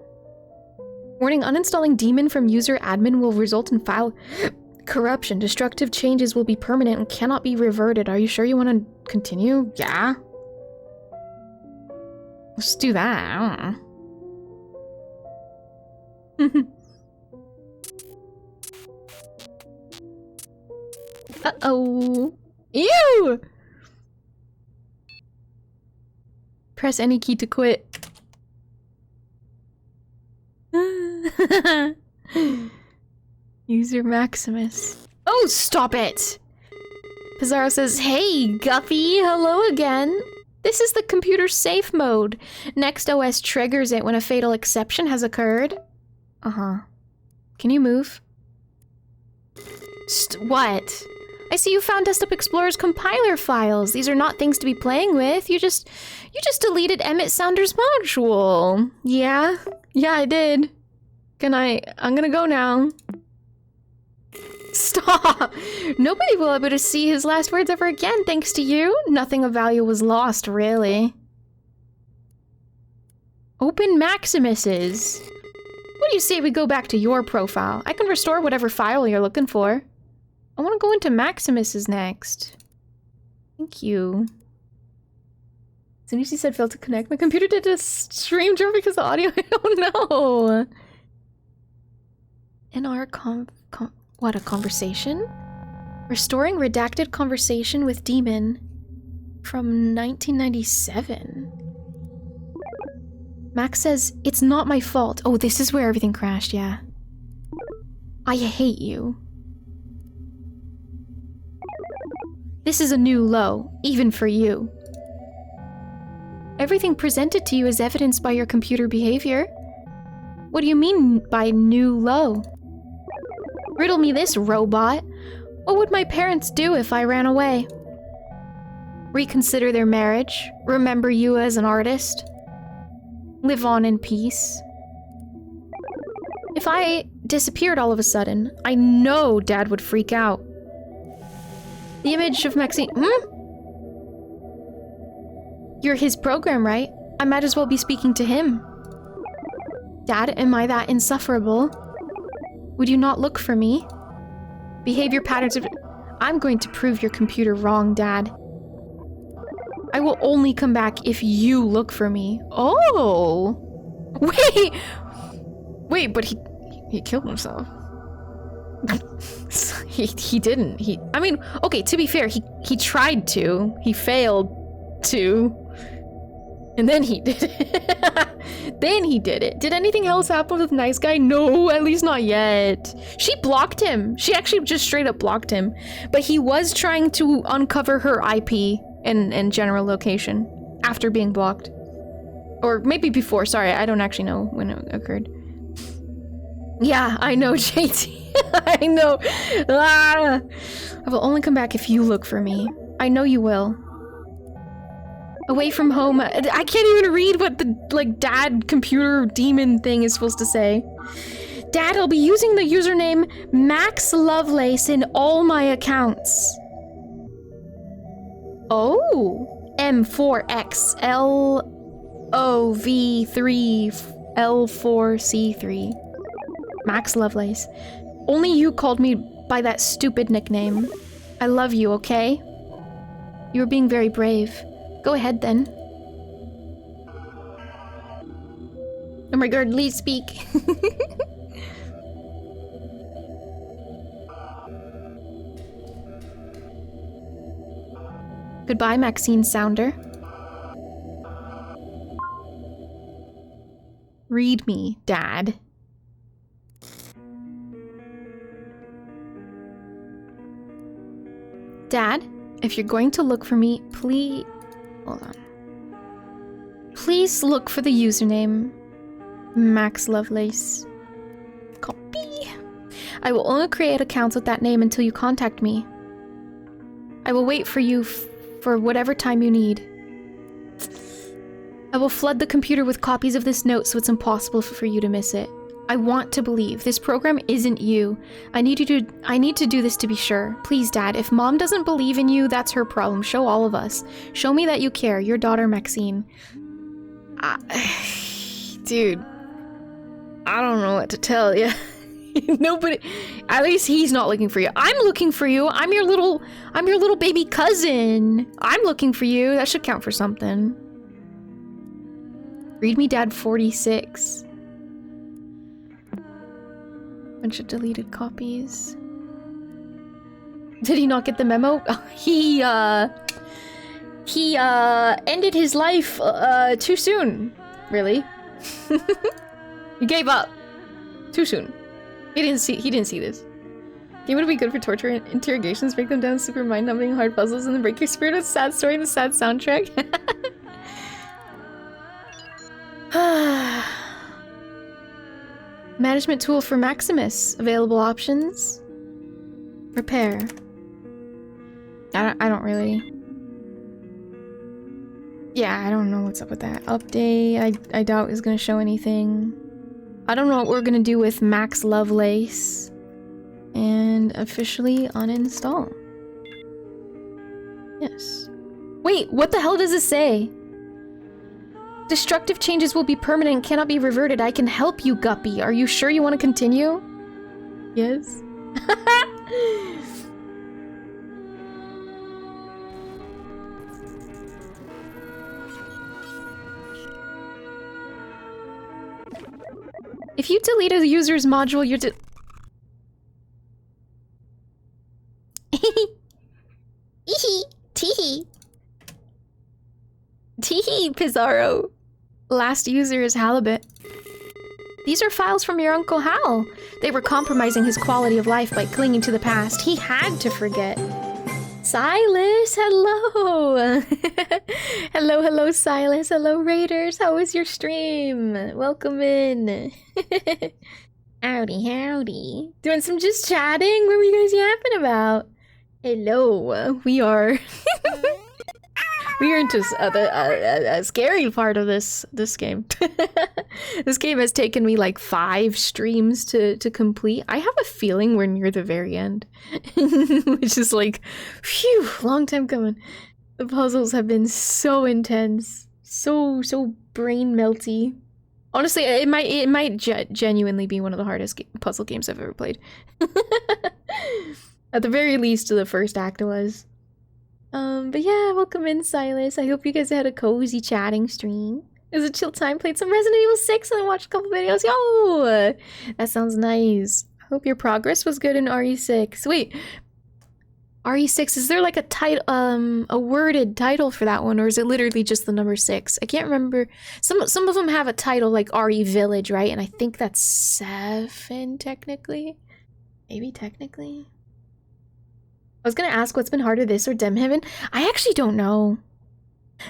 Warning, uninstalling daemon from user admin will result in file corruption. Destructive changes will be permanent and cannot be reverted. Are you sure you want to continue? Yeah. Let's do that. I don't know. Uh-oh. Ew! Press any key to quit. User Maximus. Oh, stop it! Pizarro says, hey, Guppy, hello again. This is the computer safe mode. Next OS triggers it when a fatal exception has occurred. Uh-huh. Can you move? What? I see you found Desktop Explorer's compiler files. These are not things to be playing with. You just deleted Emmett Saunders' module. Yeah? Yeah, I did. I'm gonna go now. Stop! Nobody will be able to see his last words ever again, thanks to you. Nothing of value was lost, really. Open Maximus's. What do you say we go back to your profile? I can restore whatever file you're looking for. I want to go into Maximus's next. Thank you. As soon as you said failed to connect, my computer did a stream jump because the audio, I don't know. In our what, a conversation? Restoring redacted conversation with Demon from 1997. Max says, it's not my fault. Oh, this is where everything crashed, yeah. I hate you. This is a new low, even for you. Everything presented to you is evidenced by your computer behavior. What do you mean by new low? Riddle me this, robot. What would my parents do if I ran away? Reconsider their marriage? Remember you as an artist? Live on in peace? If I disappeared all of a sudden, I know Dad would freak out. The image of Maxine— You're his program, right? I might as well be speaking to him. Dad, am I that insufferable? Would you not look for me? Behavior patterns of— I'm going to prove your computer wrong, Dad. I will only come back if you look for me. Oh! Wait, but he killed himself. he didn't. I mean, okay, to be fair, he tried to. He failed to. And then he did it. Then he did it. Did anything else happen with Nice Guy? No, at least not yet. She blocked him. She actually just straight up blocked him. But he was trying to uncover her IP and general location after being blocked. Or maybe before, sorry, I don't actually know when it occurred. Yeah, I know, JT. I know. Ah. I will only come back if you look for me. I know you will. Away from home. I can't even read what the, like, dad computer demon thing is supposed to say. Dad, I'll be using the username Max Lovelace in all my accounts. Oh. M4XLOV3L4C3. Max Lovelace. Only you called me by that stupid nickname. I love you, okay? You're being very brave. Go ahead, then. Oh my god, please speak. Goodbye, Maxine Sounder. Read me, Dad. Dad, if you're going to look for me, please... Hold on. Please look for the username Max Lovelace. Copy. I will only create accounts with that name until you contact me. I will wait for you for whatever time you need. I will flood the computer with copies of this note so it's impossible for you to miss it. I want to believe this program isn't you. I need to do this to be sure. Please, Dad, if Mom doesn't believe in you, that's her problem. Show all of us. Show me that you care. Your daughter, Maxine. Dude. I don't know what to tell you. Nobody... At least he's not looking for you. I'm looking for you. I'm your little baby cousin. I'm looking for you. That should count for something. Read me, Dad 46. Bunch of deleted copies. Did he not get the memo? He ended his life too soon. Really? He gave up too soon. He didn't see this. Game would be good for torture and interrogations, break them down, super mind-numbing hard puzzles, and then break your spirit with sad story and a sad soundtrack. Management tool for Maximus. Available options. Repair. I don't really... Yeah, I don't know what's up with that. Update. I doubt it's gonna show anything. I don't know what we're gonna do with Max Lovelace. And officially uninstall. Yes. Wait, what the hell does this say? Destructive changes will be permanent and cannot be reverted. I can help you, Guppy. Are you sure you want to continue? Yes. If you delete a user's module, you're Teehee. Teehee, Pizarro. Last user is Halibut. These are files from your Uncle Hal. They were compromising his quality of life by clinging to the past. He had to forget. Silas, hello! hello, Silas. Hello, Raiders. How was your stream? Welcome in. Howdy. Doing some just chatting? What were you guys yapping about? Hello. We are... We are into a scary part of this game. This game has taken me like 5 streams to complete. I have a feeling we're near the very end. Which is like, phew, long time coming. The puzzles have been so intense. So brain melty. Honestly, it might genuinely be one of the hardest puzzle games I've ever played. At the very least, the first act was. But yeah, welcome in, Silas. I hope you guys had a cozy chatting stream. It was a chill time, played some Resident Evil 6 and then watched a couple videos. Yo! That sounds nice. I hope your progress was good in RE6. Wait. RE6, is there like a title, a worded title for that one, or is it literally just the number 6? I can't remember. Some of them have a title like RE Village, right? And I think that's 7 technically. Maybe technically. I was gonna ask what's been harder, this or Dimhaven. I actually don't know.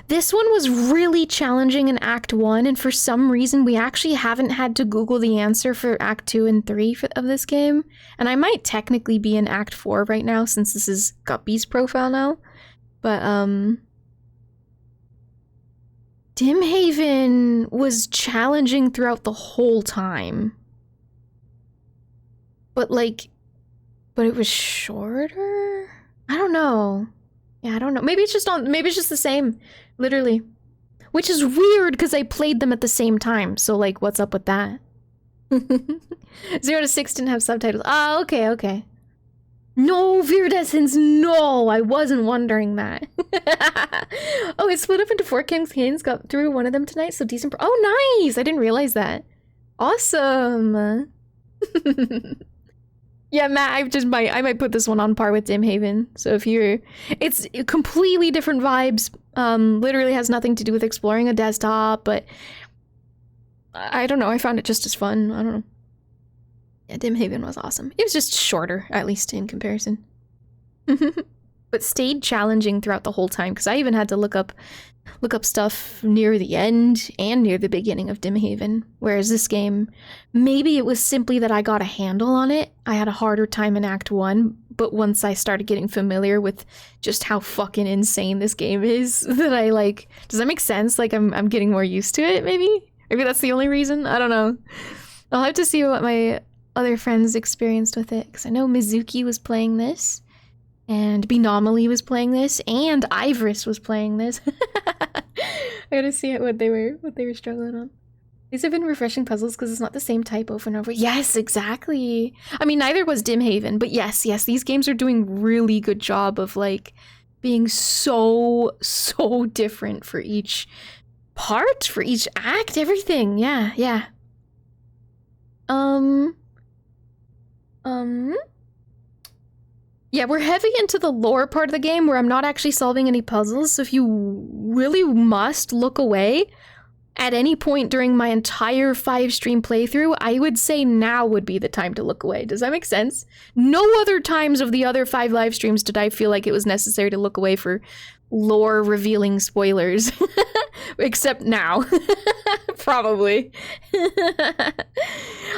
This one was really challenging in Act 1, and for some reason we actually haven't had to Google the answer for Act 2 and 3 of this game. And I might technically be in Act 4 right now, since this is Guppy's profile now. But, Dimhaven was challenging throughout the whole time. But, like, but it was shorter? I don't know. Yeah, I don't know. Maybe it's just the same, literally. Which is weird because I played them at the same time. So like, what's up with that? 0 to 6 didn't have subtitles. Oh, okay, okay. No, Viridescence, no! I wasn't wondering that. Oh, it split up into 4 campaigns, got through one of them tonight, so decent. Oh, nice! I didn't realize that. Awesome! Yeah, Matt, I might put this one on par with Dimhaven. So if you're, it's completely different vibes. Literally has nothing to do with exploring a desktop, but I don't know. I found it just as fun. I don't know. Yeah, Dimhaven was awesome. It was just shorter, at least in comparison. But stayed challenging throughout the whole time because I even had to look up stuff near the end and near the beginning of Dimhaven. Whereas this game, maybe it was simply that I got a handle on it. I had a harder time in Act 1, but once I started getting familiar with just how fucking insane this game is, that I like, does that make sense? Like I'm getting more used to it, maybe? Maybe that's the only reason? I don't know. I'll have to see what my other friends experienced with it, because I know Mizuki was playing this. And Benomaly was playing this, and Ivorous was playing this. I gotta see what they were struggling on. These have been refreshing puzzles because it's not the same type over and over. Yes, exactly. I mean, neither was Dimhaven, but yes, these games are doing really good job of like being so different for each part, for each act, everything. Yeah. Yeah, we're heavy into the lore part of the game where I'm not actually solving any puzzles, so if you really must look away at any point during my entire 5-stream playthrough, I would say now would be the time to look away. Does that make sense? No other times of the other 5 live streams did I feel like it was necessary to look away for lore-revealing spoilers. Except now. Probably.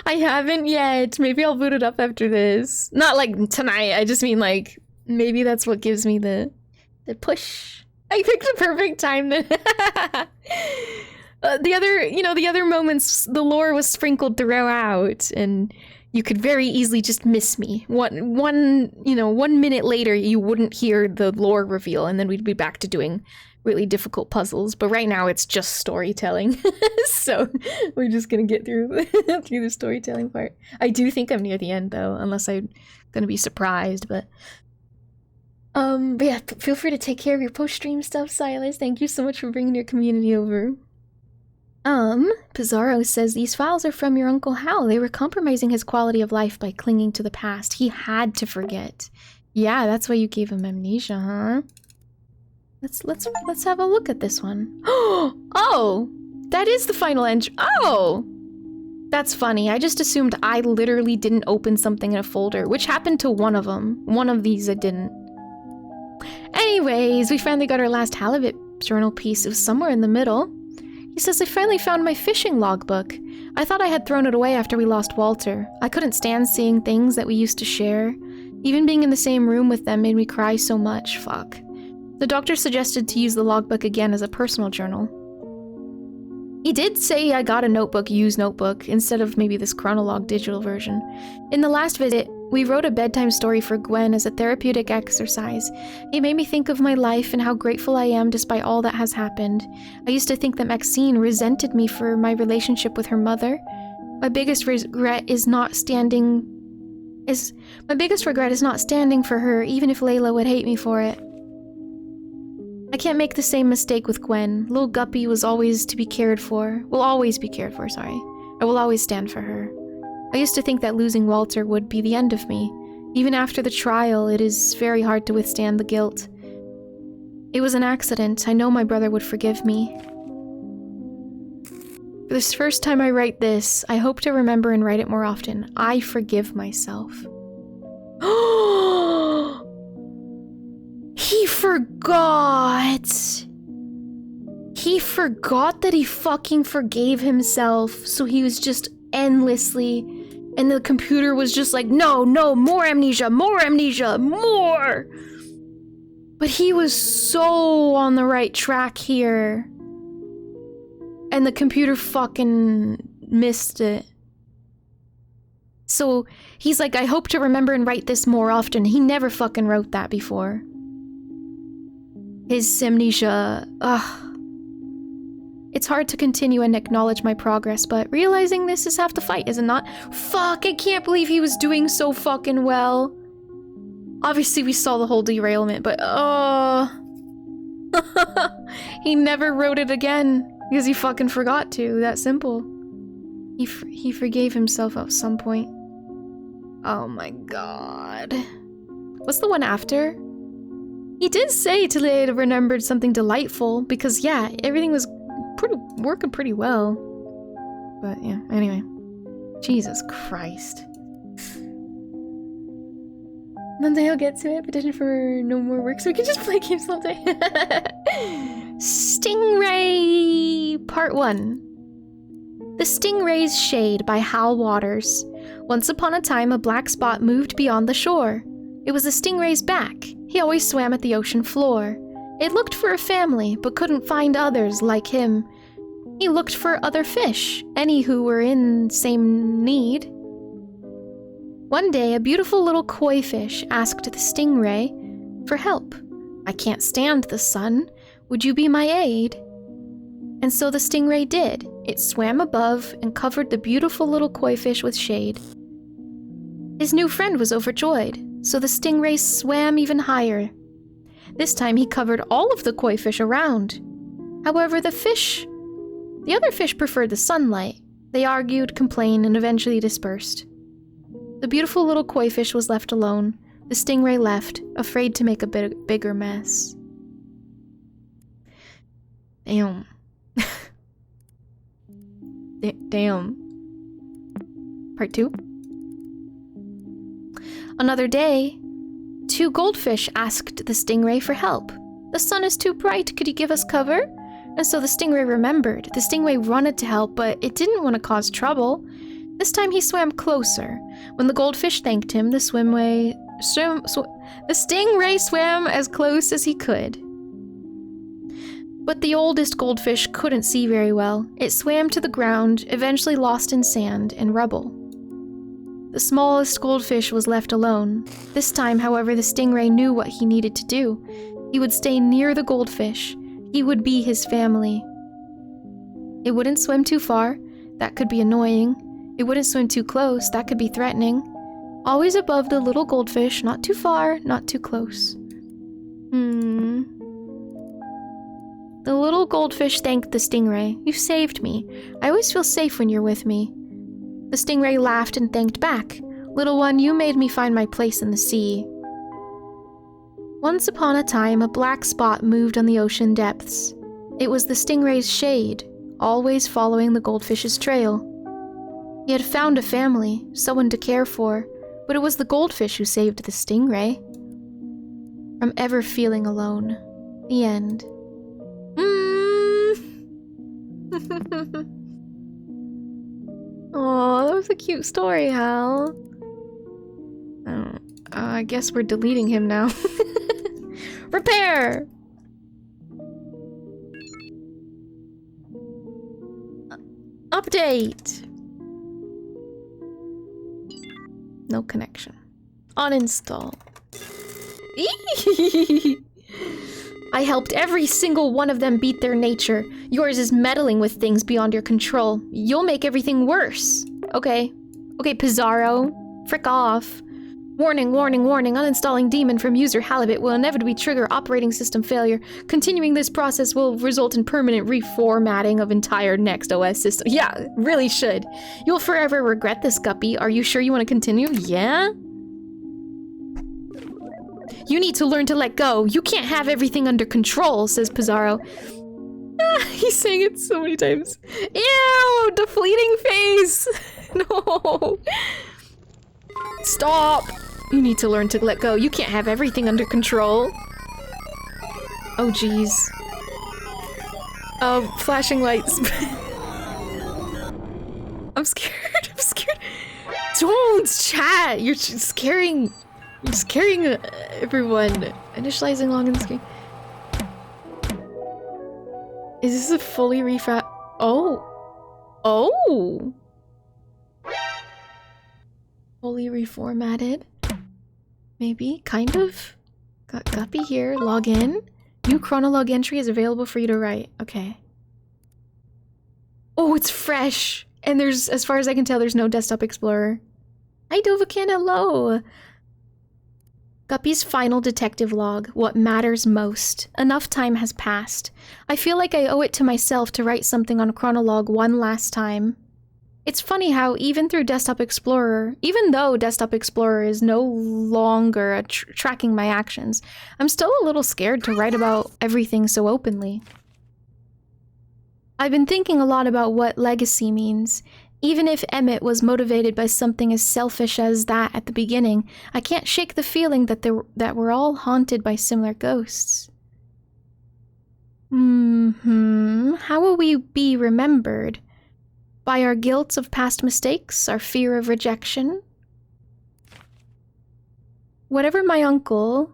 I haven't yet. Maybe I'll boot it up after this. Not like tonight, I just mean like, maybe that's what gives me the push. I picked the perfect time then. The other moments, the lore was sprinkled throughout, and you could very easily just miss me. 1 minute later, you wouldn't hear the lore reveal, and then we'd be back to doing really difficult puzzles. But right now, it's just storytelling. So we're just gonna get through the storytelling part. I do think I'm near the end, though, unless I'm gonna be surprised. But yeah, feel free to take care of your post-stream stuff, Silas. Thank you so much for bringing your community over. Pizarro says, these files are from your Uncle Hal. They were compromising his quality of life by clinging to the past. He had to forget. Yeah, that's why you gave him amnesia, huh? Let's have a look at this one. Oh, that is the final entry. Oh, that's funny. I just assumed I literally didn't open something in a folder, which happened to one of them. One of these I didn't. Anyways, we finally got our last halibut journal piece. It was somewhere in the middle. He says, I finally found my fishing logbook. I thought I had thrown it away after we lost Walter. I couldn't stand seeing things that we used to share. Even being in the same room with them made me cry so much. Fuck. The doctor suggested to use the logbook again as a personal journal. He did say I got a used notebook, instead of maybe this chronologue digital version. In the last visit, we wrote a bedtime story for Gwen as a therapeutic exercise. It made me think of my life and how grateful I am despite all that has happened. I used to think that Maxine resented me for my relationship with her mother. My biggest regret is not standing for her, even if Layla would hate me for it. I can't make the same mistake with Gwen. Little Guppy was always to be cared for. Will always be cared for, sorry. I will always stand for her. I used to think that losing Walter would be the end of me. Even after the trial, it is very hard to withstand the guilt. It was an accident. I know my brother would forgive me. For this first time I write this, I hope to remember and write it more often. I forgive myself. He forgot! He forgot that he fucking forgave himself, so he was just endlessly... And the computer was just like, no, more amnesia, more! But he was so on the right track here. And the computer fucking missed it. So he's like, I hope to remember and write this more often. He never fucking wrote that before. His amnesia, ugh. It's hard to continue and acknowledge my progress, but realizing this is half the fight, is it not? Fuck, I can't believe he was doing so fucking well. Obviously we saw the whole derailment, but he never wrote it again because he fucking forgot to. That simple. He forgave himself at some point. Oh my god. What's the one after? He did say today I remembered something delightful because yeah, everything was working pretty well. But yeah, anyway. Jesus Christ. One day I'll get to it. Petition for no more work so we can just play games all day. Stingray Part 1. The Stingray's Shade by Hal Waters. Once upon a time, a black spot moved beyond the shore. It was a stingray's back. He always swam at the ocean floor. It looked for a family, but couldn't find others like him. He looked for other fish, any who were in same need. One day, a beautiful little koi fish asked the stingray for help. I can't stand the sun. Would you be my aid? And so the stingray did. It swam above and covered the beautiful little koi fish with shade. His new friend was overjoyed, so the stingray swam even higher. This time he covered all of the koi fish around. However, the other fish preferred the sunlight. They argued, complained, and eventually dispersed. The beautiful little koi fish was left alone. The stingray left, afraid to make a bigger mess. Damn. Damn. Part 2. Another day, 2 goldfish asked the stingray for help. The sun is too bright, could you give us cover? And so the stingray remembered. The stingray wanted to help, but it didn't want to cause trouble. This time he swam closer. When the goldfish thanked him, the stingray swam as close as he could. But the oldest goldfish couldn't see very well. It swam to the ground, eventually lost in sand and rubble. The smallest goldfish was left alone. This time, however, the stingray knew what he needed to do. He would stay near the goldfish. He would be his family. It wouldn't swim too far. That could be annoying. It wouldn't swim too close. That could be threatening. Always above the little goldfish, not too far, not too close. The little goldfish thanked the stingray. You saved me. I always feel safe when you're with me. The stingray laughed and thanked back. Little one, you made me find my place in the sea. Once upon a time, a black spot moved on the ocean depths. It was the stingray's shade, always following the goldfish's trail. He had found a family, someone to care for, but it was the goldfish who saved the stingray from ever feeling alone. The end. Oh, that was a cute story, Hal. I guess we're deleting him now. Repair! Update! No connection. Uninstall. I helped every single one of them beat their nature. Yours is meddling with things beyond your control. You'll make everything worse. Okay. Okay, Pizarro. Frick off. Warning, warning, warning. Uninstalling daemon from user Halibut will inevitably trigger operating system failure. Continuing this process will result in permanent reformatting of entire next OS system. Yeah, really should. You'll forever regret this, Guppy. Are you sure you want to continue? Yeah? You need to learn to let go. You can't have everything under control, says Pizarro. He's saying it so many times. Ew, the fleeting face. No. Stop. You need to learn to let go. You can't have everything under control. Oh, jeez. Oh, flashing lights. I'm scared. I'm scared. Don't chat. You're scaring. You're scaring everyone. Initializing login screen. Is this a fully Oh. Oh. Fully reformatted. Maybe. Kind of. Got Guppy here. Log in. New chronolog entry is available for you to write. Okay. Oh, it's fresh. And there's, as far as I can tell, there's no desktop explorer. Hi, Dovakin, hello. Guppy's final detective log. What matters most. Enough time has passed. I feel like I owe it to myself to write something on chronolog one last time. It's funny how even though Desktop Explorer is no longer tracking my actions, I'm still a little scared to write about everything so openly. I've been thinking a lot about what legacy means. Even if Emmett was motivated by something as selfish as that at the beginning, I can't shake the feeling that we're all haunted by similar ghosts. How will we be remembered? By our guilt of past mistakes, our fear of rejection? Whatever my uncle,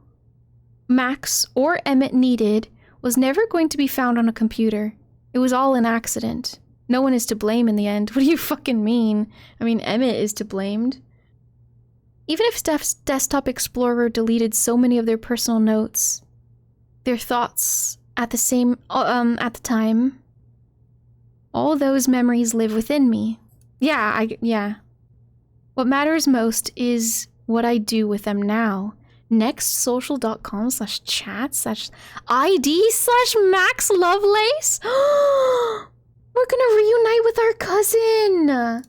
Max, or Emmett needed was never going to be found on a computer. It was all an accident. No one is to blame in the end. What do you fucking mean? I mean, Emmett is to blamed. Even if Steph's Desktop Explorer deleted so many of their personal notes, their thoughts at the time, all those memories live within me. Yeah. What matters most is what I do with them now. nextsocial.com/chat/ID/Max Lovelace? We're gonna reunite with our cousin!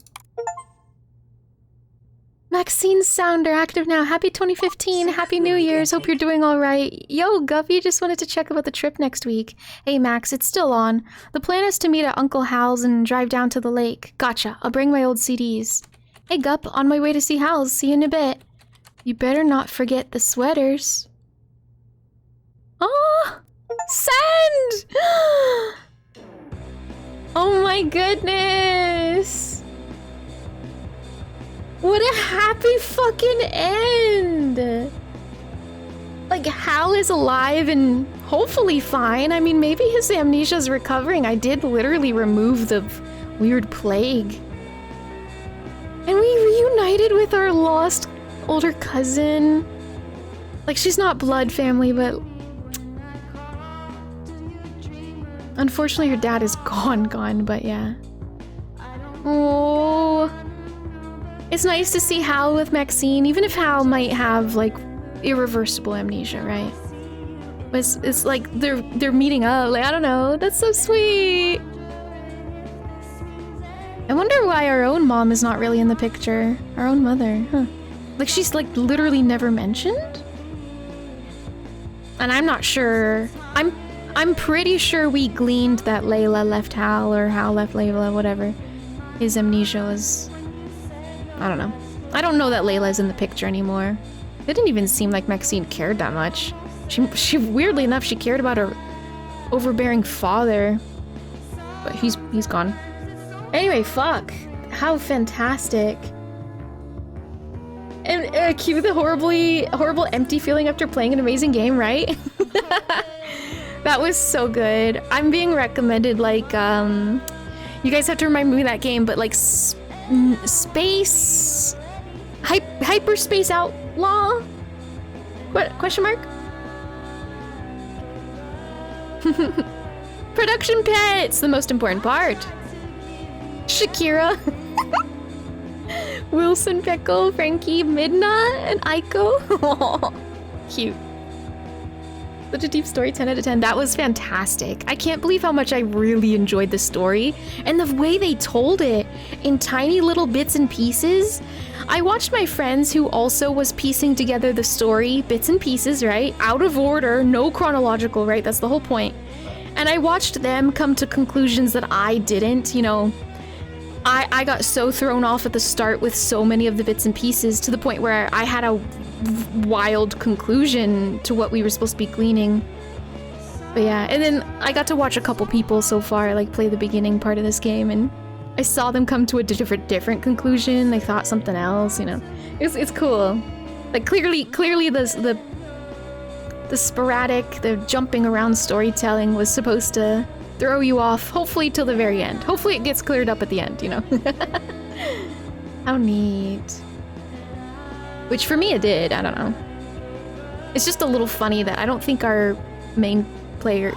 Maxine Sounder, active now. Happy 2015, Happy New Year's, hope you're doing alright. Yo, Guppy, just wanted to check about the trip next week. Hey Max, it's still on. The plan is to meet at Uncle Hal's and drive down to the lake. Gotcha, I'll bring my old CDs. Hey Gupp, on my way to see Hal's, see you in a bit. You better not forget the sweaters. Oh! Send! Oh my goodness! What a happy fucking end! Like, Hal is alive and hopefully fine. I mean, maybe his amnesia's recovering. I did literally remove the weird plague. And we reunited with our lost older cousin. Like, she's not blood family, but unfortunately her dad is gone, but yeah. Oh, it's nice to see Hal with Maxine, even if Hal might have like irreversible amnesia, right? But it's like they're meeting up. Like, I don't know, that's so sweet. I wonder why our own mom is not really in the picture. Our own mother, huh? Like, she's like literally never mentioned. And I'm not sure. I'm pretty sure we gleaned that Layla left Hal, or Hal left Layla, whatever. His amnesia was... I don't know. I don't know that Layla's in the picture anymore. It didn't even seem like Maxine cared that much. She weirdly enough, she cared about her overbearing father. But he's gone. Anyway, fuck. How fantastic. And cue the horrible empty feeling after playing an amazing game, right? That was so good. I'm being recommended, like, you guys have to remind me of that game, but like space... Hyperspace Outlaw? What? Question mark? Production pets! The most important part. Shakira. Wilson, Pickle, Frankie, Midna, and Aiko. Cute. Such a deep story, 10 out of 10. That was fantastic. I can't believe how much I really enjoyed the story and the way they told it in tiny little bits and pieces. I watched my friends who also was piecing together the story, bits and pieces, right? Out of order, no chronological, right? That's the whole point. And I watched them come to conclusions that I didn't, you know. I got so thrown off at the start with so many of the bits and pieces to the point where I had a wild conclusion to what we were supposed to be gleaning. But yeah, and then I got to watch a couple people so far like play the beginning part of this game, and I saw them come to a different conclusion. They thought something else, you know. It's cool. Like clearly the sporadic, the jumping around storytelling was supposed to throw you off, hopefully till the very end. Hopefully it gets cleared up at the end, you know. How neat. Which for me it did, I don't know. It's just a little funny that I don't think our main player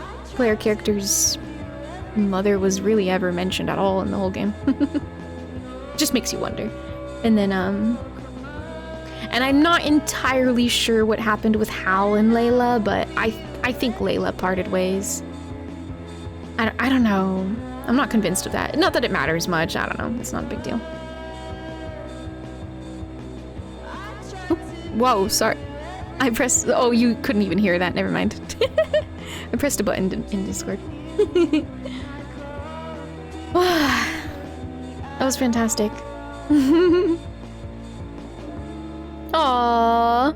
character's mother was really ever mentioned at all in the whole game. Just makes you wonder. And then and I'm not entirely sure what happened with Hal and Layla, but I think Layla parted ways. I don't know. I'm not convinced of that. Not that it matters much. I don't know. It's not a big deal. Oop. Whoa, sorry. I pressed... Oh, you couldn't even hear that. Never mind. I pressed a button in Discord. That was fantastic. Aww.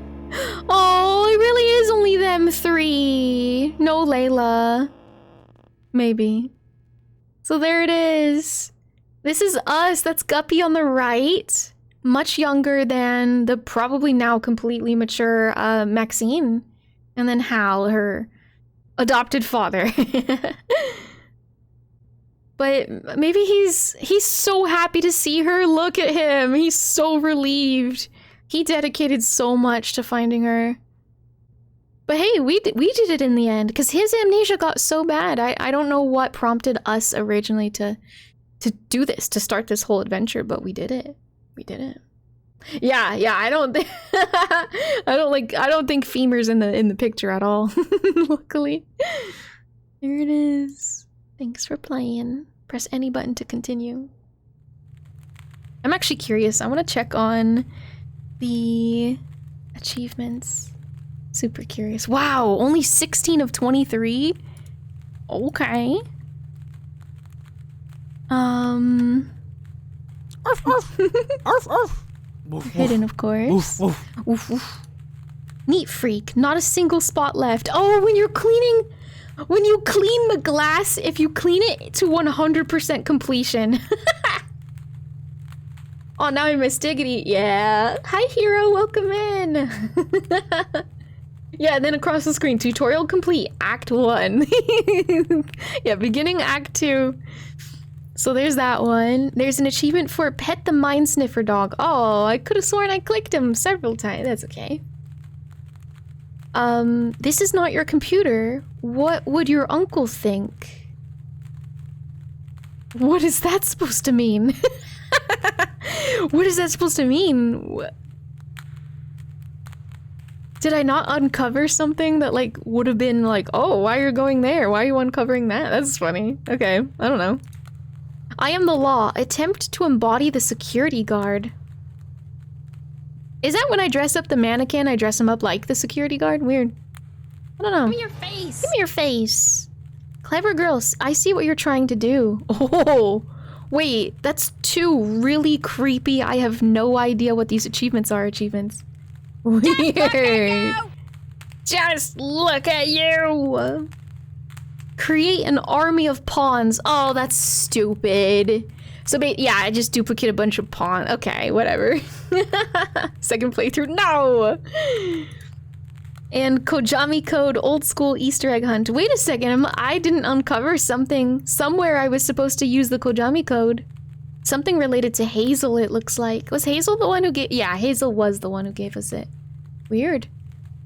Oh, it really is only them three. No Layla. Maybe. So there it is. This is us. That's Guppy on the right. Much younger than the probably now completely mature Maxine. And then Hal, her adopted father. But maybe he's so happy to see her. Look at him. He's so relieved. He dedicated so much to finding her. But hey, we did it in the end, because his amnesia got so bad. I don't know what prompted us originally to do this, to start this whole adventure, but we did it. We did it. Yeah, I don't think I don't think Femur's in the picture at all. Luckily. Here it is. Thanks for playing. Press any button to continue. I'm actually curious. I want to check on the achievements. Super curious. Wow, only 16 of 23? Okay. Hidden, of course. Oof, oof. Neat freak. Not a single spot left. Oh, when you clean the glass, if you clean it to 100% completion. Oh, now I missed Diggity. Yeah. Hi, Hero. Welcome in. Yeah, and then across the screen, tutorial complete, Act 1. Yeah, beginning Act 2. So there's that one. There's an achievement for Pet the Mind Sniffer Dog. Oh, I could have sworn I clicked him several times. That's okay. This is not your computer. What would your uncle think? What is that supposed to mean? What is that supposed to mean? Did I not uncover something that, like, would have been like, oh, why are you going there? Why are you uncovering that? That's funny. Okay, I don't know. I am the law. Attempt to embody the security guard. Is that when I dress up the mannequin, I dress him up like the security guard? Weird. I don't know. Give me your face. Give me your face. Clever girls, I see what you're trying to do. Oh, wait, that's two really creepy, I have no idea what these achievements are achievements. Weird. Just look at you. Create an army of pawns. Oh, that's stupid. So, yeah, I just duplicate a bunch of pawns. Okay, whatever. Second playthrough. No! And Kojami code old school Easter egg hunt. Wait a second, I didn't uncover something. Somewhere I was supposed to use the Kojami code. Something related to Hazel, it looks like. Was Hazel the one who gave... Yeah, Hazel was the one who gave us it. Weird.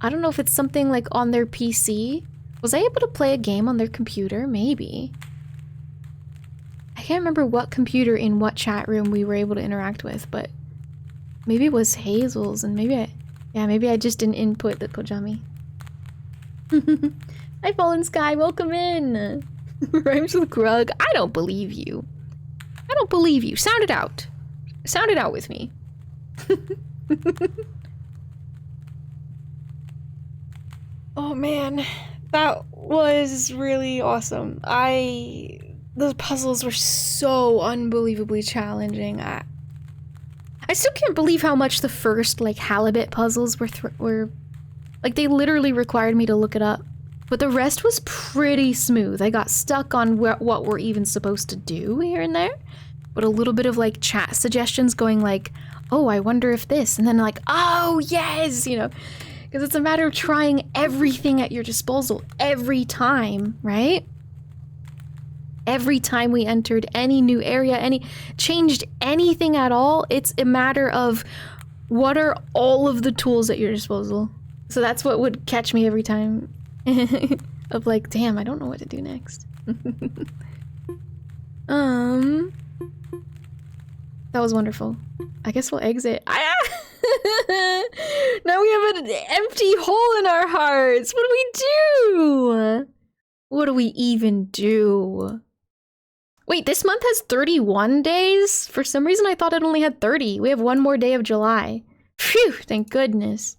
I don't know if it's something like on their PC. Was I able to play a game on their computer? Maybe. I can't remember what computer in what chat room we were able to interact with, but maybe it was Hazel's, and maybe I... Yeah, maybe I just didn't input the Kojami. Hi, Fallen Sky. Welcome in. Rhymes with Grug. I don't believe you. I don't believe you. Sound it out. Sound it out with me. Oh man, that was really awesome. Those puzzles were so unbelievably challenging. I still can't believe how much the first like halibut puzzles were like, they literally required me to look it up. But the rest was pretty smooth. I got stuck on what we're even supposed to do here and there. But a little bit of like chat suggestions going like, oh, I wonder if this, and then like, oh yes, you know, because it's a matter of trying everything at your disposal every time, right? Every time we entered any new area, changed anything at all, it's a matter of what are all of the tools at your disposal. So that's what would catch me every time. Of like, damn, I don't know what to do next. That was wonderful. I guess we'll exit. Now we have an empty hole in our hearts. What do we do? What do we even do? Wait, this month has 31 days? For some reason, I thought it only had 30. We have one more day of July. Phew, thank goodness.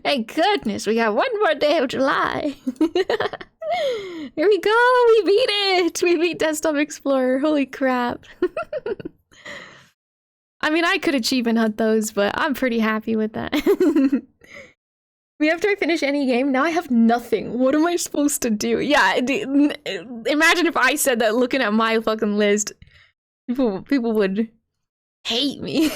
Thank goodness, we got one more day of July. Here we go, we beat it! We beat Desktop Explorer, holy crap. I mean, I could achievement hunt those, but I'm pretty happy with that. After I finish any game, now I have nothing. What am I supposed to do? Yeah, imagine if I said that looking at my fucking list. People would hate me.